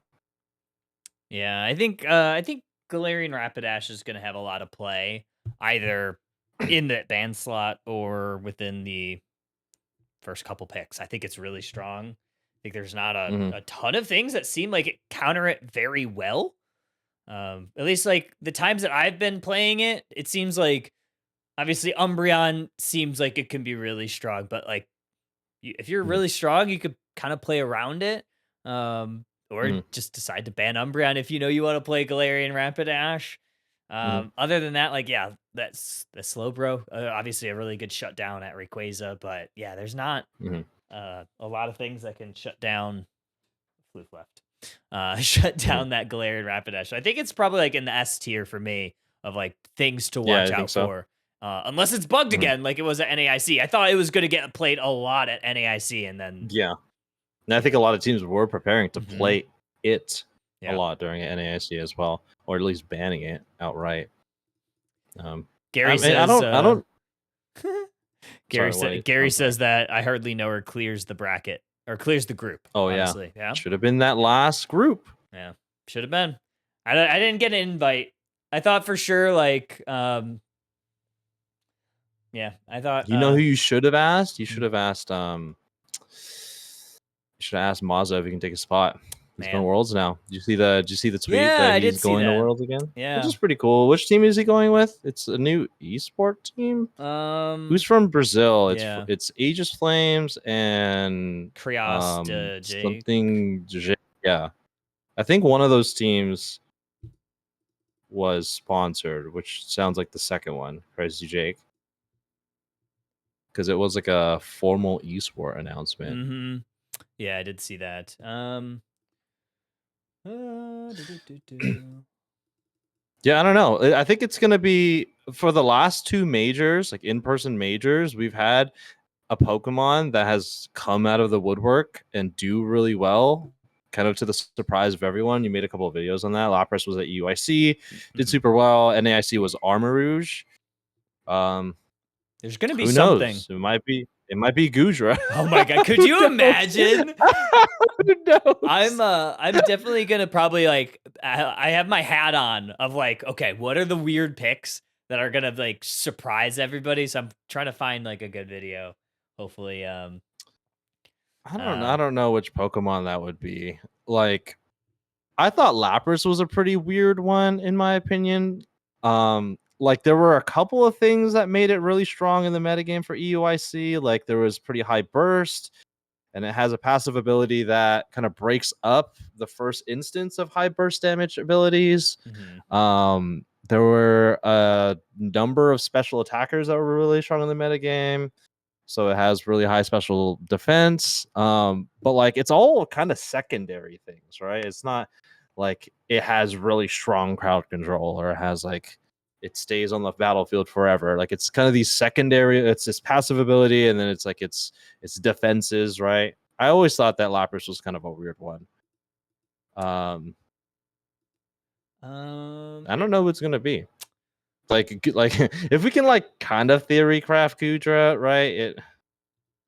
Yeah, I think Galarian Rapidash is going to have a lot of play, either in the ban slot or within the first couple picks. I think it's really strong. I think there's not a ton of things that seem like it counter it very well. At least like the times that I've been playing it, it seems like obviously Umbreon seems like it can be really strong, but like if you're Mhm. really strong, you could kind of play around it, or Mhm. just decide to ban Umbreon if you know you want to play Galarian Rapidash. Mhm. Other than that, like yeah, the Slowbro, obviously a really good shutdown at Rayquaza, but yeah, there's not Mhm. a lot of things that can shut down. Floof left. Shut Mhm. down that Galarian Rapidash. I think it's probably like in the S tier for me of like things to Yeah, watch I think out so. for. Unless it's bugged Mhm. again, like it was at NAIC. I thought it was going to get played a lot at NAIC, and then Yeah. And I think a lot of teams were preparing to Mhm. play it a Yeah. lot during NAIC as well, or at least banning it outright. Gary I mean, says. I don't. Gary Sorry, Gary I'm sorry. says that I hardly know her clears the bracket or clears the group. Oh yeah, Honestly, yeah, should have been that last group. yeah, should have been. I didn't get an invite. I thought for sure, like, yeah, I thought, You know who you should have asked? You should Hmm. have asked. You should have asked Mazza if he can take a spot. He's going to Man. Worlds now. Did you see the tweet Yeah, that I he's did see going to that. Worlds again? Which Yeah. is pretty cool. Which team is he going with? It's a new esport team. Who's from Brazil? yeah. It's Aegis Flames and Krios to Jake. something. Yeah, I think one of those teams was sponsored, which sounds like the second one, Crazy Jake, because it was like a formal esport announcement. Mm-hmm. Yeah, I did see that. Yeah, I don't know. I think it's gonna be for the last two majors, like in-person majors, we've had a Pokemon that has come out of the woodwork and do really well, kind of to the surprise of everyone. You made a couple of videos on that. Lapras was at UIC, did Mhm. super well. NAIC was Armarouge. There's gonna be Who something. knows? It might be Gudra. Oh my god, could you imagine? Who knows? I'm definitely gonna probably like I have my hat on of like, okay, what are the weird picks that are gonna like surprise everybody? So I'm trying to find like a good video. Hopefully, I don't know which Pokemon that would be. Like, I thought Lapras was a pretty weird one in my opinion. Like there were a couple of things that made it really strong in the metagame for EUIC. Like there was pretty high burst, and it has a passive ability that kind of breaks up the first instance of high burst damage abilities. mhm. There were a number of special attackers that were really strong in the metagame. So it has really high special defense. But like it's all kind of secondary things, right? It's not like it has really strong crowd control or it has like it stays on the battlefield forever. Like it's kind of these secondary, it's this passive ability, and then it's like it's defenses, right? I always thought that Lapras was kind of a weird one. I don't know what it's gonna be. Like if we can like kind of theory craft Gudra, right?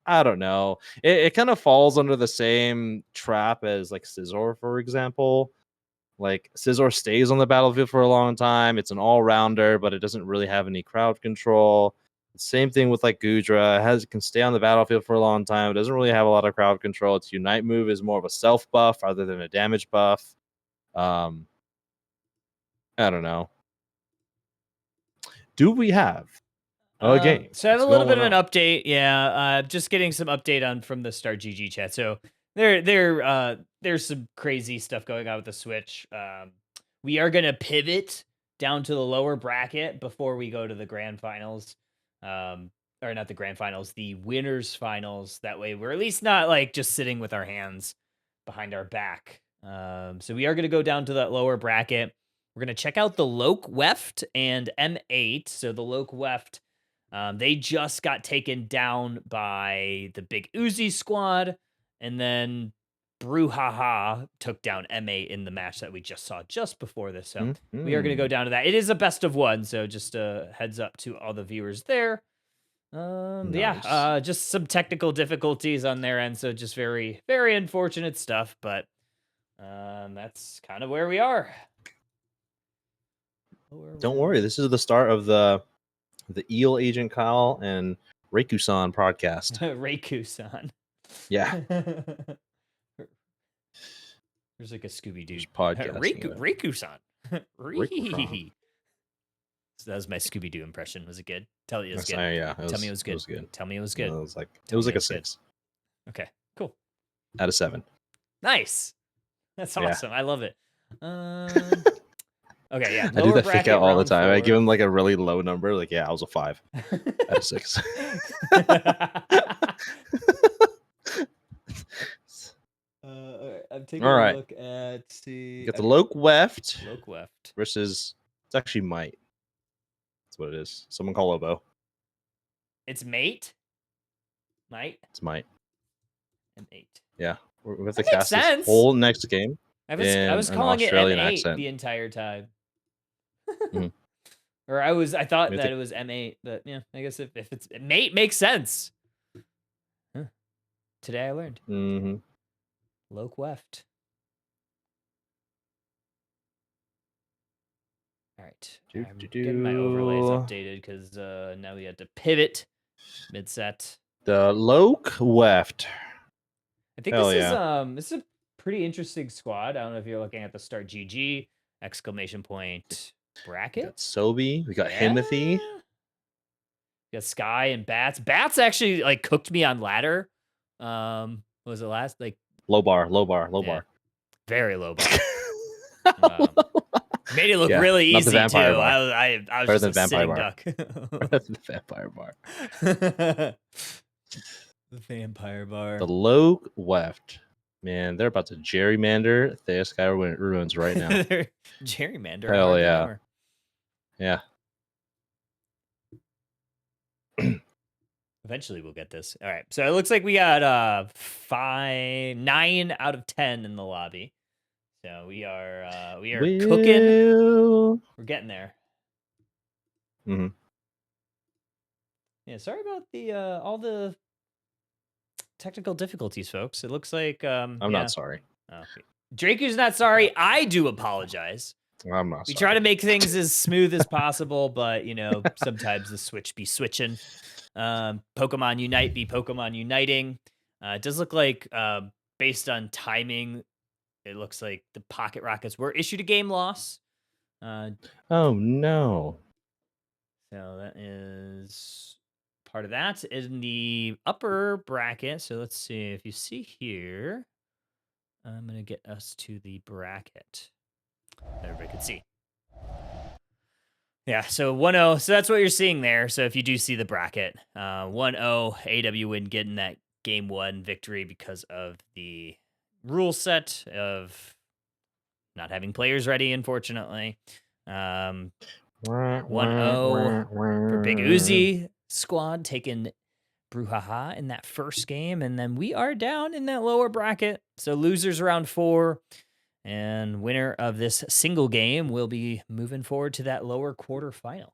I don't know. It kind of falls under the same trap as like Scizor, for example. Like Scizor stays on the battlefield for a long time. It's an all-rounder, but it doesn't really have any crowd control. Same thing with like Gudra. It can stay on the battlefield for a long time. It doesn't really have a lot of crowd control. Its Unite move is more of a self buff rather than a damage buff. Um, I don't know. Do we have a game? So I have a What's little bit of going an on? update. Yeah, just getting some update on from the Star GG chat. So there's some crazy stuff going on with the Switch. We are gonna pivot down to the lower bracket before we go to the grand finals. Or not the grand finals, the winners finals. That way we're at least not like just sitting with our hands behind our back. So we are gonna go down to that lower bracket. We're gonna check out the Loke Weft and M8. So the Loke Weft, they just got taken down by the Big Uzi squad, and then Brouhaha took down MA in the match that we just saw just before this. So we are going to go down to that. It is a best of one, so just a heads up to all the viewers there. Yeah, just some technical difficulties on their end, so just very, very unfortunate stuff, but that's kind of where we are. Don't worry, this is the start of the Eel Agent Kyle and Reikusan podcast. Reikusan. Yeah. There's like a Scooby Doo podcast. Reikusan. Reikusan. So that was my Scooby Doo impression. Was it good? Tell me it was good. Yeah. Tell me it was good. Tell me it was good. It was like a 6. Okay, cool. out of 7. Nice. That's Yeah. awesome. I love it. Okay, yeah. I do Lower that fake bracket out all the round time. I give 4. him like a really low number. Like, yeah, I was a 5 out of 6. Alright, I'm taking All a right. look at You got the Loke Weft Weft. versus, it's actually Might. That's what it is. Someone call Lobo. It's Mate. Might It's Might. and 8. Yeah. We have to That makes cast this sense. whole next game I in was an calling Australian it M8 accent. the entire time. Mhm. Or I thought We have that to- it was M8, but yeah, I guess if it's Mate makes sense. Huh. Today I learned. Mm-hmm. Loke Weft. All right. I'm getting my overlays updated because now we had to pivot mid-set. The Loke Weft. I think Hell this is a pretty interesting squad. I don't know if you're looking at the start GG exclamation point We bracket. got Sobi. We got Himothy. We got Sky and Bats. Bats actually like cooked me on ladder. What was it last? Like Low bar. very low bar. Made it look really not the easy too. vampire bar. I was Better just than a vampire sitting bar. duck. That's the vampire bar. The vampire bar. The Loke Weft. Man, they're about to gerrymander Thea Skyward Ruins right now. Gerrymander. Hell hardly yeah. know her. Yeah. Eventually we'll get this. All right. So it looks like we got 9 out of 10 in the lobby. So we are cooking. We're getting there. Mm-hmm. Yeah, sorry about the all the technical difficulties, folks. It looks like I'm not sorry. Oh, Draku's not sorry. I do apologize. I'm not We sorry. try to make things as smooth as possible, but sometimes the switch be switching. Pokemon Unite be Pokemon Uniting. It does look like based on timing, it looks like the Pocket Rockets were issued a game loss. Oh no. So that is part of that in the upper bracket. So let's see if you see here. I'm going to get us to the bracket. Everybody can see. Yeah, so 1-0. So that's what you're seeing there. So if you do see the bracket, 1-0, AW Win getting that game 1 victory because of the rule set of not having players ready, unfortunately. 1-0 for Big Uzi squad taking Brouhaha in that first game. And then we are down in that lower bracket. So losers round 4. And winner of this single game will be moving forward to that lower quarterfinal.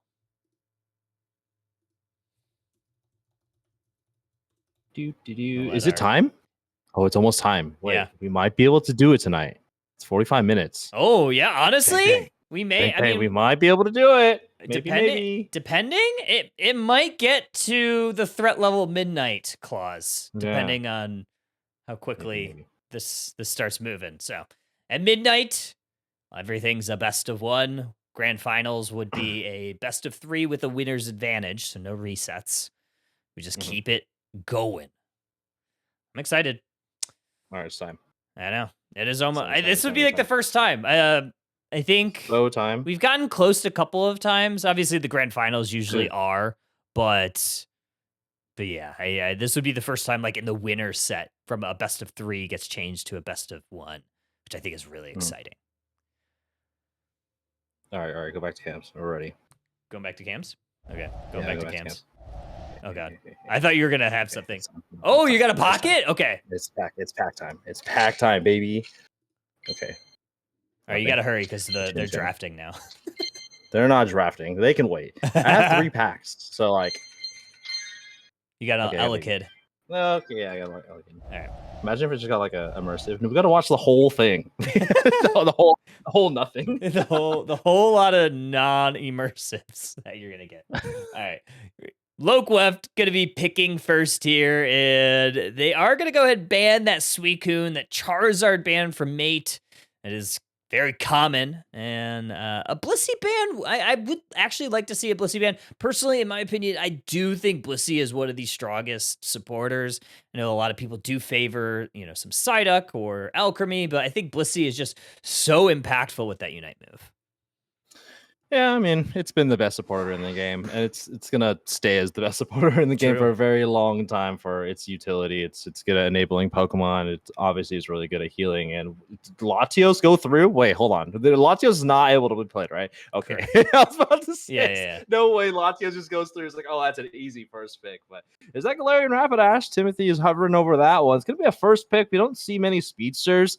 Is it time? Oh, it's almost time. Wait, Yeah. we might be able to do it tonight. It's 45 minutes. Oh, yeah. Honestly, Bang, we may. Bang, bang, we might be able to do it. Maybe. Depending, it might get to the threat level midnight clause, depending on how quickly Maybe. this starts moving. So at midnight, everything's a best of 1. Grand finals would be a best of 3 with a winner's advantage, so no resets. We just keep it going. I'm excited. All right, it's time. I know. It is almost. Time, This would time, be like the time. first time. I think Slow time. we've gotten close a couple of times. Obviously, the grand finals usually Good. are, but yeah, this would be the first time, like in the winner set from a best of 3 gets changed to a best of 1, which I think is really exciting. All right. Go back to camps. We're ready. Going back to cams. Okay, Go back to cams. Oh god, Okay. I thought you were gonna have something. Oh, you got a pocket? Okay. It's pack time. It's pack time, baby. Okay. All right, you gotta hurry because they're Change them. drafting now. They're not drafting. They can wait. I have 3 packs. So like. You got Okay, Ella maybe. Kid. Okay, yeah, I got like. All right. Imagine if it just got like a immersive. No, we got to watch the whole thing. the whole nothing. the whole lot of non-immersives that you're gonna get. All right. Loke Weft gonna be picking first here, and they are gonna go ahead and ban that Suicune, that Charizard ban from Mate. It is very common. And a Blissey ban, I would actually like to see a Blissey ban. Personally, in my opinion, I do think Blissey is one of the strongest supporters. I know a lot of people do favor, some Psyduck or Alchemy, but I think Blissey is just so impactful with that Unite move. Yeah, I mean, it's been the best supporter in the game, and it's gonna stay as the best supporter in the game for a very long time for its utility. It's good at enabling Pokemon. It obviously is really good at healing. And Latios go through. Wait, hold on. The Latios is not able to be played, right? Okay, I was about to say, yeah. No way, Latios just goes through. It's like, oh, that's an easy first pick. But is that Galarian Rapidash? Timothy is hovering over that one. It's gonna be a first pick. We don't see many speedsters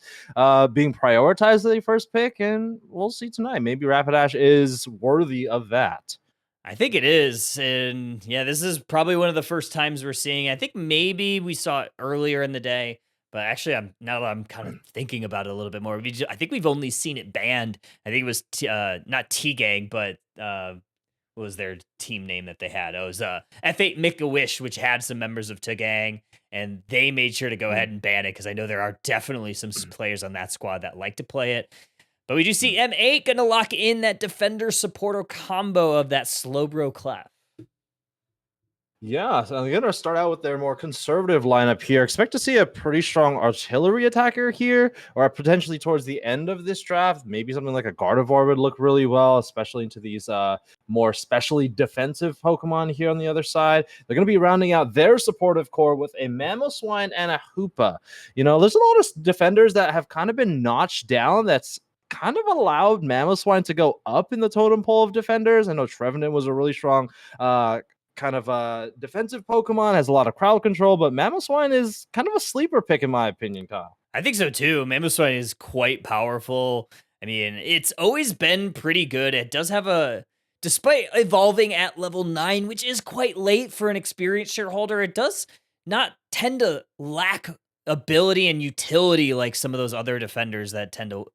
being prioritized as the first pick, and we'll see tonight. Maybe Rapidash is worthy of that. I think it is. And yeah, this is probably one of the first times we're seeing. I think maybe we saw it earlier in the day, but actually now that I'm kind of thinking about it a little bit more, I think we've only seen it banned. I think it was not T-Gang, but what was their team name that they had? It was F8 Make-A-Wish, which had some members of T-Gang, and they made sure to go ahead and ban it because I know there are definitely some players on that squad that like to play it. But we do see M8 going to lock in that defender-supporter combo of that Slowbro Clef. Yeah, so I'm going to start out with their more conservative lineup here. Expect to see a pretty strong artillery attacker here, or potentially towards the end of this draft. Maybe something like a Gardevoir would look really well, especially into these more specially defensive Pokemon here on the other side. They're going to be rounding out their supportive core with a Mamoswine and a Hoopa. There's a lot of defenders that have kind of been notched down that's kind of allowed Mamoswine to go up in the totem pole of defenders. I know Trevenant was a really strong kind of defensive Pokemon, has a lot of crowd control, but Mamoswine is kind of a sleeper pick in my opinion, Kyle. I think so too. Mamoswine is quite powerful. I mean, it's always been pretty good. It does have despite evolving at level 9, which is quite late for an experienced shareholder, it does not tend to lack ability and utility like some of those other defenders that tend to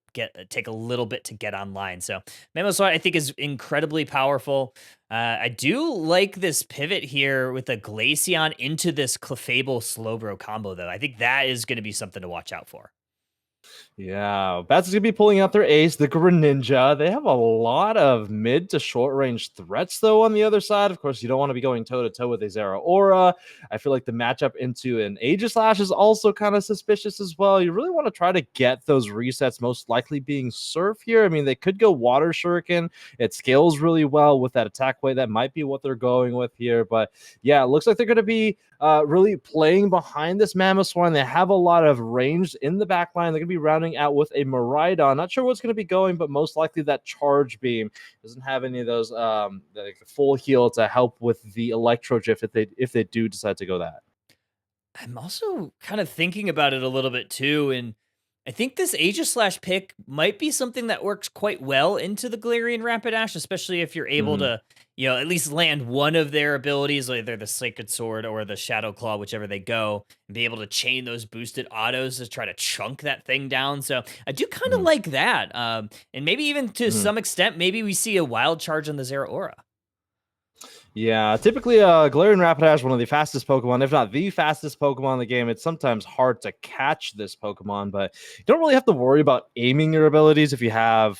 take a little bit to get online. So Mamoswine, I think, is incredibly powerful. I do like this pivot here with a Glaceon into this Clefable Slowbro combo, though. I think that is going to be something to watch out for. Yeah, Bats is going to be pulling out their ace, the Greninja. They have a lot of mid to short range threats, though, on the other side. Of course, you don't want to be going toe-to-toe with a Zeraora. I feel like the matchup into an Aegislash is also kind of suspicious as well. You really want to try to get those resets, most likely being Surf here. I mean, they could go Water Shuriken. It scales really well with that attack weight. That might be what they're going with here. But yeah, it looks like they're going to be really playing behind this Mamoswine. They have a lot of range in the back line. They're going to be rounding out with a Miraidon. Not sure what's going to be going, but most likely that Charge Beam doesn't have any of those the full heal to help with the Electro Gif if they do decide to go that. I'm also kind of thinking about it a little bit too, and I think this Aegislash pick might be something that works quite well into the Galarian Rapidash, especially if you're able to, at least land one of their abilities, either the Sacred Sword or the Shadow Claw, whichever they go, and be able to chain those boosted autos to try to chunk that thing down. So I do kind of like that. And maybe even to some extent, maybe we see a Wild Charge on the Zeraora. Yeah, typically Galarian Rapidash, one of the fastest Pokemon, if not the fastest Pokemon in the game. It's sometimes hard to catch this Pokemon, but you don't really have to worry about aiming your abilities if you have,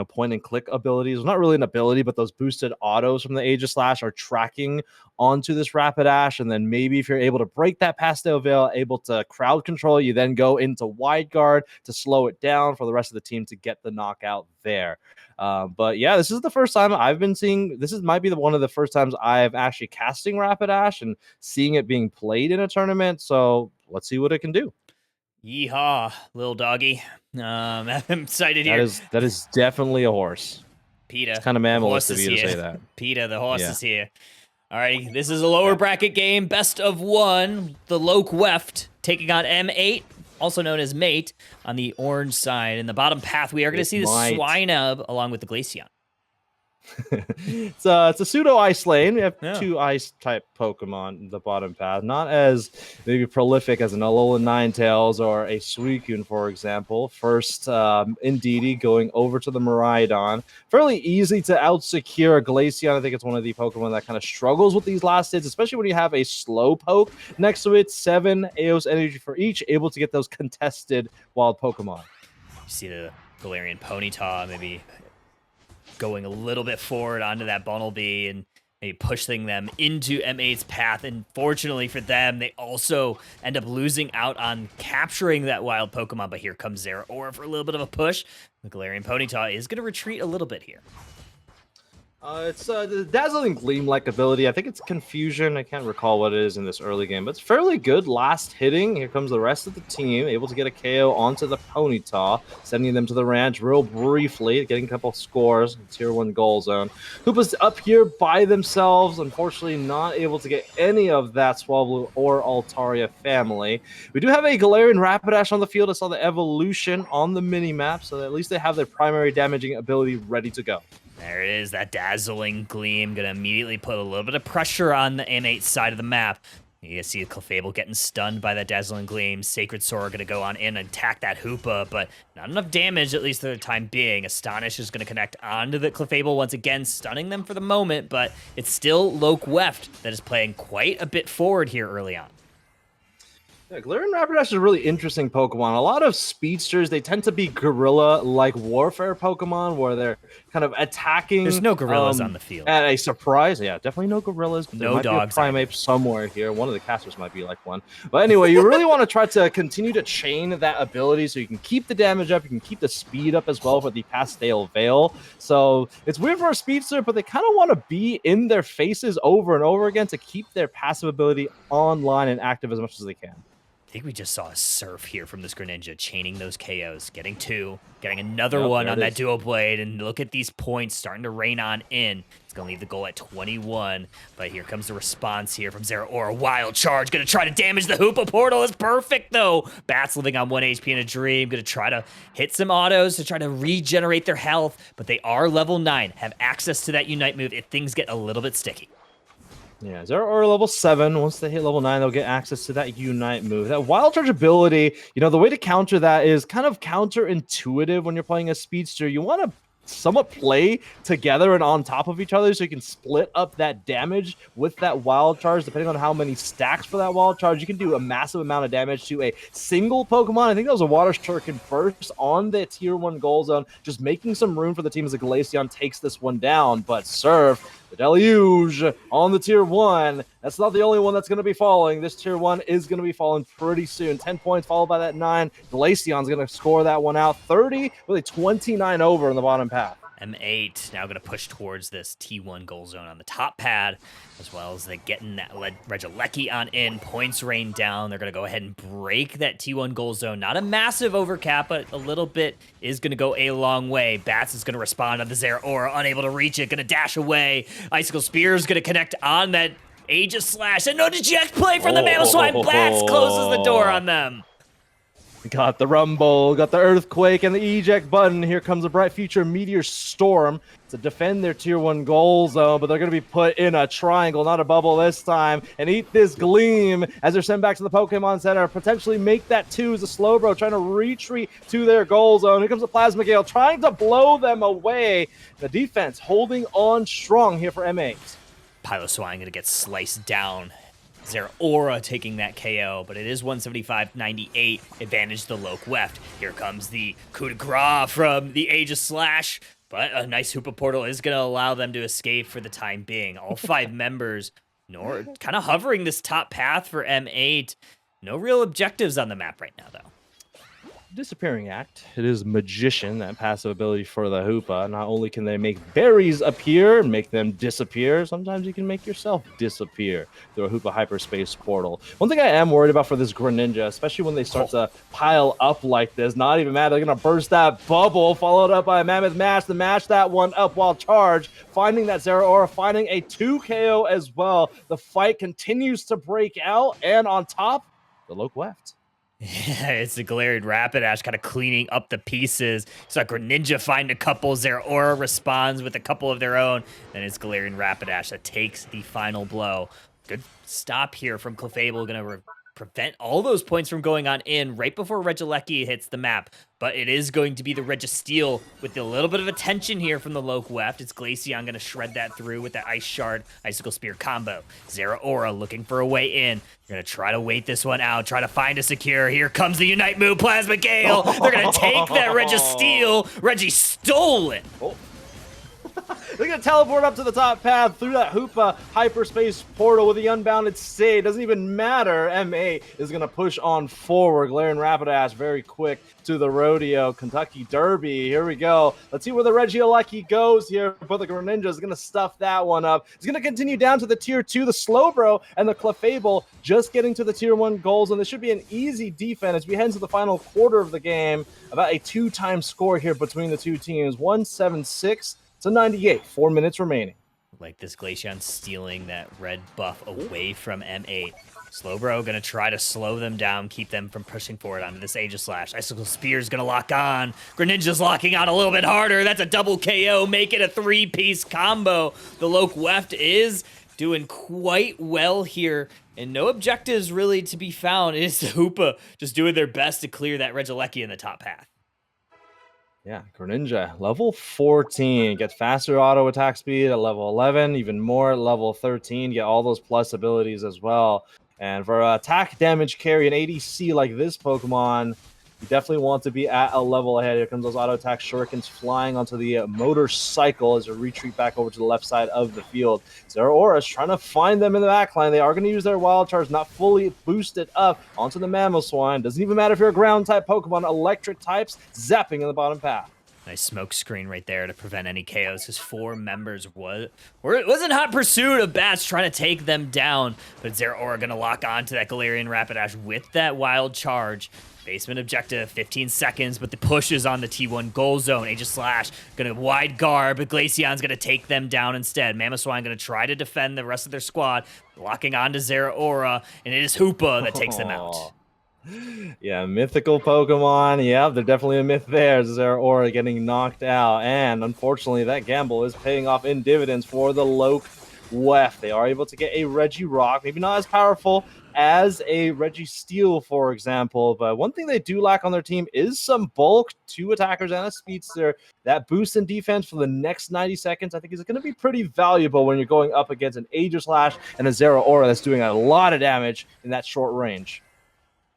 point and click abilities. Well, not really an ability, but those boosted autos from the Aegislash are tracking onto this Rapidash, and then maybe if you're able to break that Pastel Veil, able to crowd control, you then go into Wide Guard to slow it down for the rest of the team to get the knockout there. But yeah, this is the first time I've been seeing. Might be one of the first times I've actually casting Rapidash and seeing it being played in a tournament. So let's see what it can do. Yeehaw, little doggy. I'm excited here. That is definitely a horse. PETA. It's kind of mammalist of you to say that. PETA, the horse is here. All right, this is a lower bracket game, best of one. The Loke Weft taking on M8, also known as Mate, on the orange side. In the bottom path, we are going to see the Swinub along with the Glaceon. It's a pseudo ice lane. We have two ice type Pokemon in the bottom path, not as maybe prolific as an Alolan Ninetales or a Suicune, for example. First, Indeedee going over to the Miraidon. Fairly easy to out secure a Glaceon. I think it's one of the Pokemon that kind of struggles with these last hits, especially when you have a Slowpoke next to it. 7 Eos energy for each, able to get those contested wild Pokemon. You see the Galarian Ponyta maybe going a little bit forward onto that Bunnelby and maybe pushing them into M8's path. And fortunately for them, they also end up losing out on capturing that wild Pokemon. But here comes Zeraora for a little bit of a push. The Galarian Ponyta is going to retreat a little bit here. It's the Dazzling Gleam-like ability. I think it's Confusion. I can't recall what it is in this early game, but it's fairly good last hitting. Here comes the rest of the team, able to get a KO onto the Ponyta, sending them to the ranch real briefly, getting a couple scores, tier 1 goal zone. Hoopa's up here by themselves, unfortunately not able to get any of that Swablu or Altaria family. We do have a Galarian Rapidash on the field. I saw the evolution on the mini-map, so at least they have their primary damaging ability ready to go. There it is, that Dazzling Gleam. Gonna immediately put a little bit of pressure on the M8 side of the map. You can see Clefable getting stunned by that Dazzling Gleam. Sacred Sora gonna go on in and attack that Hoopa, but not enough damage, at least for the time being. Astonish is gonna connect onto the Clefable once again, stunning them for the moment, but it's still Loke Weft that is playing quite a bit forward here early on. Yeah, Galarian Rapidash is a really interesting Pokemon. A lot of speedsters, they tend to be guerrilla-like warfare Pokemon where they're kind of attacking. There's no gorillas on the field. At a surprise. Yeah, definitely no gorillas. There No might dogs be a Primeape somewhere here. One of the casters might be like one. But anyway, you really want to try to continue to chain that ability so you can keep the damage up, you can keep the speed up as well for the Pastale Veil. So it's weird for a speedster, but they kind of want to be in their faces over and over again to keep their passive ability online and active as much as they can. I think we just saw a surf here from this Greninja, chaining those KOs, getting 2, getting another one on that dual blade, and look at these points starting to rain on in. It's going to leave the goal at 21, but here comes the response here from Zeraora. Wild Charge, going to try to damage the Hoopa portal. Is perfect, though. Bats living on 1 HP in a dream, going to try to hit some autos to try to regenerate their health, but they are level 9, have access to that Unite move if things get a little bit sticky. Yeah, Zeraora level 7. Once they hit level 9, they'll get access to that Unite move. That Wild Charge ability, you know, the way to counter that is kind of counterintuitive when you're playing a speedster. You want to somewhat play together and on top of each other so you can split up that damage with that Wild Charge. Depending on how many stacks for that Wild Charge, you can do a massive amount of damage to a single Pokemon. I think that was a Water Shuriken first on the tier 1 goal zone, just making some room for the team as the Glaceon takes this one down. But Surf, the Deluge on the tier 1. That's not the only one that's going to be falling. This tier 1 is going to be falling pretty soon. 10 points followed by that 9. Glaceon's going to score that one out. 30 with a 29 over in the bottom path. M8 now going to push towards this T1 goal zone on the top pad, as well as they getting that Regieleki on in. Points rain down. They're going to go ahead and break that T1 goal zone. Not a massive overcap, but a little bit is going to go a long way. Bats is going to respond on the Zeraora, unable to reach it, going to dash away. Icicle Spear is going to connect on that Aegis Slash, and no deject play from the Mamoswine. Bats closes the door on them. Got the Rumble, got the Earthquake, and the eject button. Here comes a Bright Future Meteor Storm to defend their tier 1 goal zone, but they're going to be put in a triangle, not a bubble this time, and eat this Gleam as they're sent back to the Pokemon Center. Potentially make that 2 as a Slowbro trying to retreat to their goal zone. Here comes the Plasma Gale trying to blow them away. The defense holding on strong here for M8. Piloswine going to get sliced down. Zeraora taking that KO, but it is 175-98, advantage the Loke Weft. Here comes the coup de grace from the Aegis Slash, but a nice Hoopa portal is going to allow them to escape for the time being. All 5 members kind of hovering this top path for M8. No real objectives on the map right now, though. Disappearing Act. It is Magician, that passive ability for the Hoopa. Not only can they make berries appear and make them disappear, sometimes you can make yourself disappear through a Hoopa hyperspace portal. One thing I am worried about for this Greninja, especially when they start to pile up like this, not even mad, they're going to burst that bubble, followed up by a Mammoth Mash to mash that one up while charged, finding that Zeraora, finding a 2 KO as well. The fight continues to break out, and on top, the Loke Weft. Yeah, it's the Galarian Rapidash kind of cleaning up the pieces. So Greninja find a couple. Zeraora responds with a couple of their own. Then it's Galarian Rapidash that takes the final blow. Good stop here from Clefable. Going to prevent all those points from going on in right before Regieleki hits the map. But it is going to be the Registeel with a little bit of attention here from the Lokeweft. It's Glaceon going to shred that through with that Ice Shard, Icicle Spear combo. Zeraora looking for a way in. They're going to try to wait this one out, try to find a secure. Here comes the Unite move, Plasma Gale. They're going to take that Registeel. Reggie stole it. Oh. They're going to teleport up to the top path through that Hoopa hyperspace portal with the unbounded stay. Doesn't even matter. MA is going to push on forward. Galarian Rapidash very quick to the rodeo. Kentucky Derby. Here we go. Let's see where the Regieleki goes here. But the Greninja is going to stuff that one up. It's going to continue down to the tier 2. The Slowbro and the Clefable just getting to the tier 1 goals. And this should be an easy defense as we head into the final quarter of the game. About a 2-time score here between the two teams. 176 to 98. 4 minutes remaining. Like this Glaceon stealing that red buff away from M8. Slowbro gonna try to slow them down, keep them from pushing forward onto this Aegislash. Icicle Spear's gonna lock on. Greninja's locking on a little bit harder. That's a double KO, make it a 3-piece combo. The Lokeweft is doing quite well here, and no objectives really to be found. It is the Hoopa just doing their best to clear that Regieleki in the top path. Yeah, Greninja, level 14. Get faster auto attack speed at level 11, even more at level 13. Get all those plus abilities as well. And for attack damage carry an ADC like this Pokemon, you definitely want to be at a level ahead. Here comes those auto attack shurikens flying onto the motorcycle as they retreat back over to the left side of the field. Zeraora's trying to find them in the backline. They are going to use their wild charge, not fully boosted up onto the Mamoswine. Doesn't even matter if you're a ground type Pokemon, electric types zapping in the bottom path. Nice smoke screen right there to prevent any KOs. His 4 members it was in hot pursuit of Bats trying to take them down, but Zeraora gonna lock on to that Galarian Rapidash with that wild charge. Basement objective, 15 seconds, but the push is on the T1 goal zone. Aegislash gonna wide guard, but Glaceon's gonna take them down instead. Mamoswine gonna try to defend the rest of their squad, locking on to Zeraora, and it is Hoopa that takes them out. Yeah, mythical Pokemon. Yeah, they're definitely a myth there. Zeraora getting knocked out. And unfortunately, that gamble is paying off in dividends for the Lokeweft. They are able to get a Regirock. Maybe not as powerful as a Registeel, for example. But one thing they do lack on their team is some bulk, 2 attackers and a speedster. That boost in defense for the next 90 seconds, I think, is going to be pretty valuable when you're going up against an Aegislash and a Zeraora that's doing a lot of damage in that short range.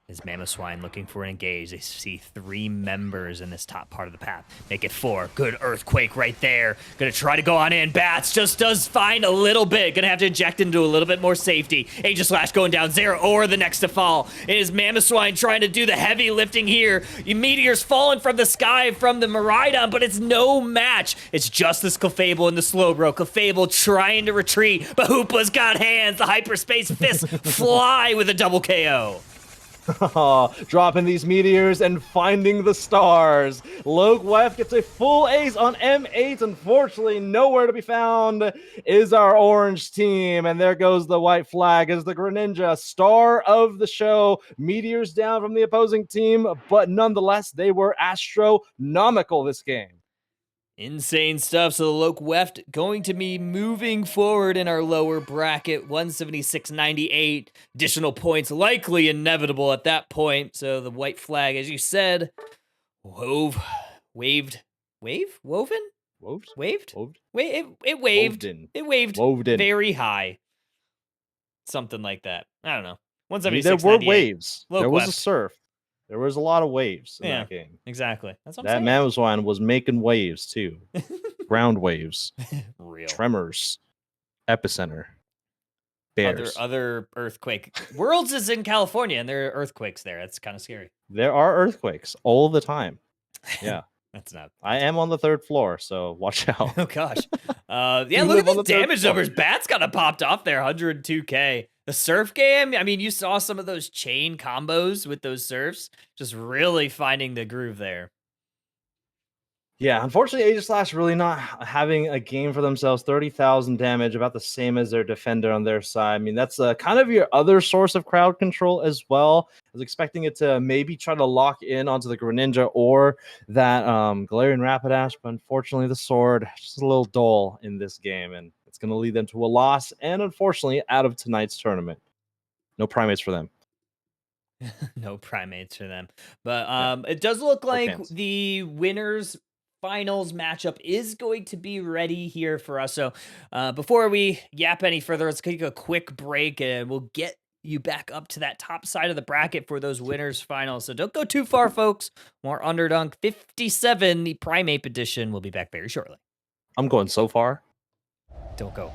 Is Mamoswine looking for an engage? They see 3 members in this top part of the path. Make it 4. Good Earthquake right there. Gonna try to go on in. Bats just does find a little bit. Gonna have to inject into a little bit more safety. Aegislash going down. Zeraora the next to fall. It is Mamoswine trying to do the heavy lifting here. Meteors falling from the sky from the Miraidon, but it's no match. It's just this Clefable and the Slowbro. Clefable trying to retreat, but Hoopa's got hands. The hyperspace fists fly with a double KO. Dropping these meteors and finding the stars. Lokeweft gets a full ace on M8. Unfortunately, nowhere to be found is our orange team. And there goes the white flag as the Greninja, star of the show. Meteors down from the opposing team, but nonetheless, they were astronomical this game. Insane stuff. So the Lokeweft going to be moving forward in our lower bracket, 176.98. Additional points likely inevitable at that point. So the white flag, as you said, woven? It waved Woved. very high. Something like that. I don't know. There were 176.98. waves. There was a Lokeweft. surf. There was a lot of waves in Yeah. that game. Exactly. That's what That I'm saying. Mamoswine was making waves too. Ground waves, Real. tremors, epicenter, bears. Other earthquake. Worlds is in California, and there are earthquakes there. That's kind of scary. There are earthquakes all the time. Yeah, That's not. I am on the 3rd floor, so watch out. Oh gosh. Yeah, You look live at on the the 3rd damage floor. numbers. Bats kind of popped off there, 102K. The surf game, I mean, you saw some of those chain combos with those surfs, just really finding the groove there. Yeah, unfortunately, Aegislash really not having a game for themselves. 30,000 damage, about the same as their defender on their side. I mean, that's kind of your other source of crowd control as well. I was expecting it to maybe try to lock in onto the Greninja or that Galarian Rapidash, but unfortunately, the sword just a little dull in this game, and it's going to lead them to a loss, and unfortunately, out of tonight's tournament. No primates for them. No primates for them. But Yeah, it does look or like cans. the winners finals matchup is going to be ready here for us. So before we yap any further, let's take a quick break and we'll get you back up to that top side of the bracket for those winners finals. So don't go too far, folks. More Underdunk 57, the Primate edition. We'll be back very shortly. I'm going so far. Don't go.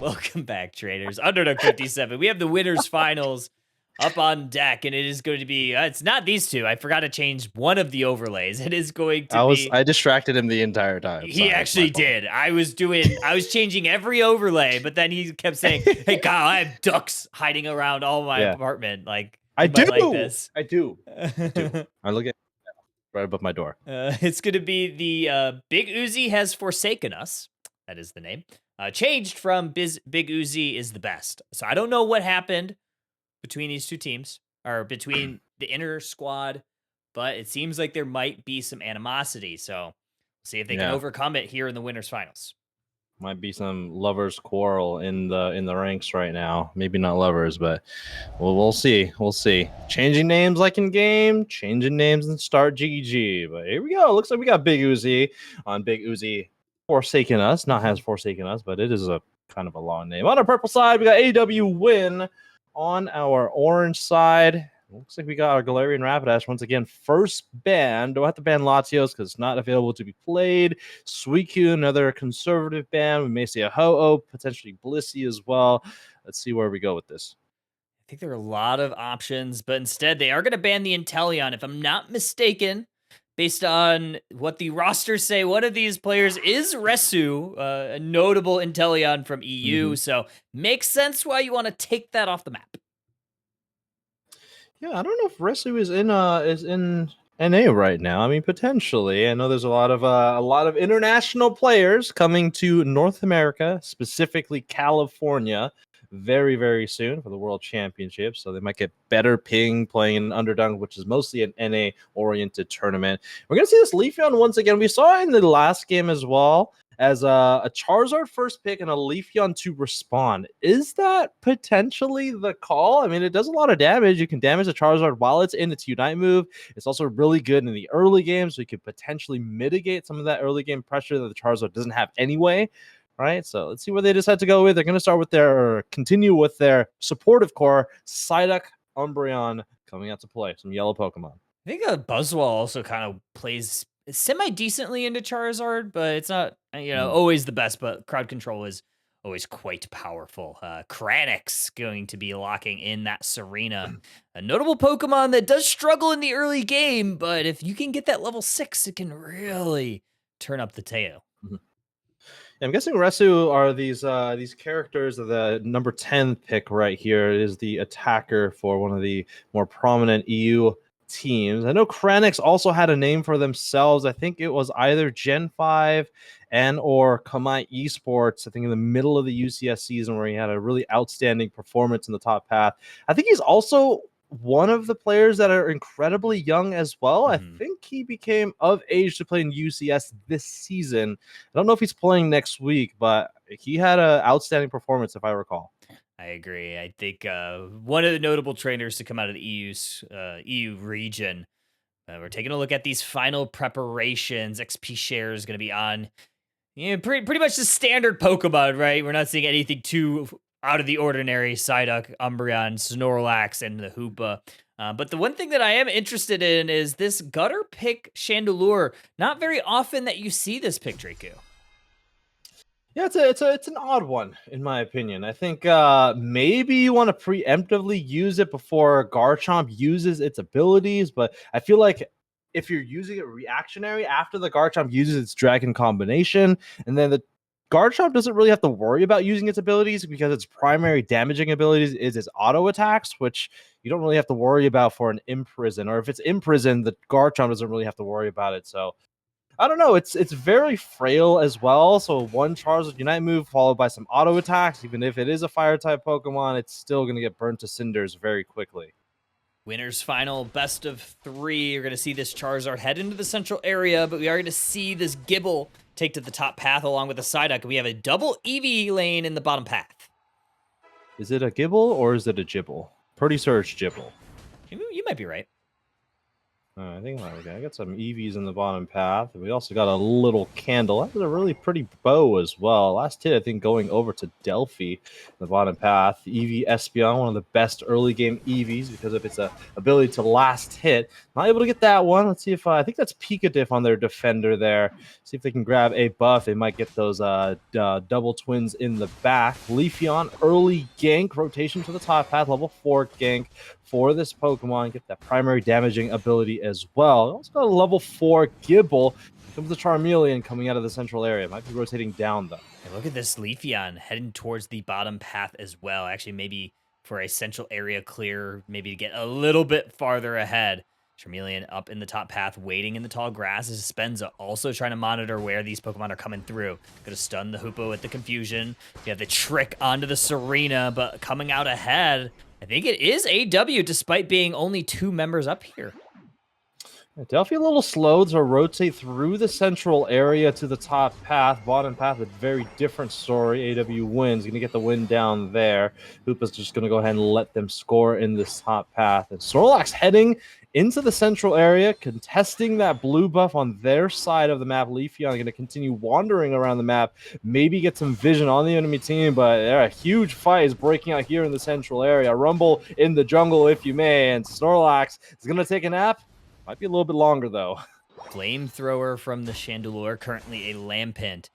Welcome back, traders. Underdunk 57. We have the winners finals up on deck, and it is going to be. It's not these two. I forgot to change one of the overlays. It is going to be. I distracted him the entire time. He actually did. I was changing every overlay, but then he kept saying, "Hey, Kyle, I have ducks hiding around all my apartment. Like I do. like this. I do. I look at right above my door. It's going to be the Big Uzi has forsaken us. That is the name. Changed from Big Uzi is the best. So I don't know what happened between these two teams or between the inner squad, but it seems like there might be some animosity. So see if they can overcome it here in the winners finals. Might be some lovers quarrel in the ranks right now. Maybe not lovers, but we'll see. We'll see. Changing names like in game, changing names and start GG. But here we go. Looks like we got Big Uzi on Big Uzi forsaken us. Not has forsaken us, but it is a kind of a long name. On our purple side, we got AW Win. On our orange side, looks like we got our Galarian Rapidash once again. First ban. Don't have to ban Latios because it's not available to be played. Suicune, another conservative ban. We may see a Ho-Oh, potentially Blissey as well. Let's see where we go with this. I think there are a lot of options, but instead they are going to ban the Inteleon, if I'm not mistaken. Based on what the rosters say, one of these players is Resu, a notable Inteleon from EU. So makes sense why you want to take that off the map. Yeah, I don't know if Resu is in NA right now. I mean, potentially. I know there's a lot of international players coming to North America, specifically California, very, very soon for the World Championship. So they might get better ping playing in Underdunk, which is mostly an NA-oriented tournament. We're going to see this Leafeon once again. We saw it in the last game as well as a Charizard first pick and a Leafeon to respond. Is that potentially the call? I mean, it does a lot of damage. You can damage the Charizard while it's in its Unite move. It's also really good in the early game, so you could potentially mitigate some of that early game pressure that the Charizard doesn't have anyway. Right, so let's see where they decide to go with. They're going to start with continue with their supportive core, Psyduck, Umbreon coming out to play. Some yellow Pokemon. I think Buzzwole also kind of plays semi-decently into Charizard, but it's not, always the best, but crowd control is always quite powerful. Kranix going to be locking in that Serena. A notable Pokemon that does struggle in the early game, but if you can get that level 6, it can really turn up the tail. I'm guessing Resu are these characters of the number 10 pick right here. It is the attacker for one of the more prominent EU teams. I know Kranix also had a name for themselves. I think it was either Gen 5 and or Kamai Esports, I think in the middle of the UCS season where he had a really outstanding performance in the top path. I think he's also one of the players that are incredibly young as well. I think he became of age to play in UCS this season. I don't know if he's playing next week, but he had an outstanding performance, if I recall. I agree. I think one of the notable trainers to come out of the EU region. We're taking a look at these final preparations. XP share is going to be on pretty much the standard Pokemon, right? We're not seeing anything too out of the ordinary. Psyduck, Umbreon, Snorlax, and the Hoopa. But the one thing that I am interested in is this gutter pick Chandelure. Not very often that you see this pick, Draco. Yeah, it's an odd one in my opinion. I think maybe you want to preemptively use it before Garchomp uses its abilities, but I feel like if you're using it reactionary after the Garchomp uses its Dragon combination, and then the Garchomp doesn't really have to worry about using its abilities because its primary damaging abilities is its auto attacks, which you don't really have to worry about for an Imprison. Or if it's Imprison, the Garchomp doesn't really have to worry about it. So I don't know. It's very frail as well. So one Charizard Unite move followed by some auto attacks. Even if it is a fire type Pokemon, it's still going to get burnt to cinders very quickly. Winners final, best of 3. You're going to see this Charizard head into the central area, but we are going to see this Gibble take to the top path along with the Psyduck. We have a double EV lane in the bottom path. Is it a Gibble or is it a Gibble? Pretty sure it's Gibble. You might be right. I think I got some EVs in the bottom path. We also got a little candle. That's a really pretty bow as well. Last hit, I think, going over to Delphi in the bottom path. EV Espeon, one of the best early game EVs because of its ability to last hit. Not able to get that one. Let's see if I think that's Picadiff on their defender there. See if they can grab a buff. They might get those double twins in the back. Leafeon, early gank, rotation to the top path, level 4 gank for this Pokemon. Get that primary damaging ability as well. Also got a level 4 Gibble. Here comes the Charmeleon coming out of the central area. Might be rotating down though. And look at this Leafeon heading towards the bottom path as well. Actually, maybe for a central area clear, maybe to get a little bit farther ahead. Charmeleon up in the top path, waiting in the tall grass. Is Spenza also trying to monitor where these Pokemon are coming through. Gonna stun the Hoopa with the confusion. You have the trick onto the Serena, but coming out ahead, I think it is AW, despite being only 2 members up here. Delphi a little slow to rotate through the central area to the top path. Bottom path, a very different story. AW wins. Going to get the win down there. Hoopa's just going to go ahead and let them score in this top path. And Snorlax heading into the central area, contesting that blue buff on their side of the map. Leafeon going to continue wandering around the map, maybe get some vision on the enemy team, but a huge fight is breaking out here in the central area. Rumble in the jungle, if you may, and Snorlax is going to take a nap. Might be a little bit longer, though. Flamethrower from the Chandelure, currently a Lampent.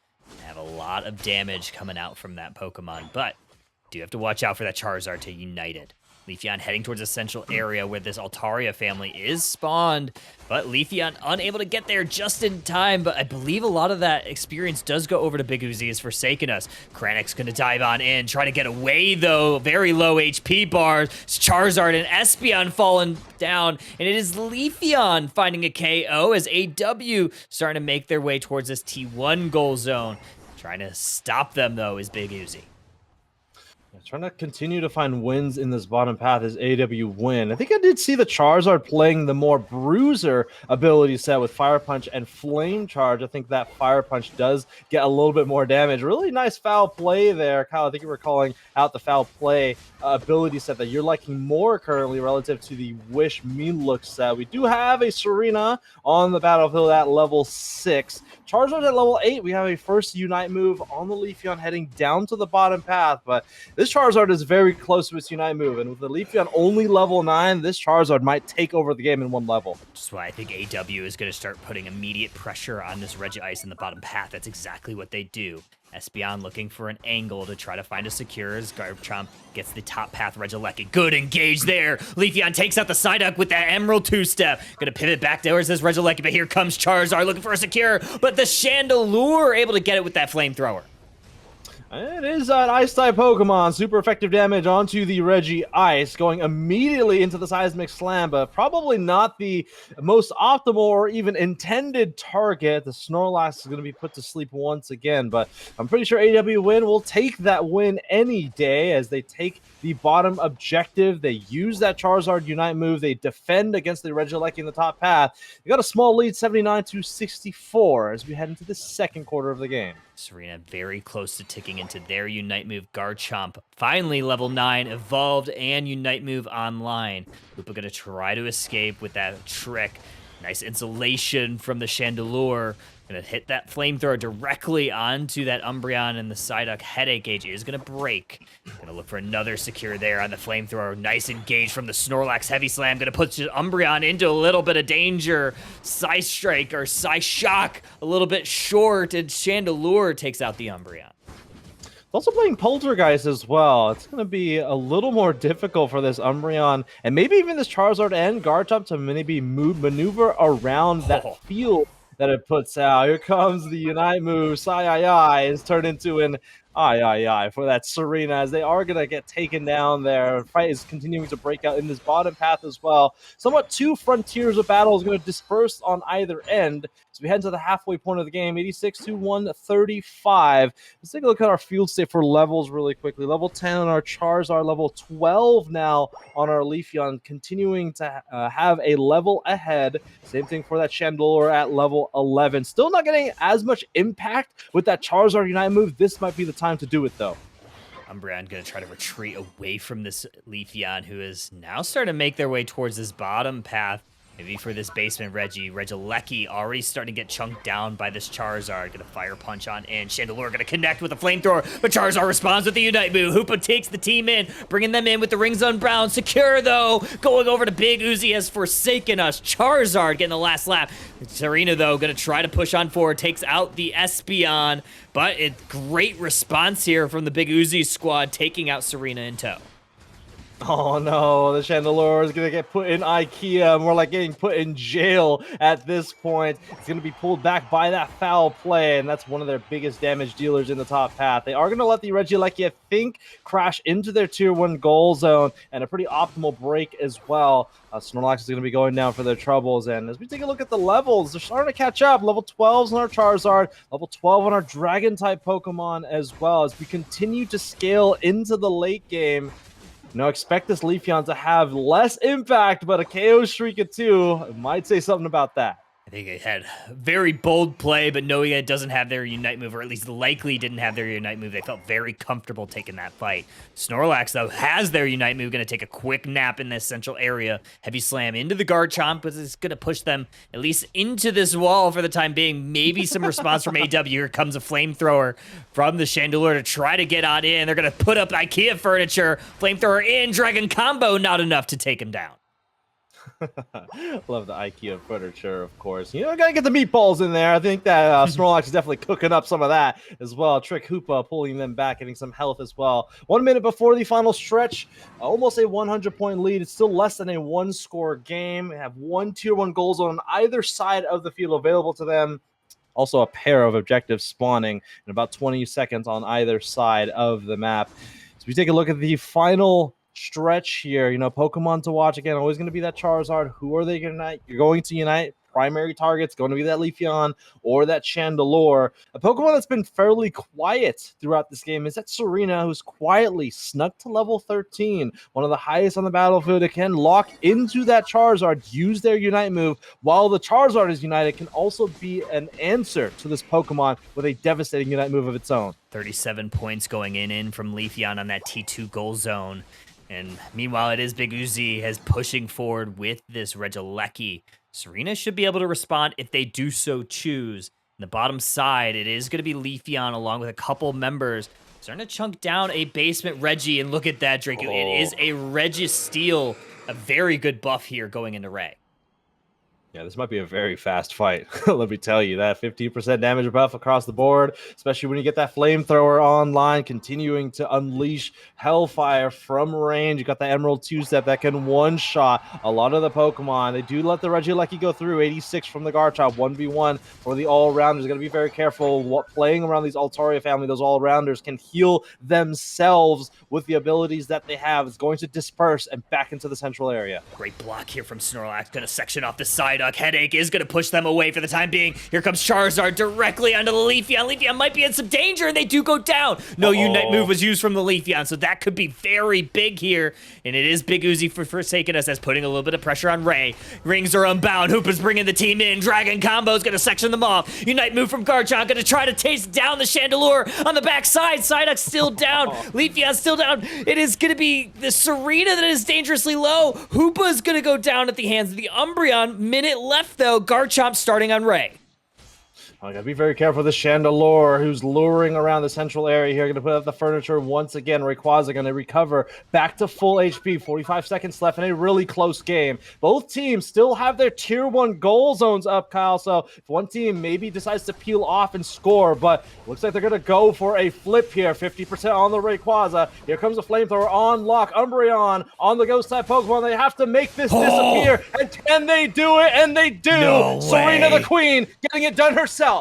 Have a lot of damage coming out from that Pokemon, but do have to watch out for that Charizard to unite it. Leafeon heading towards the central area where this Altaria family is spawned, but Leafeon unable to get there just in time, but I believe a lot of that experience does go over to Big Uzi has forsaken us. Kranix gonna dive on in, try to get away though, very low HP bars. It's Charizard and Espeon falling down, and it is Leafeon finding a KO as AW starting to make their way towards this T1 goal zone. Trying to stop them though is Big Uzi. Trying to continue to find wins in this bottom path as AW win. I think I did see the Charizard playing the more bruiser ability set with Fire Punch and Flame Charge. I think that Fire Punch does get a little bit more damage. Really nice foul play there. Kyle, I think you were calling out the foul play ability set that you're liking more currently relative to the Wish Me Look set. We do have a Serena on the battlefield at level 6. Charizard at level 8. We have a first Unite move on the Leafeon heading down to the bottom path, but this Charizard is very close to its Unite move, and with the Leafeon only level 9, this Charizard might take over the game in 1 level. That's why I think AW is going to start putting immediate pressure on this Regice in the bottom path. That's exactly what they do. Espeon looking for an angle to try to find a secure as Garchomp gets the top path Regieleki. Good engage there. Leafeon takes out the Psyduck with that Emerald 2-step. Gonna pivot back towards this Regieleki, but here comes Charizard looking for a secure, but the Chandelure able to get it with that flamethrower. It is an Ice-type Pokemon. Super effective damage onto the Regice, going immediately into the Seismic Slam, but probably not the most optimal or even intended target. The Snorlax is going to be put to sleep once again, but I'm pretty sure AW Win will take that win any day as they take the bottom objective. They use that Charizard Unite move. They defend against the Regieleki in the top path. They got a small lead, 79-64, as we head into the second quarter of the game. Serena very close to ticking into their Unite move. Garchomp finally level 9, evolved and Unite move online. Hoopa gonna try to escape with that trick. Nice insulation from the Chandelure. Gonna hit that flamethrower directly onto that Umbreon, and the Psyduck headache gauge is gonna break. Gonna look for another secure there on the flamethrower. Nice engage from the Snorlax heavy slam. Gonna put Umbreon into a little bit of danger. Psy Strike or Psy Shock a little bit short, and Chandelure takes out the Umbreon. Also playing Poltergeist as well. It's going to be a little more difficult for this Umbreon and maybe even this Charizard and Garchomp to maybe maneuver around that field that it puts out. Here comes the Unite move. Sai is turned into an for that Serena, as they are going to get taken down there. Fight is continuing to break out in this bottom path as well. Somewhat 2 frontiers of battle is going to disperse on either end. So we head to the halfway point of the game, 86-135. Let's take a look at our field state for levels really quickly. Level 10 on our Charizard, level 12 now on our Leafeon, continuing to have a level ahead. Same thing for that Chandelure at level 11. Still not getting as much impact with that Charizard Unite move. This might be the time to do it, though. Umbreon gonna try to retreat away from this Leafeon, who is now starting to make their way towards this bottom path. Maybe for this basement Regieleki already starting to get chunked down by this Charizard. Gonna fire punch on in. Chandelure gonna connect with a flamethrower, but Charizard responds with the Unite move. Hoopa takes the team in, bringing them in with the rings unbound. Secure though, going over to Big Uzi has forsaken us. Charizard getting the last lap. Serena though gonna try to push on forward, takes out the Espeon, but it's great response here from the Big Uzi squad, taking out Serena in tow. Oh no, the Chandelure is going to get put in IKEA, more like getting put in jail at this point. It's going to be pulled back by that foul play, and that's one of their biggest damage dealers in the top path. They are going to let the Regieleki, I think, crash into their tier 1 goal zone, and a pretty optimal break as well. Snorlax is going to be going down for their troubles, and as we take a look at the levels, they're starting to catch up. Level 12s on our Charizard, level 12 on our Dragon-type Pokemon as well, as we continue to scale into the late game. Expect this Leafeon to have less impact, but a KO streak at 2 might say something about that. I think it had a very bold play, but knowing it doesn't have their Unite move, or at least likely didn't have their Unite move, they felt very comfortable taking that fight. Snorlax, though, has their Unite move, going to take a quick nap in this central area. Heavy Slam into the Garchomp, but it's going to push them at least into this wall for the time being. Maybe some response from AW. Here comes a Flamethrower from the Chandelure to try to get on in. They're going to put up IKEA furniture. Flamethrower in, Dragon Combo, not enough to take him down. Love the IKEA furniture, of course. Gotta get the meatballs in there. I think that Snorlax is definitely cooking up some of that as well. Trick Hoopa pulling them back, getting some health as well. 1 minute before the final stretch, almost a 100-point lead. It's still less than a 1-score game. They have 1 tier 1 goals on either side of the field available to them. Also a pair of objectives spawning in about 20 seconds on either side of the map. So we take a look at the final stretch here. Pokemon to watch again, always going to be that Charizard. Who are they going to unite? You're going to unite. Primary target's going to be that Leafeon or that Chandelure. A Pokemon that's been fairly quiet throughout this game is that Serena, who's quietly snuck to level 13, one of the highest on the battlefield. It can lock into that Charizard, use their Unite move. While the Charizard is united, can also be an answer to this Pokemon with a devastating Unite move of its own. 37 points going in from Leafeon on that T2 goal zone. And meanwhile, it is Big Uzi has pushing forward with this Regieleki. Serena should be able to respond if they do so choose. In the bottom side, it is going to be Leafeon along with a couple members. Starting to chunk down a basement Reggie, and look at that, Draco. Oh. It is a Registeel, a very good buff here going into Ray. Yeah, this might be a very fast fight. Let me tell you, that 15% damage buff across the board, especially when you get that Flamethrower online, continuing to unleash Hellfire from range. You got the Emerald 2-step that can one-shot a lot of the Pokemon. They do let the Regieleki go through. 86 from the Garchomp, 1v1 for the all-rounders. Got to be very careful playing around these Altaria family. Those all-rounders can heal themselves with the abilities that they have. It's going to disperse and back into the central area. Great block here from Snorlax. Going to section off the side. Headache is going to push them away for the time being. Here comes Charizard directly onto the Leafeon. Leafeon might be in some danger, and they do go down. No Unite move was used from the Leafeon, so that could be very big here. And it is Big Uzi for forsaking us as putting a little bit of pressure on Ray. Rings are unbound. Hoopa's bringing the team in. Dragon Combo is going to section them off. Unite move from Garchomp. Going to try to taste down the Chandelure on the backside. Psyduck still down. Leafeon still down. It is going to be the Serena that is dangerously low. Hoopa is going to go down at the hands of the Umbreon. Minute left, though. Garchomp starting on Ray. I gotta be very careful. The Chandelure, who's luring around the central area here, gonna put up the furniture once again. Rayquaza gonna recover back to full HP. 45 seconds left in a really close game. Both teams still have their tier 1 goal zones up, Kyle. So if one team maybe decides to peel off and score, but looks like they're gonna go for a flip here. 50% on the Rayquaza. Here comes a Flamethrower on lock. Umbreon on the ghost type Pokemon. They have to make this disappear. And can they do it? And they do. No Serena way. the Queen getting it done herself.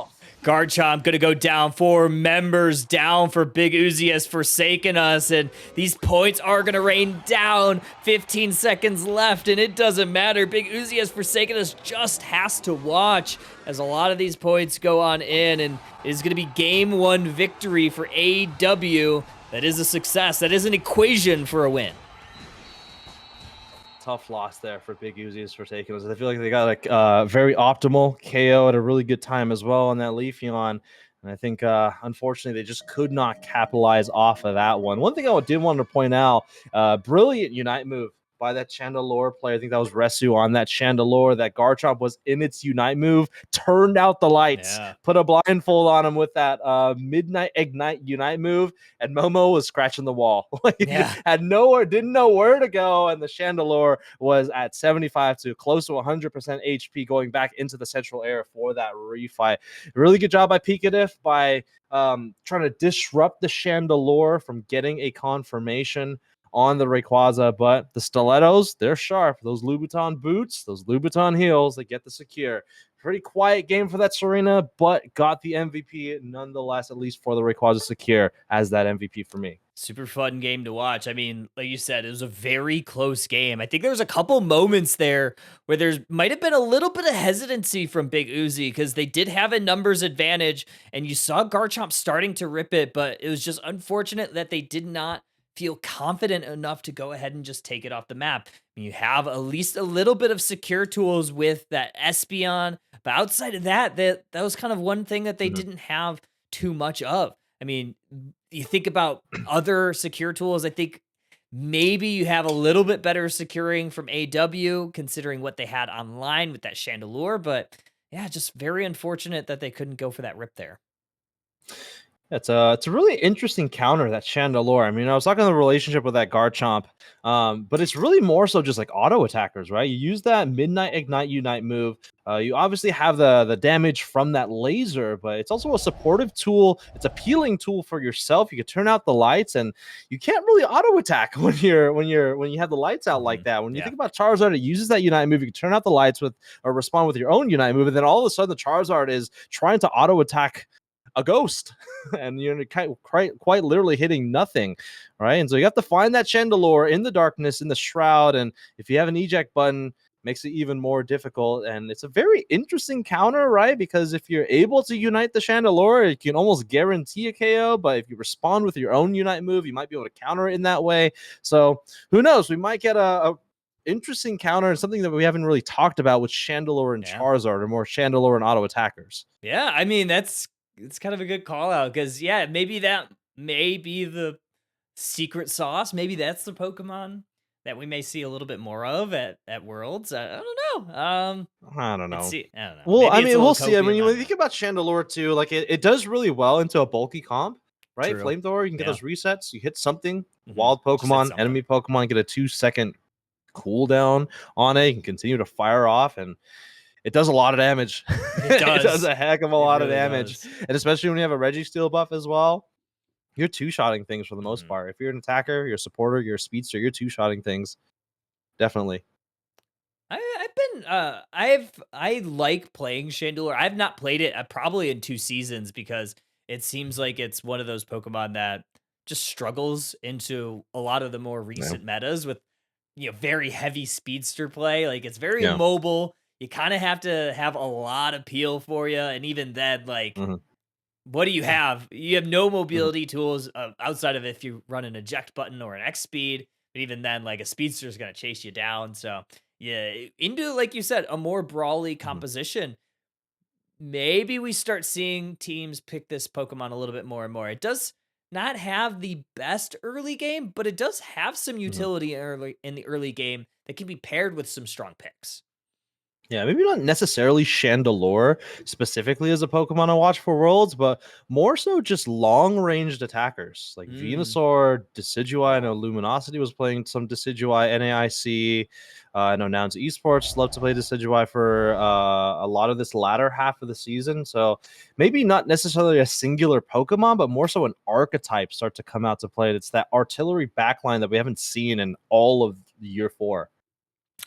Garchomp gonna go down. 4 members down for Big Uzi has forsaken us, and these points are gonna rain down. 15 seconds left, and it doesn't matter. Big Uzi has forsaken us, just has to watch as a lot of these points go on in, and it is gonna be game 1 victory for AW. That is a success. That is an equation for a win. Tough loss there for Big Uzi's for taking us. I feel like they got like very optimal KO at a really good time as well on that Leafeon. And I think, unfortunately, they just could not capitalize off of that one. One thing I did want to point out, brilliant Unite move by that Chandelure play. I think that was Resu on that Chandelure. That Garchomp was in its Unite move, turned out the lights, put a blindfold on him with that Midnight Ignite Unite move, and Momo was scratching the wall. Had nowhere, didn't know where to go, and the Chandelure was at 75 to close to 100% HP going back into the central air for that refight. Really good job by Pikatif by trying to disrupt the Chandelure from getting a confirmation on the Rayquaza, but the Stilettos, they're sharp. Those Louboutin boots, those Louboutin heels, they get the secure. Pretty quiet game for that Serena, but got the MVP nonetheless, at least for the Rayquaza secure as that MVP for me. Super fun game to watch. I mean, like you said, it was a very close game. I think there was a couple moments there where there might have been a little bit of hesitancy from Big Uzi because they did have a numbers advantage, and you saw Garchomp starting to rip it, but it was just unfortunate that they did not feel confident enough to go ahead and just take it off the map. You have at least a little bit of secure tools with that Espeon, but outside of that, that was kind of one thing that they didn't have too much of. I mean, you think about other secure tools, I think maybe you have a little bit better securing from AW, considering what they had online with that Chandelure, but yeah, just very unfortunate that they couldn't go for that rip there. It's a really interesting counter, that Chandelure. I mean, I was talking the relationship with that Garchomp, but it's really more so just like auto attackers, right? You use that Midnight Ignite Unite move. You obviously have the damage from that laser, but it's also a supportive tool. It's a peeling tool for yourself. You can turn out the lights, and you can't really auto attack when you have the lights out like that. When you think about Charizard, it uses that Unite move. You can turn out the lights with or respond with your own Unite move, and then all of a sudden the Charizard is trying to auto attack a ghost and you're quite literally hitting nothing, right? And so you have to find that Chandelure in the darkness, in the shroud, and if you have an eject button, makes it even more difficult. And it's a very interesting counter, right? Because if you're able to unite the Chandelure, you can almost guarantee a KO, but if you respond with your own Unite move, you might be able to counter it in that way. So who knows, we might get a interesting counter and something that we haven't really talked about with Chandelure and Charizard, or more Chandelure and auto attackers. Yeah, I mean, it's kind of a good call out because, yeah, maybe that may be the secret sauce. Maybe that's the Pokemon that we may see a little bit more of at Worlds. I don't know. I don't know. I don't know. Well, I mean, we'll see. I mean, when you think about Chandelure too, like it does really well into a bulky comp, right? True. Flamethrower, you can get those resets. You hit something, wild Pokemon, enemy Pokemon, get a 2-second cooldown on it. You can continue to fire off, and it does a lot of damage. It does. It does a heck of a lot of really damage. does. And especially when you have a Registeel buff as well, you're two-shotting things for the most part. If you're an attacker, you're a supporter, you're a speedster, you're two-shotting things. Definitely. I like playing Chandelure. I've not played it probably in 2 seasons because it seems like it's one of those Pokemon that just struggles into a lot of the more recent metas with very heavy speedster play. Like it's very mobile. You kind of have to have a lot of peel for you, and even then, like, what do you have? You have no mobility tools outside of if you run an eject button or an X speed. But even then, like a speedster is going to chase you down. So yeah, into, like you said, a more brawly composition. Maybe we start seeing teams pick this Pokemon a little bit more and more. It does not have the best early game, but it does have some utility in the early game that can be paired with some strong picks. Yeah, maybe not necessarily Chandelure specifically as a Pokemon to watch for Worlds, but more so just long-ranged attackers like Venusaur, Decidueye. I know Luminosity was playing some Decidueye, NAIC. I know Nouns Esports love to play Decidueye for a lot of this latter half of the season. So maybe not necessarily a singular Pokemon, but more so an archetype start to come out to play. It's that artillery backline that we haven't seen in all of year 4.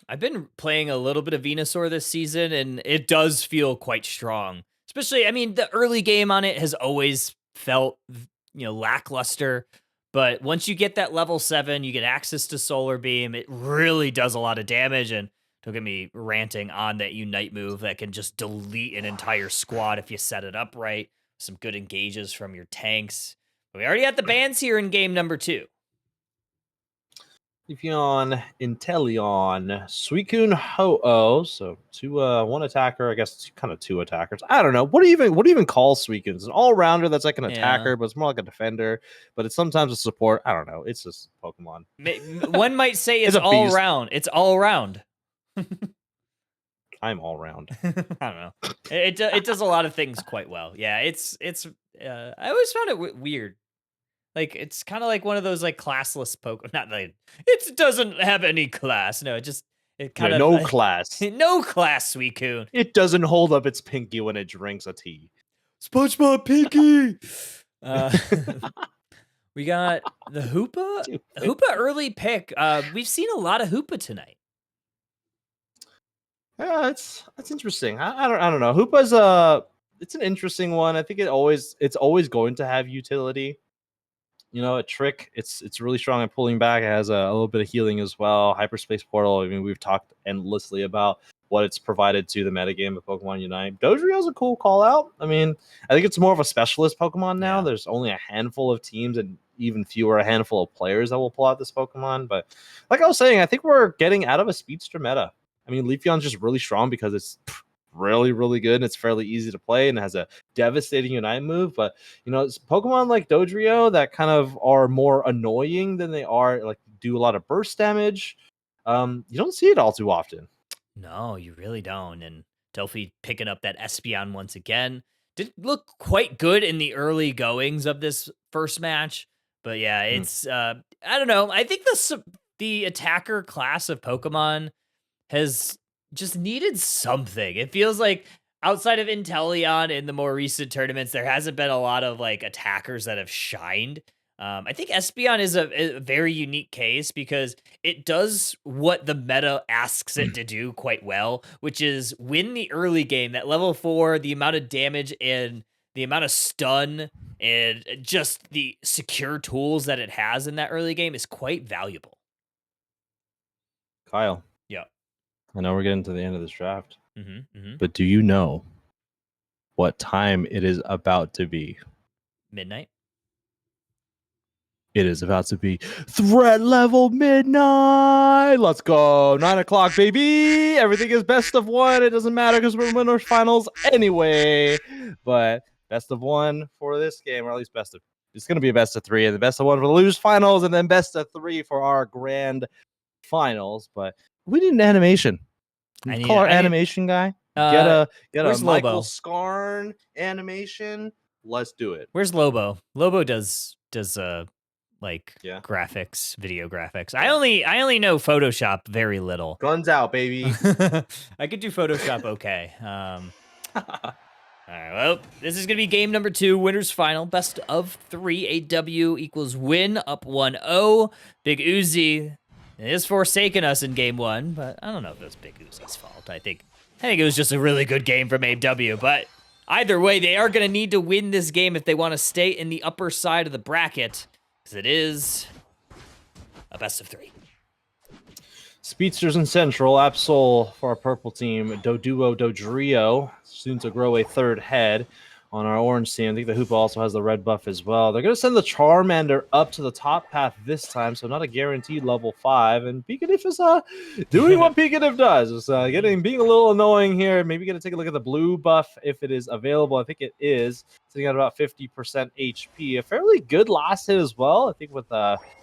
I've been playing a little bit of Venusaur this season, and it does feel quite strong. Especially, I mean, the early game on it has always felt, lackluster. But once you get that level 7, you get access to Solar Beam. It really does a lot of damage. And don't get me ranting on that Unite move that can just delete an entire squad if you set it up right. Some good engages from your tanks. But we already had the bans here in game number 2. Leafeon, Inteleon, Suicune, Ho-Oh. So one attacker, I guess kind of two attackers. I don't know. What do you even call Suicune? It's an all-rounder that's like an attacker, but it's more like a defender. But it's sometimes a support. I don't know. It's just Pokemon. One might say it's a all beast. around. It's all around. I'm all round. I don't know. It does a lot of things quite well. Yeah, it's I always found it weird. Like it's kind of like one of those like classless Pokemon. Not like it doesn't have any class. No, it kind of no class. No class, Suicune. It doesn't hold up its pinky when it drinks a tea. SpongeBob pinky. We got the Hoopa. Hoopa early pick. We've seen a lot of Hoopa tonight. Yeah, that's interesting. I don't know. Hoopa's it's an interesting one. I think it's always going to have utility. You know, a trick. It's really strong at pulling back. It has a little bit of healing as well. Hyperspace Portal. I mean, we've talked endlessly about what it's provided to the metagame of Pokemon Unite. Dodrio's a cool call out. I mean, I think it's more of a specialist Pokemon now. Yeah. There's only a handful of teams and even fewer a handful of players that will pull out this Pokemon. But like I was saying, I think we're getting out of a speedster meta. I mean, Leafeon's just really strong because it's really, really good and it's fairly easy to play and has a devastating Unite move. But, you know, it's Pokemon like Dodrio that kind of are more annoying than they are, like, do a lot of burst damage. You don't see it all too often. No, you really don't. And Delphi picking up that Espeon once again. Did look quite good in the early goings of this first match. But yeah, it's, I don't know. I think the attacker class of Pokemon has just needed something. It feels like outside of Inteleon in the more recent tournaments, there hasn't been a lot of like attackers that have shined. I think Espeon is a very unique case because it does what the meta asks it to do quite well, which is win the early game. That level 4, the amount of damage and the amount of stun and just the secure tools that it has in that early game is quite valuable. Kyle. Yeah. I know we're getting to the end of this draft. Mm-hmm. But do you know what time it is about to be? Midnight. It is about to be threat level midnight. Let's go. 9 o'clock, baby. Everything is best of one. It doesn't matter because we're winners finals anyway. But best of one for this game, or at least it's going to be a best of 3, and the best of 1 for the losers finals, and then best of 3 for our grand finals. But we need an animation. Call our animation guy. Get a Michael Scarn animation. Let's do it. Where's Lobo? Lobo does graphics, video graphics. I only know Photoshop very little. Guns out, baby. I could do Photoshop okay. All right, well, this is going to be game number 2, winners final, best of 3. AW equals win, up 1-0. Big Uzi is forsaking us in game 1, but I don't know if it was Big Uzi's fault. I think it was just a really good game from AW, but either way, they are going to need to win this game if they want to stay in the upper side of the bracket, because it is a best of 3. Speedsters in Central, Absol for our purple team, Doduo, Dodrio, soon to grow a 3rd head on our orange team. I think the Hoopa also has the red buff as well. They're going to send the Charmander up to the top path this time, so not a guaranteed level 5. And Pikachu is doing what Pikachu does. It's being a little annoying here. Maybe going to take a look at the blue buff if it is available. I think it is. Sitting at about 50% HP. A fairly good last hit as well. I think with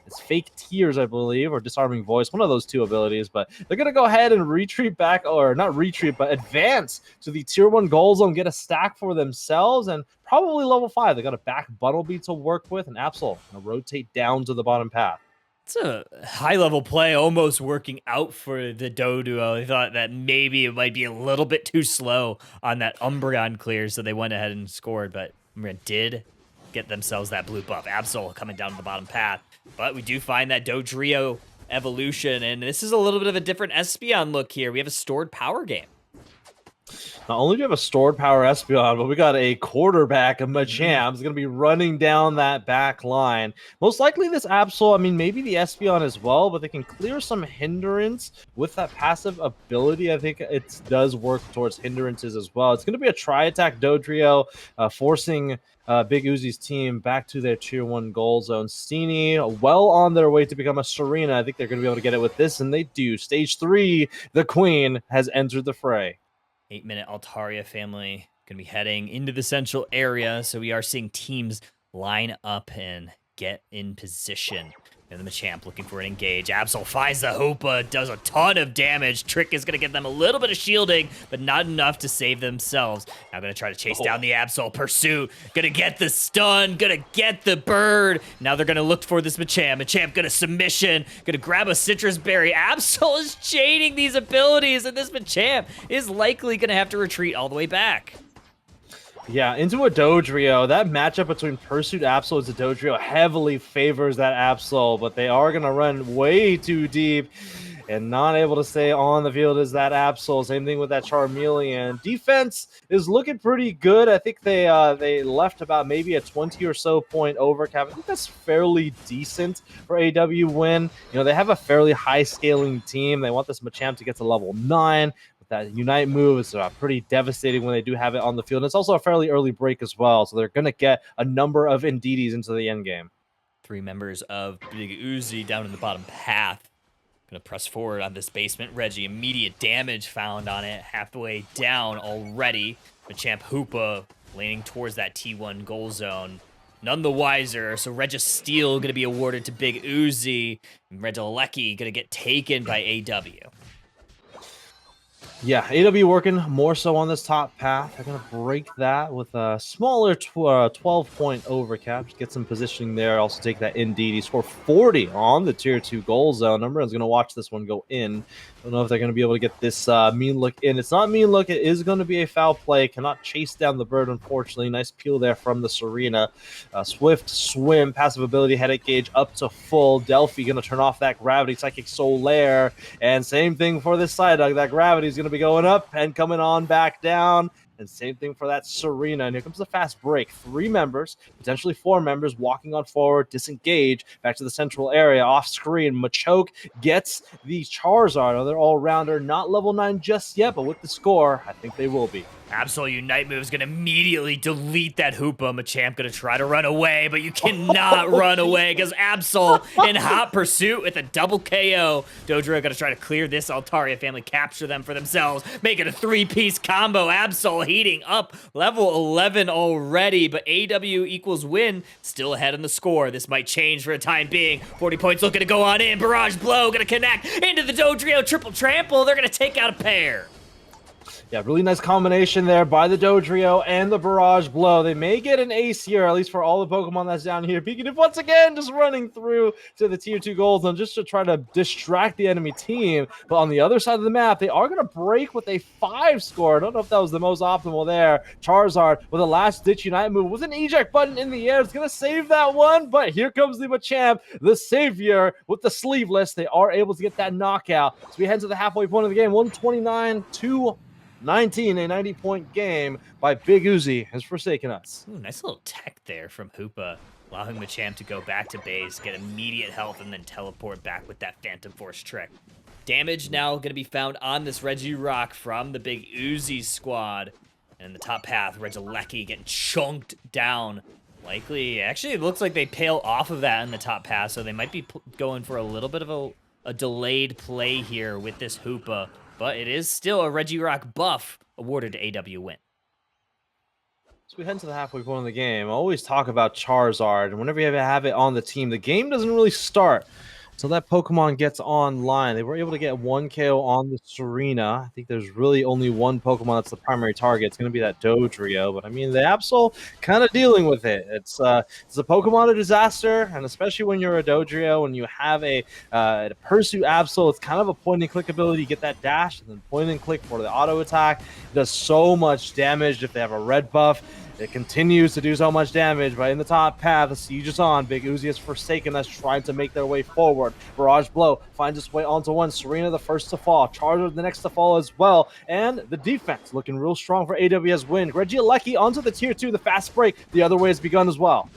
it's Fake Tears, I believe, or Disarming Voice, one of those 2 abilities. But they're going to go ahead and retreat back, or not retreat, but advance to the tier 1 goal zone, get a stack for themselves, and probably level 5. They got a back Bunnelby to work with, and Absol going to rotate down to the bottom path. It's a high-level play, almost working out for the Doduo. I thought that maybe it might be a little bit too slow on that Umbreon clear, so they went ahead and scored, but Umbreon did get themselves that blue buff. Absol coming down to the bottom path, but we do find that Dodrio evolution, and this is a little bit of a different Espeon look here. We have a stored power game. Not only do you have a stored power Espeon, but we got a quarterback of Machamp is going to be running down that back line. Most likely this Absol, I mean, maybe the Espeon as well, but they can clear some hindrance with that passive ability. I think it does work towards hindrances as well. It's going to be a tri-attack Dodrio, forcing Big Uzi's team back to their tier 1 goal zone. Steenie well on their way to become a Serena. I think they're going to be able to get it with this, and they do. Stage 3, the Queen has entered the fray. 8-minute Altaria family going to be heading into the central area, so we are seeing teams line up and get in position. And the Machamp looking for an engage. Absol finds the Hoopa, does a ton of damage. Trick is going to get them a little bit of shielding, but not enough to save themselves. Now going to try to chase down the Absol. Pursuit, going to get the stun, going to get the bird. Now they're going to look for this Machamp. Machamp going to submission, going to grab a citrus berry. Absol is chaining these abilities, and this Machamp is likely going to have to retreat all the way back. Yeah, into a Dodrio. That matchup between Pursuit Absol and Dodrio heavily favors that Absol, but they are going to run way too deep and not able to stay on the field as that Absol. Same thing with that Charmeleon. Defense is looking pretty good. I think they left about maybe a 20 or so point overcap. I think that's fairly decent for AW win. You know, they have a fairly high scaling team. They want this Machamp to get to level 9. That Unite move is pretty devastating when they do have it on the field. And it's also a fairly early break as well, so they're going to get a number of Indeedis into the end game. 3 members of Big Uzi down in the bottom path. Going to press forward on this basement. Reggie, immediate damage found on it. Halfway down already. Machamp Hoopa leaning towards that T1 goal zone. None the wiser, so Registeel going to be awarded to Big Uzi. And Regilecki going to get taken by AW. Yeah, AW working more so on this top path. They're going to break that with a smaller 12-point overcap. Just get some positioning there. Also take that Indeedee. Score 40 on the tier 2 goal zone. Everyone's going to watch this one go in. Don't know if they're going to be able to get this mean look in. It's not mean look. It is going to be a foul play. Cannot chase down the bird, unfortunately. Nice peel there from the Serena. Swift swim, passive ability, headache gauge up to full. Delphi going to turn off that gravity, Psychic Solaire. And same thing for this side. That gravity is going to be going up and coming on back down. And same thing for that Serena. And here comes the fast break. 3 members, potentially 4 members, walking on forward, disengage, back to the central area, off screen. Machoke gets the Charizard, another all-rounder, not level 9 just yet, but with the score, I think they will be. Absol Unite move is going to immediately delete that Hoopa. Machamp going to try to run away, but you cannot run away because Absol in hot pursuit with a double KO. Dodrio going to try to clear this Altaria family, capture them for themselves, make it a 3-piece combo. Absol heating up, level 11 already, but AW equals win, still ahead in the score. This might change for a time being. 40 points looking to go on in. Barrage Blow going to connect into the Dodrio triple trample. They're going to take out a pair. Yeah, really nice combination there by the Dodrio and the Barrage Blow. They may get an ace here, at least for all the Pokemon that's down here. Pikachu once again just running through to the tier 2 goal zone just to try to distract the enemy team. But on the other side of the map, they are going to break with a 5 score. I don't know if that was the most optimal there. Charizard with a last-ditch Unite move with an eject button in the air. It's going to save that one, but here comes the Machamp, the savior with the sleeveless. They are able to get that knockout. So we head to the halfway point of the game, 129-19, a 90-point game by Big Uzi has forsaken us. Ooh, nice little tech there from Hoopa, allowing Machamp to go back to base, get immediate health, and then teleport back with that Phantom Force trick. Damage now going to be found on this Regirock from the Big Uzi squad. And in the top path, Regilecki getting chunked down. Likely, actually, it looks like they peel off of that in the top path, so they might be going for a little bit of a delayed play here with this Hoopa. But it is still a Regirock buff awarded to AW win. So we head to the halfway point of the game. I always talk about Charizard, and whenever you have it on the team, the game doesn't really start until that Pokemon gets online. They were able to get 1 KO on the Serena. I think there's really only one Pokemon that's the primary target. It's going to be that Dodrio, but I mean, the Absol kind of dealing with it. It's a Pokemon of disaster, and especially when you're a Dodrio and you have a Pursuit Absol, it's kind of a point-and-click ability. You get that dash, and then point-and-click for the auto attack. It does so much damage if they have a red buff. It continues to do so much damage, but in the top path, the siege is on. Big Uzi has forsaken us, trying to make their way forward. Barrage Blow finds its way onto one. Serena the first to fall. Charger the next to fall as well. And the defense looking real strong for AWS win. Regieleki onto the tier 2. The fast break the other way has begun as well.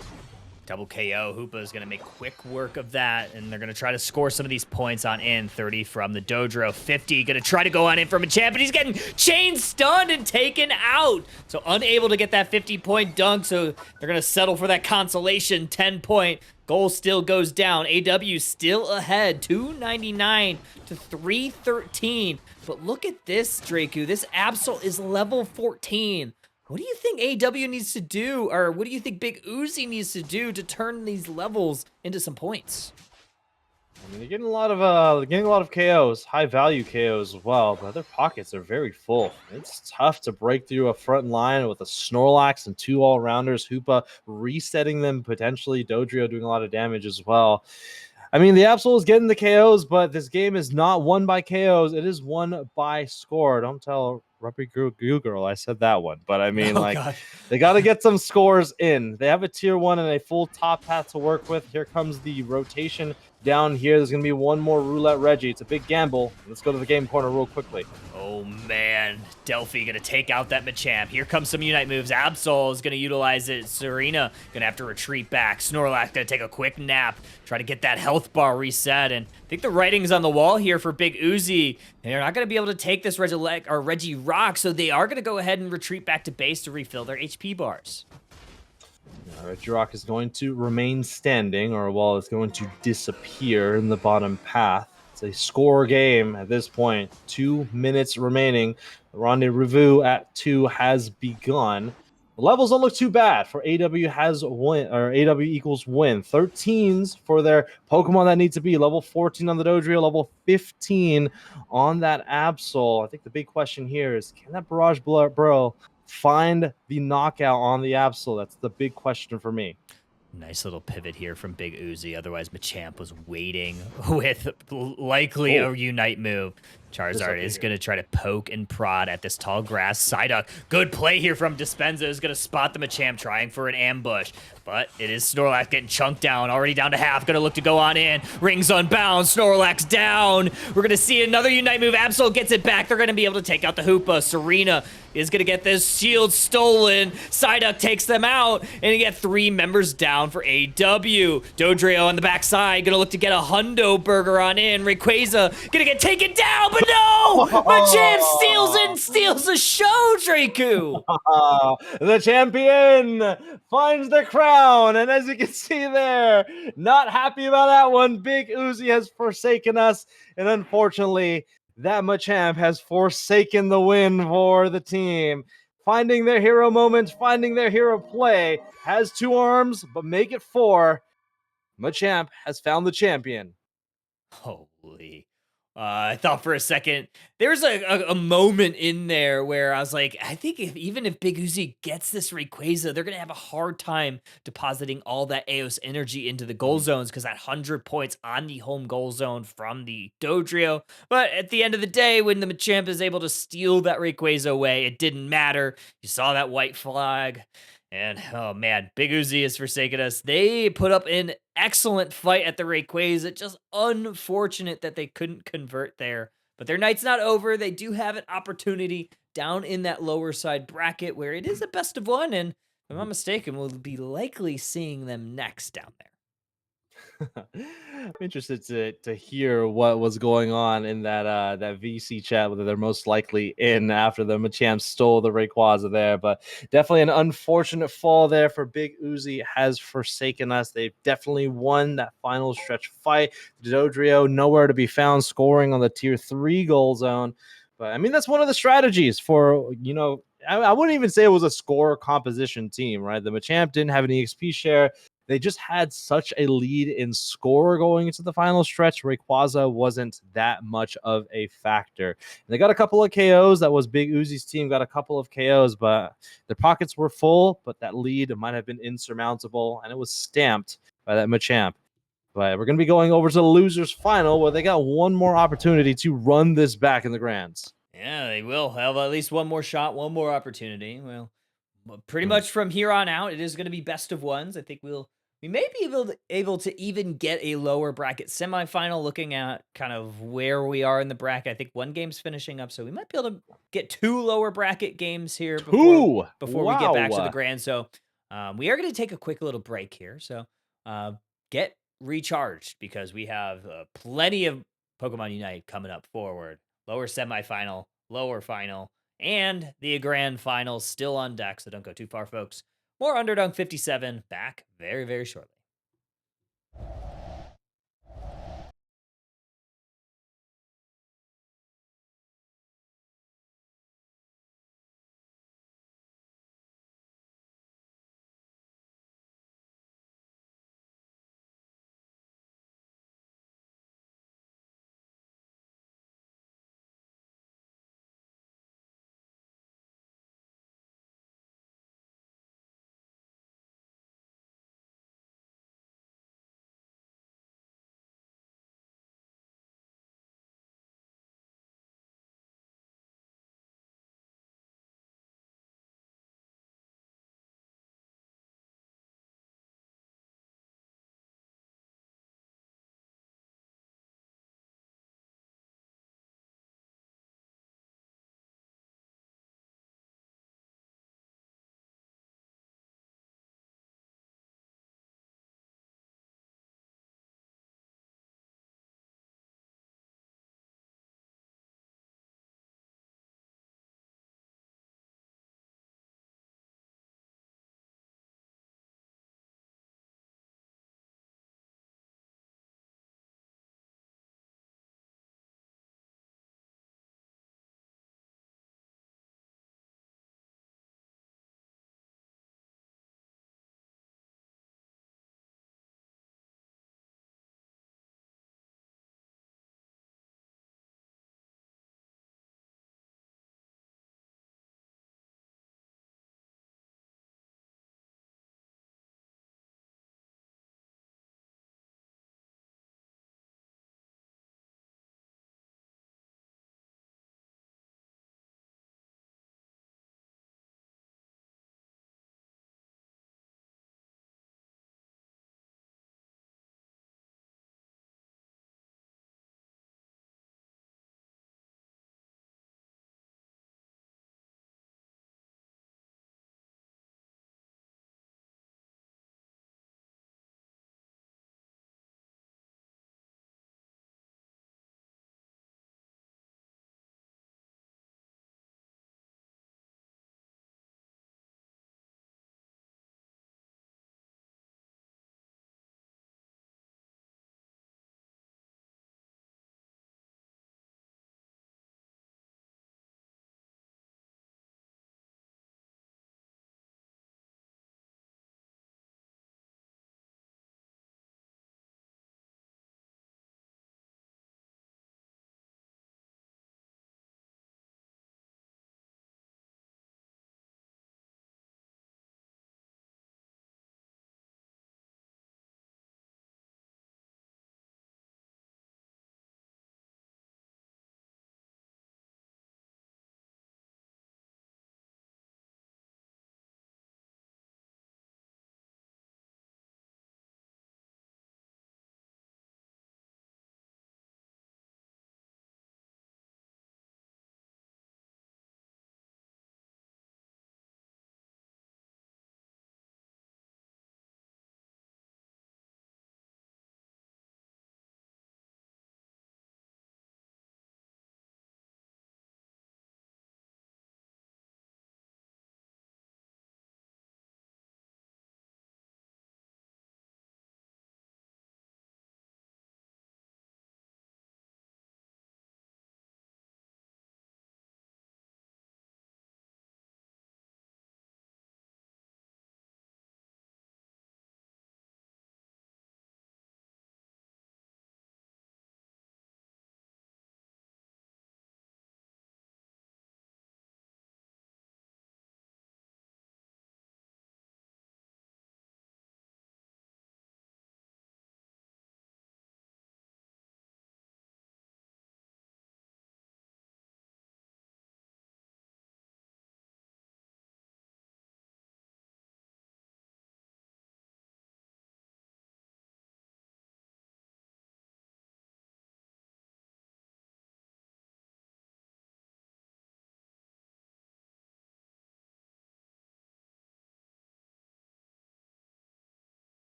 Double KO. Hoopa is going to make quick work of that, and they're going to try to score some of these points on in. 30 from the Dodrio. 50 going to try to go on in from Machamp, but he's getting chain stunned and taken out. So unable to get that 50-point dunk, so they're going to settle for that consolation 10-point. Goal still goes down. AW still ahead, 299 to 313. But look at this, Draku. This Absol is level 14. What do you think AW needs to do, or what do you think Big Uzi needs to do to turn these levels into some points? I mean, they're getting a lot of KOs, high value KOs as well, but their pockets are very full. It's tough to break through a front line with a Snorlax and 2 all-rounders. Hoopa resetting them potentially. Dodrio doing a lot of damage as well. I mean, the Absol is getting the KOs, but this game is not won by KOs. It is won by score. Don't tell Rubby Goo Girl I said that one. But I mean, God. They got to get some scores in. They have a tier 1 and a full top path to work with. Here comes the rotation down here. There's going to be one more Roulette Reggie. It's a big gamble. Let's go to the game corner real quickly. Oh, man. Delphi going to take out that Machamp. Here comes some Unite moves. Absol is going to utilize it. Serena going to have to retreat back. Snorlax going to take a quick nap. Try to get that health bar reset. And I think the writing's on the wall here for Big Uzi. They're not going to be able to take this Reggie Rock, so they are going to go ahead and retreat back to base to refill their HP bars. Regirock is going to remain standing, or well, it's going to disappear in the bottom path. It's a score game at this point. 2 minutes remaining. The rendezvous at 2 has begun. The levels don't look too bad for AW has win, or AW equals win. 13s for their Pokemon that need to be. Level 14 on the Dodrio, level 15 on that Absol. I think the big question here is, can that Barrage Bro find the knockout on the Absol? That's the big question for me. Nice little pivot here from Big Uzi. Otherwise, Machamp was waiting with likely a Unite move. Charizard is going to try to poke and prod at this tall grass. Psyduck, good play here from Dispenza, is going to spot the Machamp trying for an ambush. But it is Snorlax getting chunked down, already down to half. Going to look to go on in. Rings unbound, Snorlax down. We're going to see another Unite move. Absol gets it back. They're going to be able to take out the Hoopa. Serena is going to get this shield stolen. Psyduck takes them out, and you get 3 members down for AW. Dodrio on the backside, going to look to get a Hundo Burger on in. Rayquaza going to get taken down, but no! Machamp steals the show, Draku! The champion finds the crown, and as you can see there, not happy about that one. Big Uzi has forsaken us, and unfortunately, that Machamp has forsaken the win for the team. Finding their hero moment, finding their hero play, has 2 arms, but make it 4. Machamp has found the champion. Holy. I thought for a second, there's a moment in there where I was like, I think even if Big Uzi gets this Rayquaza, they're going to have a hard time depositing all that Eos energy into the goal zones, because that 100 points on the home goal zone from the Dodrio. But at the end of the day, when the Machamp is able to steal that Rayquaza away, it didn't matter. You saw that white flag. And, oh man, Big Uzi has forsaken us. They put up an excellent fight at the Rayquaza. Just unfortunate that they couldn't convert there. But their night's not over. They do have an opportunity down in that lower side bracket where it is a best of 1. And if I'm not mistaken, we'll be likely seeing them next down there. I'm interested to hear what was going on in that VC chat, whether they're most likely in after the Machamp stole the Rayquaza there. But definitely an unfortunate fall there for Big Uzi has forsaken us. They've definitely won that final stretch fight. Dodrio nowhere to be found, scoring on the tier 3 goal zone. But I mean, that's one of the strategies for, I wouldn't even say it was a score composition team, right? The Machamp didn't have any XP share. They just had such a lead in score going into the final stretch. Rayquaza wasn't that much of a factor. And they got a couple of KOs. That was Big Uzi's team got a couple of KOs, but their pockets were full, but that lead might have been insurmountable, and it was stamped by that Machamp. But we're going to be going over to the losers final, where they got one more opportunity to run this back in the grands. Yeah, they will have at least one more shot, one more opportunity. Well, Pretty much from here on out, it is going to be best of ones. I think we may be able to even get a lower bracket semifinal. Looking at kind of where we are in the bracket, I think one game's finishing up, so we might be able to get 2 lower bracket games here before we get back to the Wow. grand. So we are going to take a quick little break here. So get recharged because we have plenty of Pokemon Unite coming up forward. Lower semifinal, lower final, and the grand final still on deck. So don't go too far, folks. More Underdunk 57 back very, very shortly.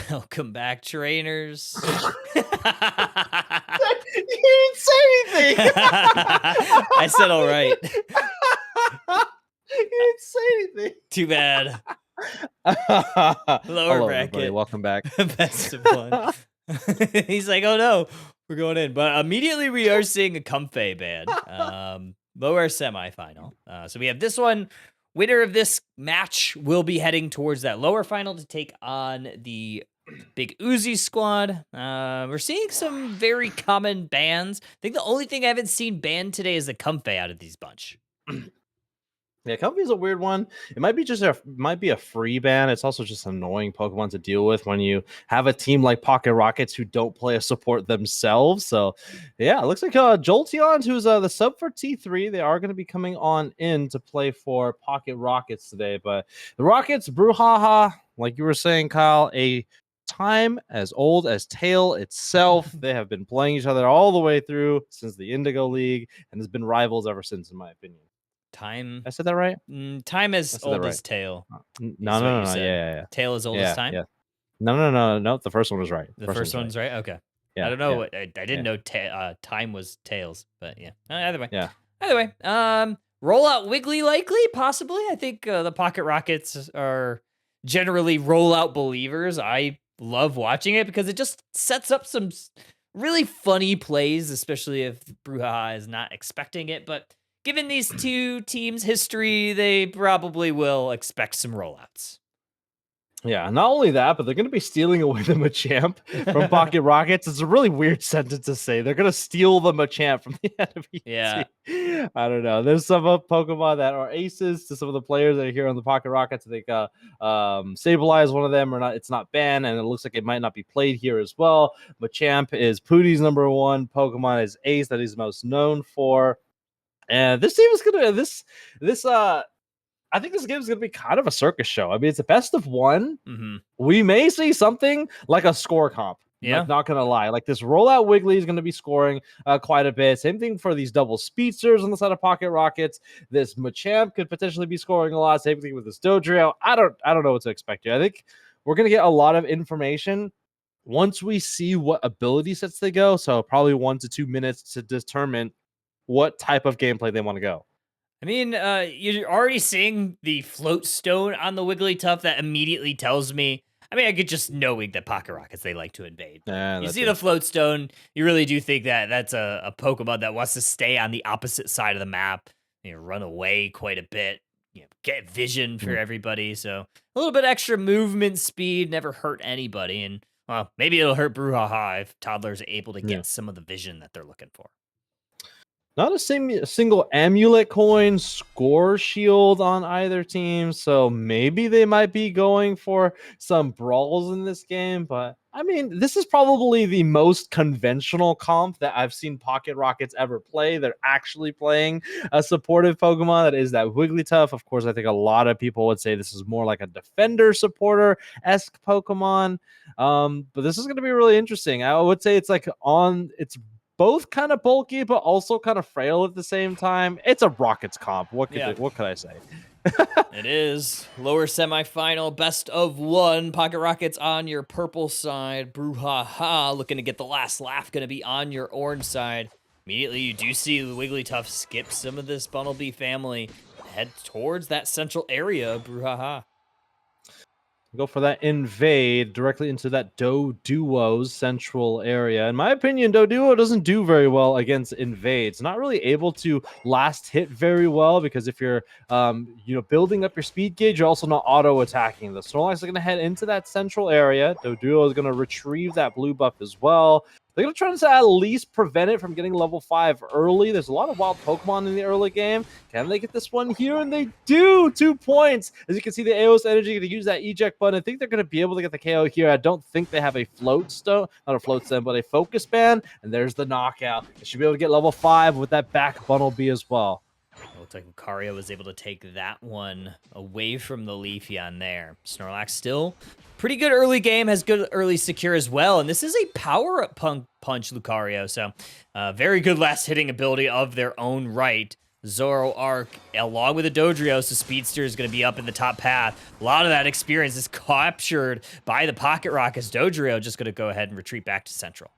Welcome back, trainers. You didn't say anything. I said all right. You didn't say anything. Too bad. Hello, everybody. bracket. Welcome back. Best of one. He's like, oh no, we're going in. But immediately we are seeing a Comfey ban. Lower semifinal. So we have this one. Winner of this match will be heading towards that lower final to take on the Big Uzi squad. We're seeing some very common bans. I think the only thing I haven't seen banned today is the Comfey out of these bunch. Yeah, Comfey's a weird one. It might be a free ban. It's also just an annoying Pokemon to deal with when you have a team like Pocket Rockets who don't play a support themselves. So, yeah, it looks like Jolteon, who's the sub for T3, they are going to be coming on in to play for Pocket Rockets today. But the Rockets, Brouhaha, like you were saying, Kyle, a time as old as Tail itself. They have been playing each other all the way through since the Indigo League and has been rivals ever since, in my opinion. Time. I said that right? Time as old right. as Tail. No. Yeah. Tail as old as time? Yeah. No. The first one was right. The first one's right? Okay. Yeah, I don't know. yeah. I didn't know time was Tails, but yeah. Either way. Yeah. Either way. Rollout Wiggly likely, possibly. I think the Pocket Rockets are generally rollout believers. I love watching it because it just sets up some really funny plays, especially if Brouhaha is not expecting it. But given these two teams' history, they probably will expect some rollouts. Yeah, not only that, but they're going to be stealing away the Machamp from Pocket Rockets. It's a really weird sentence to say. They're going to steal the Machamp from the enemy. Yeah. I don't know. There's some Pokemon that are aces to some of the players that are here on the Pocket Rockets. I think Sableye one of them, or not. It's not banned, and it looks like it might not be played here as well. Machamp is Pootie's number one. Pokemon is ace that he's most known for. And this team is going to I think this game is going to be kind of a circus show. I mean, it's a best of one. Mm-hmm. We may see something like a score comp. Yeah. Like, not going to lie. Like this rollout Wiggly is going to be scoring quite a bit. Same thing for these double speedsters on the side of Pocket Rockets. This Machamp could potentially be scoring a lot. Same thing with this Dodrio. I don't know what to expect here. I think we're going to get a lot of information once we see what ability sets they go. So probably 1 to 2 minutes to determine what type of gameplay they want to go. I mean, you're already seeing the float stone on the Wigglytuff that immediately tells me. I mean, I could just knowing that Pocket Rockets, they like to invade. You see the float stone, you really do think that that's a Pokemon that wants to stay on the opposite side of the map, run away quite a bit, get vision for everybody. So a little bit extra movement speed never hurt anybody. And, well, maybe it'll hurt Brouhaha if Toddler's able to get some of the vision that they're looking for. Not a single amulet coin, score shield on either team, so maybe they might be going for some brawls in this game, but I mean, this is probably the most conventional comp that I've seen Pocket Rockets ever play. They're actually playing a supportive Pokemon that is that Wigglytuff. Of course, I think a lot of people would say this is more like a defender supporter-esque Pokemon, but this is going to be really interesting. I would say it's both kind of bulky, but also kind of frail at the same time. It's a Rockets comp. What could I say? It is. Lower semifinal, best of one. Pocket Rockets on your purple side. Brouhaha looking to get the last laugh. Going to be on your orange side. Immediately, you do see Wigglytuff skip some of this Bunnelby family. Head towards that central area, Brouhaha. Go for that invade directly into that Doduo's central area. In my opinion, Doduo doesn't do very well against invades. Not really able to last hit very well because if you're building up your speed gauge, you're also not auto attacking. The Snorlax is going to head into that central area. Doduo is going to retrieve that blue buff as well. They're going to try to at least prevent it from getting level 5 early. There's a lot of wild Pokemon in the early game. Can they get this one here? And they do! 2 points! As you can see, the Aeos Energy going to use that eject button. I think they're going to be able to get the KO here. I don't think they have a float stone. Not a float stone, but a focus band. And there's the knockout. They should be able to get level 5 with that back Bunnelby as well. Looks like Lucario was able to take that one away from the Leafeon there. Snorlax still pretty good early game, has good early secure as well. And this is a power-up punch Lucario, so very good last hitting ability of their own right. Zoroark, along with the Dodrio, so Speedster is going to be up in the top path. A lot of that experience is captured by the Pocket Rockets. Dodrio just going to go ahead and retreat back to Central.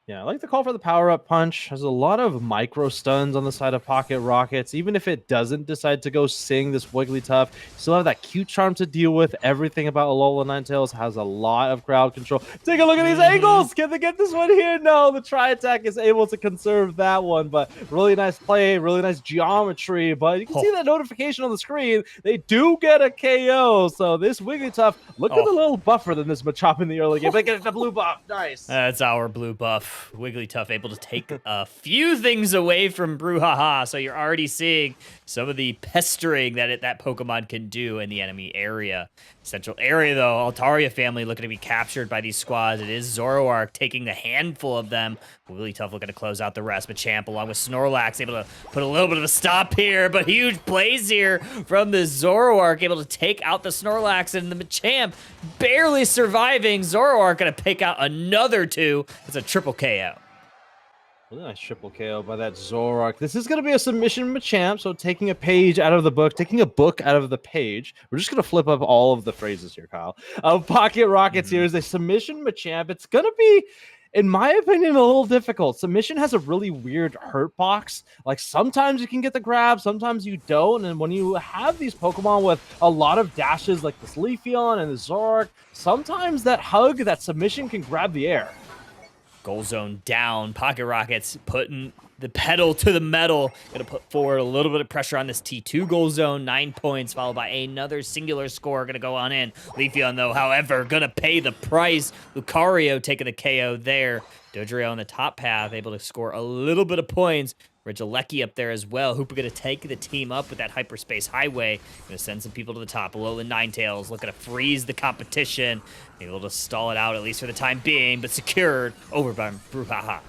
Yeah, I like the call for the power-up punch. There's a lot of micro stuns on the side of Pocket Rockets. Even if it doesn't decide to go sing this Wigglytuff, you still have that cute charm to deal with. Everything about Alola Ninetales has a lot of crowd control. Take a look at these angles! Can they get this one here? No, the Tri-Attack is able to conserve that one, but really nice play, really nice geometry. But you can see that notification on the screen. They do get a KO, so this Wigglytuff looked a little buffer than this Machop in the early game. They get the blue buff. Nice. That's our blue buff. Wigglytuff able to take a few things away from Brouhaha, so you're already seeing some of the pestering that Pokemon can do in the enemy area. Central area, though, Altaria family looking to be captured by these squads. It is Zoroark taking the handful of them. Wigglytuff looking to close out the rest, but Champ, along with Snorlax, able to put a little bit of a stop here, but huge plays here from the Zoroark, able to take out the Snorlax, and the Machamp barely surviving. Zoroark gonna pick out another 2. It's a triple KO. Really nice triple KO by that Zoroark. This is going to be a submission Machamp, so taking a page out of the book, taking a book out of the page. We're just going to flip up all of the phrases here, Kyle. Pocket Rockets here is a submission Machamp. It's going to be, in my opinion, a little difficult. Submission has a really weird hurt box. Like, sometimes you can get the grab, sometimes you don't. And when you have these Pokemon with a lot of dashes like this Leafeon and the Zoroark, sometimes that hug, that submission can grab the air. Goal zone down. Pocket Rockets putting the pedal to the metal. Gonna put forward a little bit of pressure on this T2 goal zone. 9 points, followed by another singular score. Gonna go on in. Leafeon, though, however, gonna pay the price. Lucario taking the KO there. Dodrio on the top path, able to score a little bit of points. Regieleki up there as well. Hooper gonna take the team up with that Hyperspace Highway. Gonna send some people to the top. Alolan Ninetales looking to freeze the competition. Able to stall it out, at least for the time being, but secured over by Brouhaha.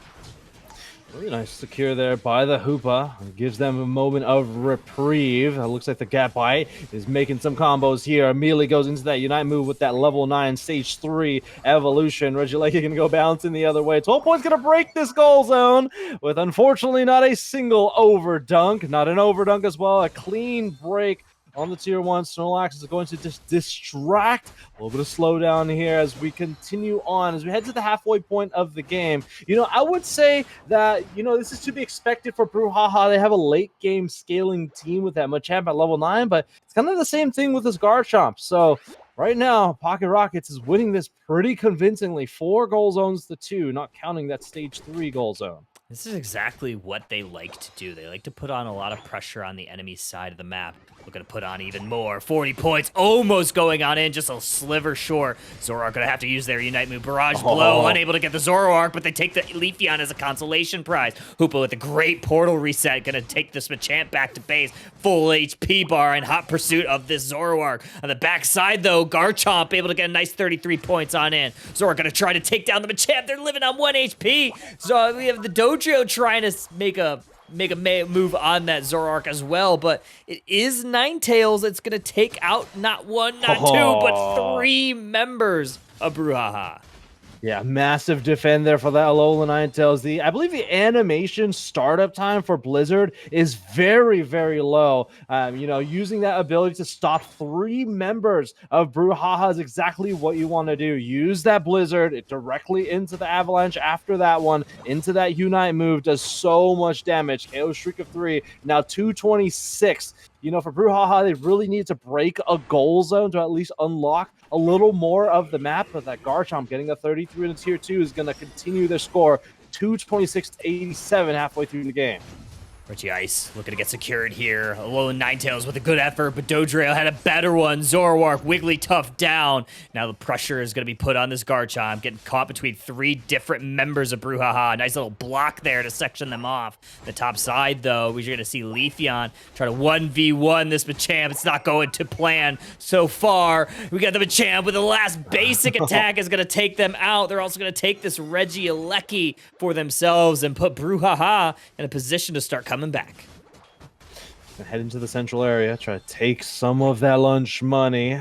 Really nice secure there by the Hoopa. It gives them a moment of reprieve. It looks like the Gap Bite is making some combos here. Immediately goes into that Unite move with that level 9 stage 3 evolution. Regieleki can go bouncing the other way. 12 points gonna break this goal zone with unfortunately not a single overdunk. Not an overdunk as well. A clean break on the tier 1. Snorlax is going to just distract. A little bit of slowdown here as we continue on, as we head to the halfway point of the game. You know, I would say that, you know, this is to be expected for Brouhaha. They have a late game scaling team with that Machamp at level 9, but it's kind of the same thing with this Garchomp. So right now, Pocket Rockets is winning this pretty convincingly. 4 goal zones to 2, not counting that stage 3 goal zone. This is exactly what they like to do. They like to put on a lot of pressure on the enemy side of the map. We're going to put on even more. 40 points, almost going on in, just a sliver short. Zoroark going to have to use their Unite move. Barrage Blow, unable to get the Zoroark, but they take the Leafeon as a consolation prize. Hoopa with a great portal reset, going to take this Machamp back to base. Full HP bar in hot pursuit of this Zoroark. On the backside, though, Garchomp able to get a nice 33 points on in. Zoroark going to try to take down the Machamp. They're living on 1 HP. So we have the Dodrio trying to make a move on that Zoroark as well, but it is Ninetales. It's going to take out not 1, not 2, but 3 members of Brouhaha. Yeah, massive defend there for that Alolan Ninetales. I believe the animation startup time for Blizzard is very, very low. You know, using that ability to stop 3 members of Brouhaha is exactly what you want to do. Use that Blizzard directly into the Avalanche after that one, into that Unite move, does so much damage. KO Shriek of 3, now 226. You know, for Brouhaha, they really need to break a goal zone to at least unlock a little more of the map, but that Garchomp getting a 33 in tier 2 is going to continue their score 226 to 87 halfway through the game. Regice looking to get secured here. Alolan Ninetales with a good effort, but Dodrio had a better one. Zoroark, Wigglytuff down. Now the pressure is going to be put on this Garchomp, getting caught between 3 different members of Brouhaha. Nice little block there to section them off. The top side, though, we're going to see Leafeon try to 1v1 this Machamp. It's not going to plan so far. We got the Machamp with the last basic attack is going to take them out. They're also going to take this Regieleki for themselves and put Brouhaha in a position to start coming back. Head into the central area, try to take some of that lunch money.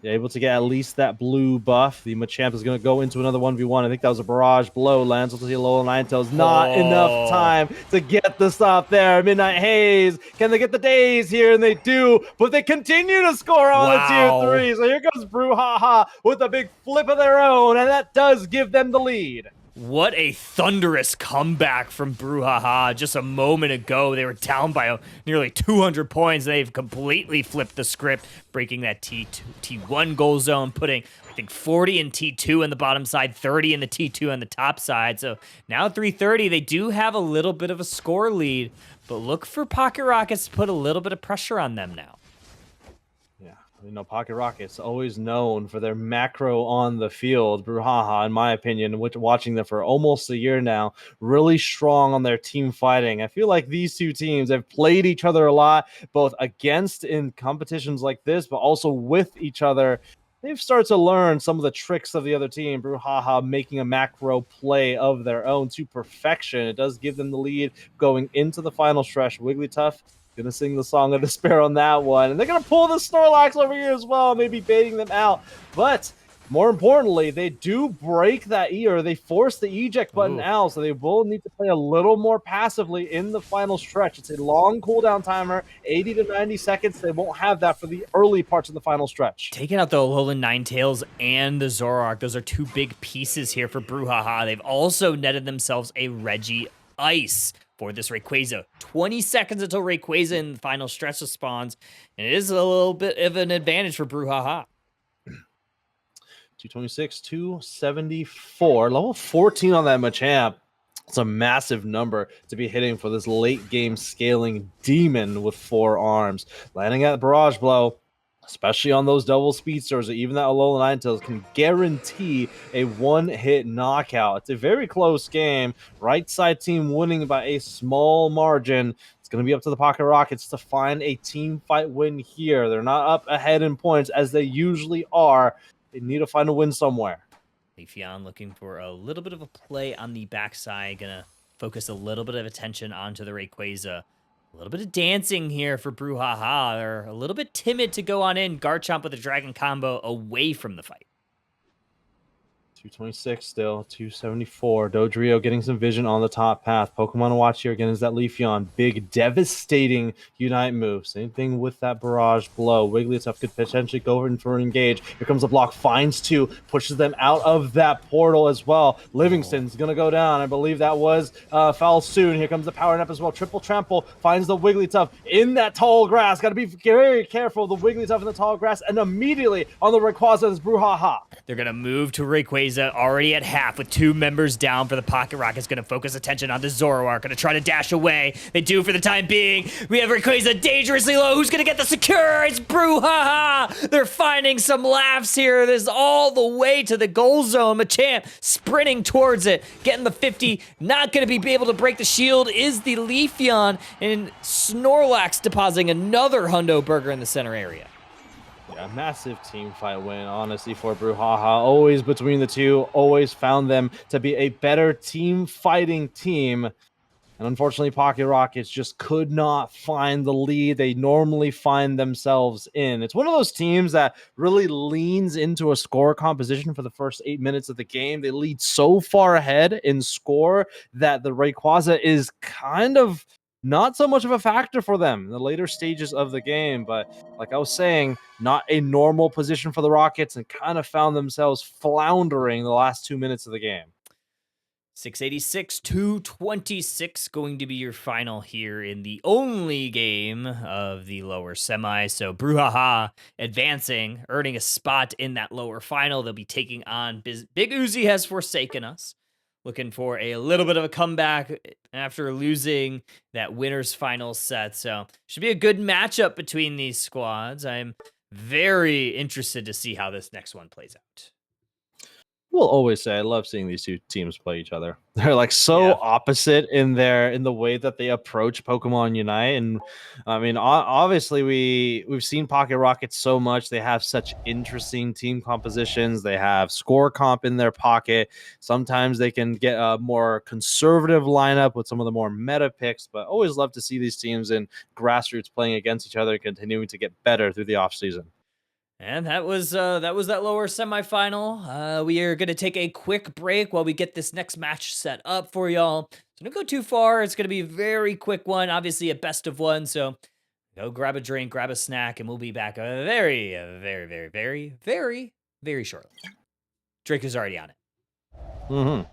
You're able to get at least that blue buff. The Machamp is going to go into another 1v1. I think that was a barrage blow. Lands onto the Alolan Ninetales. Not enough time to get the stop there. Midnight Haze. Can they get the days here? And they do. But they continue to score on the tier 3. So here comes Brouhaha with a big flip of their own. And that does give them the lead. What a thunderous comeback from Brouhaha. Just a moment ago, they were down by nearly 200 points. They've completely flipped the script, breaking that T1 goal zone, putting, I think, 40 in T2 on the bottom side, 30 in the T2 on the top side. So now 330, they do have a little bit of a score lead, but look for Pocket Rockets to put a little bit of pressure on them now. You know, Pocket Rockets always known for their macro on the field. Brouhaha, in my opinion, watching them for almost a year now, really strong on their team fighting. I feel like these two teams have played each other a lot, both against in competitions like this, but also with each other. They've started to learn some of the tricks of the other team. Brouhaha making a macro play of their own to perfection. It does give them the lead going into the final stretch. Wigglytuff gonna sing the song of despair on that one, and they're gonna pull the Snorlax over here as well, maybe baiting them out. But more importantly, they do break that they force the eject button out, so they will need to play a little more passively in the final stretch. It's a long cooldown timer, 80 to 90 seconds. They won't have that for the early parts of the final stretch. Taking out the Alolan Ninetales and the Zoroark, those are two big pieces here for Brouhaha. They've also netted themselves a Regice for this Rayquaza. 20 seconds until Rayquaza in the final stretch spawns, and it is a little bit of an advantage for Brouhaha. 226, 274, level 14 on that Machamp. It's a massive number to be hitting for this late game scaling demon with 4 arms. Landing at barrage blow, especially on those double speedsters, or even that Alolan Ninetales, can guarantee a one-hit knockout. It's a very close game. Right side team winning by a small margin. It's going to be up to the Pocket Rockets to find a team fight win here. They're not up ahead in points as they usually are. They need to find a win somewhere. Leafeon looking for a little bit of a play on the backside. Gonna focus a little bit of attention onto the Rayquaza. A little bit of dancing here for Brouhaha. They're a little bit timid to go on in. Garchomp with a Dragon combo away from the fight. 226 still, 274. Dodrio getting some vision on the top path. Pokemon to watch here again is that Leafeon. Big, devastating Unite move. Same thing with that Barrage Blow. Wigglytuff could potentially go in for an engage. Here comes the block, finds 2, pushes them out of that portal as well. Livingston's going to go down. I believe that was foul soon. Here comes the Power Nap as well. Triple Trample finds the Wigglytuff in that tall grass. Got to be very careful of the Wigglytuff in the tall grass. And immediately on the Rayquaza is Brouhaha. They're going to move to Rayquaza already at half with 2 members down for the Pocket Rockets. Going to focus attention on the Zoroark. Going to try to dash away. They do for the time being. We have Rayquaza dangerously low. Who's going to get the secure? It's Brouhaha. They're finding some laughs here. This is all the way to the goal zone. Machamp sprinting towards it. Getting the 50. Not going to be able to break the shield is the Leafeon. And Snorlax depositing another Hundo Burger in the center area. Yeah, massive team fight win, honestly, for Brouhaha. Always between the two, always found them to be a better team fighting team. And unfortunately, Pocket Rockets just could not find the lead they normally find themselves in. It's one of those teams that really leans into a score composition for the first 8 minutes of the game. They lead so far ahead in score that the Rayquaza is kind of not so much of a factor for them in the later stages of the game. But like I was saying, not a normal position for the Rockets, and kind of found themselves floundering the last 2 minutes of the game. 686-226 going to be your final here in the only game of the lower semi. So Brouhaha advancing, earning a spot in that lower final. They'll be taking on Big Uzi has forsaken us. Looking for a little bit of a comeback after losing that winner's final set. So should be a good matchup between these squads. I'm very interested to see how this next one plays out. Will always say I love seeing these two teams play each other. They're like so opposite in the way that they approach Pokemon Unite. And I mean, obviously we've seen Pocket Rockets so much. They have such interesting team compositions. They have score comp in their pocket. Sometimes they can get a more conservative lineup with some of the more meta picks, but always love to see these teams in grassroots playing against each other, continuing to get better through the offseason. And that was that lower semifinal. We are gonna take a quick break while we get this next match set up for y'all. So don't go too far. It's gonna be a very quick one, obviously a best of one. So go grab a drink, grab a snack, and we'll be back very, very shortly. Drake is already on it. Mm-hmm.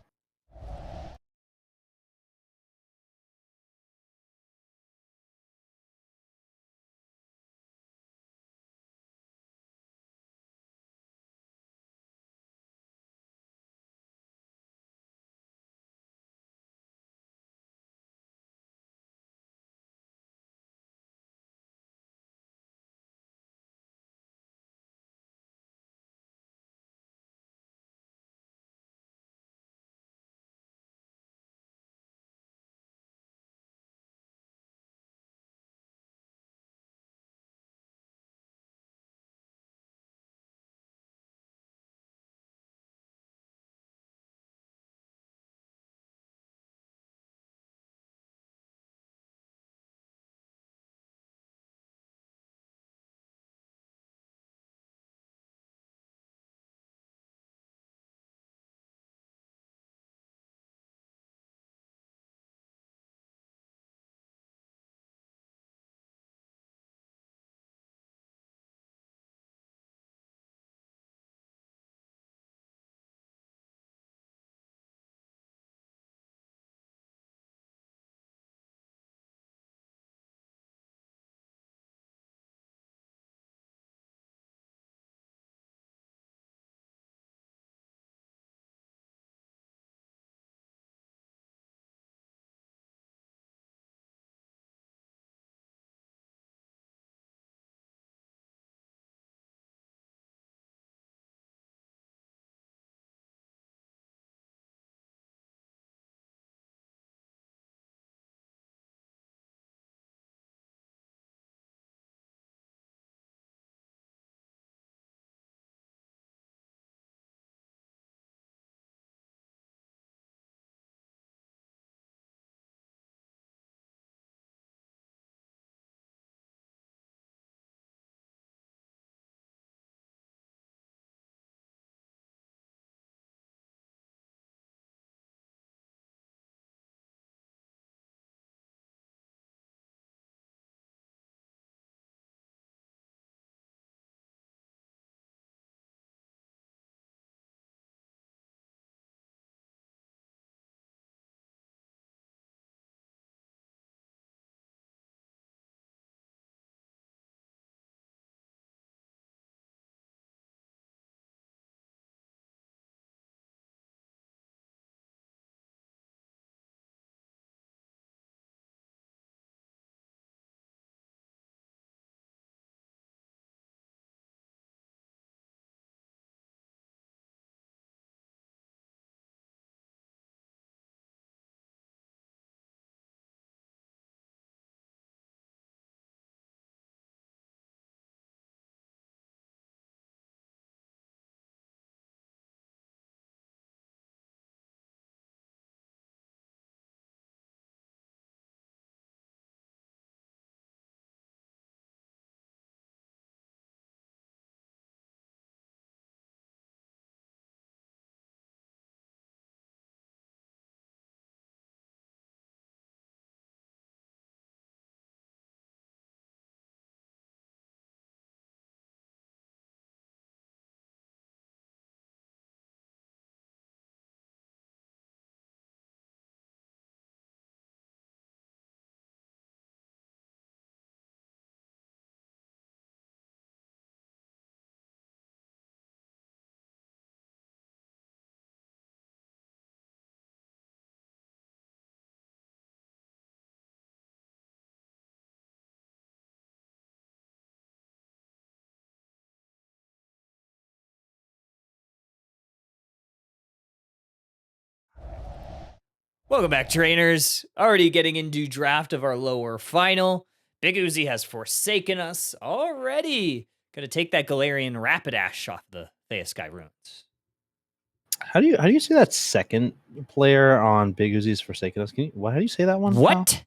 Welcome back, trainers. Already getting into draft of our lower final. Big Uzi has forsaken us already. Gonna take that Galarian Rapidash off the Thea Sky Runes. How do you say that second player on Big Uzi's Forsaken Us? How do you say that one? Kyle? What?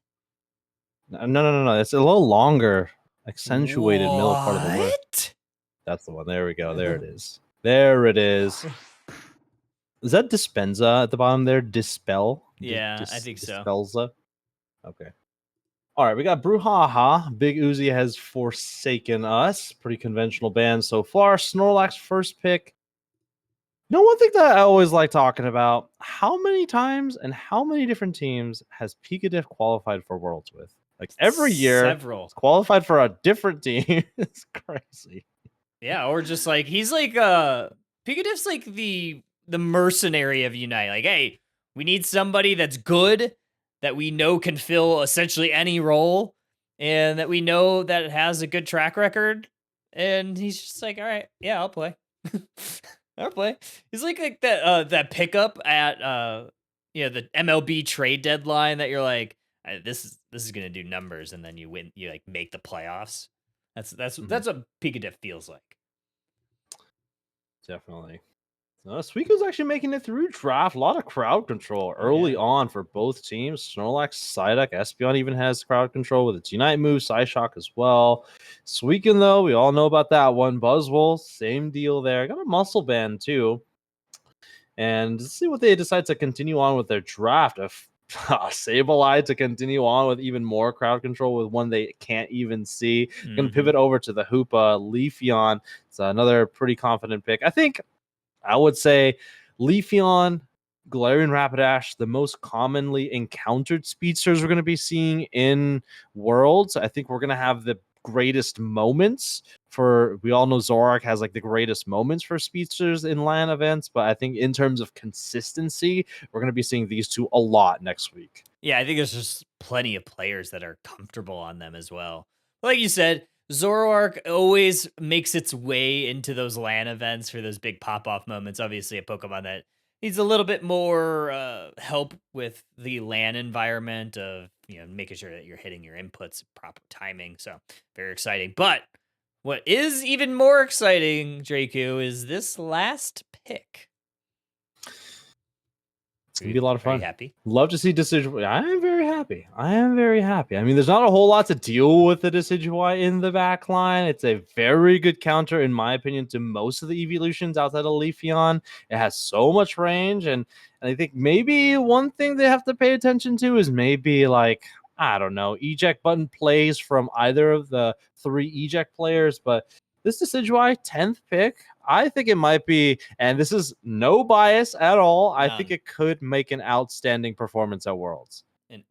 No. It's a little longer, accentuated middle part of the word. What? That's the one. There we go. There it is. There it is. Is that Dispenza at the bottom there? Dispel? Yeah, I think so. Dispelza? Okay. All right, we got Brouhaha. Big Uzi has forsaken us. Pretty conventional band so far. Snorlax first pick. One thing that I always like talking about, how many times and how many different teams has Pikachu qualified for Worlds with? Like every year, Several. it's qualified for a different team. It's crazy. Yeah, or just like he's like Pikachu's like the mercenary of Unite. Like, hey, we need somebody that's good, that we know can fill essentially any role, and that we know that has a good track record. And he's just like, all right, yeah, I'll play. I'll play. He's like that pickup at the MLB trade deadline that you're like, this is gonna do numbers, and then you win, you like make the playoffs. That's what Pikachu feels like. Definitely. Suiko's actually making it through draft. A lot of crowd control early on for both teams. Snorlax, Psyduck, Espeon even has crowd control with its Unite move, Psyshock as well. Suicune, though, we all know about that one. Buzzwole, same deal there. Got a Muscle Band, too. And let's see what they decide to continue on with their draft. If Sableye to continue on with even more crowd control with one they can't even see. Going to pivot over to the Hoopa Leafeon. It's another pretty confident pick. I would say Leafeon, Galarian Rapidash, the most commonly encountered speedsters we're going to be seeing in Worlds. I think we're going to have the greatest moments we all know Zoroark has like the greatest moments for speedsters in LAN events, but I think in terms of consistency, we're going to be seeing these two a lot next week. Yeah, I think there's just plenty of players that are comfortable on them as well. Like you said, Zoroark always makes its way into those LAN events for those big pop-off moments. Obviously, a Pokemon that needs a little bit more help with the LAN environment of making sure that you're hitting your inputs proper timing. So very exciting. But what is even more exciting, Draku, is this last pick. It's going to be a lot of fun. Are you happy? Love to see Decidueye. I am very happy. I mean, there's not a whole lot to deal with the Decidueye in the back line. It's a very good counter, in my opinion, to most of the evolutions outside of Leafeon. It has so much range, and I think maybe one thing they have to pay attention to is maybe like, I don't know, eject button plays from either of the three eject players, but this Decidueye 10th pick, I think it might be, and this is no bias at all, I think it could make an outstanding performance at Worlds. An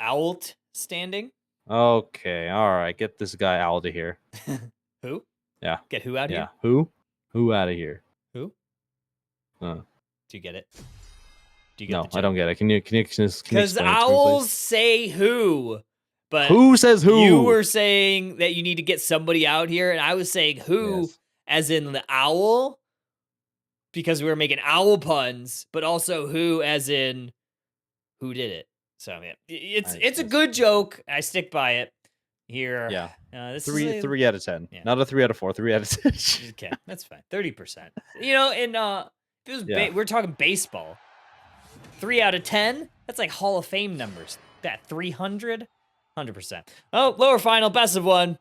outstanding? Okay, all right, get this guy out of here. Who? Yeah. Get who out here? Who? Who out of here? Who? Do you get it? Do you get No, I don't get it. Can you because owls say who, but who says who? You were saying that you need to get somebody out here, and I was saying who, as in the owl, because we were making owl puns, but also who, as in who did it. So yeah, it's a good joke. I stick by it. Here, this is 3 out of 10. Yeah. Not a 3 out of 4. 3 out of 10. Okay, that's fine. 30%. We're talking baseball. 3 out of 10. That's like Hall of Fame numbers. That 300, 100%. Oh, lower final, best of one.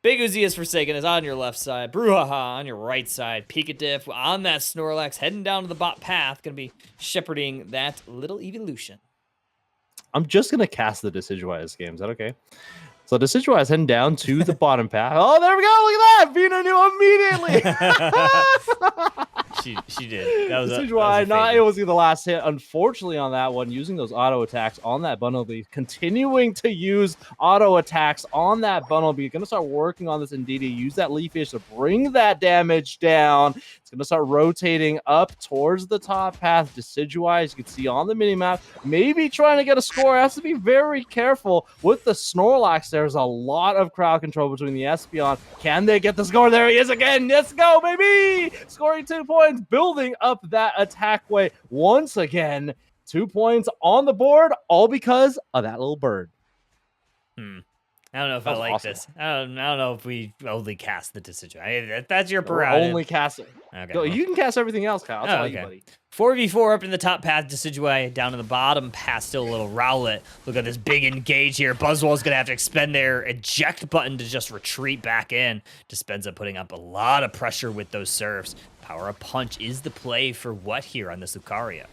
Big Uzi is Forsaken is on your left side. Brouhaha on your right side. Pikachu on that Snorlax, heading down to the bot path. Going to be shepherding that little evolution. I'm just going to cast the Decidueye this game. Is that okay? So Decidueye is heading down to the bottom path. Oh, there we go. Look at that. Vino knew immediately. She did. That was Decidueye not able to see the last hit. Unfortunately, on that one, using those auto attacks on that Bunnelby, continuing to use auto attacks on that Bunnelby. Going to start working on this Indeedee. Use that Leafish to bring that damage down. It's going to start rotating up towards the top path. Decidueye, as you can see on the minimap, maybe trying to get a score. Has to be very careful with the Snorlax. There's a lot of crowd control between the Espeon. Can they get the score? There he is again. Let's go, baby! Scoring 2 points, building up that attack way once again. 2 points on the board, all because of that little bird. I don't know if That I was like awesome. this. I don't know if we only cast the decision. That's your We're prerogative. only casting. Okay. No, Well. you can cast everything else, Kyle. That's Oh, all you, okay. buddy. 4v4 up in the top path, Decidueye down in the bottom path, still a little Rowlet. Look at this big engage here. Buzzwall's going to have to expend their eject button to just retreat back in. Dispenza putting up a lot of pressure with those serves. Power Up Punch is the play for what here on this Lucario?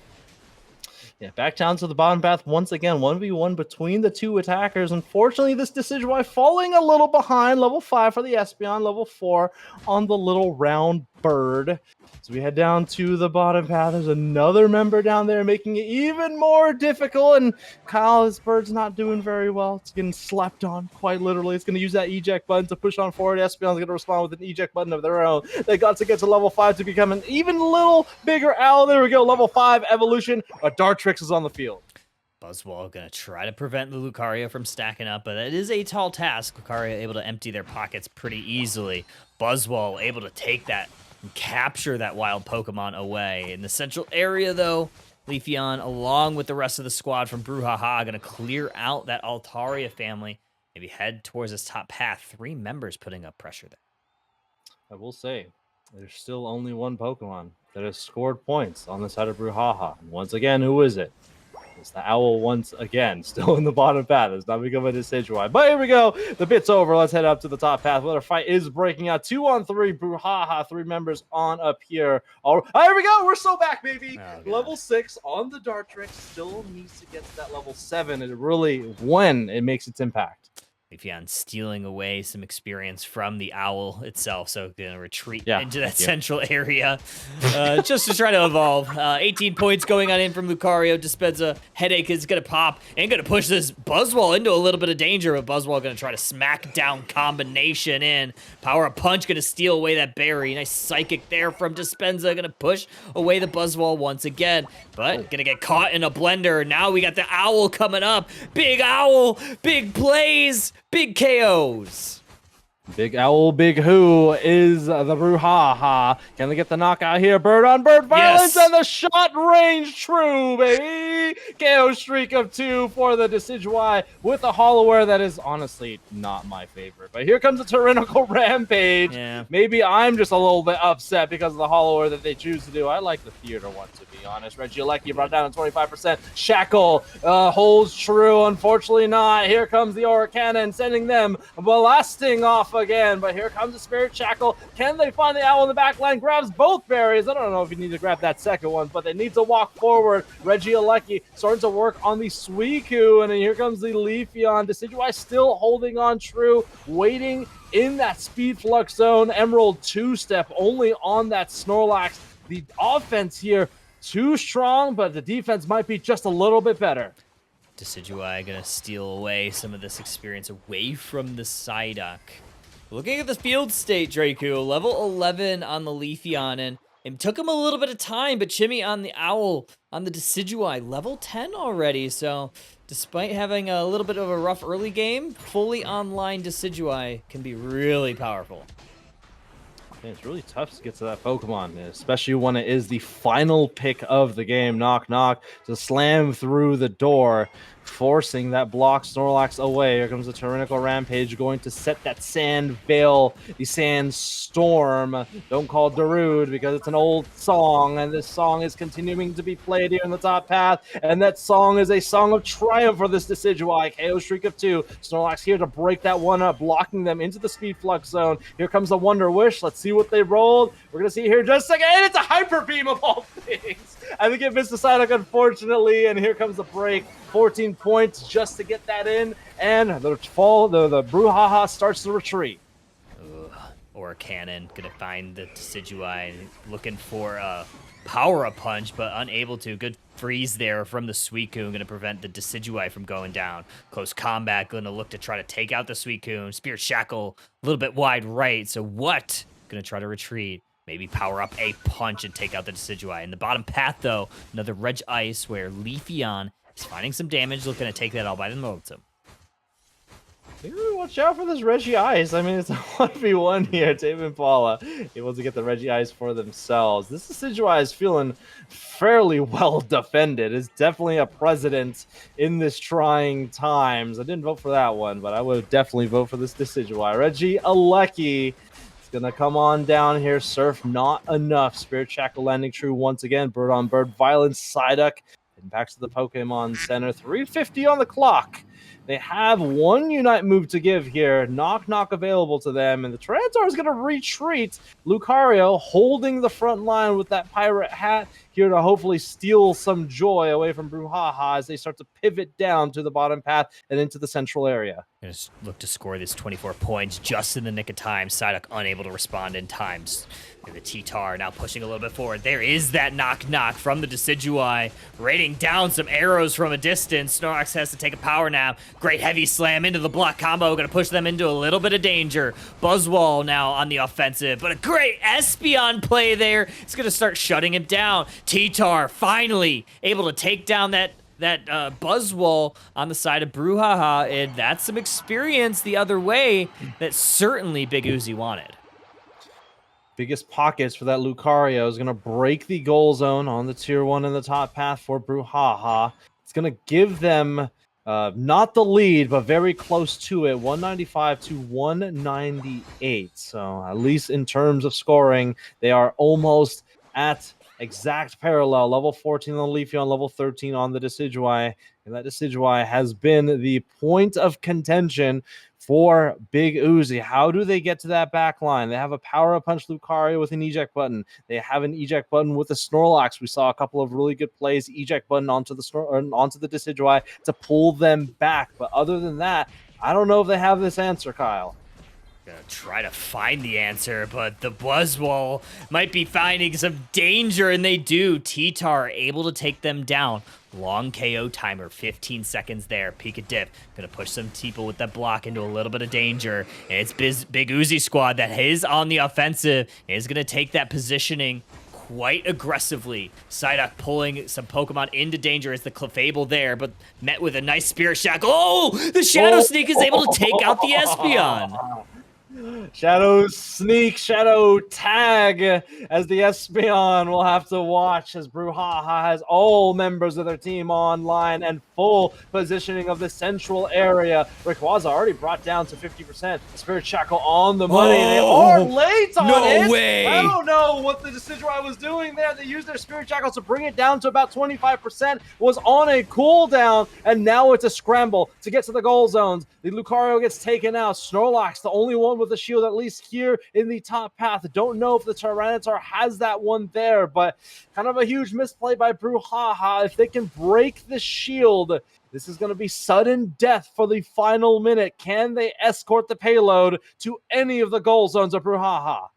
Yeah, back down to the bottom path once again. 1v1 between the two attackers. Unfortunately, this Decidueye falling a little behind. Level 5 for the Espeon, level 4 on the little round bird. So we head down to the bottom path. There's another member down there making it even more difficult. And Kyle, his bird's not doing very well. It's getting slapped on, quite literally. It's going to use that eject button to push on forward. Espeon's going to respond with an eject button of their own. They got to get to level 5 to become an even little bigger owl. There we go, level 5 evolution. A Dartrix is on the field. Buzzwall gonna try to prevent the Lucario from stacking up, but it is a tall task. Lucario able to empty their pockets pretty easily. Buzzwall able to take that and capture that wild Pokemon away. In the central area, though, Leafeon, along with the rest of the squad from Brouhaha, gonna clear out that Altaria family. Maybe head towards this top path. 3 members putting up pressure there. I will say, there's still only one Pokemon that has scored points on the side of Brouhaha. And once again, who is it? It's the Owl once again, still in the bottom path. It's not become a Decidueye. But here we go. The bit's over. Let's head up to the top path. Where the fight is breaking out. 2-on-3. Brouhaha. 3 members on up here. All right, here we go. We're so back, baby. Oh, Level 6 on the Dartrix. Still needs to get to that level 7. It really, when it makes its impact. Leafeon stealing away some experience from the owl itself, so gonna retreat Yeah, into that thank you. central area just to try to evolve. 18 points going on in from Lucario. Dispenza headache is gonna pop and gonna push this Buzzwall into a little bit of danger, but Buzzwall gonna try to smack down combination in. Power Up Punch gonna steal away that berry. Nice psychic there from Dispenza, gonna push away the Buzzwall once again, but gonna get caught in a blender. Now we got the owl coming up. Big owl, big plays. Big KOs. Big Owl, Big Who is the Brouhaha. Can they get the knockout here? Bird on bird violence, Yes. and the shot range true, baby. KO streak of 2 for the Decidueye with a Hollowware that is honestly not my favorite. But here comes a Tyrannical Rampage. Yeah. Maybe I'm just a little bit upset because of the Hollowware that they choose to do. I like the theater one, to be honest. Regieleki brought down to 25%. Shackle holds true. Unfortunately not. Here comes the Aura Cannon, sending them blasting off again. But here comes the Spirit Shackle. Can they find the owl in the back line? Grabs both berries. I don't know if you need to grab that second one, but they need to walk forward. Regieleki starting to work on the Suicune, and then here comes the Leafeon. Decidueye still holding on true, waiting in that speed flux zone. Emerald 2-step only on that Snorlax. The offense here too strong, but the defense might be just a little bit better. Decidueye gonna steal away some of this experience away from the Psyduck. Looking at the field state, Draco, level 11 on the Leafeon, and it took him a little bit of time, but Chimmy on the Owl, on the Decidueye, level 10 already, so despite having a little bit of a rough early game, fully online Decidueye can be really powerful. Yeah, it's really tough to get to that Pokemon, especially when it is the final pick of the game. Knock, knock, to slam through the door, forcing that block Snorlax away. Here comes the Tyrannical Rampage, going to set that Sand Veil, the Sand Storm. Don't call Darude because it's an old song, and this song is continuing to be played here in the top path, and that song is a song of triumph for this Decidueye. KO streak of 2. Snorlax here to break that one up, blocking them into the Speed Flux zone. Here comes the Wonder Wish. Let's see what they rolled. We're going to see here in just a second, and it's a Hyper Beam of all things. I think it missed the Psyduck, unfortunately, and here comes the break. 14 points just to get that in, and the Brouhaha starts to retreat. Or Cannon gonna find the Decidueye, looking for a Power Up Punch, but unable to. Good freeze there from the Suicune, gonna prevent the Decidueye from going down. Close combat, gonna look to try to take out the Suicune. Spirit Shackle, a little bit wide right, so what? Gonna try to retreat. Maybe power up a punch and take out the Decidueye. In the bottom path, though, another Reg Ice where Leafeon is finding some damage, looking to take that all by the momentum. You gotta watch out for this Reggie Ice. I mean, it's a 1v1 here. Tame Impala able to get the Reggie Ice for themselves. This Decidueye is feeling fairly well defended. It's definitely a precedent in this trying times. I didn't vote for that one, but I would definitely vote for this Decidueye. Reggie Alecki is going to come on down here. Surf not enough. Spirit Shackle landing true once again. Bird on bird. Violence Psyduck. And back to the Pokemon Center. 350 on the clock. They have one Unite move to give here. Knock Knock available to them. And the Tyranitar is going to retreat. Lucario holding the front line with that pirate hat here to hopefully steal some joy away from Brouhaha as they start to pivot down to the bottom path and into the central area. Gonna look to score this 24 points just in the nick of time. Psyduck unable to respond in times. And the T-Tar now pushing a little bit forward. There is that Knock Knock from the Decidueye, raining down some arrows from a distance. Snorlax has to take a power nap. Great heavy slam into the block combo, gonna push them into a little bit of danger. Buzzwole now on the offensive, but a great Espeon play there. It's gonna start shutting him down. T-Tar finally able to take down that Buzzwole on the side of Brouhaha, and that's some experience the other way that certainly Big Uzi wanted. Biggest pockets for that Lucario is going to break the goal zone on the tier 1 in the top path for Brouhaha. It's going to give them not the lead, but very close to it, 195 to 198. So at least in terms of scoring, they are almost at exact parallel. Level 14 on the Leafeon, level 13 on the Decidueye. And that Decidueye has been the point of contention for Big Uzi. How do they get to that back line? They have a Power Punch Lucario with an eject button. They have an eject button with a Snorlax. We saw a couple of really good plays. Eject button onto the Decidueye to pull them back. But other than that, I don't know if they have this answer, Kyle. Gonna try to find the answer, but the Buzzwole might be finding some danger, and they do. T-Tar able to take them down. Long KO timer, 15 seconds there. Pika Dip gonna push some people with that block into a little bit of danger. And it's Big Uzi squad that is on the offensive, is gonna take that positioning quite aggressively. Psyduck pulling some Pokemon into danger as the Clefable there, but met with a nice Spirit Shackle. Oh, the Shadow Sneak is able to take out the Espeon. Shadow Sneak, Shadow Tag, as the Espeon will have to watch as Brouhaha has all members of their team online and full positioning of the central area. Rayquaza already brought down to 50%. Spirit Shackle on the money. They are late on it. No way. I don't know what the Decidueye was doing there. They used their Spirit Shackle to bring it down to about 25%. Was on a cooldown, and now it's a scramble to get to the goal zones. The Lucario gets taken out. Snorlax, the only one with the shield, at least here in the top path. Don't know if the Tyranitar has that one there, but kind of a huge misplay by Brouhaha. If they can break the shield, this is going to be sudden death for the final minute. Can they escort the payload to any of the goal zones of Brouhaha?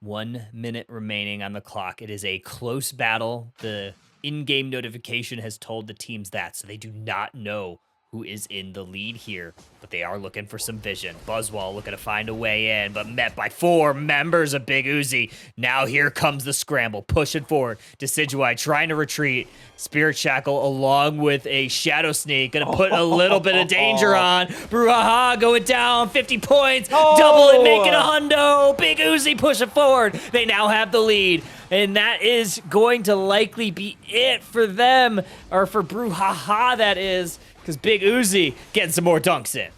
1 minute remaining on the clock. It is a close battle. The in-game notification has told the teams that, so they do not know who is in the lead here, but they are looking for some vision. Buzzwole looking to find a way in, but met by 4 members of Big Uzi. Now here comes the scramble, pushing forward. Decidueye trying to retreat. Spirit Shackle along with a Shadow Sneak, gonna put a little bit of danger on. Brouhaha going down, 50 points, double it, make it a hundo. Big Uzi pushing forward. They now have the lead, and that is going to likely be it for them, or for Brouhaha, that is, because Big Uzi getting some more dunks in.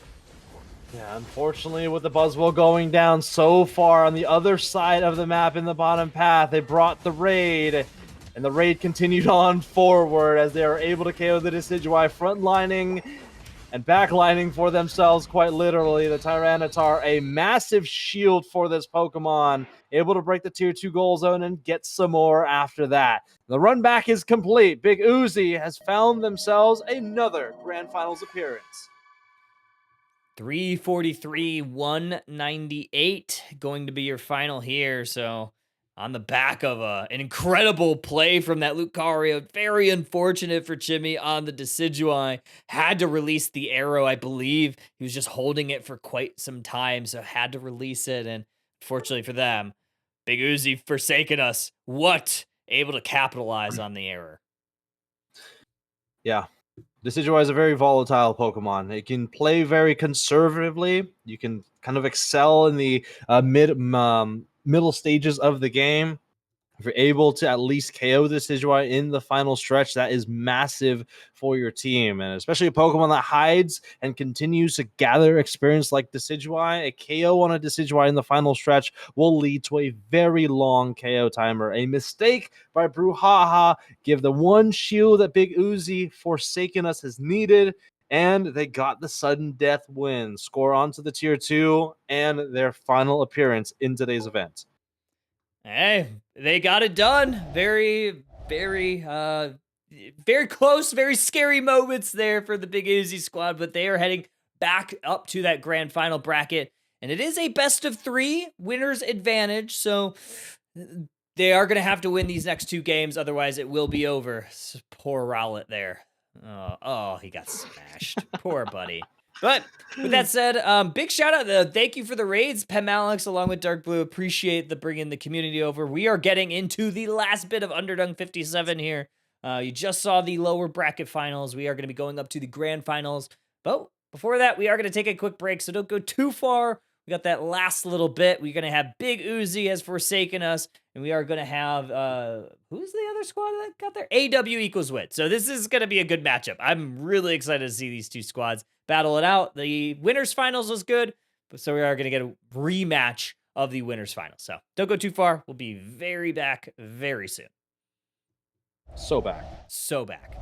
Yeah, unfortunately, with the Buzzwole going down so far on the other side of the map in the bottom path, they brought the raid, and the raid continued on forward as they are able to KO the Decidueye, frontlining and backlining for themselves, quite literally. The Tyranitar, a massive shield for this Pokemon, able to break the tier 2 goal zone and get some more after that. The run back is complete. Big Uzi has found themselves another Grand Finals appearance. 343, 198 going to be your final here. So on the back of an incredible play from that Lucario, very unfortunate for Chimmy on the Decidueye. Had to release the arrow, I believe. He was just holding it for quite some time, so had to release it. And unfortunately for them, Big Uzi forsaken us. What? Able to capitalize on the error. Yeah. Decidueye is a very volatile Pokemon. It can play very conservatively. You can kind of excel in the middle stages of the game. If you're able to at least KO the Decidueye in the final stretch, that is massive for your team. And especially a Pokemon that hides and continues to gather experience like Decidueye, a KO on a Decidueye in the final stretch will lead to a very long KO timer. A mistake by Brouhaha give the one shield that Big Uzi Forsaken Us has needed, and they got the sudden death win. Score on to the tier 2 and their final appearance in today's event. Hey, they got it done. Very, very close, very scary moments there for the Big Uzi squad, but they are heading back up to that grand final bracket. And it is a best of 3 winners advantage. So they are going to have to win these next 2 games. Otherwise, it will be over. Poor Rowlet there. Oh, he got smashed. Poor buddy. But with that said, big shout out. Thank you for the raids, Pem Alex, along with Dark Blue. Appreciate the bringing the community over. We are getting into the last bit of Underdunk 57 here. You just saw the lower bracket finals. We are going to be going up to the grand finals. But before that, we are going to take a quick break, so don't go too far. We got that last little bit. We're going to have Big Uzi has forsaken us, and we are going to have, who's the other squad that got there? AW equals Wit. So this is going to be a good matchup. I'm really excited to see these 2 squads battle it out. The winners finals was good, so we are going to get a rematch of the winners finals. So don't go too far. We'll be back very soon. So back. So back.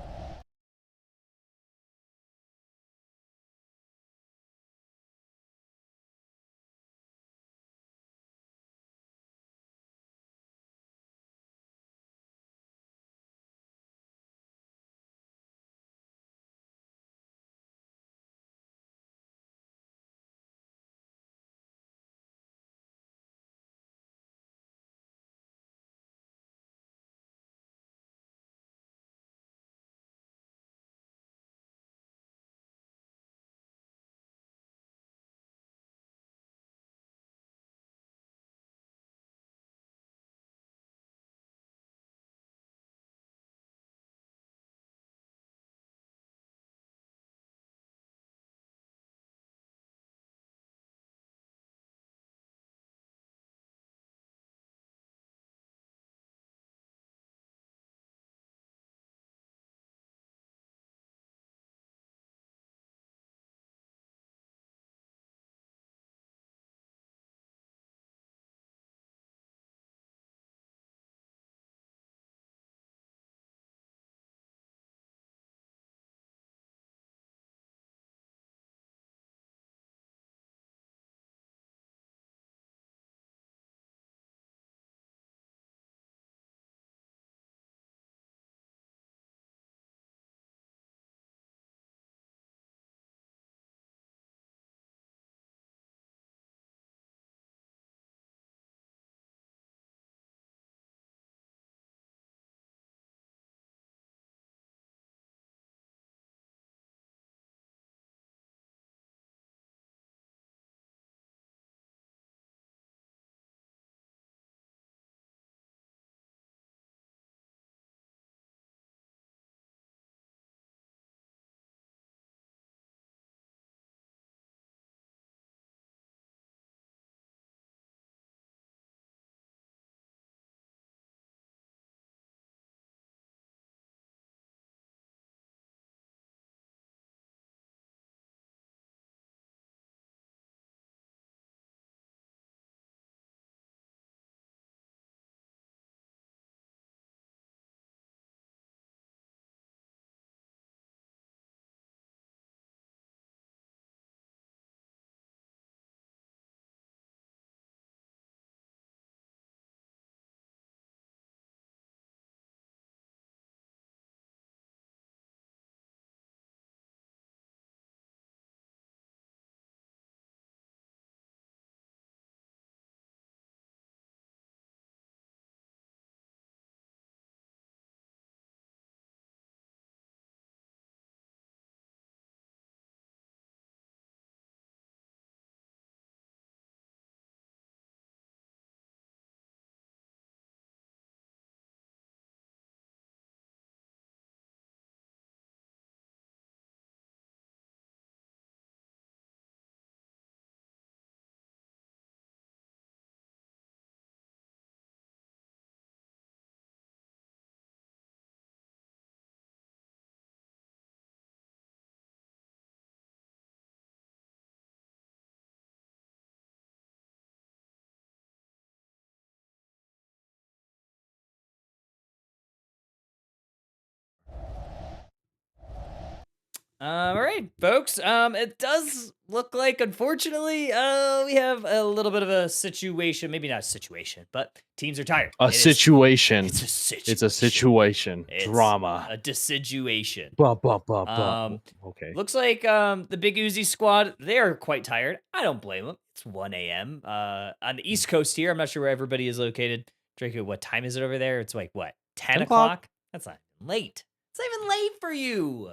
All right, folks. It does look like, unfortunately, we have a little bit of a situation. Maybe not a situation, but teams are tired. A situation. It's a situation. It's a situation. It's Drama. a deciduation. Okay. Looks like the Big Uzi squad, they are quite tired. I don't blame them. It's 1 a.m. On the East Coast here. I'm not sure where everybody is located. Draco, what time is it over there? It's like, what, 10 10 o'clock? That's not even late. It's not even late for you.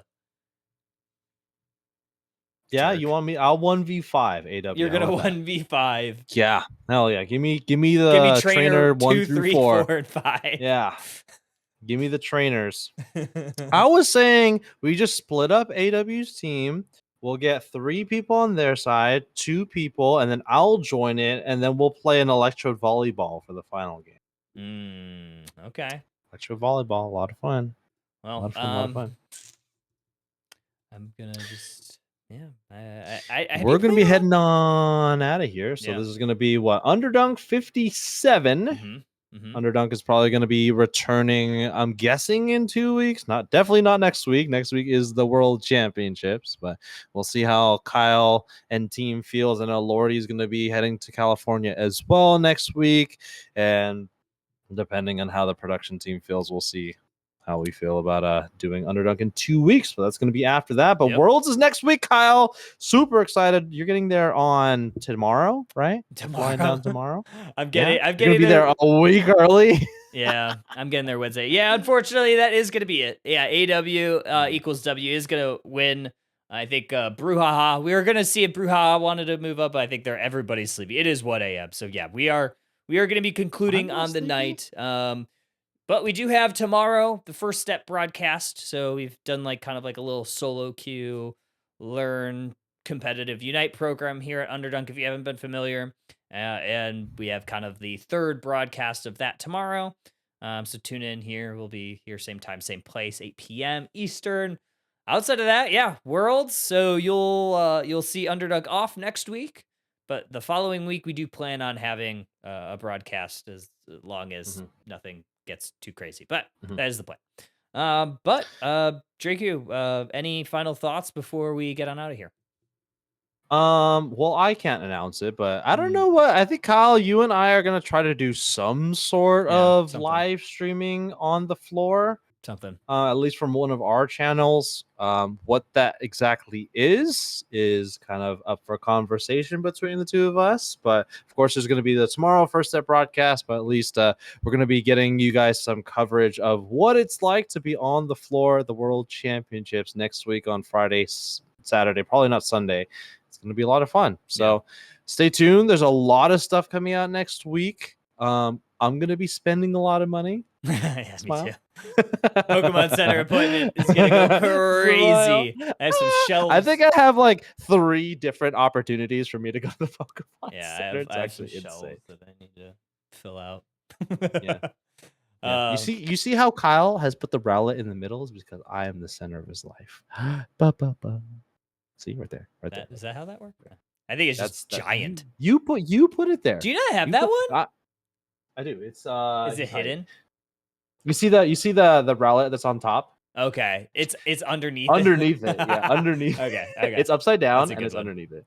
Yeah, Jerk. you want me? I'll 1v5 AW. You're How gonna about that? 1v5. Yeah. Hell yeah. Give me Give me the trainer 1 2, through 3, 4. 4, and 5. Yeah. Give me the trainers. I was saying we just split up AW's team. We'll get 3 people on their side, 2 people, and then I'll join it, and then we'll play an electrode volleyball for the final game. Okay. Electrode volleyball, a lot of fun. Well, A lot of fun. I'm gonna just I We're gonna be heading on out of here. So Yeah. this is gonna be what, Underdunk 57. Underdunk is probably going to be returning, I'm guessing, in 2 weeks. Definitely not next week. Next week is the World Championships, but we'll see how Kyle and team feels. I know Lordy is going to be heading to California as well next week, and depending on how the production team feels, we'll see how we feel about doing Underdunk in 2 weeks. But that's going to be after that. But Yep. Worlds is next week, Kyle. Super excited. You're getting there on tomorrow, right? Flying down tomorrow. I'm getting Be there a week early. Yeah, I'm getting there Wednesday. Yeah, unfortunately, that is gonna be it. Yeah, AW equals W is gonna win. I think Brouhaha. We were gonna see if Brouhaha wanted to move up, but I think everybody's sleepy. It is 1 a.m. So yeah, we are gonna be concluding on the night. But we do have tomorrow the first step broadcast. So we've done kind of a little solo queue, learn competitive Unite program here at Underdunk if you haven't been familiar. And we have kind of the third broadcast of that tomorrow. So tune in here. We'll be here same time, same place, 8 p.m. Eastern. Outside of that, yeah, Worlds. So you'll see Underdunk off next week. But the following week, we do plan on having a broadcast as long as nothing gets too crazy. But that is the plan. Draku, any final thoughts before we get on out of here? Well, I can't announce it, but I don't know what. I think Kyle, you and I are gonna try to do some sort of live streaming on the floor. Something. At least from one of our channels. What that exactly is kind of up for conversation between the two of us. But of course, there's going to be the tomorrow first step broadcast. But at least we're going to be getting you guys some coverage of what it's like to be on the floor at the World Championships next week on Friday, Saturday, probably not Sunday. It's going to be a lot of fun. So stay tuned. There's a lot of stuff coming out next week. I'm going to be spending a lot of money. Yeah, me too. Pokemon Center appointment is gonna go crazy. I have some shelves. I think I have 3 different opportunities for me to go to the Pokemon Center. I have some shelves that I need to fill out. Yeah. You see how Kyle has put the Rowlet in the middle is because I am the center of his life. See right there, there. Is that how that works? I think it's just giant. You put it there. Do you not have that one? I do. It's is it hidden? You see the Rowlet that's on top? Okay. It's underneath it. Yeah, underneath. Okay. It's upside down and it's underneath it.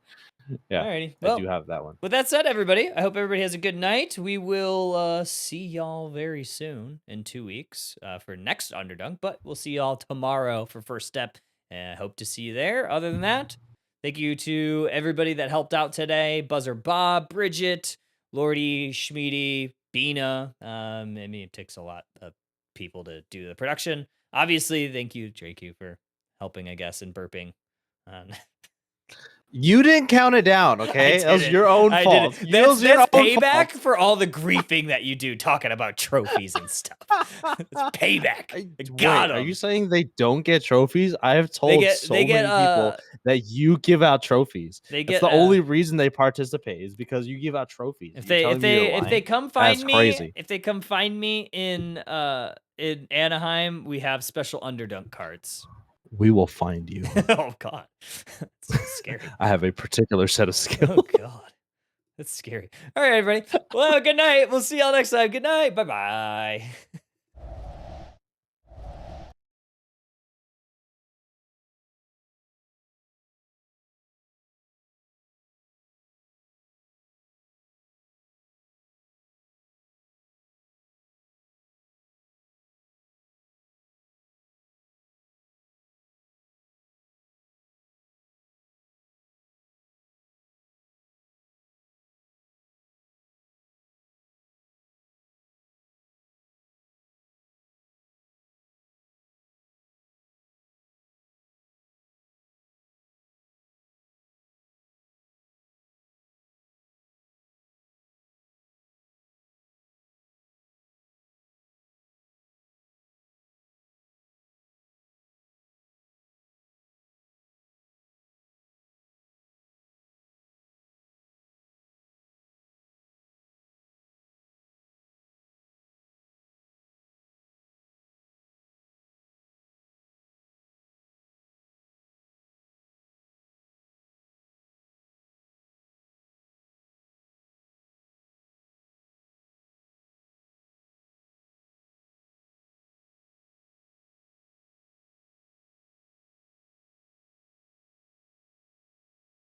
Yeah. Alrighty. Well, I do have that one. With that said, everybody, I hope everybody has a good night. We will see y'all very soon in 2 weeks for next Underdunk, but we'll see y'all tomorrow for first step. And I hope to see you there. Other than that, thank you to everybody that helped out today. Buzzer Bob, Bridget, Lordy, Schmeedy, Bina. I mean, it takes a lot of people to do the production. Obviously, thank you, Draku, for helping, I guess, and burping. You didn't count it down, okay? That was your own fault. That's payback for all the griefing that you do talking about trophies and stuff. It's payback. Are you saying they don't get trophies? I have told so many people that you give out trophies. That's the only reason they participate is because you give out trophies. If they come find me in Anaheim, we have special Underdunk cards. We will find you. Oh God, that's so scary. I have a particular set of skills. Oh God, that's scary. All right, everybody. Well, good night. We'll see y'all next time. Good night. Bye bye.